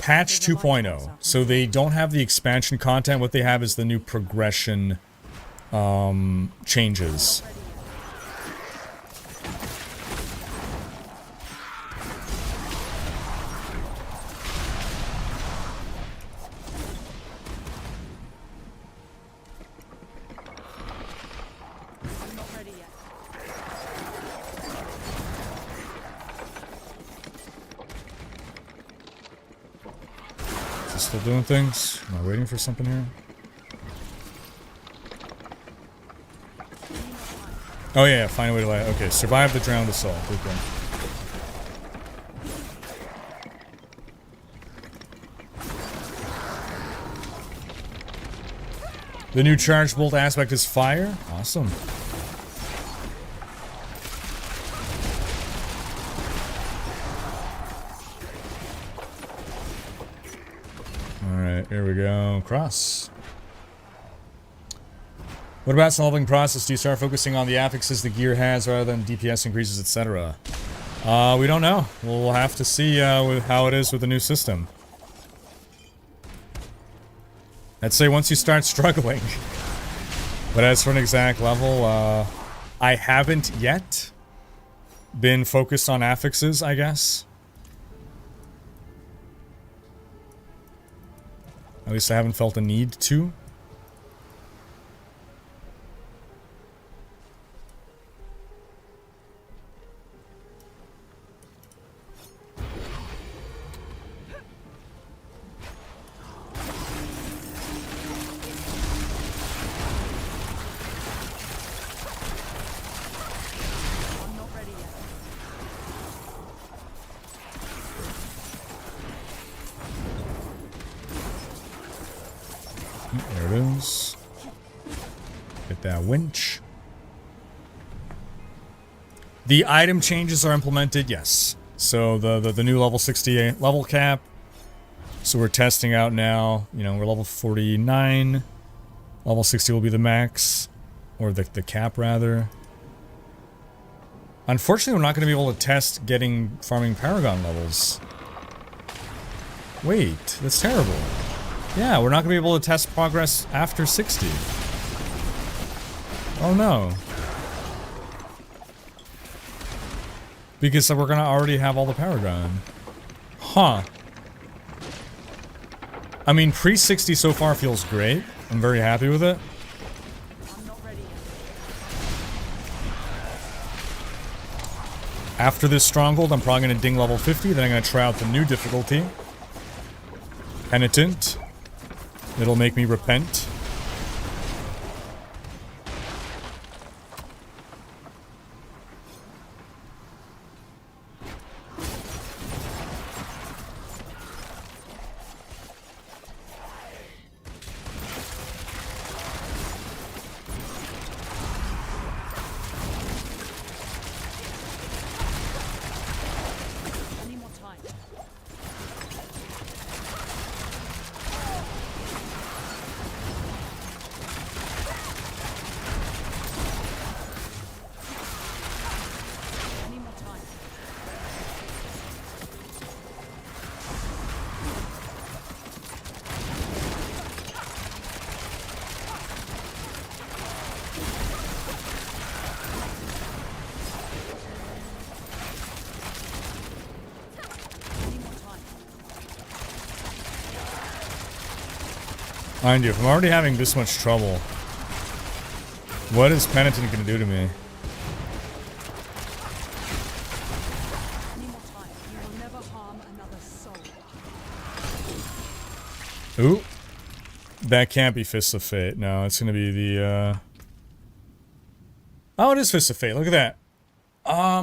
Patch 2.0. So they don't have the expansion content. What they have is the new progression changes. Still doing things? Am I waiting for something here? Oh yeah, find a way to light. Okay, survive the drowned assault. Okay. The new charge bolt aspect is fire. Awesome. Alright, here we go. Cross. What about the leveling process? Do you start focusing on the affixes the gear has rather than DPS increases, etc.? We don't know. We'll have to see how it is with the new system. I'd say once you start struggling. But as for an exact level, I haven't yet been focused on affixes, I guess. At least I haven't felt a need to. There it is. Get that winch. The item changes are implemented, yes. So the new level 68 level cap. So we're testing out now. You know, we're level 49. Level 60 will be the max. Or the cap, rather. Unfortunately, we're not going to be able to test farming Paragon levels. Wait, that's terrible. Yeah, we're not going to be able to test progress after 60. Oh no. Because we're going to already have all the Paragon. Huh. I mean, pre-60 so far feels great. I'm very happy with it. After this Stronghold, I'm probably going to ding level 50. Then I'm going to try out the new difficulty. Penitent. It'll make me repent. Mind you, if I'm already having this much trouble, what is Penitent gonna do to me? Ooh. That can't be Fists of Fate. No, it's gonna be the, Oh, it is Fists of Fate. Look at that.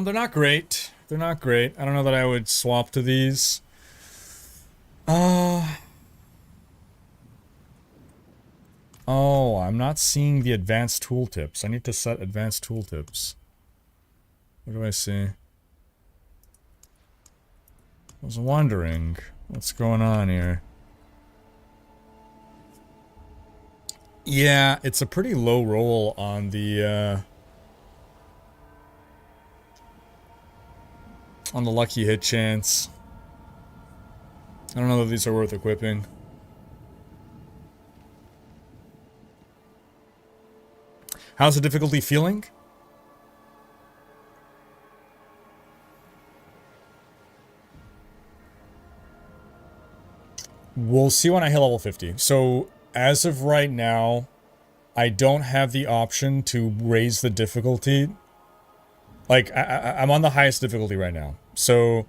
They're not great. They're not great. I don't know that I would swap to these. Oh, I'm not seeing the advanced tooltips. I need to set advanced tooltips. What do I see? I was wondering what's going on here. Yeah, it's a pretty low roll on the lucky hit chance. I don't know if these are worth equipping. How's the difficulty feeling? We'll see when I hit level 50. So, as of right now, I don't have the option to raise the difficulty. Like, I'm on the highest difficulty right now. So,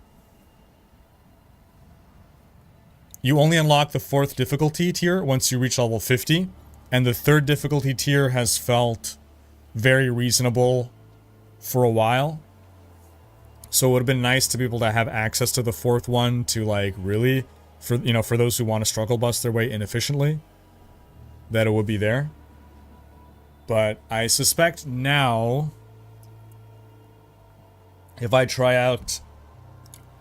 you only unlock the 4th difficulty tier once you reach level 50. And the 3rd difficulty tier has felt very reasonable for a while. So it would have been nice to be able to have access to the 4th one to, like, really, for those who want to struggle bust their way inefficiently, that it would be there. But I suspect now, if I try out,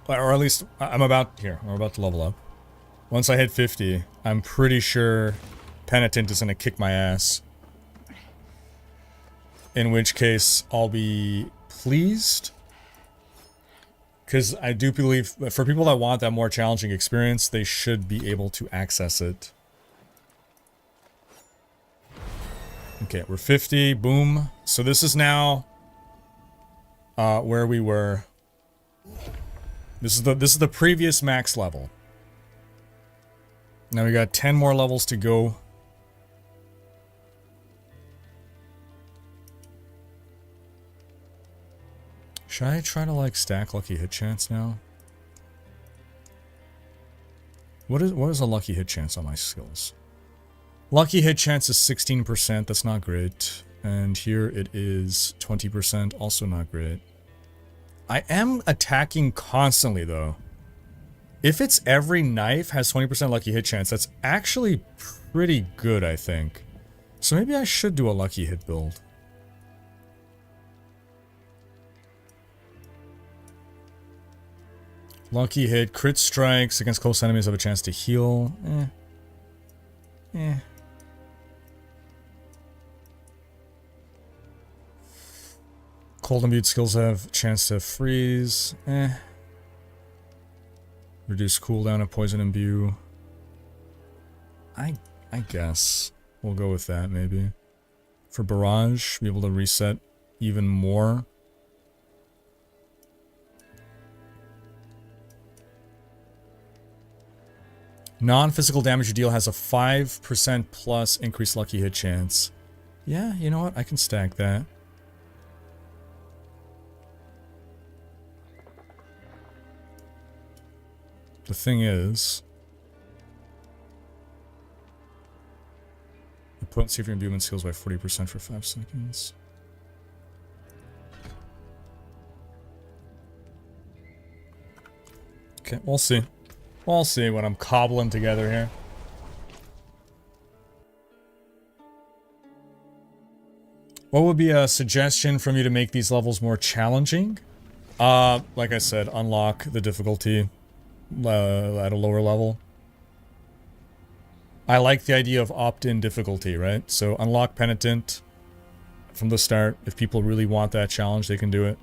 or at least I'm about to level up. Once I hit 50, I'm pretty sure Penitent is going to kick my ass. In which case, I'll be pleased. Because I do believe, for people that want that more challenging experience, they should be able to access it. Okay, we're 50. Boom. So this is now where we were. This is the previous max level. Now we got 10 more levels to go. Should I try to like stack lucky hit chance now? What is a lucky hit chance on my skills? Lucky hit chance is 16%, that's not great. And here it is 20%, also not great. I am attacking constantly though. If it's every knife has 20% lucky hit chance, that's actually pretty good, I think. So maybe I should do a lucky hit build. Lucky hit, crit strikes against close enemies have a chance to heal. Cold imbued skills have a chance to freeze. Reduce cooldown of poison imbue. I guess we'll go with that maybe. For barrage, be able to reset even more. Non-physical damage you deal has a 5% plus increased lucky hit chance. Yeah, you know what? I can stack that. The thing is, the potency of your imbuement skills by 40% for 5 seconds. Okay, we'll see. We'll see what I'm cobbling together here. What would be a suggestion from you to make these levels more challenging? Like I said, unlock the difficulty at a lower level. I like the idea of opt-in difficulty, right? So unlock Penitent from the start. If people really want that challenge, they can do it.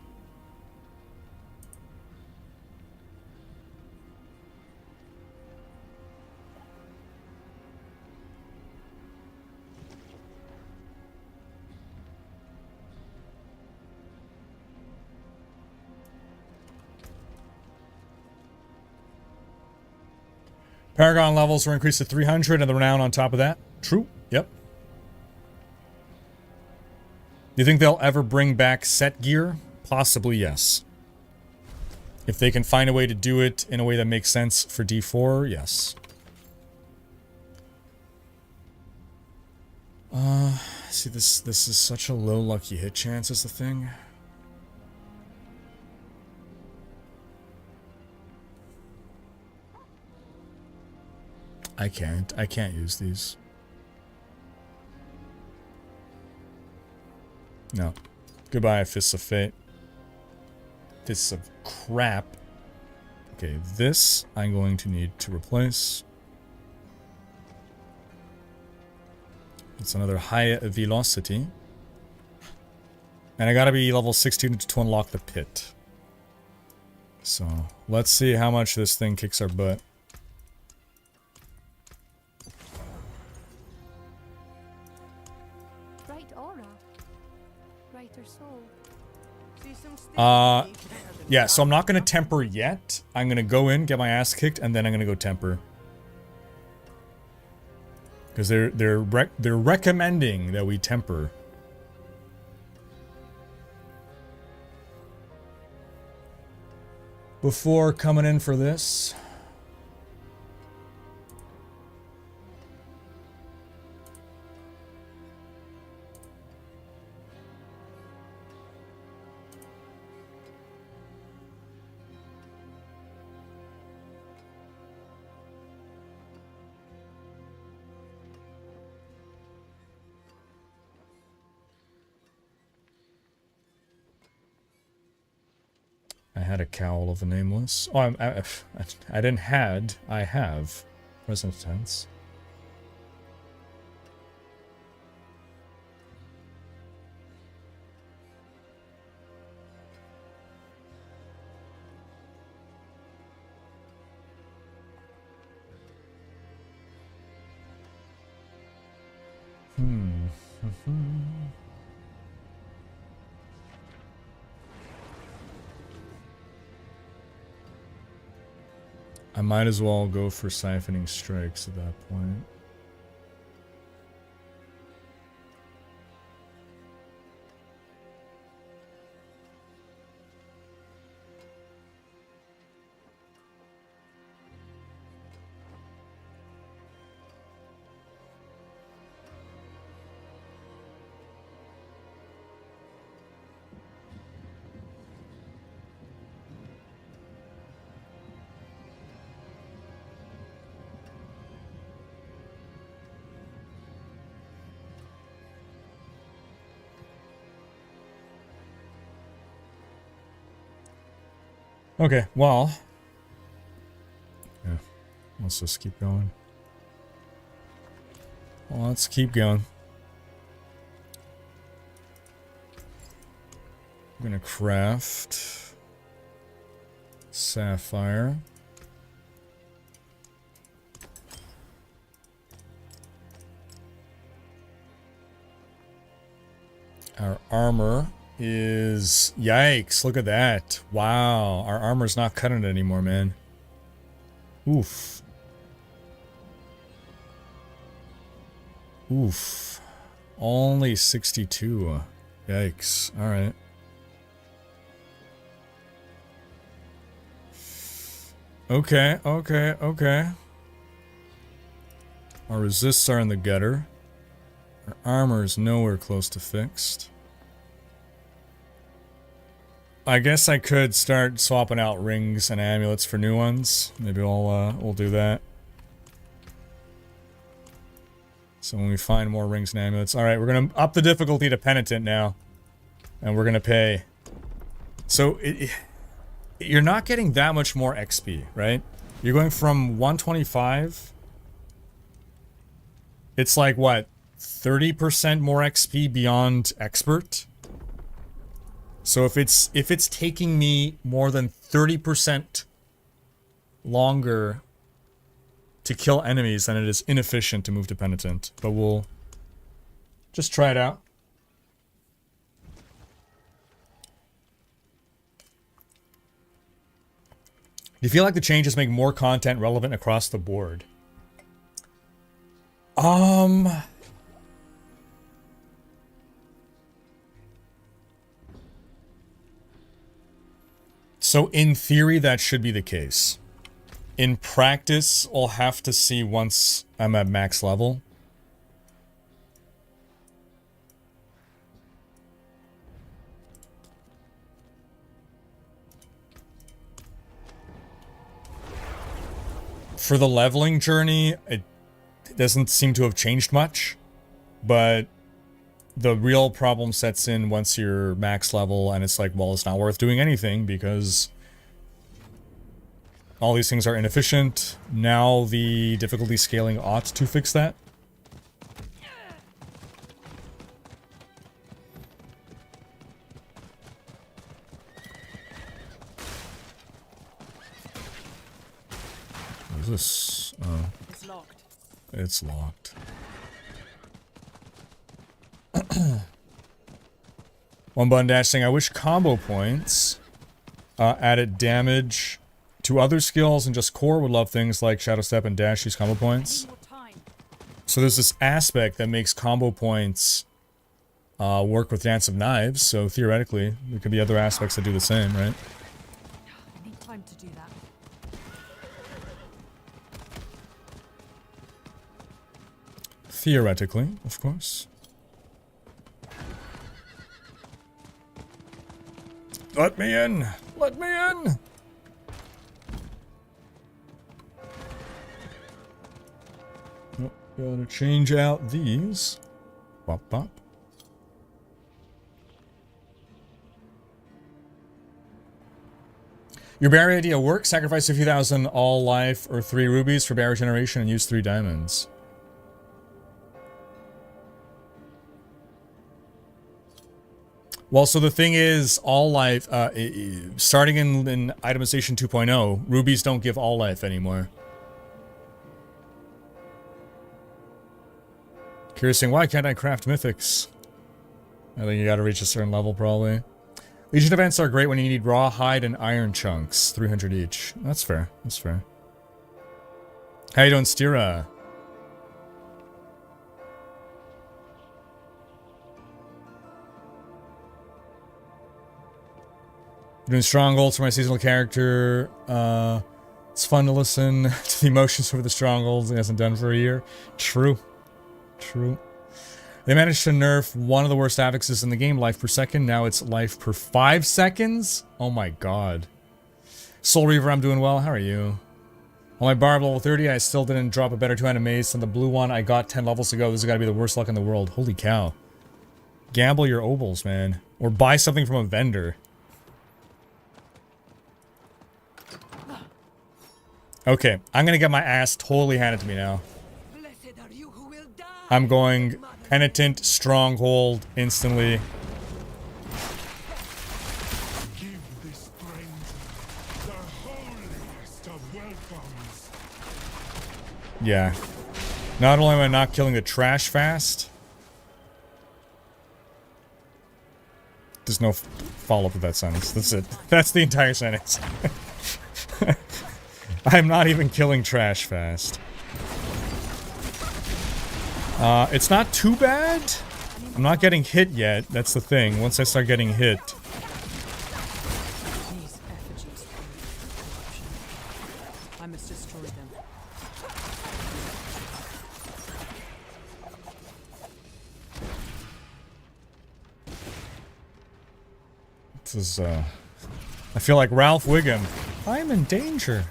Paragon levels were increased to 300 and the renown on top of that. True. Yep. Do you think they'll ever bring back set gear? Possibly, yes. If they can find a way to do it in a way that makes sense for D4, yes. See, this is such a low lucky hit chance is the thing. I can't use these. No. Goodbye, Fists of Fate. Fists of crap. Okay, this I'm going to need to replace. It's another high velocity. And I gotta be level 16 to unlock the pit. So, let's see how much this thing kicks our butt. Yeah, so I'm not going to temper yet. I'm going to go in, get my ass kicked, and then I'm going to go temper. Because they're recommending that we temper. Before coming in for this. I had a cowl of a nameless. Oh, I didn't had. I have. Present tense. I might as well go for siphoning strikes at that point. Okay, well. Yeah, let's just keep going. Well, let's keep going. I'm gonna craft sapphire. Our armor is... Yikes, look at that. Wow, our armor's not cutting it anymore, man. Oof. Oof. Only 62. Yikes. Alright. Okay, okay, okay. Our resists are in the gutter. Our armor is nowhere close to fixed. I guess I could start swapping out rings and amulets for new ones. Maybe we'll do that. So when we find more rings and amulets... Alright, we're gonna up the difficulty to Penitent now. And we're gonna pay. So, you're not getting that much more XP, right? You're going from 125... It's like, what? 30% more XP beyond Expert? So if it's taking me more than 30% longer to kill enemies, then it is inefficient to move to Penitent. But we'll just try it out. Do you feel like the changes make more content relevant across the board? So in theory, that should be the case. In practice, I'll have to see once I'm at max level. For the leveling journey, it doesn't seem to have changed much, but the real problem sets in once you're max level, and it's like, well, it's not worth doing anything because all these things are inefficient. Now the difficulty scaling ought to fix that. What is this? Oh.
It's locked.
It's locked. One button dash saying, I wish combo points added damage to other skills, and just core would love things like Shadow Step and Dash use combo points. So there's this aspect that makes combo points work with Dance of Knives, so theoretically there could be other aspects that do the same, right?
I need time to do that.
Theoretically, of course. Let me in! Let me in! Oh, gotta change out these. Bop bop. Your berry idea works. Sacrifice a few thousand all life or 3 rubies for berry generation and use 3 diamonds. Well, so the thing is, all life, starting in itemization 2.0, rubies don't give all life anymore. Curious saying, why can't I craft mythics? I think you gotta reach a certain level, probably. Legion events are great when you need raw hide and iron chunks. 300 each. That's fair. That's fair. How you doing, Stira? Doing strongholds for my seasonal character. It's fun to listen to the emotions over the strongholds it hasn't done for a year. True. True. They managed to nerf one of the worst affixes in the game, life per second. Now it's life per 5 seconds? Oh my god. Soul Reaver, I'm doing well. How are you? On my barb level 30, I still didn't drop a better 2-handed mace than the blue one I got 10 levels ago. This has got to be the worst luck in the world. Holy cow. Gamble your obols, man. Or buy something from a vendor. Okay, I'm gonna get my ass totally handed to me now. I'm going Penitent, Stronghold, instantly.
Give this friend the holiest of welcomes.
Yeah. Not only am I not killing the trash fast. There's no follow-up with that sentence. That's it. That's the entire sentence. I'm not even killing trash fast. It's not too bad. I'm not getting hit yet. That's the thing. Once I start getting hit.
These effigies corruption. I must destroy them.
This is, I feel like Ralph Wiggum. I'm in danger.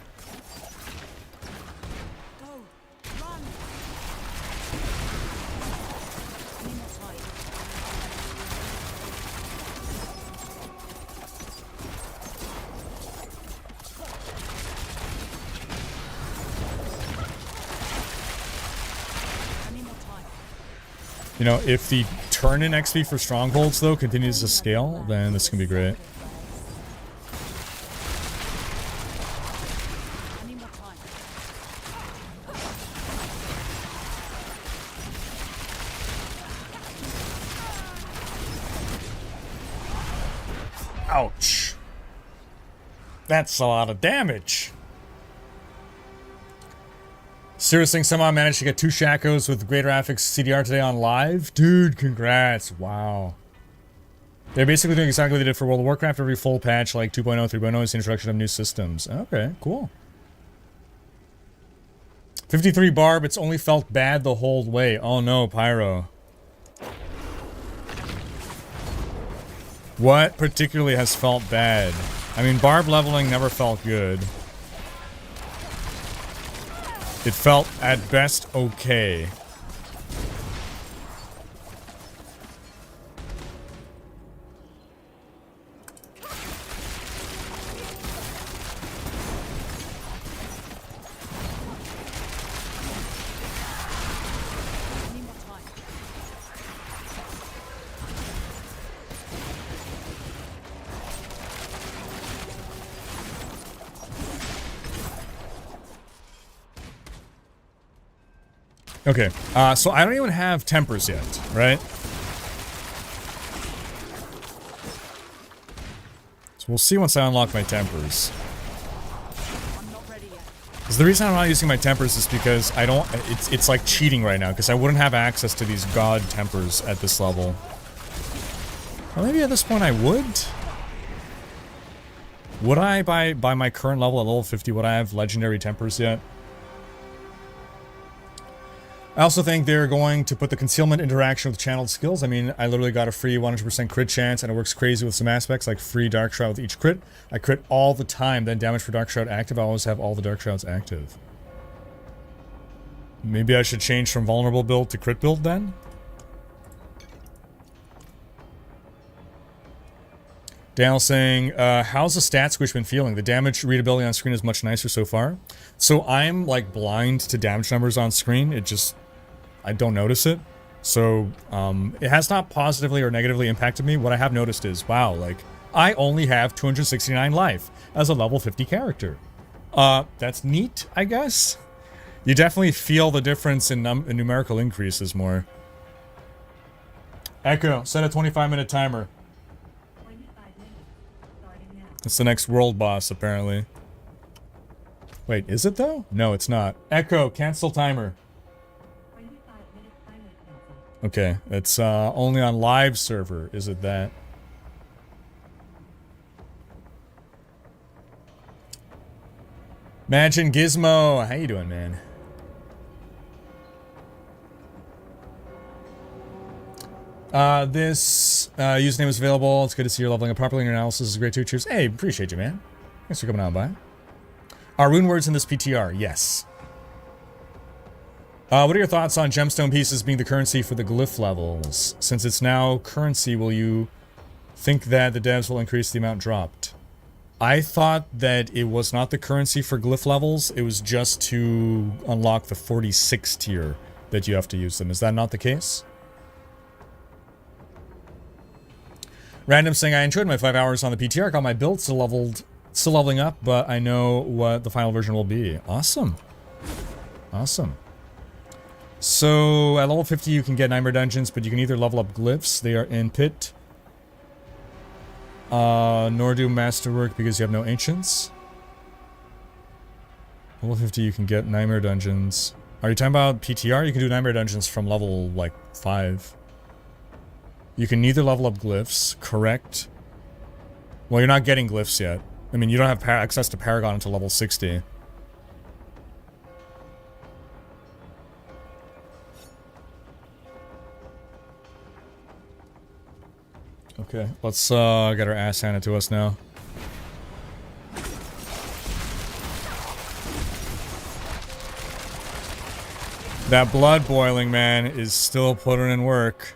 You know, if the turn-in XP for strongholds, though, continues to scale, then this can be great. Ouch. That's a lot of damage. Seriously, somehow managed to get 2 Shakos with Greater Affix CDR today on live? Dude, congrats. Wow. They're basically doing exactly what they did for World of Warcraft. Every full patch, like 2.0, 3.0, is the introduction of new systems. Okay, cool. 53 Barb, it's only felt bad the whole way. Oh no, Pyro. What particularly has felt bad? I mean, Barb leveling never felt good. It felt, at best, okay. Okay, so I don't even have tempers yet, right? So we'll see once I unlock my tempers. Because the reason I'm not using my tempers is because I don't, it's like cheating right now, because I wouldn't have access to these god tempers at this level. Or maybe at this point I would? Would I, by my current level at level 50, would I have legendary tempers yet? I also think they're going to put the concealment interaction with channeled skills. I mean, I literally got a free 100% crit chance, and it works crazy with some aspects, like free Dark Shroud with each crit. I crit all the time, then damage for Dark Shroud active. I always have all the Dark Shrouds active. Maybe I should change from vulnerable build to crit build then? Daniel saying, how's the stat squish been feeling? The damage readability on screen is much nicer so far. So I'm, like, blind to damage numbers on screen. It just... I don't notice it. So, it has not positively or negatively impacted me. What I have noticed is, wow, like, I only have 269 life as a level 50 character. That's neat, I guess. You definitely feel the difference in numerical increases more. Echo, set a 25-minute timer. It's the next world boss, apparently. Wait, is it though? No, it's not. Echo, cancel timer. Okay, it's only on live server. Is it that? Imagine Gizmo, how you doing, man? This username is available. It's good to see you're leveling up properly. Your analysis is great too. Cheers. Hey, appreciate you, man. Thanks for coming on by. Are rune words in this PTR? Yes. What are your thoughts on gemstone pieces being the currency for the glyph levels? Since it's now currency, will you think that the devs will increase the amount dropped? I thought that it was not the currency for glyph levels. It was just to unlock the 46 tier that you have to use them. Is that not the case? Random saying, I enjoyed my 5 hours on the PTR. Got my build still leveling up, but I know what the final version will be. Awesome. Awesome. So, at level 50 you can get Nightmare Dungeons, but you can either level up glyphs. They are in Pit. Nor do Masterwork because you have no Ancients. Level 50 you can get Nightmare Dungeons. Are you talking about PTR? You can do Nightmare Dungeons from level, like, 5. You can neither level up glyphs, correct? Well, you're not getting glyphs yet. I mean, you don't have access to Paragon until level 60. Okay, let's get our ass handed to us now. That blood boiling, man, is still putting in work.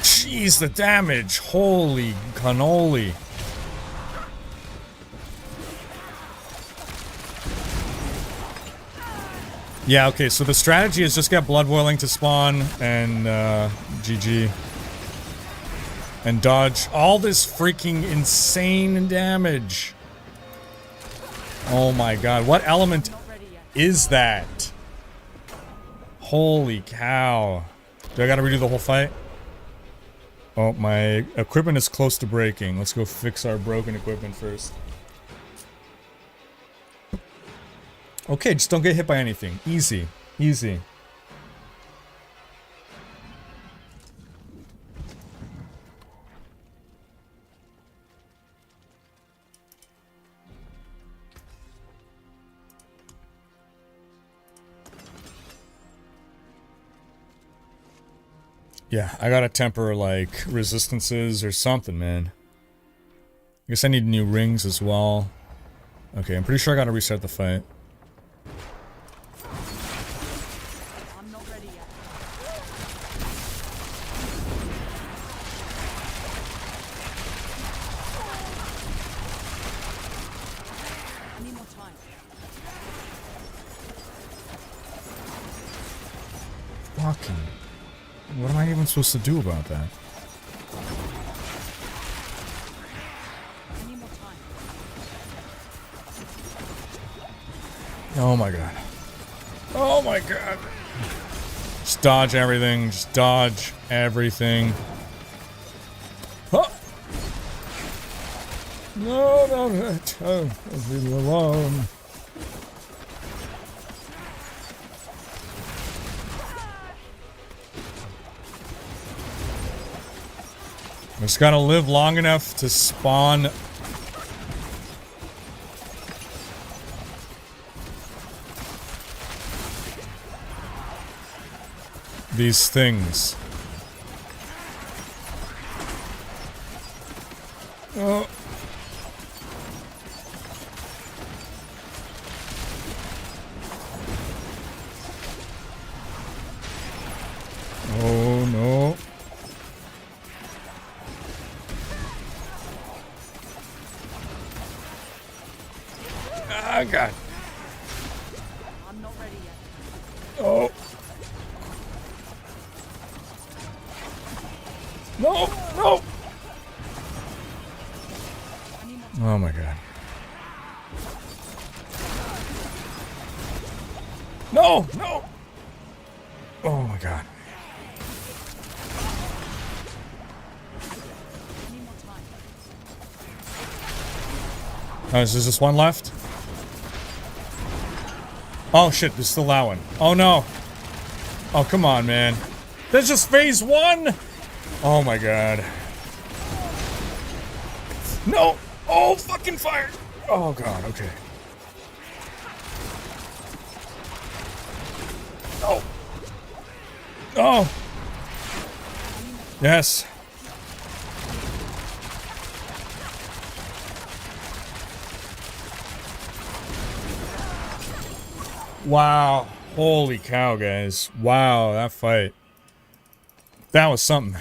Jeez, the damage! Holy cannoli! Yeah, okay, so the strategy is just get blood boiling to spawn and GG. And dodge all this freaking insane damage. Oh my god, what element is that? Holy cow. Do I gotta redo the whole fight? Oh, my equipment is close to breaking. Let's go fix our broken equipment first. Okay, just don't get hit by anything. Easy. Easy. Yeah, I gotta temper, like, resistances or something, man. I guess I need new rings as well. Okay, I'm pretty sure I gotta reset the fight.
I'm not ready yet. I need more time.
Fucking... What am I even supposed to do about that?
I need more time.
Oh my god. Oh my god. Just dodge everything. Just dodge everything. Huh. No, no, no. Oh, leave me alone. I just gotta live long enough to spawn these things. Oh. Oh no. Ah, God.
I'm not ready yet.
Oh. No, no. Oh my god. No! No! Oh my god. Oh, is there just one left? Oh shit, there's still that one. Oh no! Oh, come on, man. That's just phase 1! Oh my god. No! Oh, fucking fire! Oh god, okay. Oh! Oh! Yes. Wow. Holy cow, guys. Wow, that fight. That was something.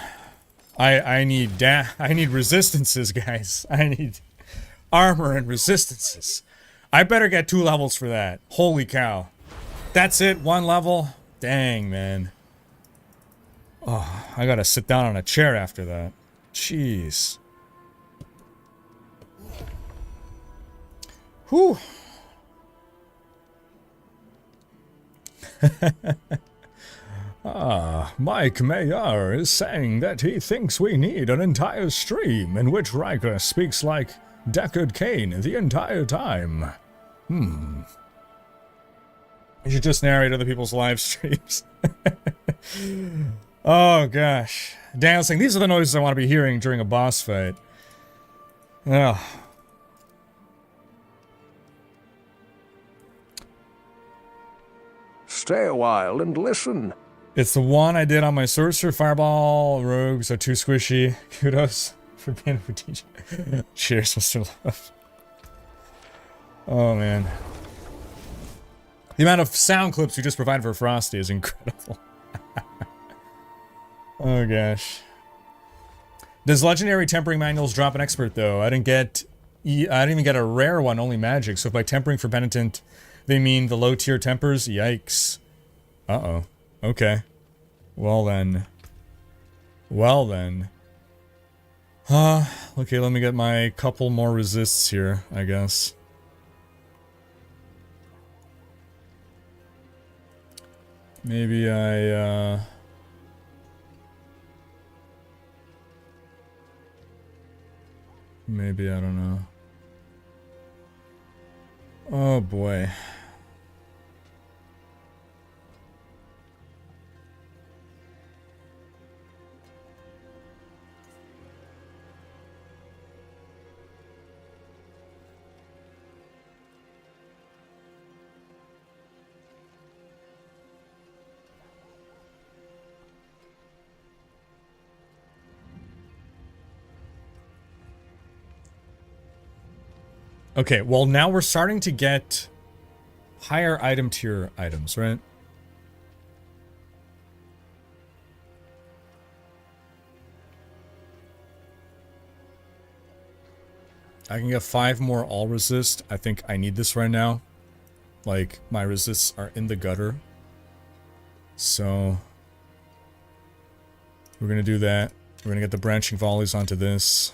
I need resistances, guys. I need armor and resistances. I better get 2 levels for that. Holy cow. That's it, 1 level? Dang, man. Oh, I gotta sit down on a chair after that. Jeez. Whew. Mike Mayer is saying that he thinks we need an entire stream in which Rhykker speaks like Deckard Cain the entire time. You should just narrate other people's live streams. Oh gosh. Daniel's saying, these are the noises I want to be hearing during a boss fight. Ugh.
Stay a while and listen.
It's the one I did on my Sorcerer. Fireball rogues are too squishy. Kudos for being a teacher. Cheers, Mr. Love. Oh, man. The amount of sound clips we just provided for Frosty is incredible. Oh, gosh. Does Legendary Tempering Manuals drop an expert, though? I didn't even get a rare one, only magic. So if by tempering for Penitent, they mean the low tier tempers? Yikes. Uh-oh. Okay. Well then. Well then. Okay, let me get my couple more resists here, I guess. Maybe I, maybe, I don't know. Oh boy. Okay, well now we're starting to get higher item tier items, right? I can get 5 more all resist. I think I need this right now. Like, my resists are in the gutter. So we're gonna do that. We're gonna get the branching volleys onto this.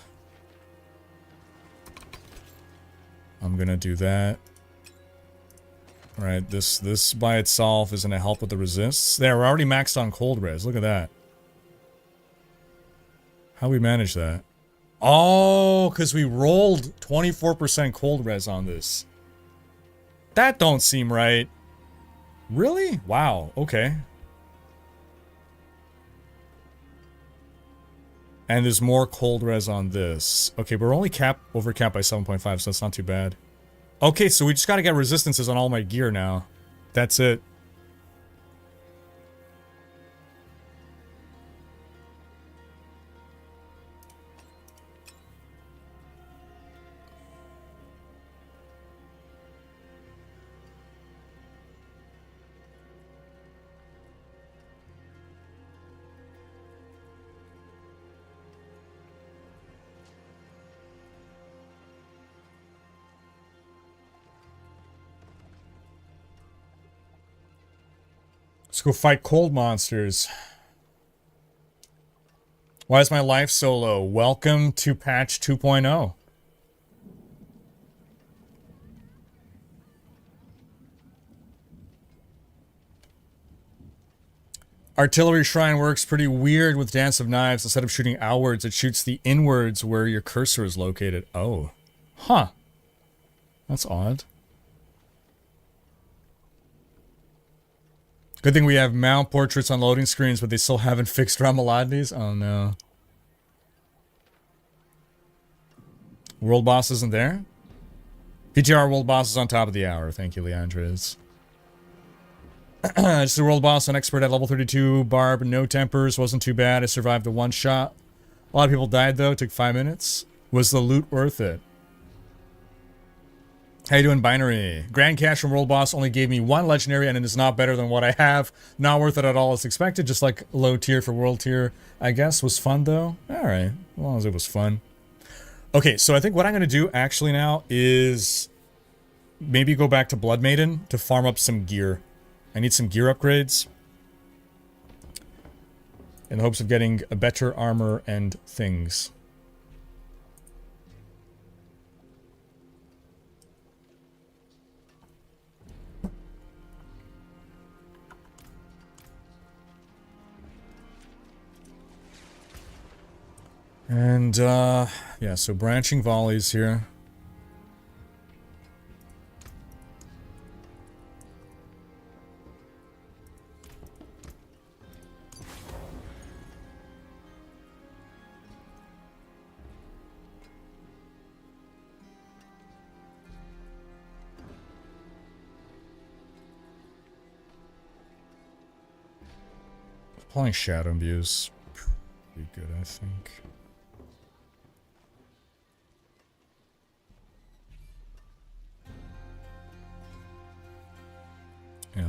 I'm gonna do that. Alright, this by itself is gonna help with the resists. There, we're already maxed on cold res. Look at that. How we manage that? Oh, because we rolled 24% cold res on this. That don't seem right. Really? Wow, okay. And there's more cold res on this. Okay, we're only over capped by 7.5, so that's not too bad. Okay, so we just gotta get resistances on all my gear now. That's it. Let's go fight cold monsters. Why is my life so low? Welcome to patch 2.0. Artillery Shrine works pretty weird with Dance of Knives. Instead of shooting outwards, it shoots the inwards where your cursor is located. Oh. Huh. That's odd. Good thing we have mount portraits on loading screens, but they still haven't fixed Ramalades. Oh no. World boss isn't there? PTR world boss is on top of the hour. Thank you, Leandres. Just a world boss on expert at level 32. Barb, no tempers. Wasn't too bad. I survived the one shot. A lot of people died though. It took 5 minutes. Was the loot worth it? How you doing, Binary? Grand Cash from World Boss only gave me 1 legendary and it is not better than what I have. Not worth it at all as expected. Just like low tier for world tier, I guess. Was fun though. Alright. As long as it was fun. Okay, so I think what I'm going to do actually now is maybe go back to Blood Maiden to farm up some gear. I need some gear upgrades in the hopes of getting a better armor and things. And, yeah, so branching volleys here. Applying shadow views pretty good, I think. Yeah.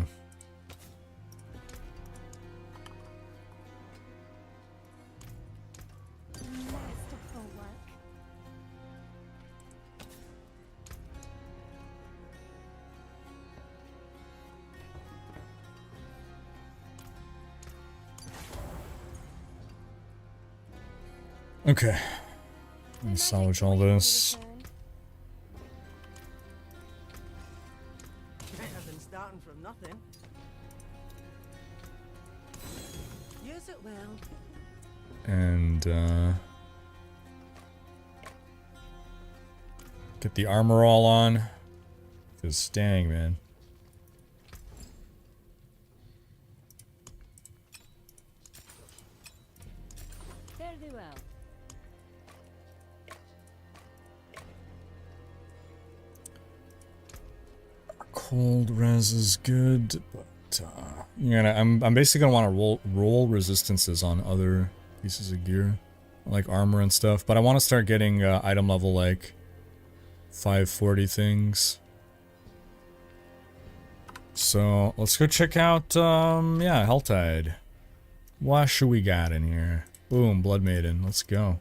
Okay. Let me salvage all this.
From nothing. Use it well.
And get the armor all on. Cause dang, man.
Very well.
Cold res is good, but I'm basically gonna want to roll resistances on other pieces of gear, like armor and stuff. But I want to start getting item level like 540 things. So let's go check out yeah, Helltide. What should we got in here? Boom, Blood Maiden. Let's go.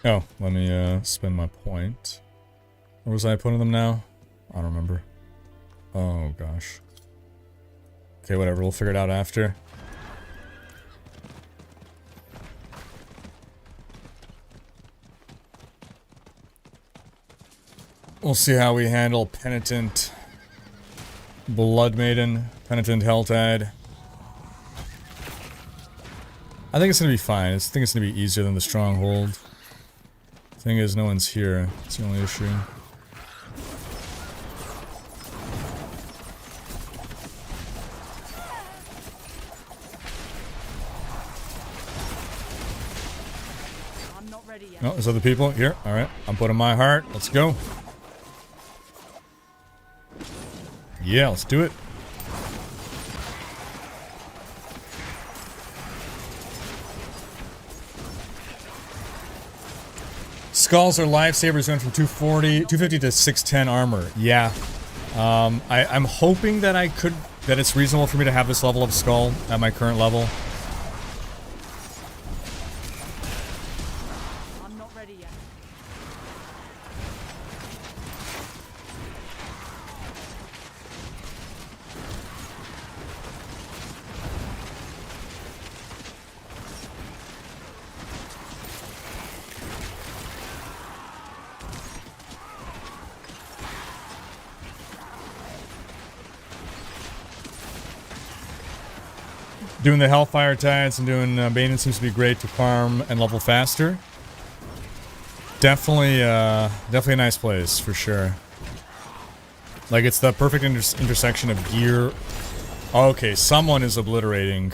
Oh, let me spend my point. Where was I putting them now? I don't remember. Oh gosh. Okay, whatever, we'll figure it out after. We'll see how we handle Penitent Blood Maiden, Penitent Helltide. I think it's gonna be fine. I think it's gonna be easier than the Stronghold. Thing is, no one's here. It's the only issue.
I'm not ready yet.
Oh, there's other people here. All right, I'm putting my heart. Let's go. Yeah, let's do it. Skulls are lifesavers going from 250 to 610 armor. Yeah. I'm hoping that that it's reasonable for me to have this level of skull at my current level.
I'm not ready yet.
Doing the Hellfire Tides and doing Maiden seems to be great to farm and level faster. Definitely a nice place, for sure. Like, it's the perfect intersection of gear. Okay, someone is obliterating.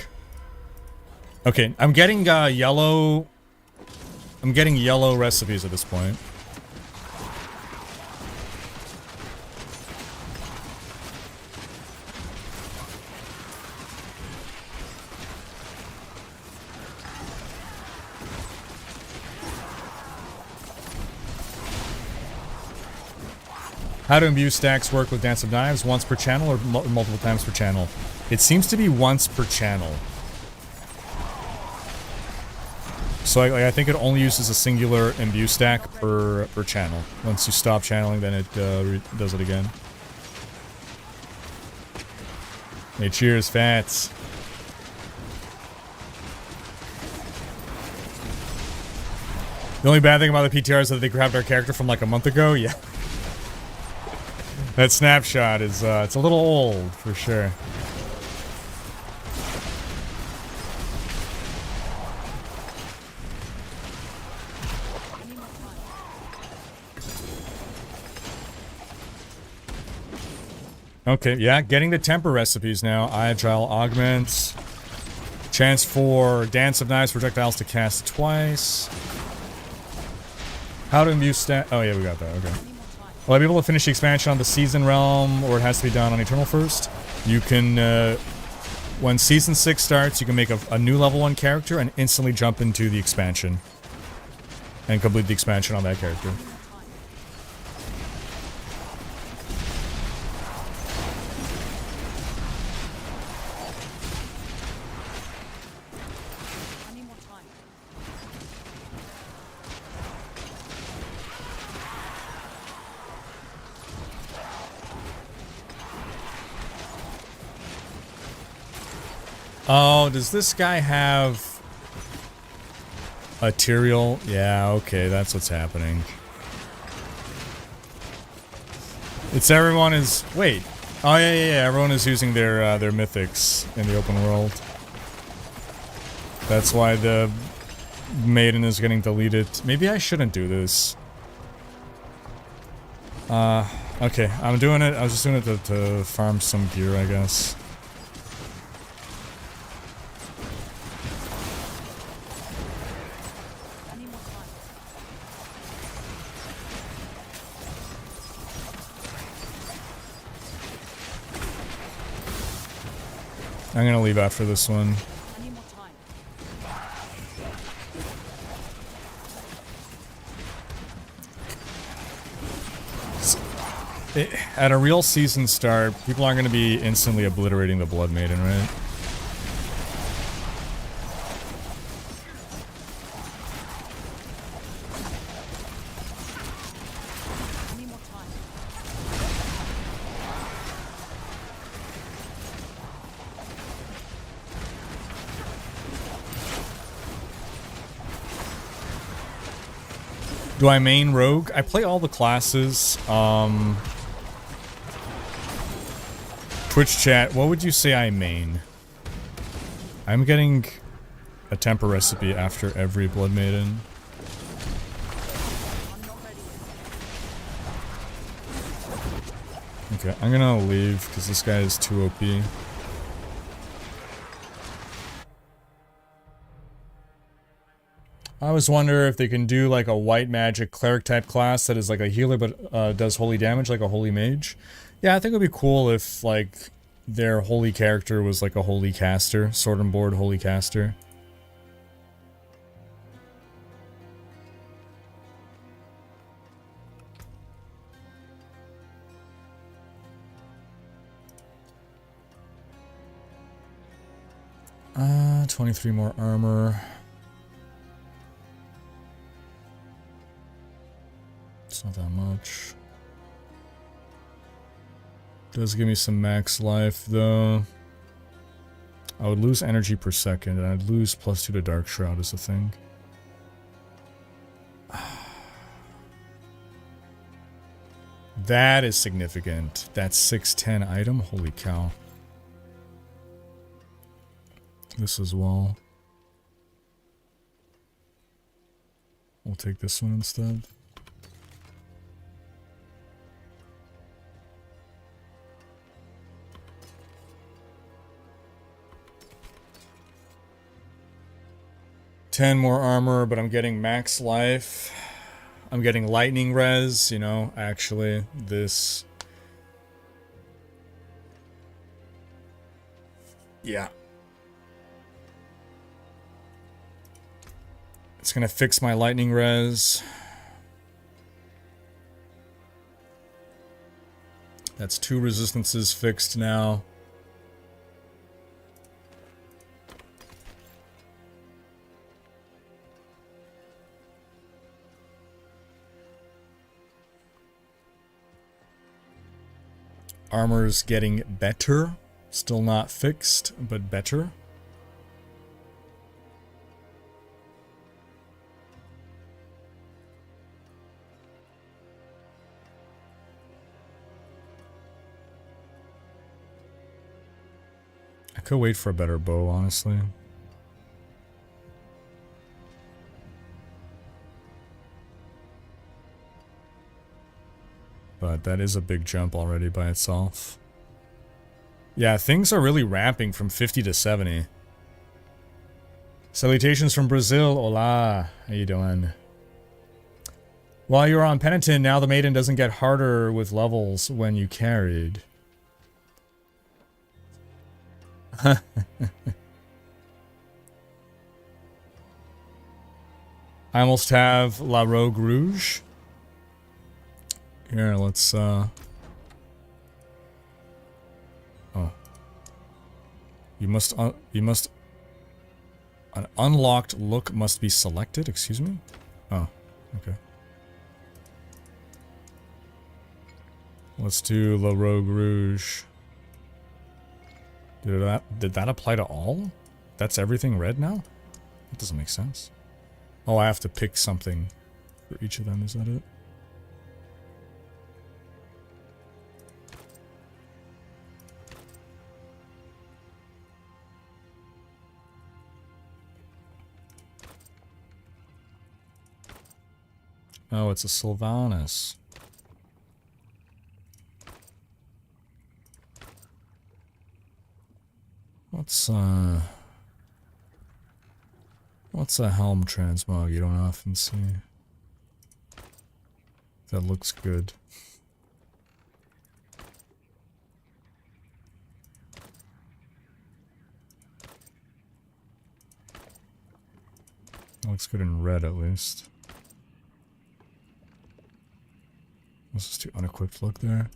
Okay, I'm getting yellow... I'm getting yellow recipes at this point. How do imbue stacks work with Dance of Knives? Once per channel or multiple times per channel? It seems to be once per channel. So I think it only uses a singular imbue stack per channel. Once you stop channeling, then it does it again. Hey, cheers, Fats. The only bad thing about the PTR is that they grabbed our character from like a month ago. Yeah. That snapshot is, it's a little old, for sure. Okay, yeah, getting the temper recipes now. Agile augments. Chance for Dance of Knives projectiles to cast twice. How to imbue stat. Oh, yeah, we got that. Okay. Will I be able to finish the expansion on the Season Realm, or it has to be done on Eternal first? You can, when Season 6 starts, you can make a new level 1 character and instantly jump into the expansion. And complete the expansion on that character. Oh, does this guy have a Tyrael? Yeah, okay, that's what's happening. It's everyone is... Wait. Oh, yeah, everyone is using their mythics in the open world. That's why the Maiden is getting deleted. Maybe I shouldn't do this. Okay, I'm doing it. I was just doing it to farm some gear, I guess. I'm gonna leave after this one. At a real season start, people aren't gonna be instantly obliterating the Blood Maiden, right? Do I main rogue? I play all the classes. Twitch chat, what would you say I main? I'm getting a temper recipe after every Blood Maiden. Okay, I'm gonna leave because this guy is too OP. I always wonder if they can do like a white magic cleric type class that is like a healer but does holy damage like a holy mage. Yeah, I think it would be cool if like their holy character was like a holy caster, sword and board holy caster. Uh, 23 more armor. It's not that much. Does give me some max life, though. I would lose energy per second, and I'd lose +2 to Dark Shroud as a thing. That is significant. That's 610 item. Holy cow. this as well. We'll take this one instead. $10 more armor, but I'm getting max life. I'm getting lightning res, you know, actually, this... Yeah. It's gonna fix my lightning res. That's 2 resistances fixed now. Armor's getting better. Still not fixed, but better. I could wait for a better bow, honestly. But that is a big jump already by itself. Yeah, things are really ramping from 50 to 70. Salutations from Brazil. Hola. How you doing? While you're on Penitent, now the Maiden doesn't get harder with levels when you carried. I almost have La Rogue Rouge. Here, let's, Oh. You must, an unlocked look must be selected, excuse me? Oh, okay. Let's do La Rogue Rouge. Did that apply to all? That's everything red now? That doesn't make sense. Oh, I have to pick something for each of them, is that it? Oh, it's a Sylvanas. What's a helm transmog you don't often see? That looks good. Looks good in red at least. Let's just do unequipped look there.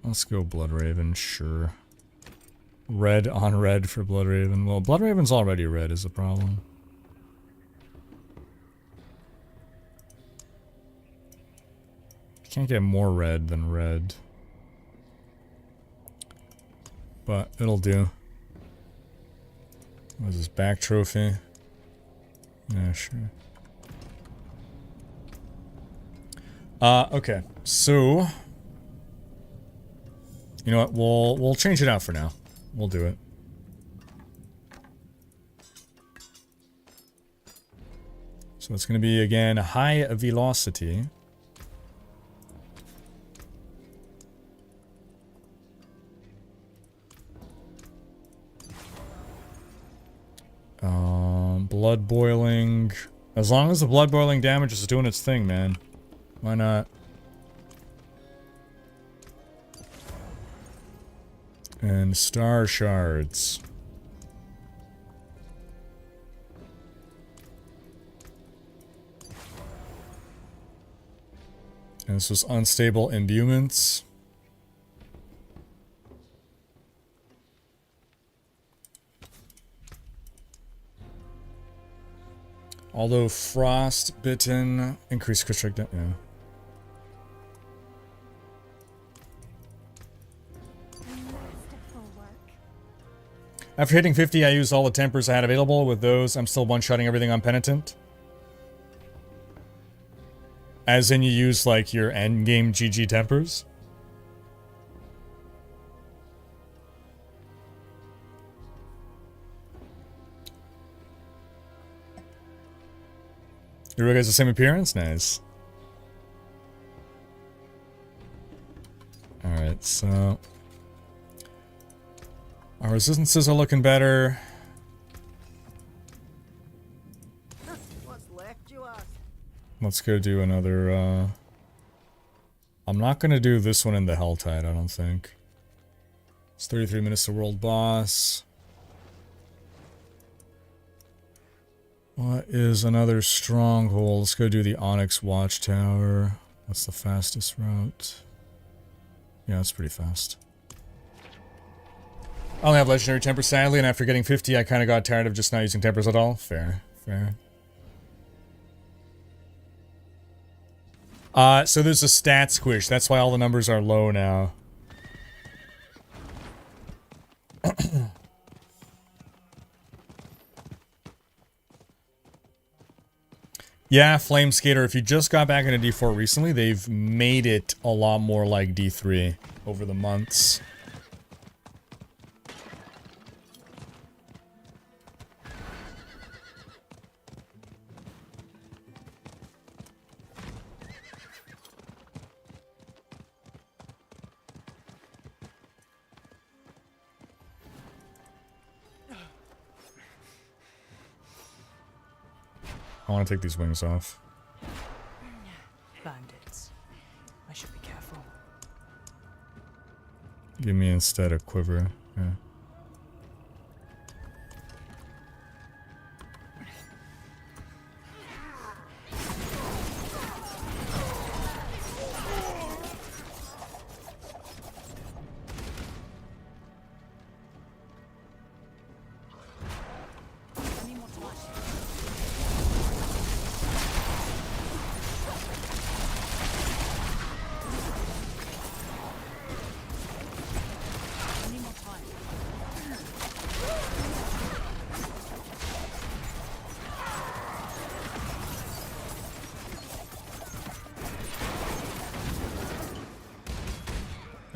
Let's go Bloodraven, sure. Red on red for Bloodraven. Well, Bloodraven's already red is the problem. Can't get more red than red. But it'll do. What is this, back trophy? Yeah, sure. Okay, so... You know what, we'll change it out for now. We'll do it. So it's going to be, again, high velocity. Blood boiling. As long as the blood boiling damage is doing its thing, man. Why not? And star shards. And this was unstable imbuements. Although frostbitten, increased crit strike, yeah. After hitting 50, I used all the tempers I had available. With those, I'm still one-shotting everything on Penitent. As in you use like your endgame GG tempers? Everybody has the same appearance? Nice. Alright, so... our resistances are looking better. Let's go do another, I'm not gonna do this one in the Helltide, I don't think. It's 33 minutes to world boss. What is another stronghold? Let's go do the Onyx Watchtower. What's the fastest route? Yeah, it's pretty fast. I only have legendary tempers, sadly, and after getting 50, I kind of got tired of just not using tempers at all. Fair, fair. So there's a stat squish. That's why all the numbers are low now. Yeah, Flame Skater, if you just got back into D4 recently, they've made it a lot more like D3 over the months. I want to take these wings off.
Bandits. I should be careful.
Give me instead a quiver. Yeah.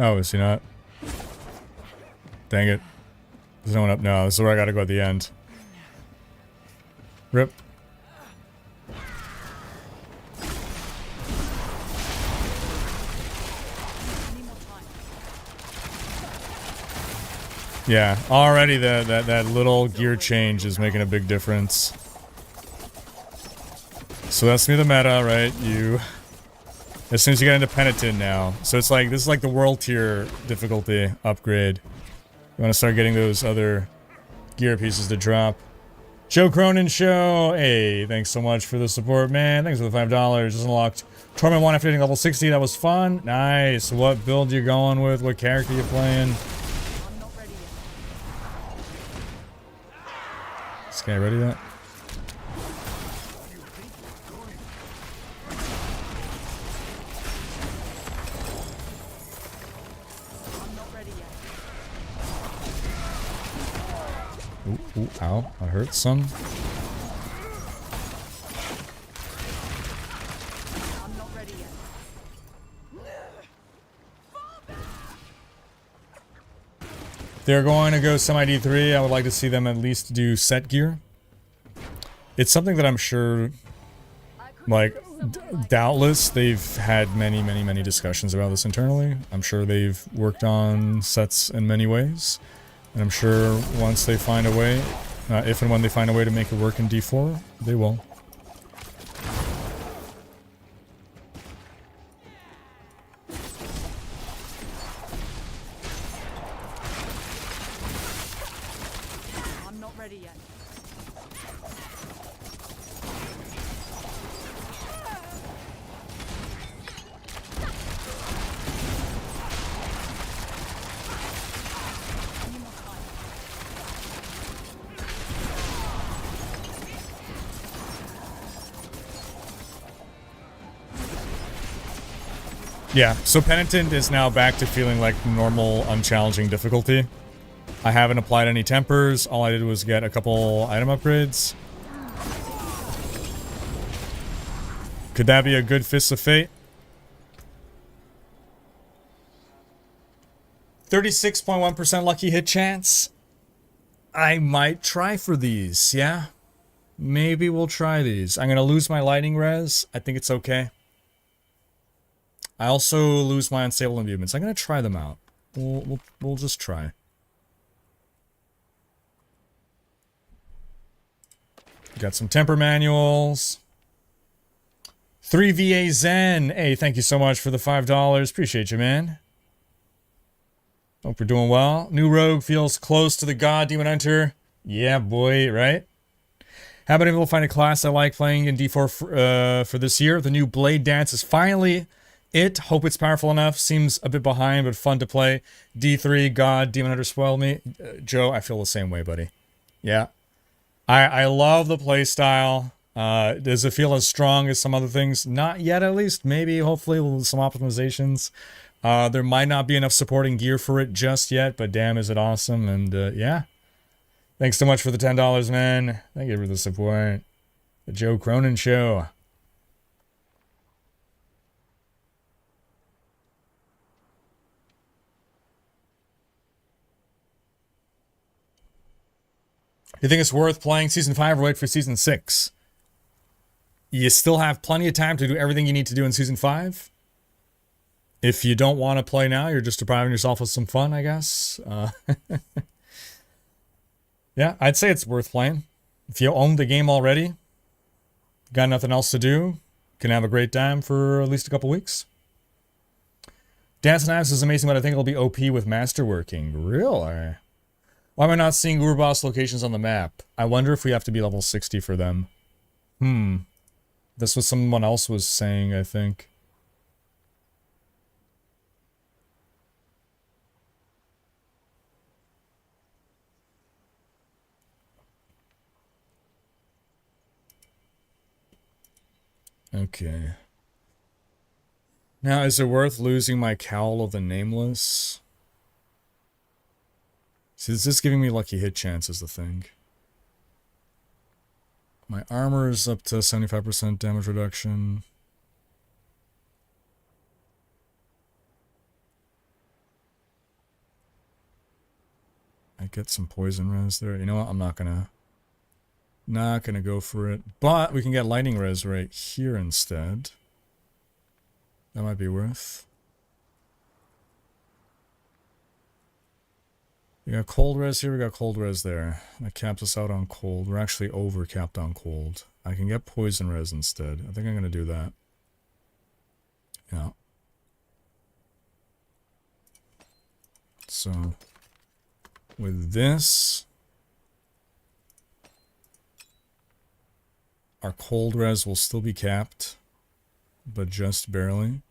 Oh, is he not? Dang it. There's no one up now. This is where I gotta go at the end. Rip. Yeah, already that little gear change is making a big difference. So that's me the meta, right? You... As soon as you get into Penitent now. So it's like, this is like the world tier difficulty upgrade. You want to start getting those other gear pieces to drop. Joe Cronin Show! Hey, thanks so much for the support, man. Thanks for the $5. Just unlocked Torment 1 after hitting level 60. That was fun. Nice. What build you going with? What character you playing? This guy ready yet? Ooh, ow, I hurt some. They're going to go semi D3. I would like to see them at least do set gear. It's something that I'm sure, like, doubtless, they've had many discussions about this internally. I'm sure they've worked on sets in many ways. And I'm sure once they find a way, if and when they find a way to make it work in D4, they will.
I'm not ready yet.
Yeah, so Penitent is now back to feeling like normal, unchallenging difficulty. I haven't applied any tempers. All I did was get a couple item upgrades. Could that be a good Fist of Fate? 36.1% lucky hit chance. I might try for these, yeah? Maybe we'll try these. I'm going to lose my lightning res. I think it's okay. I also lose my unstable imbuements. I'm going to try them out. We'll just try. Got some temper manuals. 3VA Zen. Hey, thank you so much for the $5. Appreciate you, man. Hope we're doing well. New rogue feels close to the god demon hunter. Yeah, boy, right? Haven't been able to find a class I like playing in D4 for this year. The new Blade Dance is finally it. Hope it's powerful enough. Seems a bit behind, but fun to play. D3, god, demon hunter spoiled me. Joe, I feel the same way, buddy. Yeah. I love the playstyle. Does it feel as strong as some other things? Not yet, at least. Maybe, hopefully, with some optimizations. There might not be enough supporting gear for it just yet, but damn, is it awesome. And yeah. Thanks so much for the $10, man. Thank you for the support. The Joe Cronin Show. You think it's worth playing Season 5 or wait for Season 6? You still have plenty of time to do everything you need to do in Season 5. If you don't want to play now, you're just depriving yourself of some fun, I guess. Yeah, I'd say it's worth playing. If you own the game already, got nothing else to do, can have a great time for at least a couple weeks. Dance Knives is amazing, but I think it'll be OP with masterworking. Really? Why am I not seeing Urboss locations on the map? I wonder if we have to be level 60 for them. This was someone else was saying, I think. Okay. Now, is it worth losing my Cowl of the Nameless? See, is this giving me lucky hit chance is the thing. My armor is up to 75% damage reduction. I get some poison res there. You know what? I'm not gonna go for it. But we can get lightning res right here instead. That might be worth. We got cold res here, we got cold res there. That caps us out on cold. We're actually over capped on cold. I can get poison res instead. I think I'm gonna do that. Yeah. So with this, our cold res will still be capped, but just barely.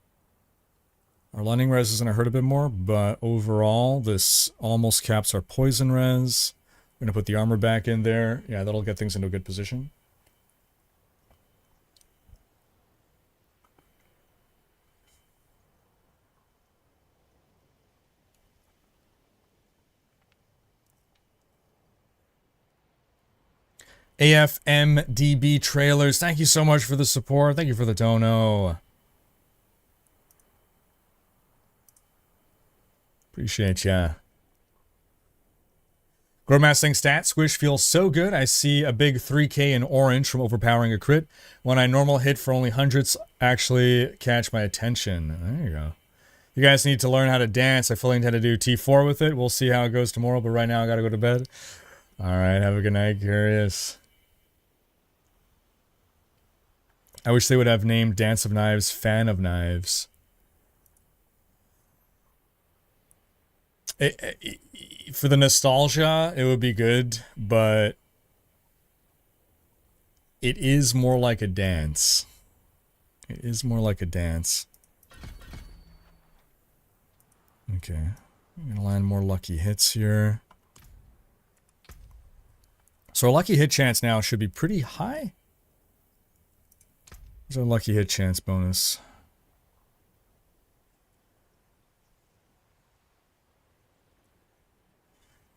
Our lightning res is going to hurt a bit more, but overall, this almost caps our poison res. We're going to put the armor back in there. Yeah, that'll get things into a good position. AFMDB trailers, thank you so much for the support. Thank you for the dono. Appreciate ya. Growmastering stat squish feels so good. I see a big 3k in orange from overpowering a crit. When I normal hit for only hundreds actually catch my attention. There you go. You guys need to learn how to dance. I fully intend to do T4 with it. We'll see how it goes tomorrow, but right now I gotta go to bed. Alright, have a good night, Curious. I wish they would have named Dance of Knives Fan of Knives. For the nostalgia, it would be good, but it is more like a dance. It is more like a dance. Okay. I'm gonna land more lucky hits here. So our lucky hit chance now should be pretty high. There's our lucky hit chance bonus.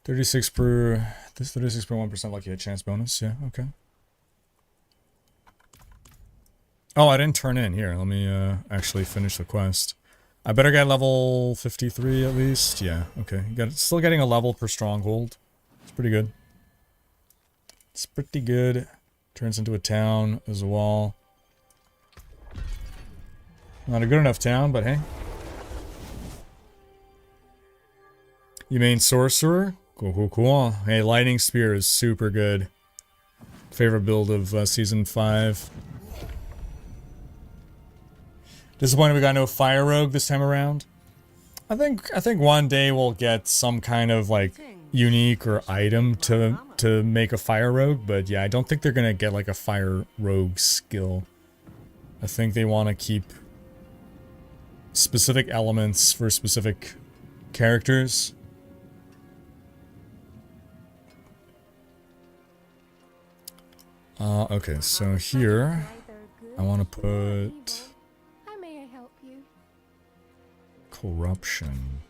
This 36.1% lucky hit chance bonus. Yeah, okay. Oh, I didn't turn in. Here, let me actually finish the quest. I better get level 53 at least. Yeah, okay. Still getting a level per stronghold. It's pretty good. It's pretty good. Turns into a town as well. Not a good enough town, but hey. You mean sorcerer? Cool, cool, cool. Hey, lightning spear is super good. Favorite build of season 5. Disappointed we got no fire rogue this time around. I think one day we'll get some kind of like unique or item to make a fire rogue, but yeah, I don't think they're gonna get like a fire rogue skill. I think they want to keep specific elements for specific characters. Okay, so here I want to put
How may I help you?
corruption.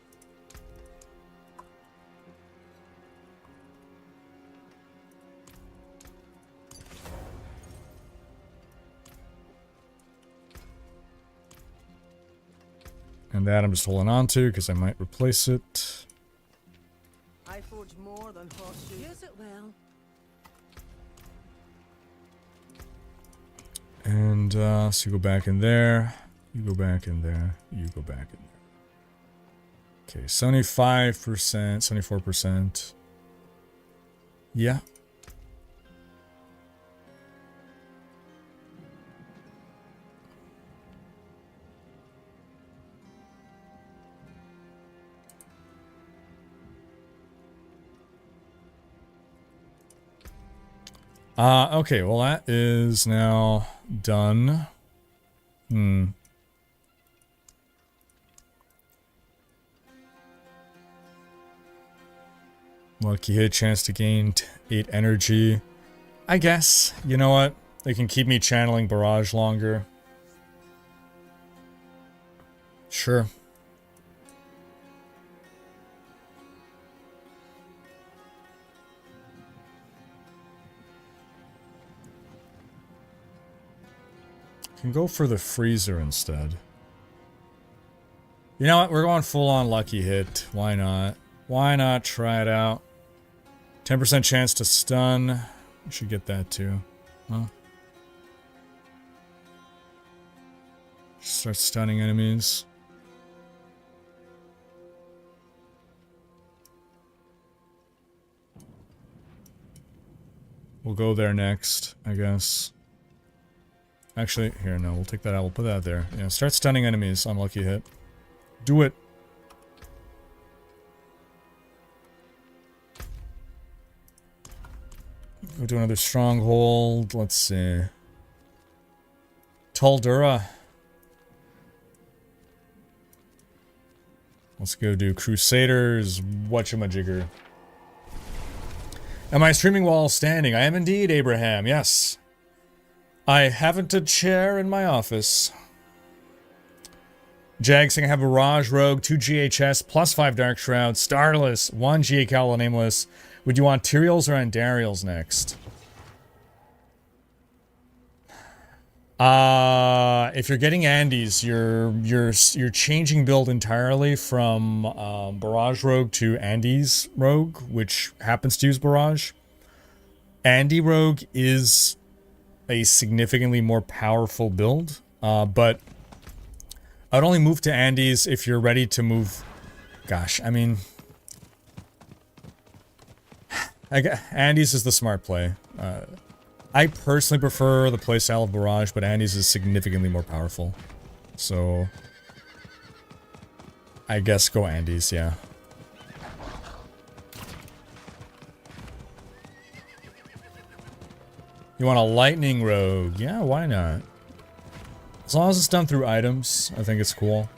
And that I'm just holding on to because I might replace it.
I forge more than horseshoes. Use it well.
And so you go back in there, you go back in there, you go back in there. Okay, 75%, 74%. Yeah. Okay, well that is now done. Lucky hit, chance to gain 8 energy. I guess, you know what? They can keep me channeling barrage longer. Sure. Can go for the freezer instead. You know what? We're going full on lucky hit. Why not? Why not try it out? 10% chance to stun. We should get that too. Huh? Start stunning enemies. We'll go there next, I guess. Actually, here, no, we'll take that out. We'll put that there. Yeah, start stunning enemies on lucky hit. Do it. Go to another stronghold. Let's see. Taldura. Let's go do Crusaders. Whatchamajigger. Am I streaming while standing? I am indeed, Abraham. Yes. I haven't a chair in my office. Jag saying I have Barrage Rogue, 2 GHS, plus 5 Dark Shroud, Starless, 1 GA Cal Nameless. Would you want Tyraels or Andariels next? If you're getting Andes, you're changing build entirely from Barrage Rogue to Andes Rogue, which happens to use Barrage. Andy Rogue is a significantly more powerful build, but I'd only move to Andes if you're ready to move. Gosh, I mean, Andes is the smart play. I personally prefer the playstyle of Barrage, but Andes is significantly more powerful. So, I guess go Andes, yeah. You want a Lightning Rogue? Yeah, why not? As long as it's done through items, I think it's cool.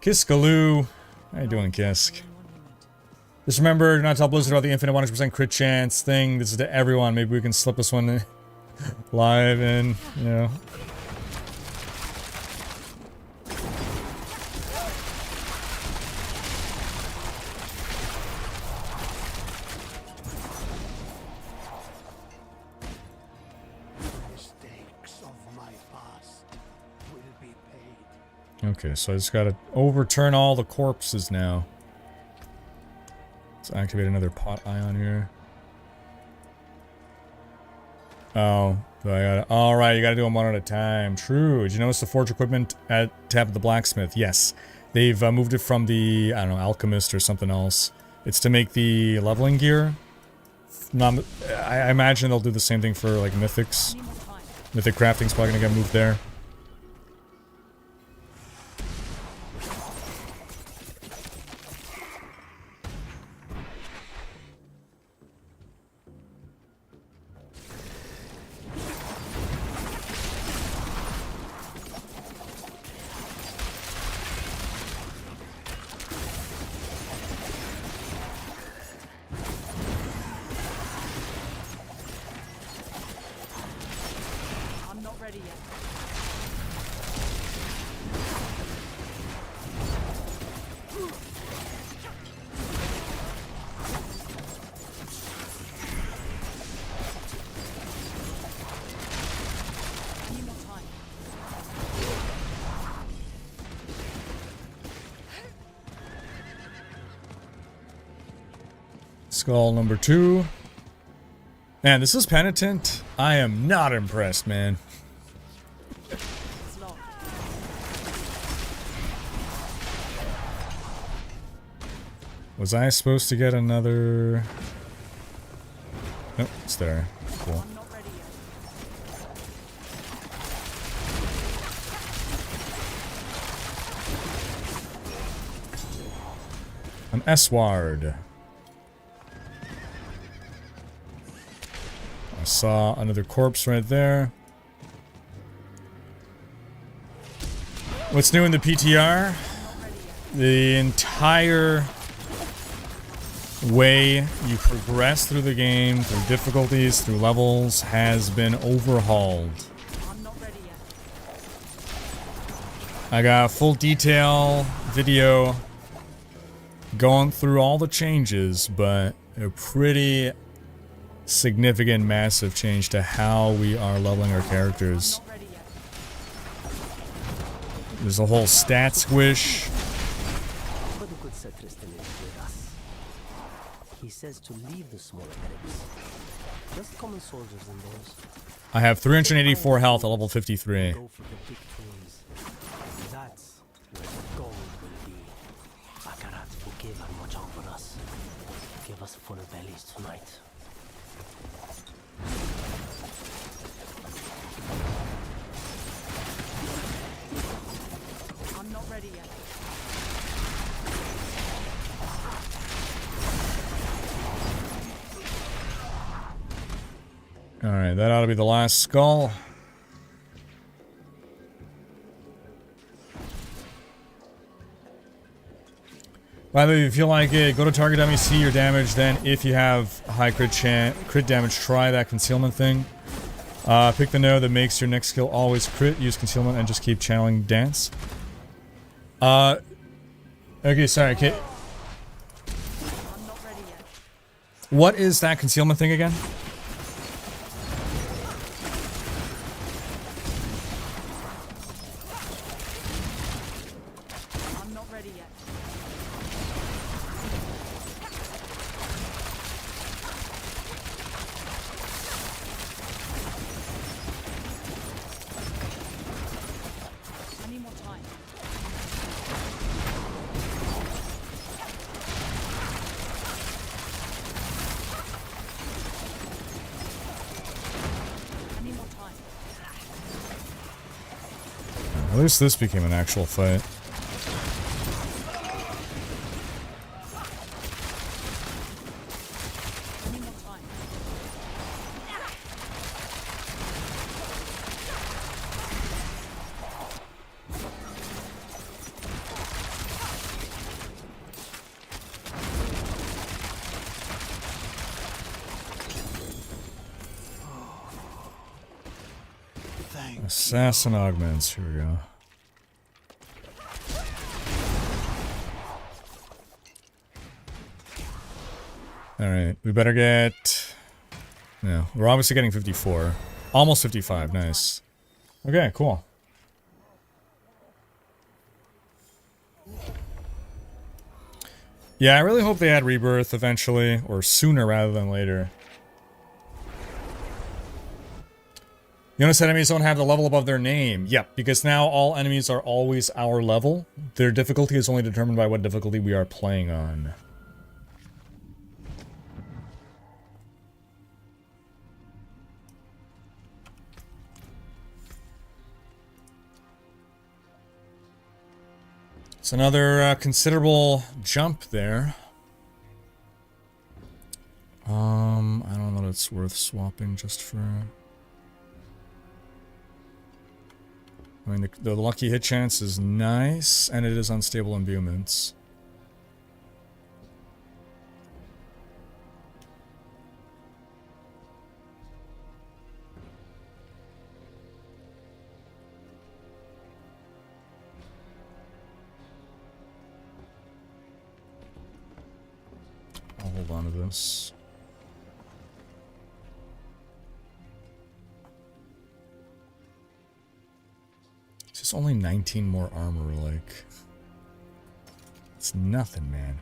Kiskaloo. How you doing, Kisk? Just remember, do not tell Blizzard about the infinite 100% crit chance thing. This is to everyone. Maybe we can slip this one live in, you know.
Mistakes of my
Okay, so I just gotta overturn all the corpses now. Let's activate another pot ion here. Oh, so I gotta... Alright, you gotta do them one at a time. True. Did you notice the forge equipment at tab of the blacksmith? Yes. They've moved it from the, I don't know, alchemist or something else. It's to make the leveling gear. I imagine they'll do the same thing for, like, mythics. Mythic crafting's probably gonna get moved there. Skull number 2. Man, this is penitent. I am not impressed, man. Was I supposed to get another... Nope, it's there. Cool. An S-Ward. I saw another corpse right there. What's new in the PTR? The entire way you progress through the game, through difficulties, through levels, has been overhauled. I got a full detail video going through all the changes, but a pretty significant, massive change to how we are leveling our characters. There's a whole stat squish.
He says to leave the smaller enemies. Just common soldiers and those.
I have 384 health at level 53.
Go for the big toys. That's where the gold will be. Akarat, forgive and watch over us. Give us full bellies tonight.
I'm not ready yet.
Alright, that ought to be the last skull. By the way, if you feel like it, go to target dummy, see your damage, then if you have high crit damage, try that concealment thing. Pick the node that makes your next skill always crit, use concealment, and just keep channeling dance. Okay, sorry, okay. What is that concealment thing again? At least this became an actual fight. Assassin augments, here we go. Alright, we better get... No, we're obviously getting 54. Almost 55, nice. Okay, cool. Yeah, I really hope they add Rebirth eventually, or sooner rather than later. You notice enemies don't have the level above their name. Yep, because now all enemies are always our level. Their difficulty is only determined by what difficulty we are playing on. It's another considerable jump there. I don't know that it's worth swapping just for... I mean, the lucky hit chance is nice, and it is unstable imbuements. I'll hold on to this. It's only 19 more armor, like... It's nothing, man.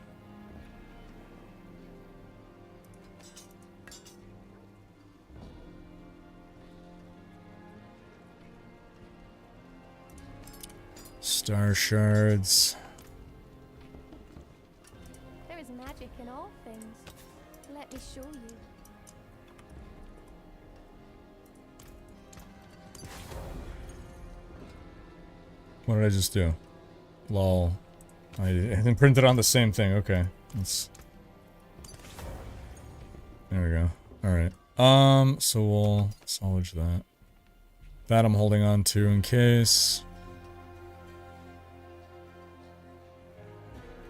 Star shards.
There is magic in all things. Let me show you.
What did I just do? Lol. I didn't print it on the same thing. Okay. There we go. Alright. So we'll salvage that. That I'm holding on to in case.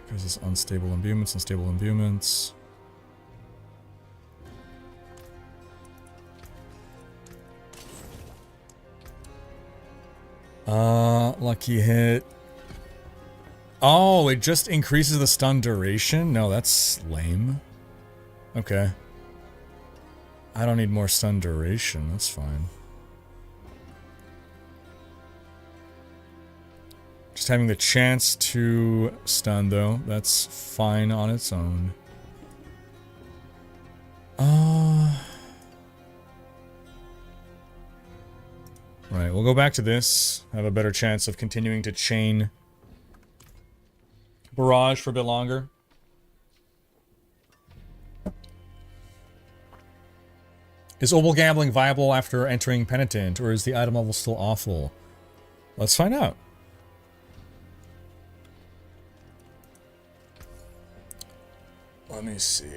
Because it's unstable imbuements. Lucky hit. Oh, it just increases the stun duration? No, that's lame. Okay. I don't need more stun duration, that's fine. Just having the chance to stun, though, that's fine on its own. Right, we'll go back to this. Have a better chance of continuing to chain Barrage for a bit longer. Is Opal gambling viable after entering Penitent, or is the item level still awful? Let's find out. Let me see.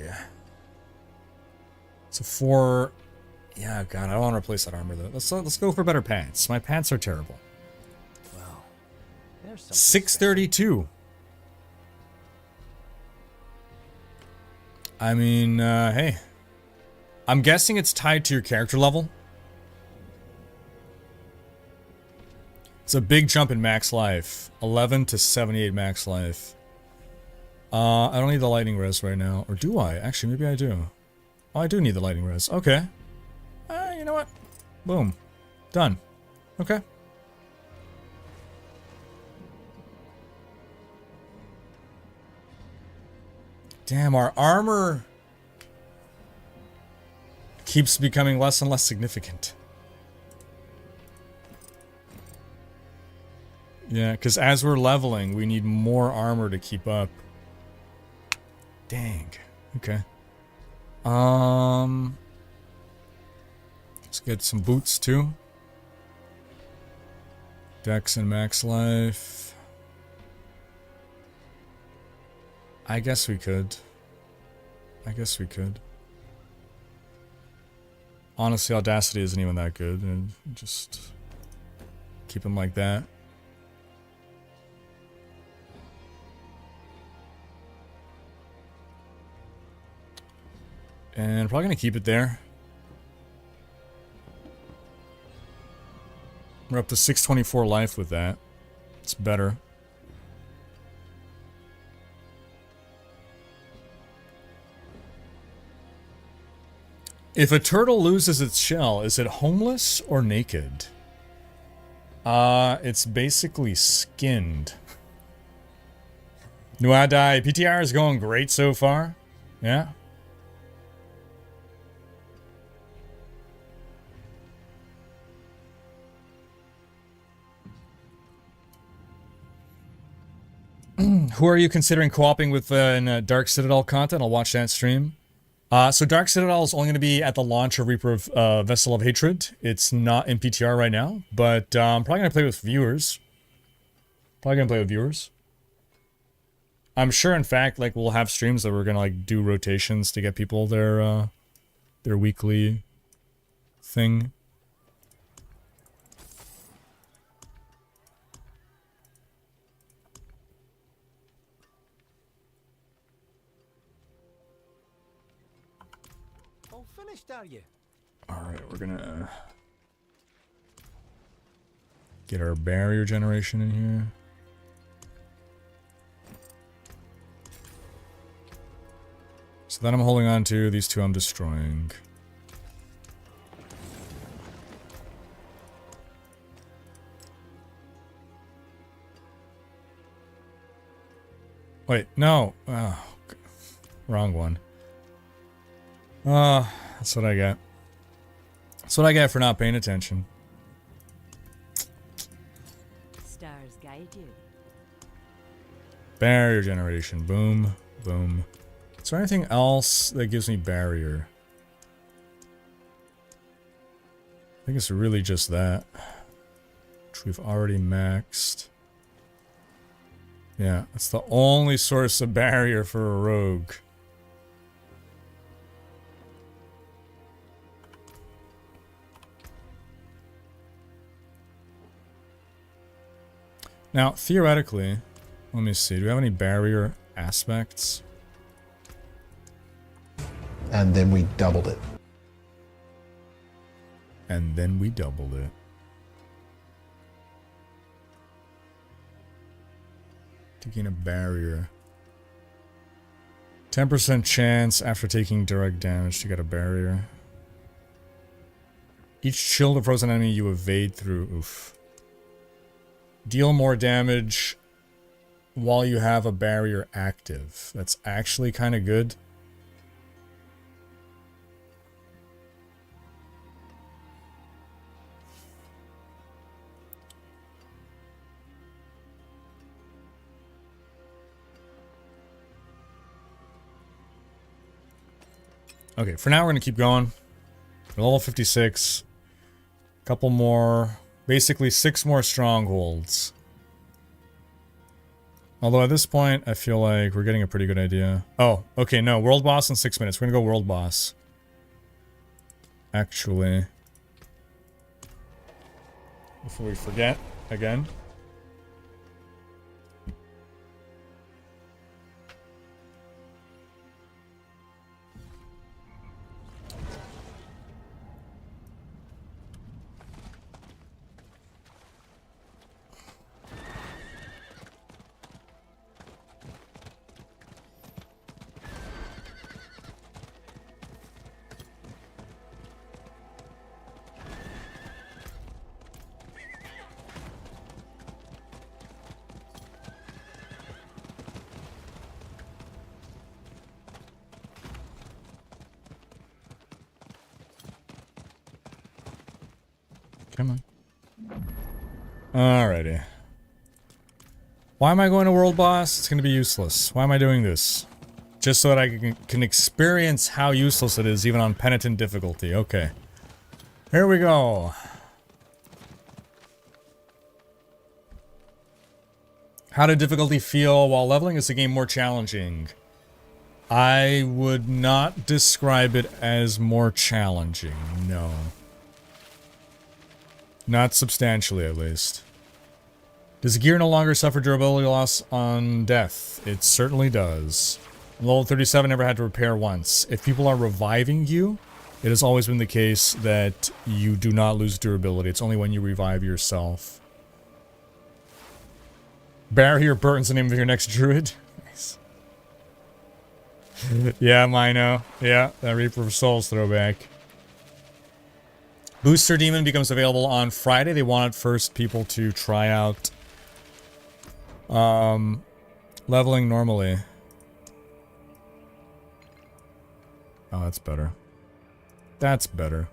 It's a 4... Yeah, God, I don't want to replace that armor, though. Let's go for better pants. My pants are terrible.
Well, there's
632. I mean, hey. I'm guessing it's tied to your character level. It's a big jump in max life. 11 to 78 max life. I don't need the lightning res right now. Or do I? Actually, maybe I do. Oh, I do need the lightning res. Okay. You know what? Boom. Done. Okay. Damn, our armor keeps becoming less and less significant. Yeah, because as we're leveling, we need more armor to keep up. Dang. Okay. Let's get some boots too. Dex and max life. I guess we could. Honestly, Audacity isn't even that good, and just keep them like that. And probably gonna keep it there. We're up to 624 life with that. It's better. If a turtle loses its shell, is it homeless or naked? It's basically skinned. Nuadai, PTR is going great so far. Yeah. Who are you considering co-oping with in Dark Citadel content? I'll watch that stream. So Dark Citadel is only going to be at the launch of Reaper of Vessel of Hatred. It's not in PTR right now, but I'm probably going to play with viewers. I'm sure, in fact, like we'll have streams that we're going to like do rotations to get people their weekly thing.
Are you?
Alright, we're gonna get our barrier generation in here. So then I'm holding on to these two I'm destroying. Wait, no. Oh, wrong one. That's what I get. That's what I get for not paying attention.
Stars guide you.
Barrier generation. Boom. Boom. Is there anything else that gives me barrier? I think it's really just that. Which we've already maxed. Yeah, that's the only source of barrier for a rogue. Now, theoretically, let me see, do we have any barrier aspects?
And then we doubled it.
And then we doubled it. Taking a barrier. 10% chance after taking direct damage to get a barrier. Each shield of frozen enemy you evade through. Oof. Deal more damage while you have a barrier active. That's actually kind of good. Okay, for now we're going to keep going. We're level 56. A couple more. Basically 6 more strongholds. Although at this point, I feel like we're getting a pretty good idea. Oh, okay, no. World boss in 6 minutes. We're going to go world boss. Actually. Before we forget again. Come on. Alrighty. Why am I going to world boss? It's going to be useless. Why am I doing this? Just so that I can experience how useless it is even on penitent difficulty. Okay. Here we go. How did difficulty feel while leveling? Is the game more challenging? I would not describe it as more challenging. No. Not substantially, at least. Does gear no longer suffer durability loss on death? It certainly does. Level 37 never had to repair once. If people are reviving you, it has always been the case that you do not lose durability. It's only when you revive yourself. Barrier Burton's the name of your next druid. Nice. Yeah, Mino. Yeah, that Reaper of Souls throwback. Booster Demon becomes available on Friday. They wanted first people to try out Leveling normally. Oh, that's better. That's better.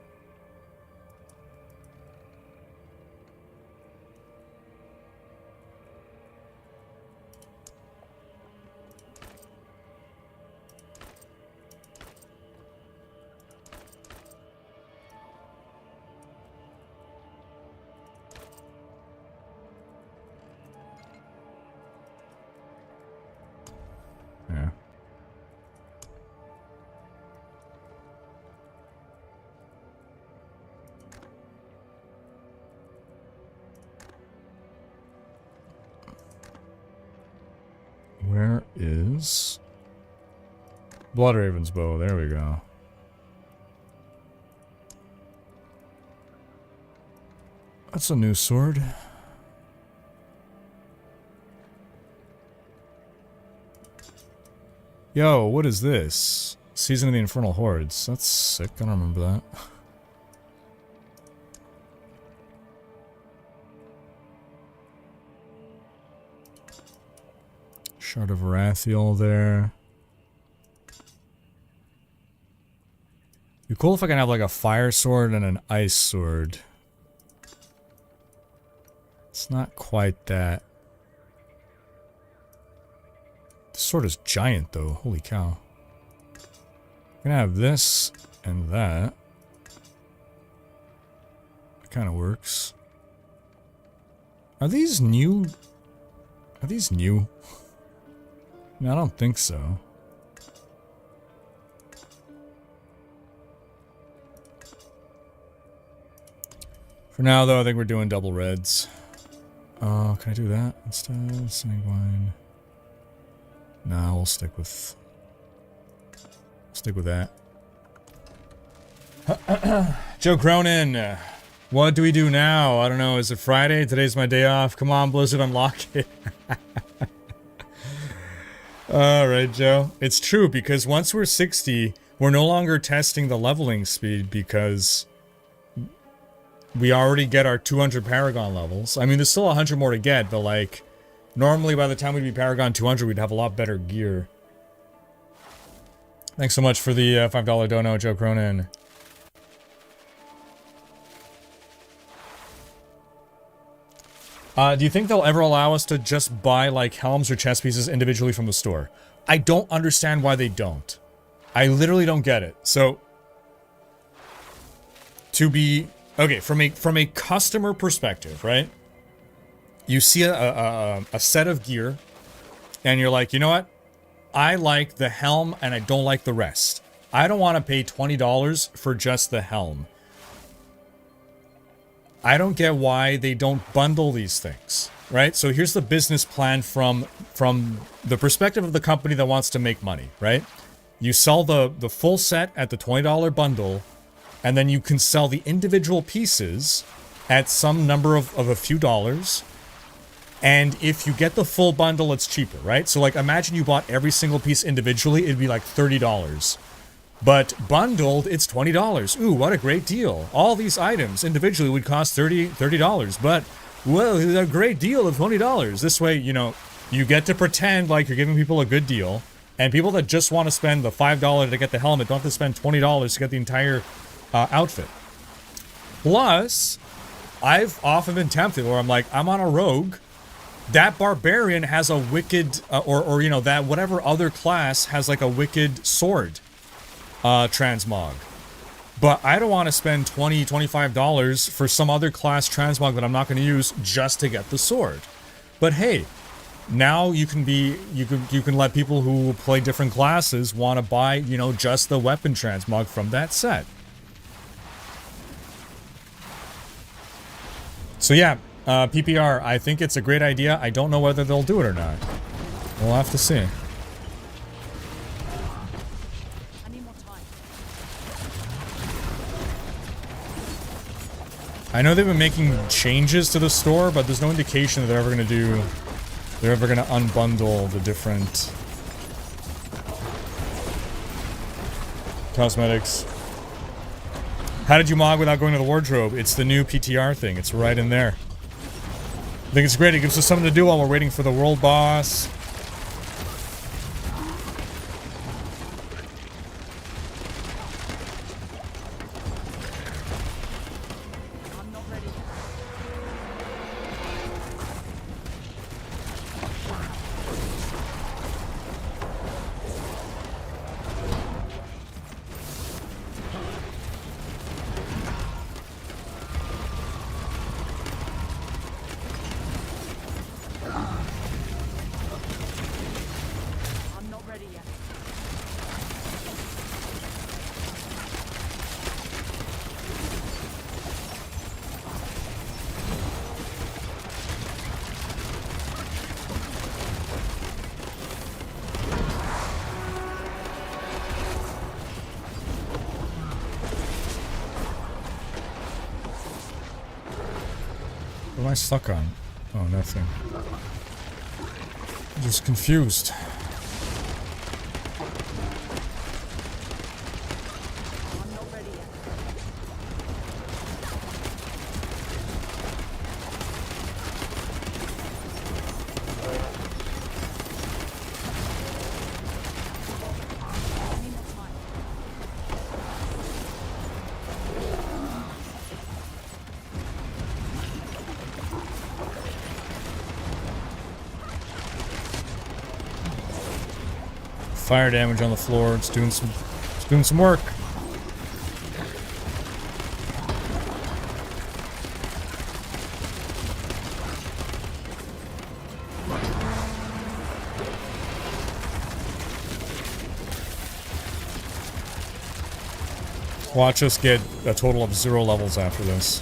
Yeah. Where is Bloodraven's bow? There we go. That's a new sword. Yo, what is this? Season of the Infernal Hordes. That's sick. I don't remember that. Shard of Rathiel there. Be cool if I can have like a fire sword and an ice sword. It's not quite that. This sword is giant though. Holy cow. I'm gonna have this and that. It kind of works. Are these new? Are these new? No, I don't think so. For now, though, I think we're doing double reds. Oh, can I do that instead? Sanguine. Nah, we'll stick with that. Joe Cronin, what do we do now? I don't know. Is it Friday? Today's my day off. Come on, Blizzard, unlock it. Alright, Joe. It's true, because once we're 60, we're no longer testing the leveling speed because we already get our 200 Paragon levels. I mean, there's still 100 more to get, but like, normally by the time we'd be Paragon 200, we'd have a lot better gear. Thanks so much for the $5 dono, Joe Cronin. Do you think they'll ever allow us to just buy, like, helms or chess pieces individually from the store? I don't understand why they don't. I literally don't get it. So, to be... Okay, from a customer perspective, right? You see a set of gear, and you're like, you know what? I like the helm, and I don't like the rest. I don't want to pay $20 for just the helm. I don't get why they don't bundle these things, right? So here's the business plan from the perspective of the company that wants to make money, right? You sell the full set at the $20 bundle, and then you can sell the individual pieces at some number of a few dollars. And if you get the full bundle, it's cheaper, right? So like, imagine you bought every single piece individually, it'd be like $30. But bundled, it's $20. Ooh, what a great deal. All these items individually would cost $30, but, well, it's a great deal of $20. This way, you know, you get to pretend like you're giving people a good deal, and people that just want to spend the $5 to get the helmet don't have to spend $20 to get the entire outfit. Plus, I've often been tempted where I'm like, I'm on a rogue, that barbarian has a wicked, or you know, that whatever other class has like a wicked sword. Transmog. But I don't want to spend $20, $25 for some other class transmog that I'm not going to use just to get the sword. But hey, now you can let people who play different classes want to buy, you know, just the weapon transmog from that set. So yeah, PPR, I think it's a great idea. I don't know whether they'll do it or not. We'll have to see. I know they've been making changes to the store, but there's no indication that they're ever gonna unbundle the different cosmetics. How did you mod without going to the wardrobe? It's the new PTR thing. It's right in there. I think it's great. It gives us something to do while we're waiting for the world boss.
ready yet.
What am I stuck on? Oh, nothing. I'm just confused. Fire damage on the floor. It's doing some work. Watch us get a total of 0 levels after this.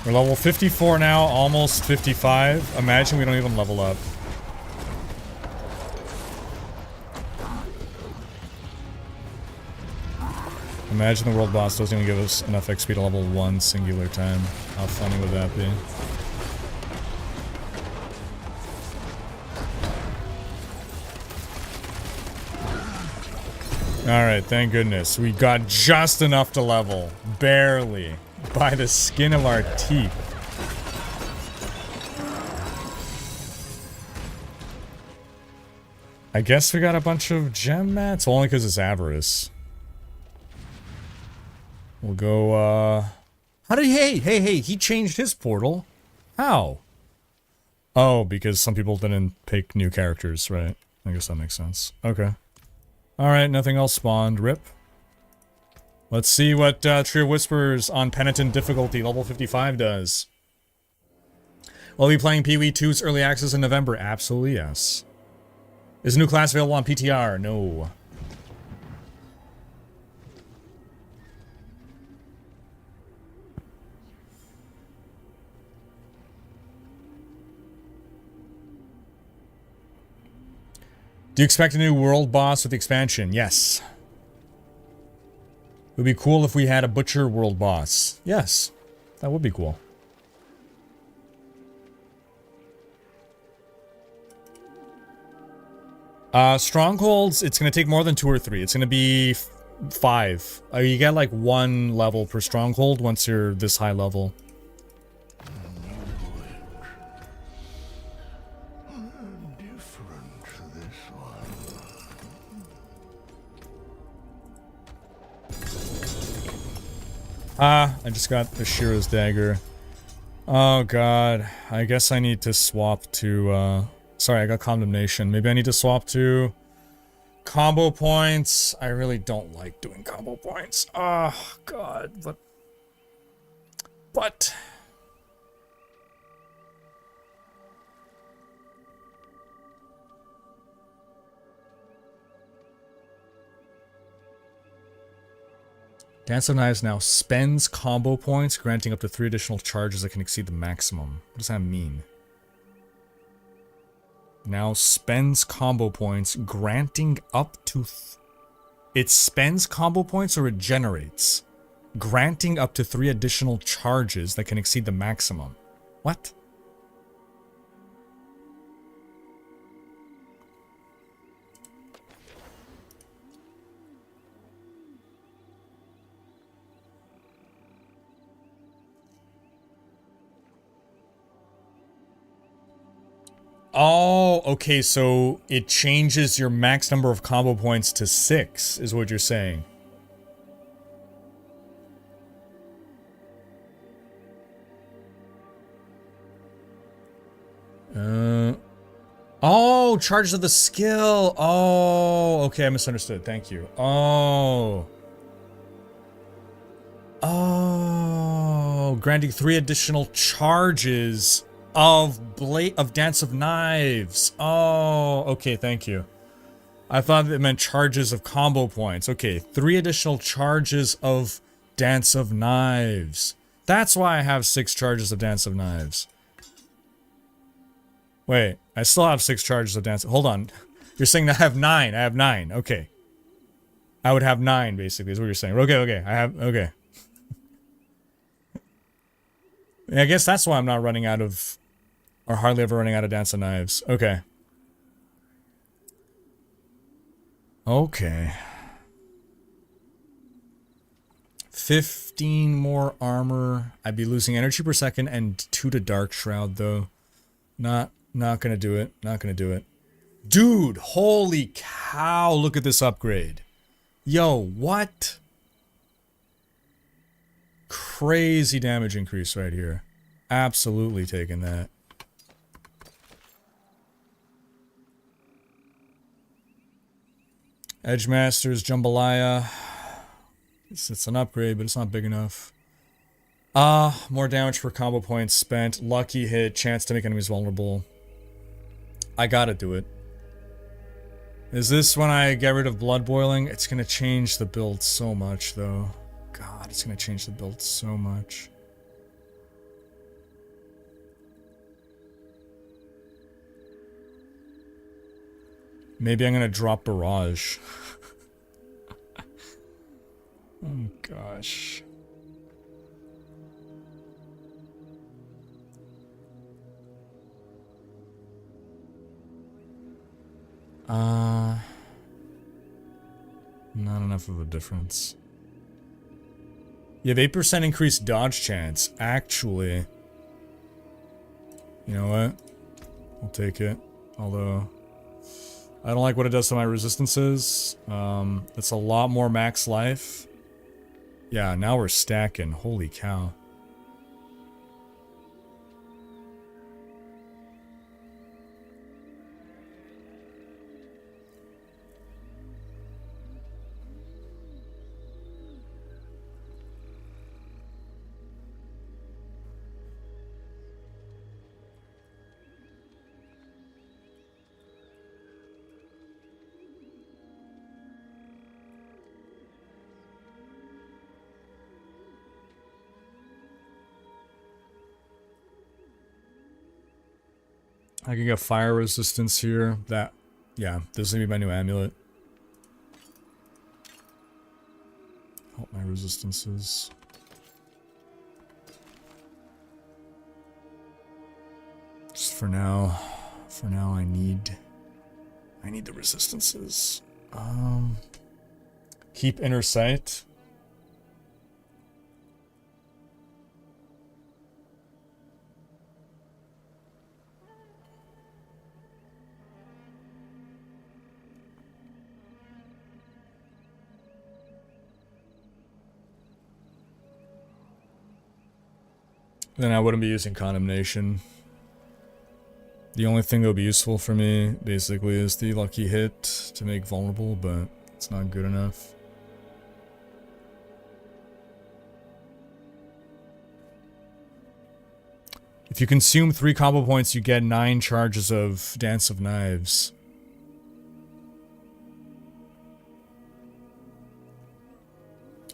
We're level 54 now, almost 55. Imagine we don't even level up. Imagine the world boss doesn't even give us enough XP to level 1 singular time. How funny would that be? Alright, thank goodness. We got just enough to level. Barely. By the skin of our teeth. I guess we got a bunch of gem mats, only because it's avarice. We'll go, How did he... Hey, he changed his portal. How? Oh, because some people didn't pick new characters, right? I guess that makes sense. Okay. Alright, nothing else spawned. RIP. Let's see what Tree of Whispers on Penitent difficulty, level 55 does. Will we be playing PoE 2's Early Access in November? Absolutely yes. Is a new class available on PTR? No. Do you expect a new world boss with the expansion? Yes. It would be cool if we had a Butcher world boss. Yes. That would be cool. Strongholds, it's going to take more than 2 or 3. It's going to be 5. You get like 1 level per stronghold once you're this high level. I just got Ashira's dagger. Oh god. I guess I need to swap to, sorry, I got condemnation. Maybe I need to swap to combo points. I really don't like doing combo points. Oh god, but... Dance of Knives now spends combo points, granting up to 3 additional charges that can exceed the maximum. What does that mean? Now spends combo points, granting up to... It spends combo points or it generates? Granting up to 3 additional charges that can exceed the maximum. What? Oh, okay, so it changes your max number of combo points to 6, is what you're saying. Oh, charges of the skill. Oh, okay, I misunderstood. Thank you. Oh. Oh, granting 3 additional charges. of Dance of Knives. Oh, okay, thank you. I thought it meant charges of combo points. Okay, 3 additional charges of Dance of Knives. That's why I have 6 charges of Dance of Knives. Wait, I still have 6 charges of Dance. Hold on. You're saying that I have 9. I have 9. Okay. I would have 9, basically, is what you're saying. Okay. I have... Okay. I guess that's why I'm not running out of... Or hardly ever running out of Dance of Knives. Okay. Okay. 15 more armor. I'd be losing energy per second and 2 to Dark Shroud, though. Not gonna do it. Not gonna do it. Dude, holy cow, look at this upgrade. Yo, what? Crazy damage increase right here. Absolutely taking that. Edgemasters, Jambalaya. It's an upgrade, but it's not big enough. More damage for combo points spent. Lucky hit, chance to make enemies vulnerable. I gotta do it. Is this when I get rid of blood boiling? It's gonna change the build so much, though. God, it's gonna change the build so much. Maybe I'm gonna drop Barrage. Oh gosh. Not enough of a difference. You have 8% increased dodge chance. Actually, you know what? I'll take it. Although I don't like what it does to my resistances. It's a lot more max life. Yeah, now we're stacking. Holy cow. I can get fire resistance here. That, yeah, this is gonna be my new amulet. Help my resistances. Just for now I need the resistances. Keep inner sight. Then I wouldn't be using Condemnation. The only thing that would be useful for me, basically, is the lucky hit to make vulnerable, but it's not good enough. If you consume 3 combo points, you get 9 charges of Dance of Knives.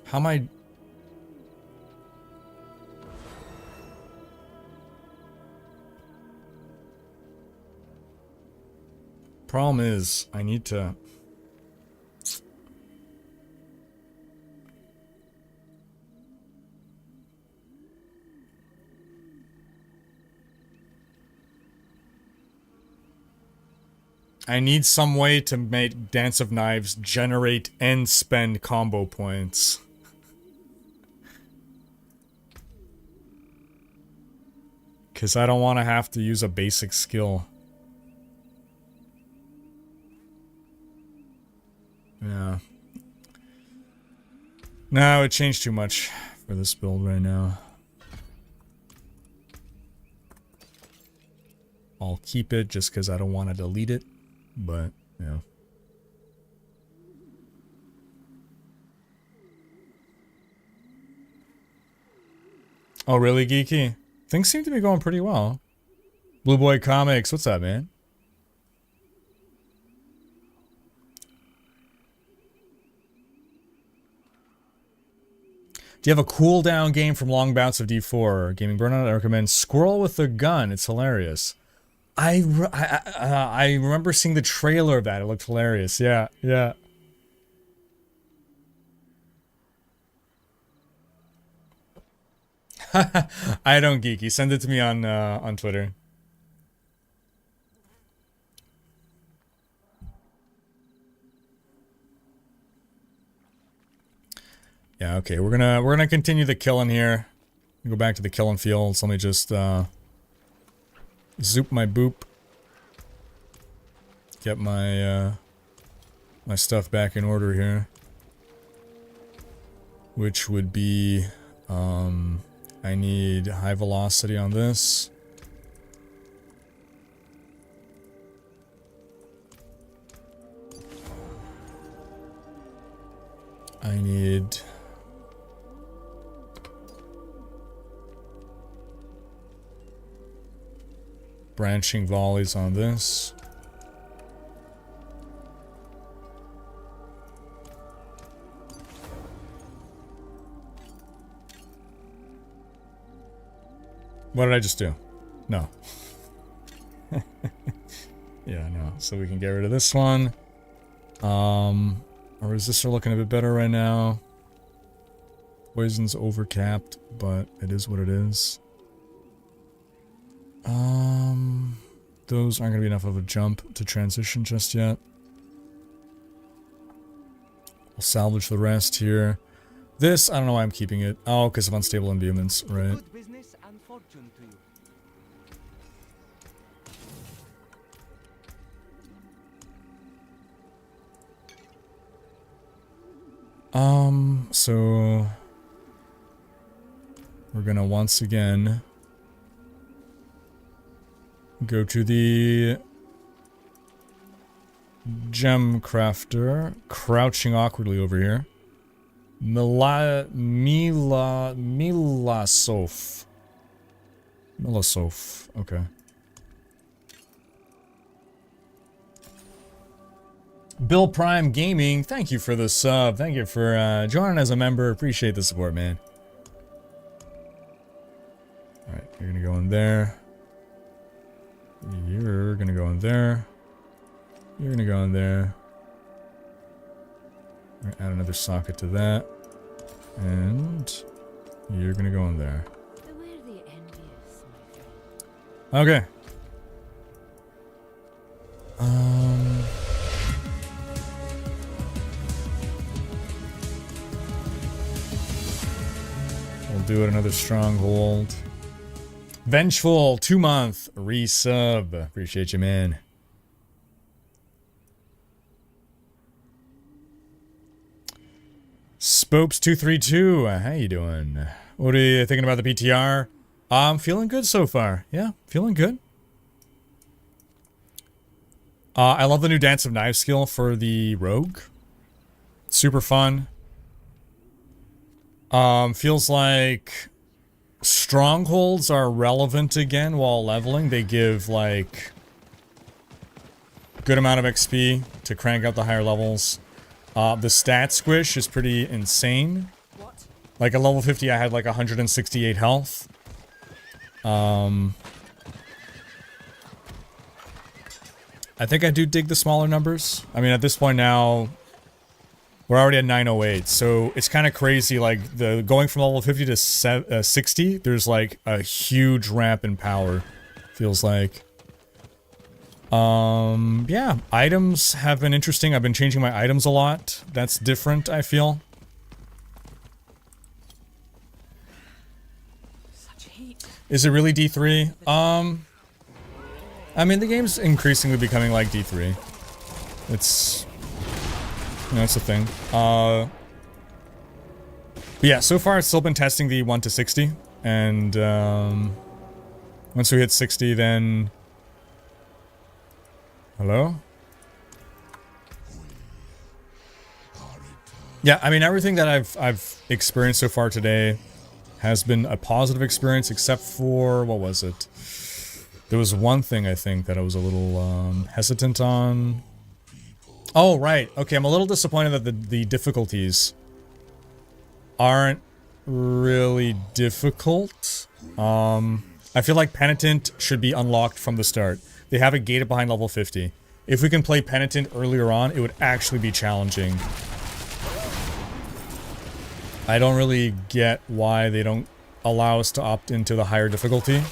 How am I... Problem is, I need to... I need some way to make Dance of Knives generate and spend combo points. Because I don't want to have to use a basic skill. Yeah. No, it changed too much for this build right now. I'll keep it just because I don't want to delete it, but, yeah. Oh, really, Geeky? Things seem to be going pretty well. Blue Boy Comics, what's up, man? Do you have a cooldown game from long bouts of D4 gaming burnout? I recommend Squirrel with a Gun. It's hilarious. I remember seeing the trailer of that. It looked hilarious. Yeah, yeah. I don't geeky. Send it to me on Twitter. Yeah, okay. We're gonna continue the killing here. Go back to the killing fields. Let me just zoop my boop. Get my my stuff back in order here. Which would be I need high velocity on this. I need branching volleys on this. What did I just do? No. Yeah, no. So we can get rid of this one. Our resists are looking a bit better right now. Poison's overcapped, but it is what it is. Those aren't gonna be enough of a jump to transition just yet. We'll salvage the rest here. This, I don't know why I'm keeping it. Oh, because of unstable imbuements, right?
Good business and fortune to you.
So we're gonna once again go to the gem crafter, crouching awkwardly over here. Milasov. Okay. Bill Prime Gaming, thank you for the sub. Thank you for joining as a member. Appreciate the support, man. Alright, you're gonna go in there. You're gonna go in there. You're gonna go in there. Add another socket to that. And you're gonna go in there. Okay. We'll do it another stronghold. Vengeful 2-month resub. Appreciate you, man. Spopes232, how you doing? What are you thinking about the PTR? I'm feeling good so far. Yeah, feeling good. I love the new Dance of Knives skill for the Rogue. Super fun. Feels like strongholds are relevant again while leveling. They give, like, good amount of XP to crank out the higher levels. The stat squish is pretty insane. Like, at level 50, I had, like, 168 health. I think I do dig the smaller numbers. I mean, at this point now, we're already at 908, so it's kind of crazy, like, the going from level 50 to 60, there's, like, a huge ramp in power, feels like. Yeah, items have been interesting. I've been changing my items a lot. That's different, I feel. Is it really D3? I mean, the game's increasingly becoming like D3. It's... you know, it's a thing. But yeah, so far it's still been testing the 1 to 60. And, once we hit 60, then... Hello? Yeah, I mean, everything that I've experienced so far today has been a positive experience, except for, what was it? There was one thing I think that I was a little hesitant on. Oh, right. Okay, I'm a little disappointed that the difficulties aren't really difficult. I feel like Penitent should be unlocked from the start. They have it gated behind level 50. If we can play Penitent earlier on, it would actually be challenging. I don't really get why they don't allow us to opt into the higher difficulty.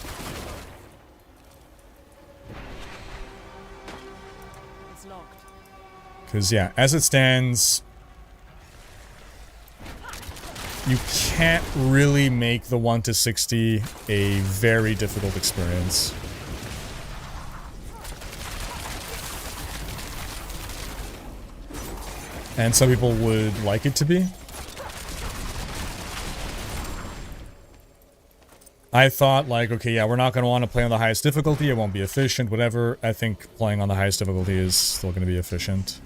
Because, yeah, as it stands, you can't really make the 1 to 60 a very difficult experience. And some people would like it to be. I thought, like, okay, yeah, we're not going to want to play on the highest difficulty. It won't be efficient, whatever. I think playing on the highest difficulty is still going to be efficient.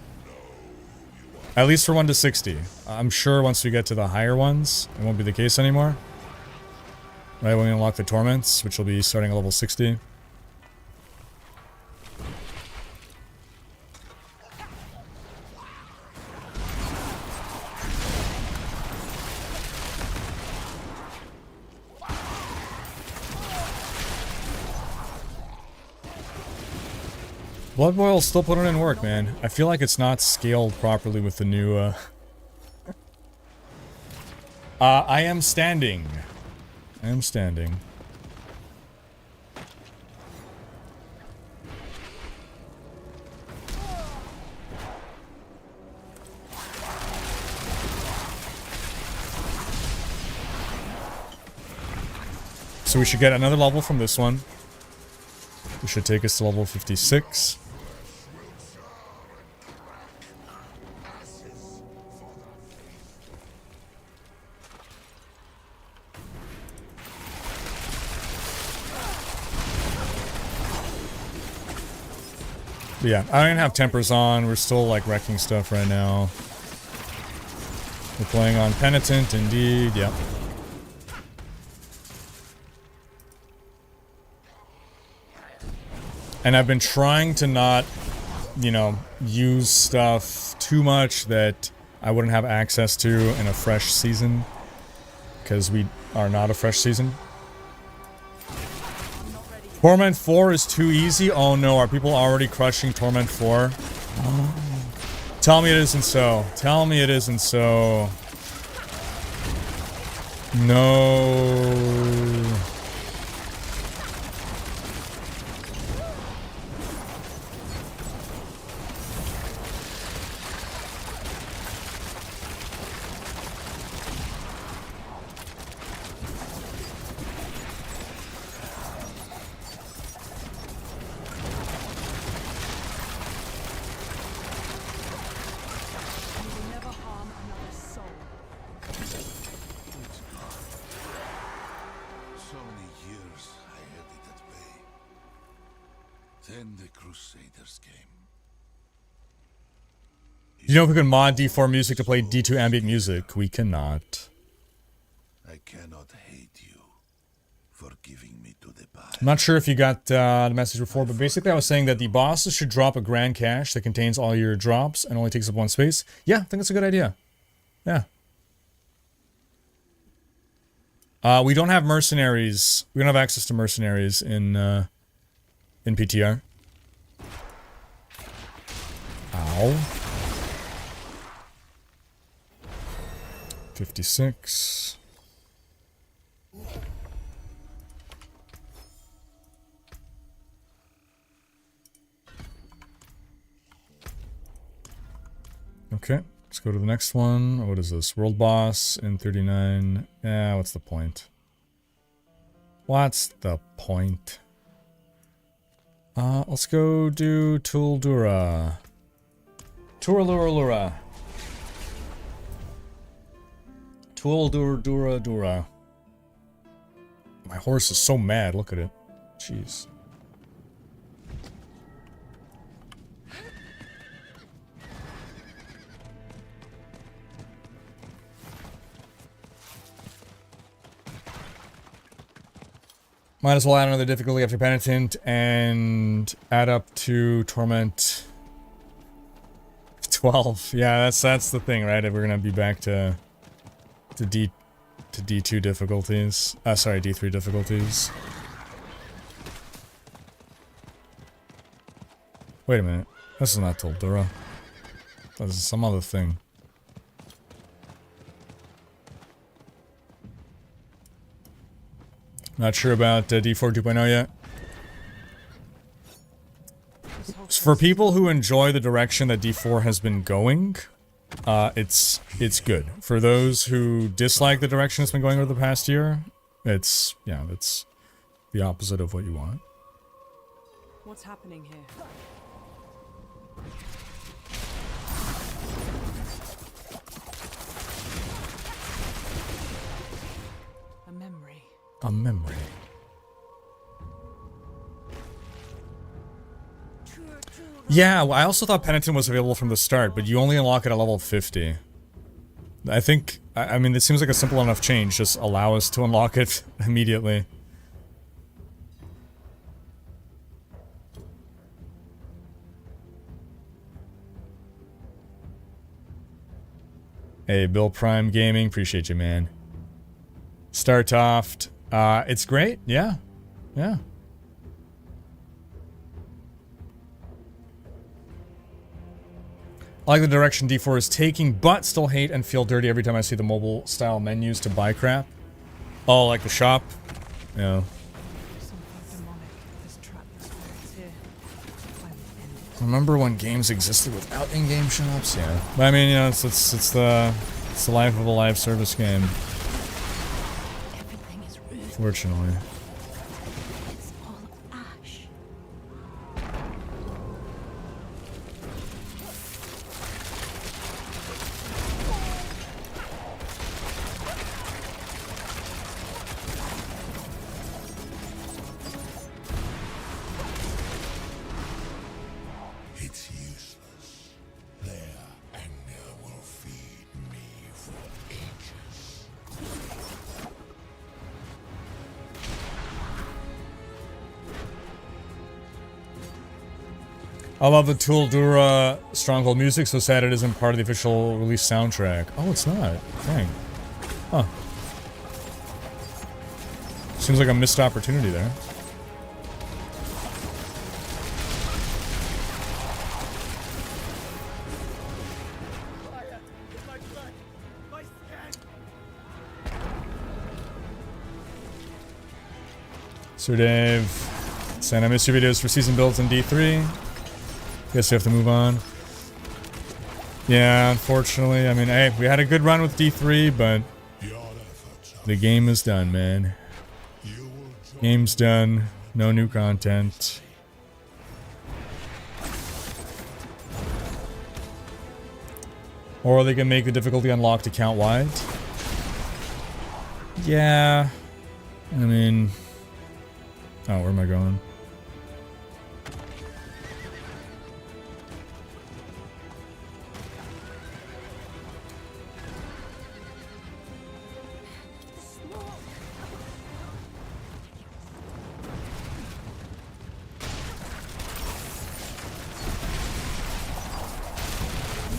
At least for 1 to 60. I'm sure once we get to the higher ones, it won't be the case anymore. Right, when we unlock the Torments, which will be starting at level 60. Blood Boil's still putting in work, man. I feel like it's not scaled properly with the new, I am standing. I am standing. So we should get another level from this one. Which should take us to level 56. But yeah, I don't have tempers on. We're still like wrecking stuff right now. We're playing on Penitent, indeed. Yep. And I've been trying to not, you know, use stuff too much that I wouldn't have access to in a fresh season. Because we are not a fresh season. Torment 4 is too easy? Oh no, are people already crushing Torment 4? Tell me it isn't so. Tell me it isn't so. No. You know if we can mod D4 music to play D2 ambient music? We cannot.
I cannot hate you for giving me to the pie.
I'm not sure if you got the message before, but basically I was saying that the bosses should drop a grand cache that contains all your drops and only takes up 1 space. Yeah, I think that's a good idea. Yeah. We don't have mercenaries. We don't have access to mercenaries in PTR. Ow. 56. Okay, let's go to the next one. What is this? World boss in 39. Yeah, what's the point? What's the point? Let's go do Tuldura. Turalura. Dura. My horse is so mad, look at it. Jeez. Might as well add another difficulty after Penitent and add up to Torment 12. Yeah, that's the thing, right? We're gonna be back to D2 difficulties. Sorry, D3 difficulties. Wait a minute. This is not Toldura. This is some other thing. Not sure about D4 2.0 yet. For people who enjoy the direction that D4 has been going, it's good. For those who dislike the direction it's been going over the past year, it's the opposite of what you want.
What's happening here? A memory.
A memory. Yeah, well, I also thought Penitent was available from the start, but you only unlock it at level 50. I think, I mean, it seems like a simple enough change. Just allow us to unlock it immediately. Hey, Bill Prime Gaming, appreciate you, man. Startoft, it's great, yeah. Yeah. I like the direction D4 is taking, but still hate and feel dirty every time I see the mobile style menus to buy crap. Oh, like the shop? Yeah. Remember when games existed without in-game shops? Yeah. But I mean, you know, it's the life of a live service game. Fortunately. I love the Toldura Stronghold music, so sad it isn't part of the official release soundtrack. Oh, it's not. Dang. Huh. Seems like a missed opportunity there. Sir Dave, saying I miss your videos for season builds in D3. Guess you have to move on. Yeah, unfortunately. I mean, hey, we had a good run with D3, but the game is done, man. Game's done. No new content. Or they can make the difficulty unlocked account-wide. Yeah. I mean... Oh, where am I going?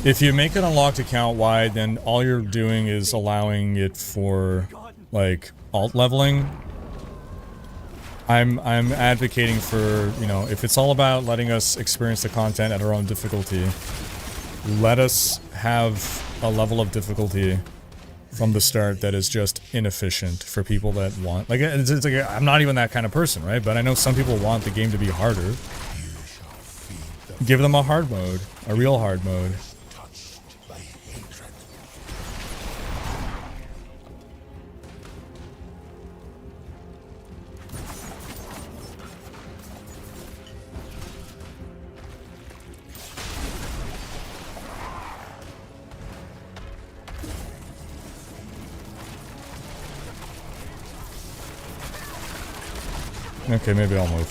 If you make it unlocked account-wide, then all you're doing is allowing it for, like, alt leveling. I'm advocating for, you know, if it's all about letting us experience the content at our own difficulty, let us have a level of difficulty from the start that is just inefficient for people that want... Like, it's like, I'm not even that kind of person, right? But I know some people want the game to be harder. Give them a hard mode, a real hard mode. Okay, maybe I'll move.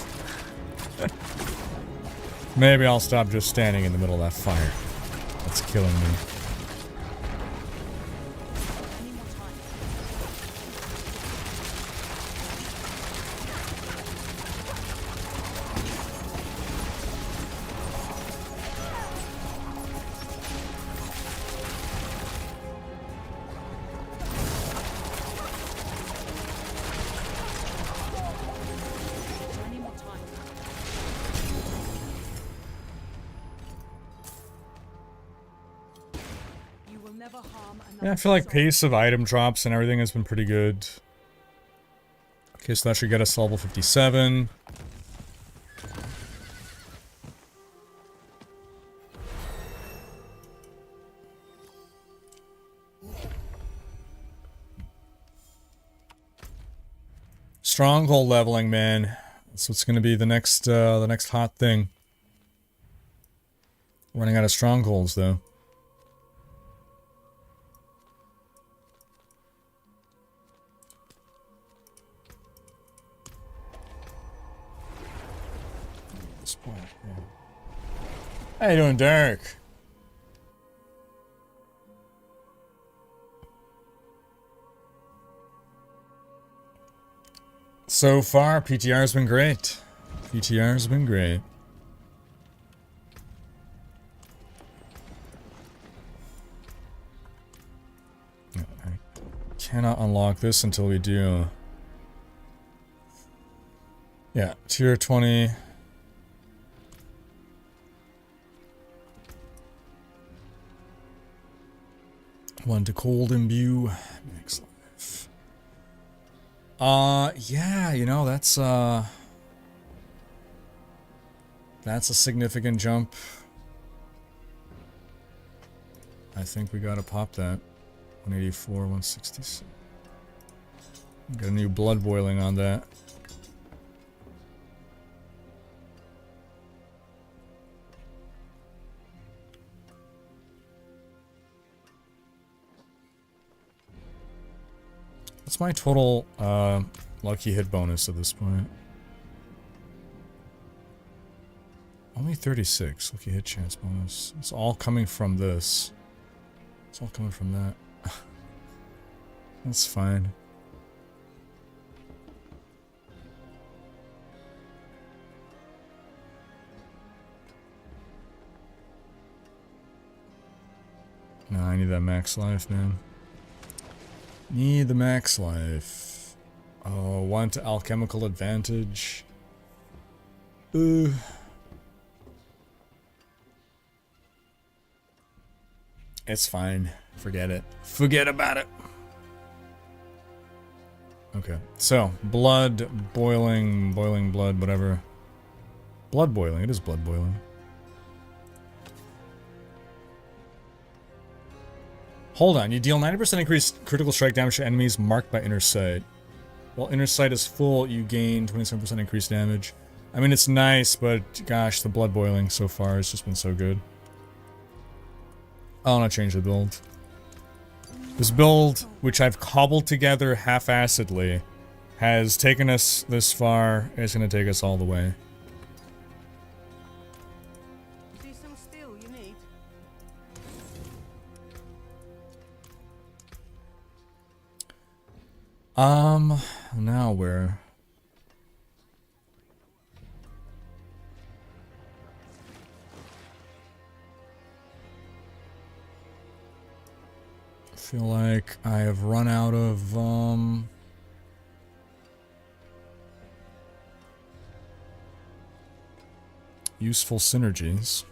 Maybe I'll stop just standing in the middle of that fire. That's killing me.
never harm another
Yeah, I feel like
soul.
pace of item drops and everything has been pretty good. Okay, so that should get us to level 57. Stronghold leveling, man. That's what's going to be the next hot thing. Running out of strongholds, though. How you doing, Derek? So far, PTR's been great. PTR's been great. I cannot unlock this until we do. Yeah, tier 20. One to cold imbue. Next life. Yeah, you know, that's a significant jump. I think we gotta pop that. 184, 166. Got a new blood boiling on that. What's my total lucky hit bonus at this point? Only 36 lucky hit chance bonus. It's all coming from this. It's all coming from that. That's fine. Nah, I need that max life, man. Need the max life. Oh, want alchemical advantage. It's fine. Forget it. Forget about it. Okay, so blood boiling, boiling blood, whatever. Blood boiling. It is blood boiling. Hold on, you deal 90% increased critical strike damage to enemies marked by inner sight. While inner sight is full, you gain 27% increased damage. I mean, it's nice, but gosh, the blood boiling so far has just been so good. I want to change the build. This build, which I've cobbled together half-assedly, has taken us this far. It's going to take us all the way.
See some steel you need?
Now where? I feel like I have run out of, useful synergies.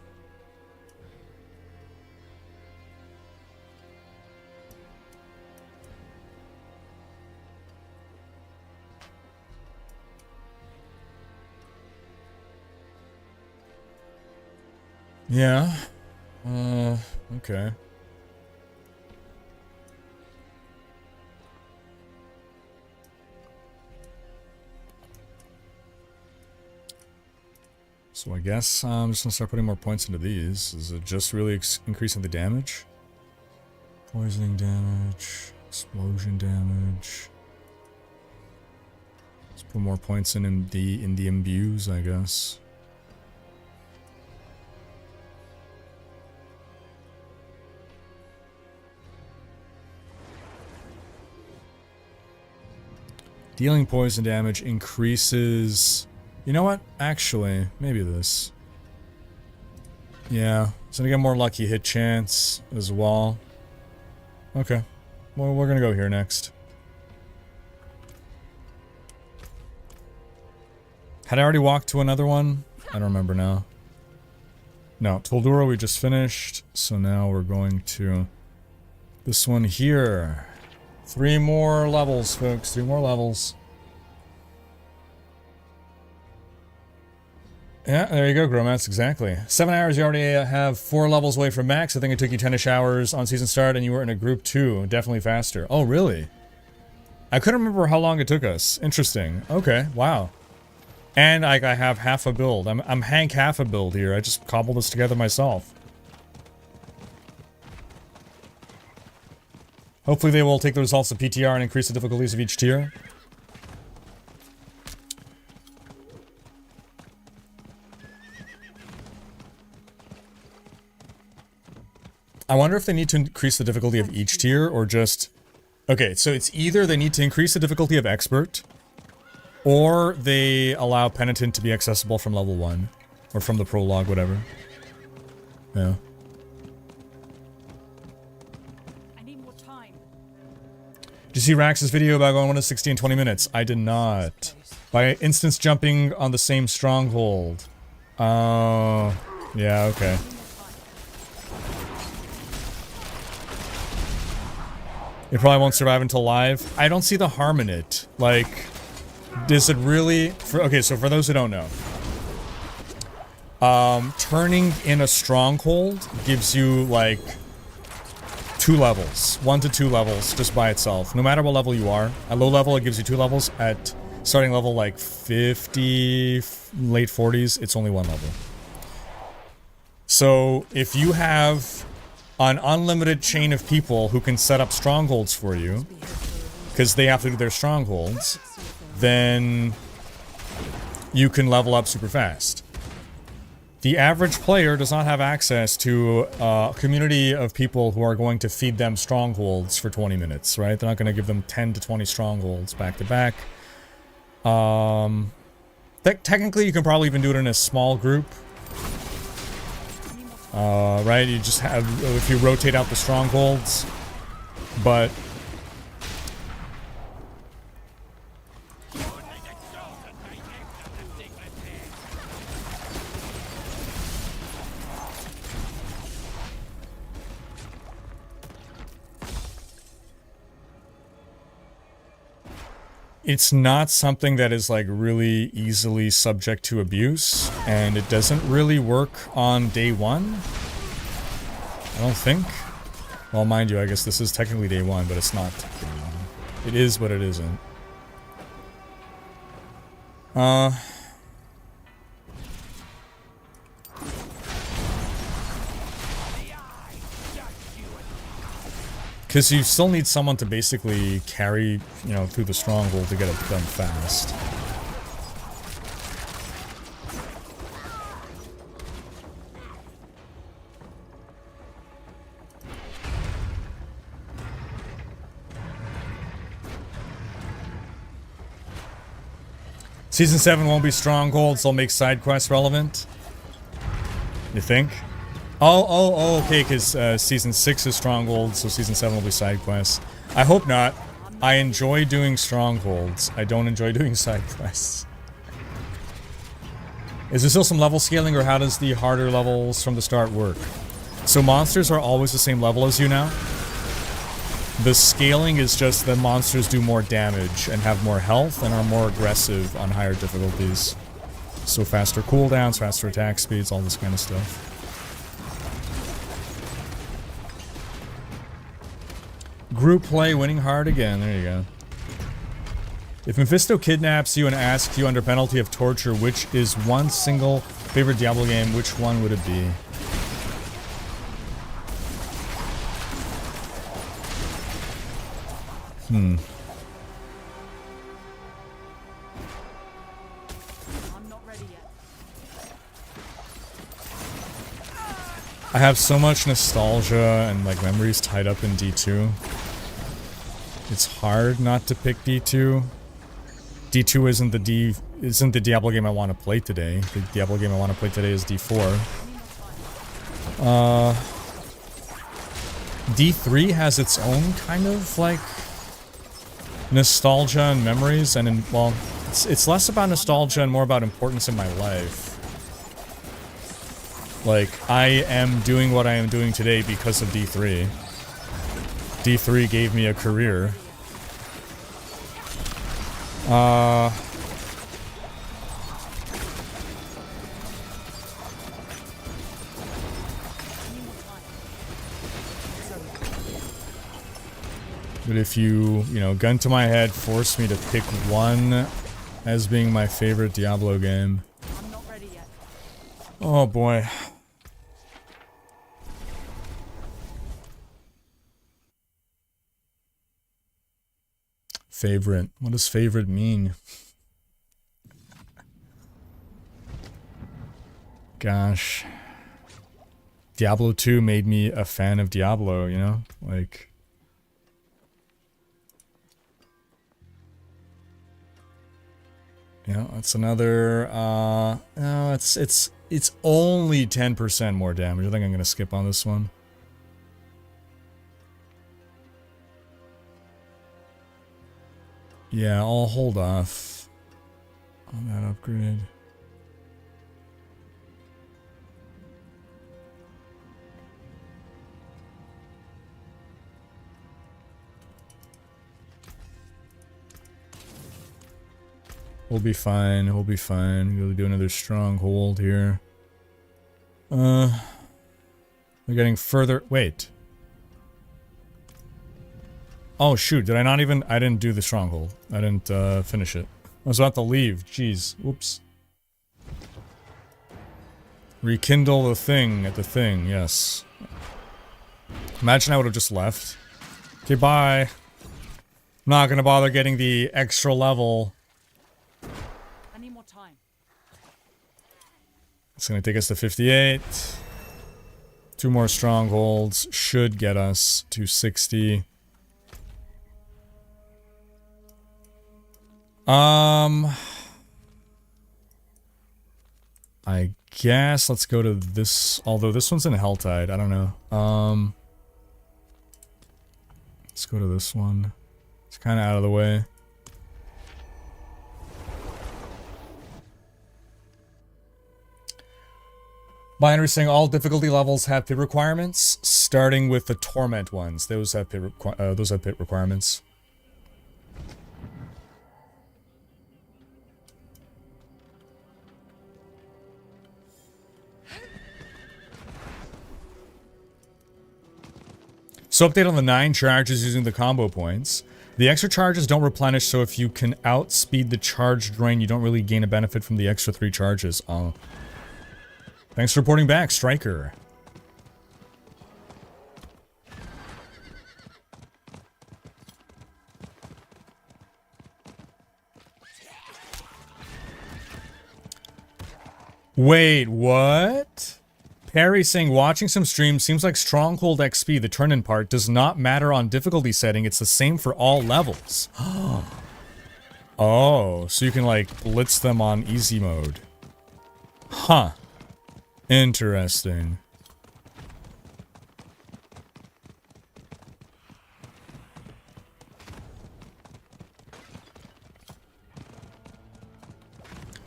Yeah. Okay. So I guess I'm just gonna start putting more points into these. Is it just really increasing the damage? Poisoning damage, explosion damage. Let's put more points in the imbues, I guess. Dealing poison damage increases... You know what? Actually, maybe this. Yeah, it's gonna get more lucky hit chance as well. Okay. Well, we're gonna go here next. Had I already walked to another one? I don't remember now. No, Toldura we just finished, so now we're going to This one here. 3 more levels, folks. 3 more levels. Yeah, there you go, Gromats, exactly. 7 hours, you already have 4 levels away from max. I think it took you 10-ish hours on season start, and you were in a group 2. Definitely faster. Oh, really? I couldn't remember how long it took us. Interesting. Okay, wow. And I have half a build. I'm Hank half a build here. I just cobbled this together myself. Hopefully they will take the results of PTR and increase the difficulties of each tier. I wonder if they need to increase the difficulty of each tier or just... Okay, so it's either they need to increase the difficulty of Expert, or they allow Penitent to be accessible from level 1. Or from the prologue, whatever. Yeah.
I need more time.
Did you see Rax's video about going 1 to 60 in 20 minutes? I did not. By instance jumping on the same stronghold. Oh, yeah, okay. It probably won't survive until live. I don't see the harm in it. Like, does it really... Okay, so for those who don't know. Turning in a stronghold gives you, like, 2 levels. 1 to 2 levels just by itself. No matter what level you are. At low level, it gives you 2 levels. At starting level, like, 50, late 40s, it's only 1 level. So, if you have... an unlimited chain of people who can set up strongholds for you, because they have to do their strongholds, then you can level up super fast. The average player does not have access to a community of people who are going to feed them strongholds for 20 minutes, right? They're not going to give them 10 to 20 strongholds back to back. Technically, you can probably even do it in a small group. Right, you just have, if you rotate out the strongholds, but... It's not something that is like really easily subject to abuse, and it doesn't really work on day 1. I don't think. Well, mind you, I guess this is technically day 1, but it's not day 1. It is, but it isn't. Because you still need someone to basically carry, you know, through the stronghold to get it done fast. Season 7 won't be strongholds, they'll make side quests relevant. You think? Oh, okay, because Season 6 is Strongholds, so Season 7 will be side quests. I hope not. I enjoy doing Strongholds. I don't enjoy doing side quests. Is there still some level scaling, or how does the harder levels from the start work? So monsters are always the same level as you now. The scaling is just that monsters do more damage and have more health and are more aggressive on higher difficulties. So faster cooldowns, faster attack speeds, all this kind of stuff. Group play, winning hard again. There you go. If Mephisto kidnaps you and asks you under penalty of torture, which is one single favorite Diablo game, which one would it be? I'm not ready yet. I have so much nostalgia and like memories tied up in D2. It's hard not to pick D2. D2 isn't the Diablo game I want to play today. The Diablo game I want to play today is D4. D3 has its own kind of like nostalgia and memories, and well, it's less about nostalgia and more about importance in my life. Like, I am doing what I am doing today because of D3. D3 gave me a career. But if you know, gun to my head, force me to pick one as being my favorite Diablo game.
I'm not ready yet.
Oh boy. Favorite. What does favorite mean? Gosh. Diablo 2 made me a fan of Diablo, you know? Like... Yeah, that's another, no, it's only 10% more damage. I think I'm gonna skip on this one. Yeah, I'll hold off on that upgrade. We'll be fine, we'll be fine. We'll do another stronghold here. We're getting further. Wait. Oh shoot, did I not even... I didn't do the stronghold. I didn't finish it. I was about to leave. Jeez. Whoops. Rekindle the thing at the thing, yes. Imagine I would have just left. Okay, bye. I'm not gonna bother getting the extra level.
I need more time.
It's gonna take us to 58. 2 more strongholds should get us to 60. I guess let's go to this, although this one's in Helltide, I don't know. Let's go to this one. It's kind of out of the way. Binary saying all difficulty levels have pit requirements, starting with the torment ones. Those have pit requirements. So update on the 9 charges using the combo points. The extra charges don't replenish, so if you can outspeed the charge drain, you don't really gain a benefit from the extra 3 charges. Oh. Thanks for reporting back, Striker. Wait, what? Perry saying, watching some streams seems like Stronghold XP, the turn-in part, does not matter on difficulty setting. It's the same for all levels. Oh, so you can like blitz them on easy mode. Huh. Interesting.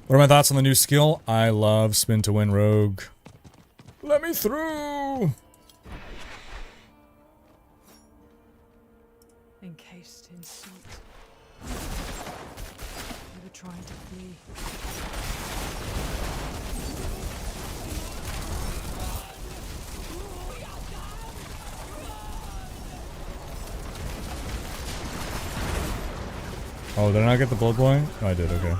What are my thoughts on the new skill? I love Spin to Win Rogue. Let me through!
Encased in soot. They were trying to flee.
Oh, did I not get the blood point? Oh, I did, okay.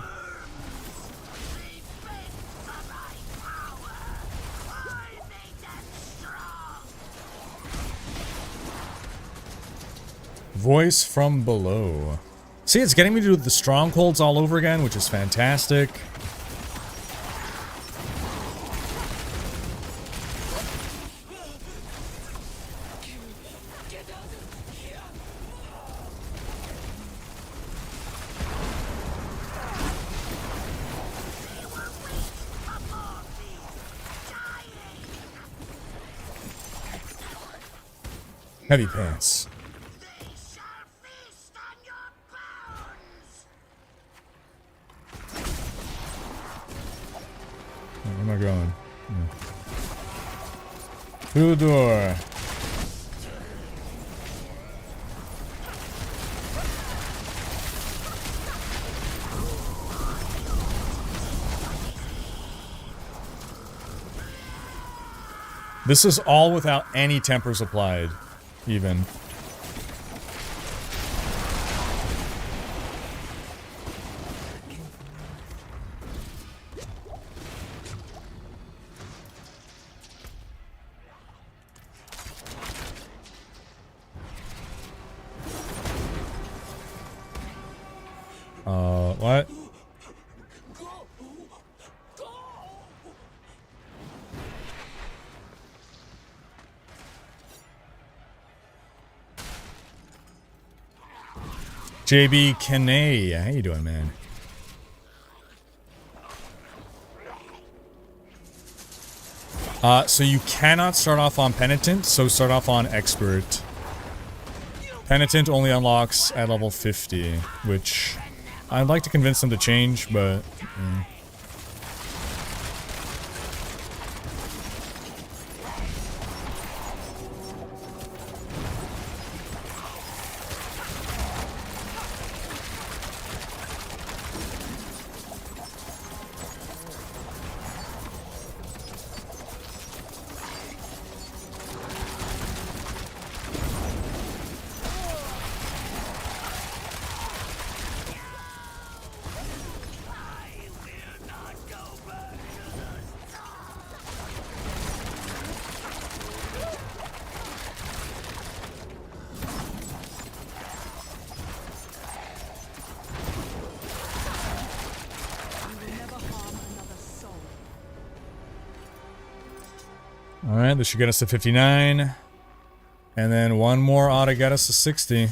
Voice from below. See, it's getting me to do the strongholds all over again, which is fantastic. Heavy pants. Where am I going? Yeah. Through the door. This is all without any tempers applied, even. What? JB Kane, how you doing, man? So you cannot start off on Penitent, so start off on Expert. Penitent only unlocks at level 50, which I'd like to convince them to change, but... Alright, this should get us to 59. And then one more ought to get us to 60.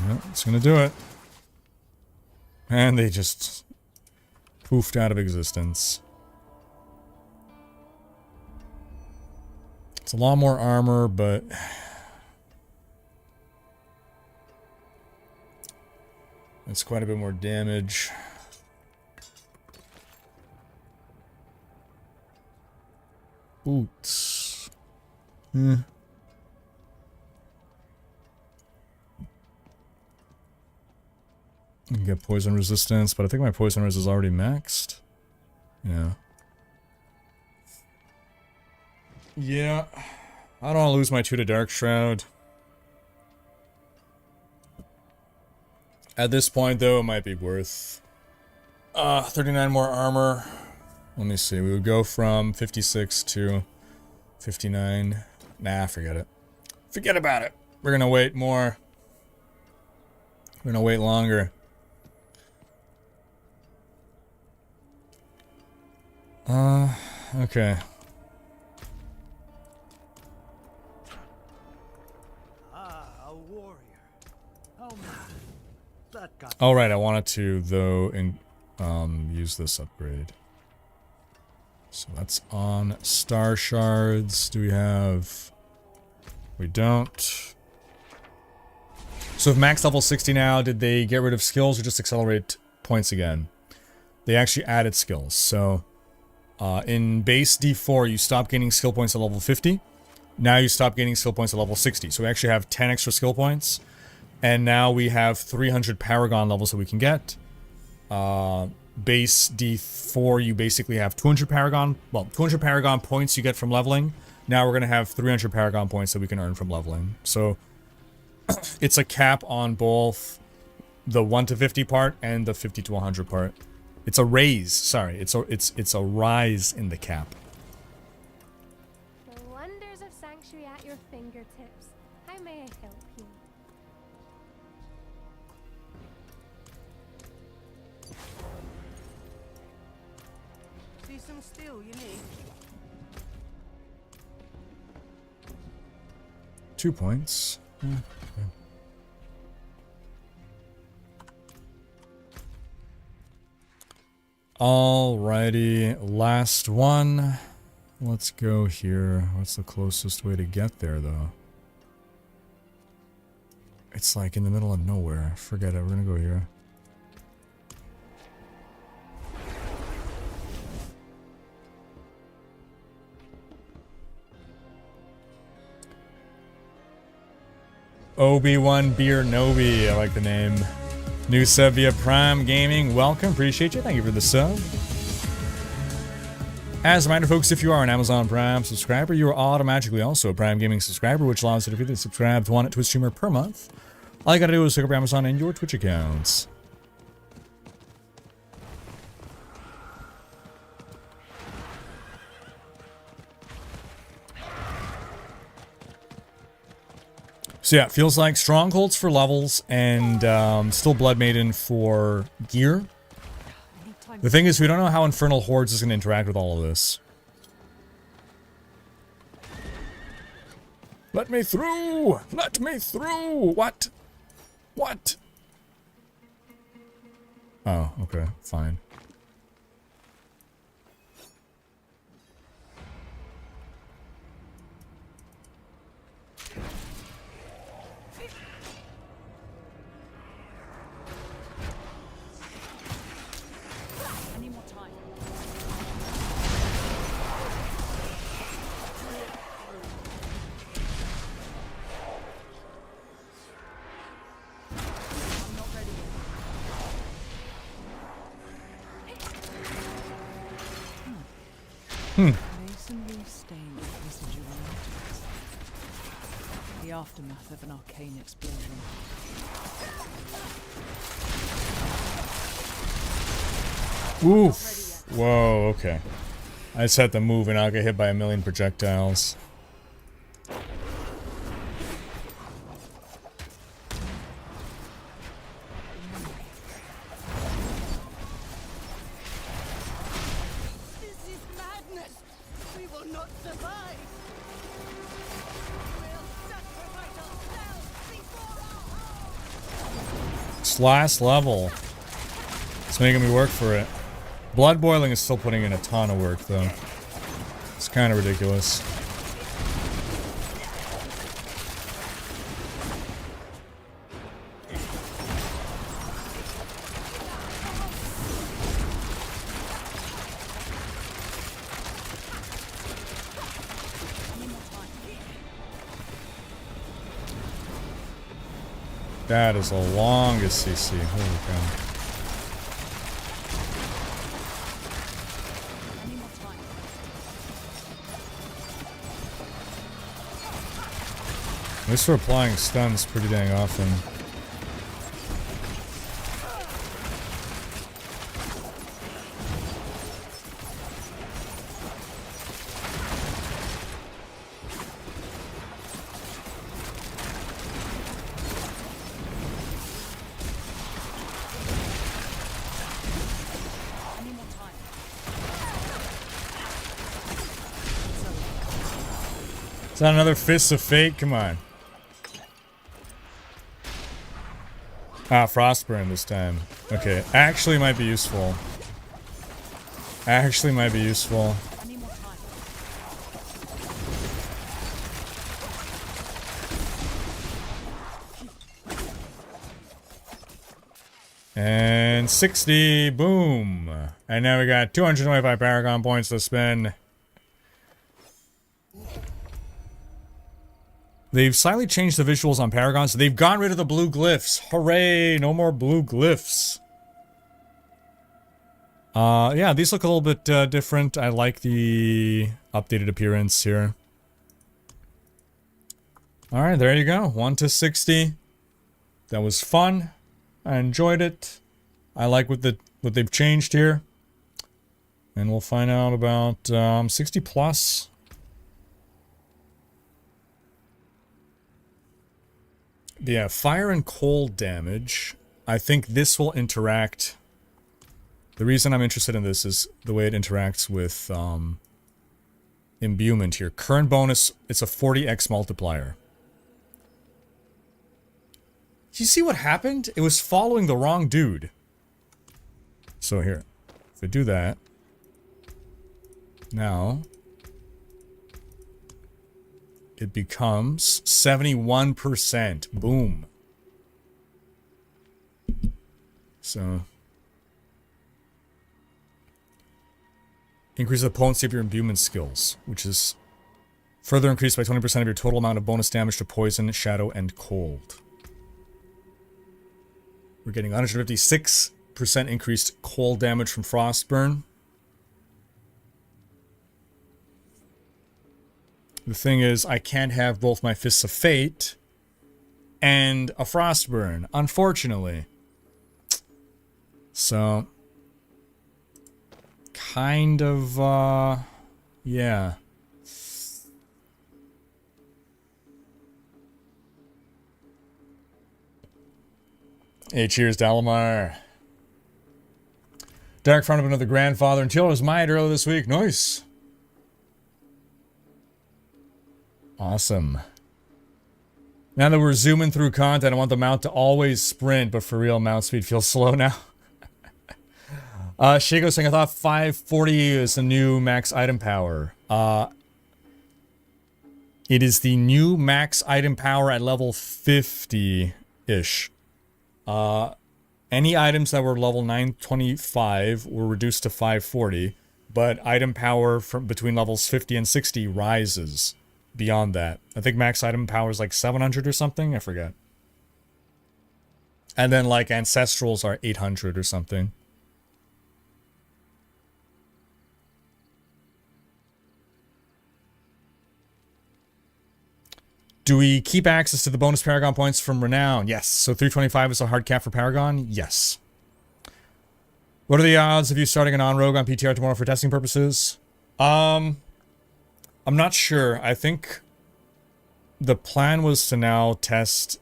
Yep, it's gonna do it. And they just poofed out of existence. It's a lot more armor, but... it's quite a bit more damage. Boots. You can get poison resistance, but I think my poison res is already maxed. Yeah. Yeah. I don't want to lose my 2 to Dark Shroud. At this point, though, it might be worth 39 more armor. Let me see. We would go from 56 to 59. Nah, forget it. Forget about it. We're gonna wait more. We're gonna wait longer. Okay.
A warrior. Oh man. That got
All right, I wanted to though use this upgrade. So that's on Star Shards. Do we have... we don't. So if max level 60 now, did they get rid of skills or just accelerate points again? They actually added skills. So in base D4, you stop gaining skill points at level 50. Now you stop gaining skill points at level 60. So we actually have 10 extra skill points. And now we have 300 Paragon levels that we can get. Base D4, you basically have 200 Paragon, well, 200 Paragon points you get from leveling. Now we're going to have 300 Paragon points that we can earn from leveling. So it's a cap on both the 1 to 50 part and the 50 to 100 part. It's a raise, sorry, it's a rise in the cap.
The wonders of Sanctuary at your fingertips. How may I help you?
See some steel you need.
2 points. Yeah, okay. Alrighty, last one. Let's go here. What's the closest way to get there, though? It's like in the middle of nowhere. Forget it, we're gonna go here. Obi-Wan Beer Nobi, I like the name. New sub via Prime Gaming. Welcome. Appreciate you. Thank you for the sub. As a reminder, folks, if you are an Amazon Prime subscriber, you are automatically also a Prime Gaming subscriber, which allows you to be subscribed to one Twitch streamer per month. All you gotta do is look up Amazon and your Twitch accounts. So yeah, it feels like Strongholds for levels and still Blood Maiden for gear. The thing is, we don't know how Infernal Hordes is going to interact with all of this. Let me through! Let me through! What? What? Oh, okay, fine.
Masonry stained residual items. The aftermath of an arcane explosion.
Oof. Whoa, okay. I just had to move and I'll get hit by a million projectiles. Last level. It's making me work for it. Blood boiling is still putting in a ton of work, though. It's kind of ridiculous. That is the longest CC. Holy cow. At least we're applying stuns pretty dang often. Is that another Fists of Fate? Come on. Ah, Frostburn this time. Okay, actually might be useful. Actually might be useful. And 60, boom. And now we got 225 Paragon points to spend. They've slightly changed the visuals on Paragons. They've gotten rid of the blue glyphs. Hooray! No more blue glyphs. Yeah, these look a little bit different. I like the updated appearance here. Alright, there you go. 1 to 60. That was fun. I enjoyed it. I like what they've changed here. And we'll find out about 60 plus. Yeah, fire and cold damage. I think this will interact. The reason I'm interested in this is the way it interacts with imbuement here. Current bonus, it's a 40x multiplier. Do you see what happened? It was following the wrong dude. So here, if I do that, now it becomes 71%. Boom. So increase the potency of your imbuement skills, which is further increased by 20% of your total amount of bonus damage to poison, shadow, and cold. We're getting 156% increased cold damage from Frostburn. The thing is, I can't have both my Fists of Fate and a Frostburn, unfortunately. So, kind of, yeah. Hey, cheers, Dalamar. Derek found up another grandfather and Taylor's Might earlier this week. Nice. Awesome. Now that we're zooming through content, I want the mount to always sprint, but for real, mount speed feels slow now. Shago saying, I thought 540 is the new max item power. It is the new max item power at level 50-ish. Any items that were level 925 were reduced to 540, but item power from between levels 50 and 60 rises beyond that. I think max item power is like 700 or something, I forget. And then like ancestrals are 800 or something. Do we keep access to the bonus Paragon points from Renown? Yes. So 325 is a hard cap for Paragon? Yes. What are the odds of you starting an on-rogue on PTR tomorrow for testing purposes? I'm not sure. I think the plan was to now test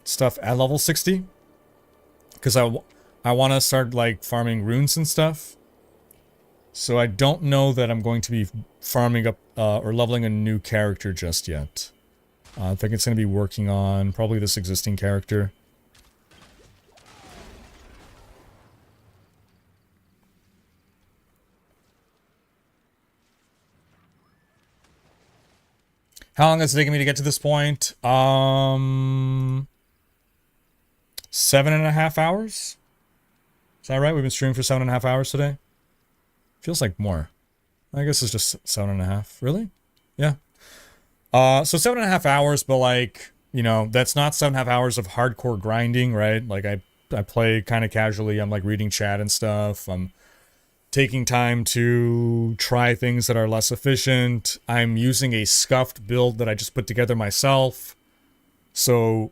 stuff at level 60. Because I want to start like farming runes and stuff. So I don't know that I'm going to be farming up or leveling a new character just yet. I think it's going to be working on probably this existing character. How long has it taken me to get to this point? 7.5 hours? Is that right? We've been streaming for 7.5 hours today? Feels like more. I guess it's just 7.5. Really? Yeah. So 7.5 hours, but like, you know, that's not 7.5 hours of hardcore grinding, right? Like I play kind of casually. I'm like reading chat and stuff. I'm taking time to try things that are less efficient. I'm using a scuffed build that I just put together myself. So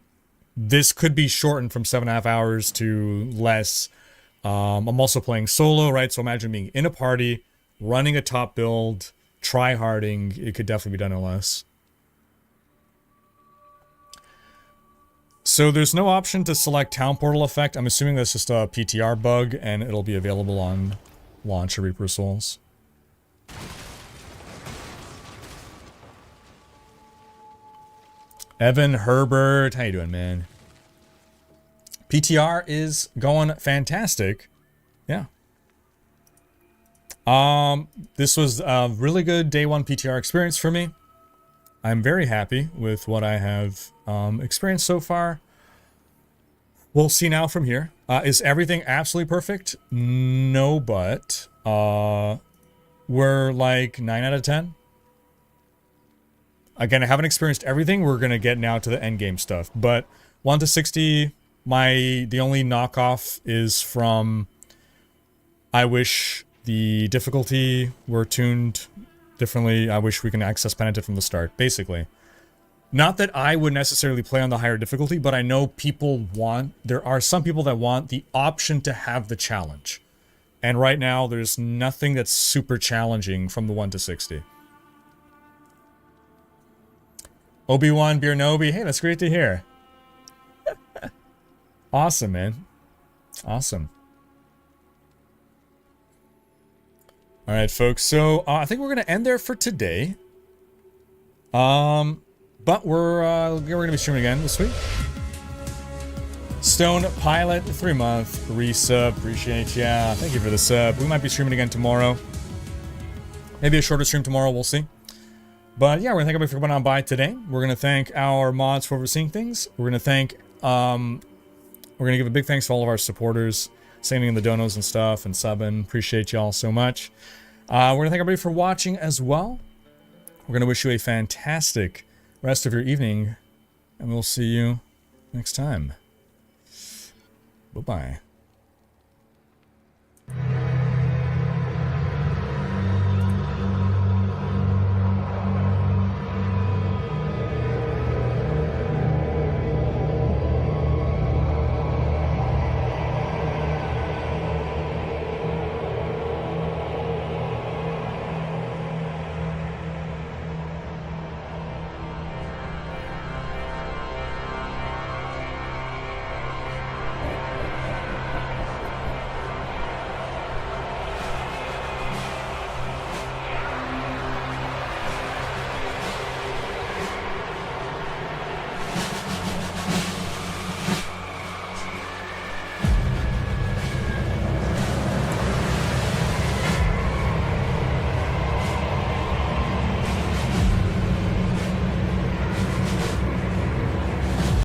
this could be shortened from 7.5 hours to less. I'm also playing solo, right? So imagine being in a party, running a top build, try-harding. It could definitely be done in less. So there's no option to select Town Portal effect. I'm assuming that's just a PTR bug, and it'll be available on launch of Reaper Souls. Evan Herbert, how you doing, man? PTR is going fantastic. Yeah. This was a really good day one PTR experience for me. I'm very happy with what I have experienced so far. We'll see now from here. Is everything absolutely perfect? No, but we're like 9 out of 10. Again, I haven't experienced everything. We're gonna get now to the end game stuff, but 1 to 60. The only knockoff is from I wish the difficulty were tuned differently. I wish we can access Penitent from the start, basically. Not that I would necessarily play on the higher difficulty, but I know there are some people that want the option to have the challenge. And right now, there's nothing that's super challenging from the 1 to 60. Obi-Wan Beernobi, hey, that's great to hear. Awesome, man. Awesome. All right, folks. So I think we're gonna end there for today. But we're gonna be streaming again this week. Stone Pilot, 3-month resub. Appreciate ya. Thank you for the sub. We might be streaming again tomorrow. Maybe a shorter stream tomorrow. We'll see. But yeah, we're gonna thank everybody for coming on by today. We're gonna thank our mods for overseeing things. We're gonna thank we're gonna give a big thanks to all of our supporters, sending in the donos and stuff and subbing. Appreciate y'all so much. We're gonna thank everybody for watching as well. We're gonna wish you a fantastic rest of your evening, and we'll see you next time. Bye-bye.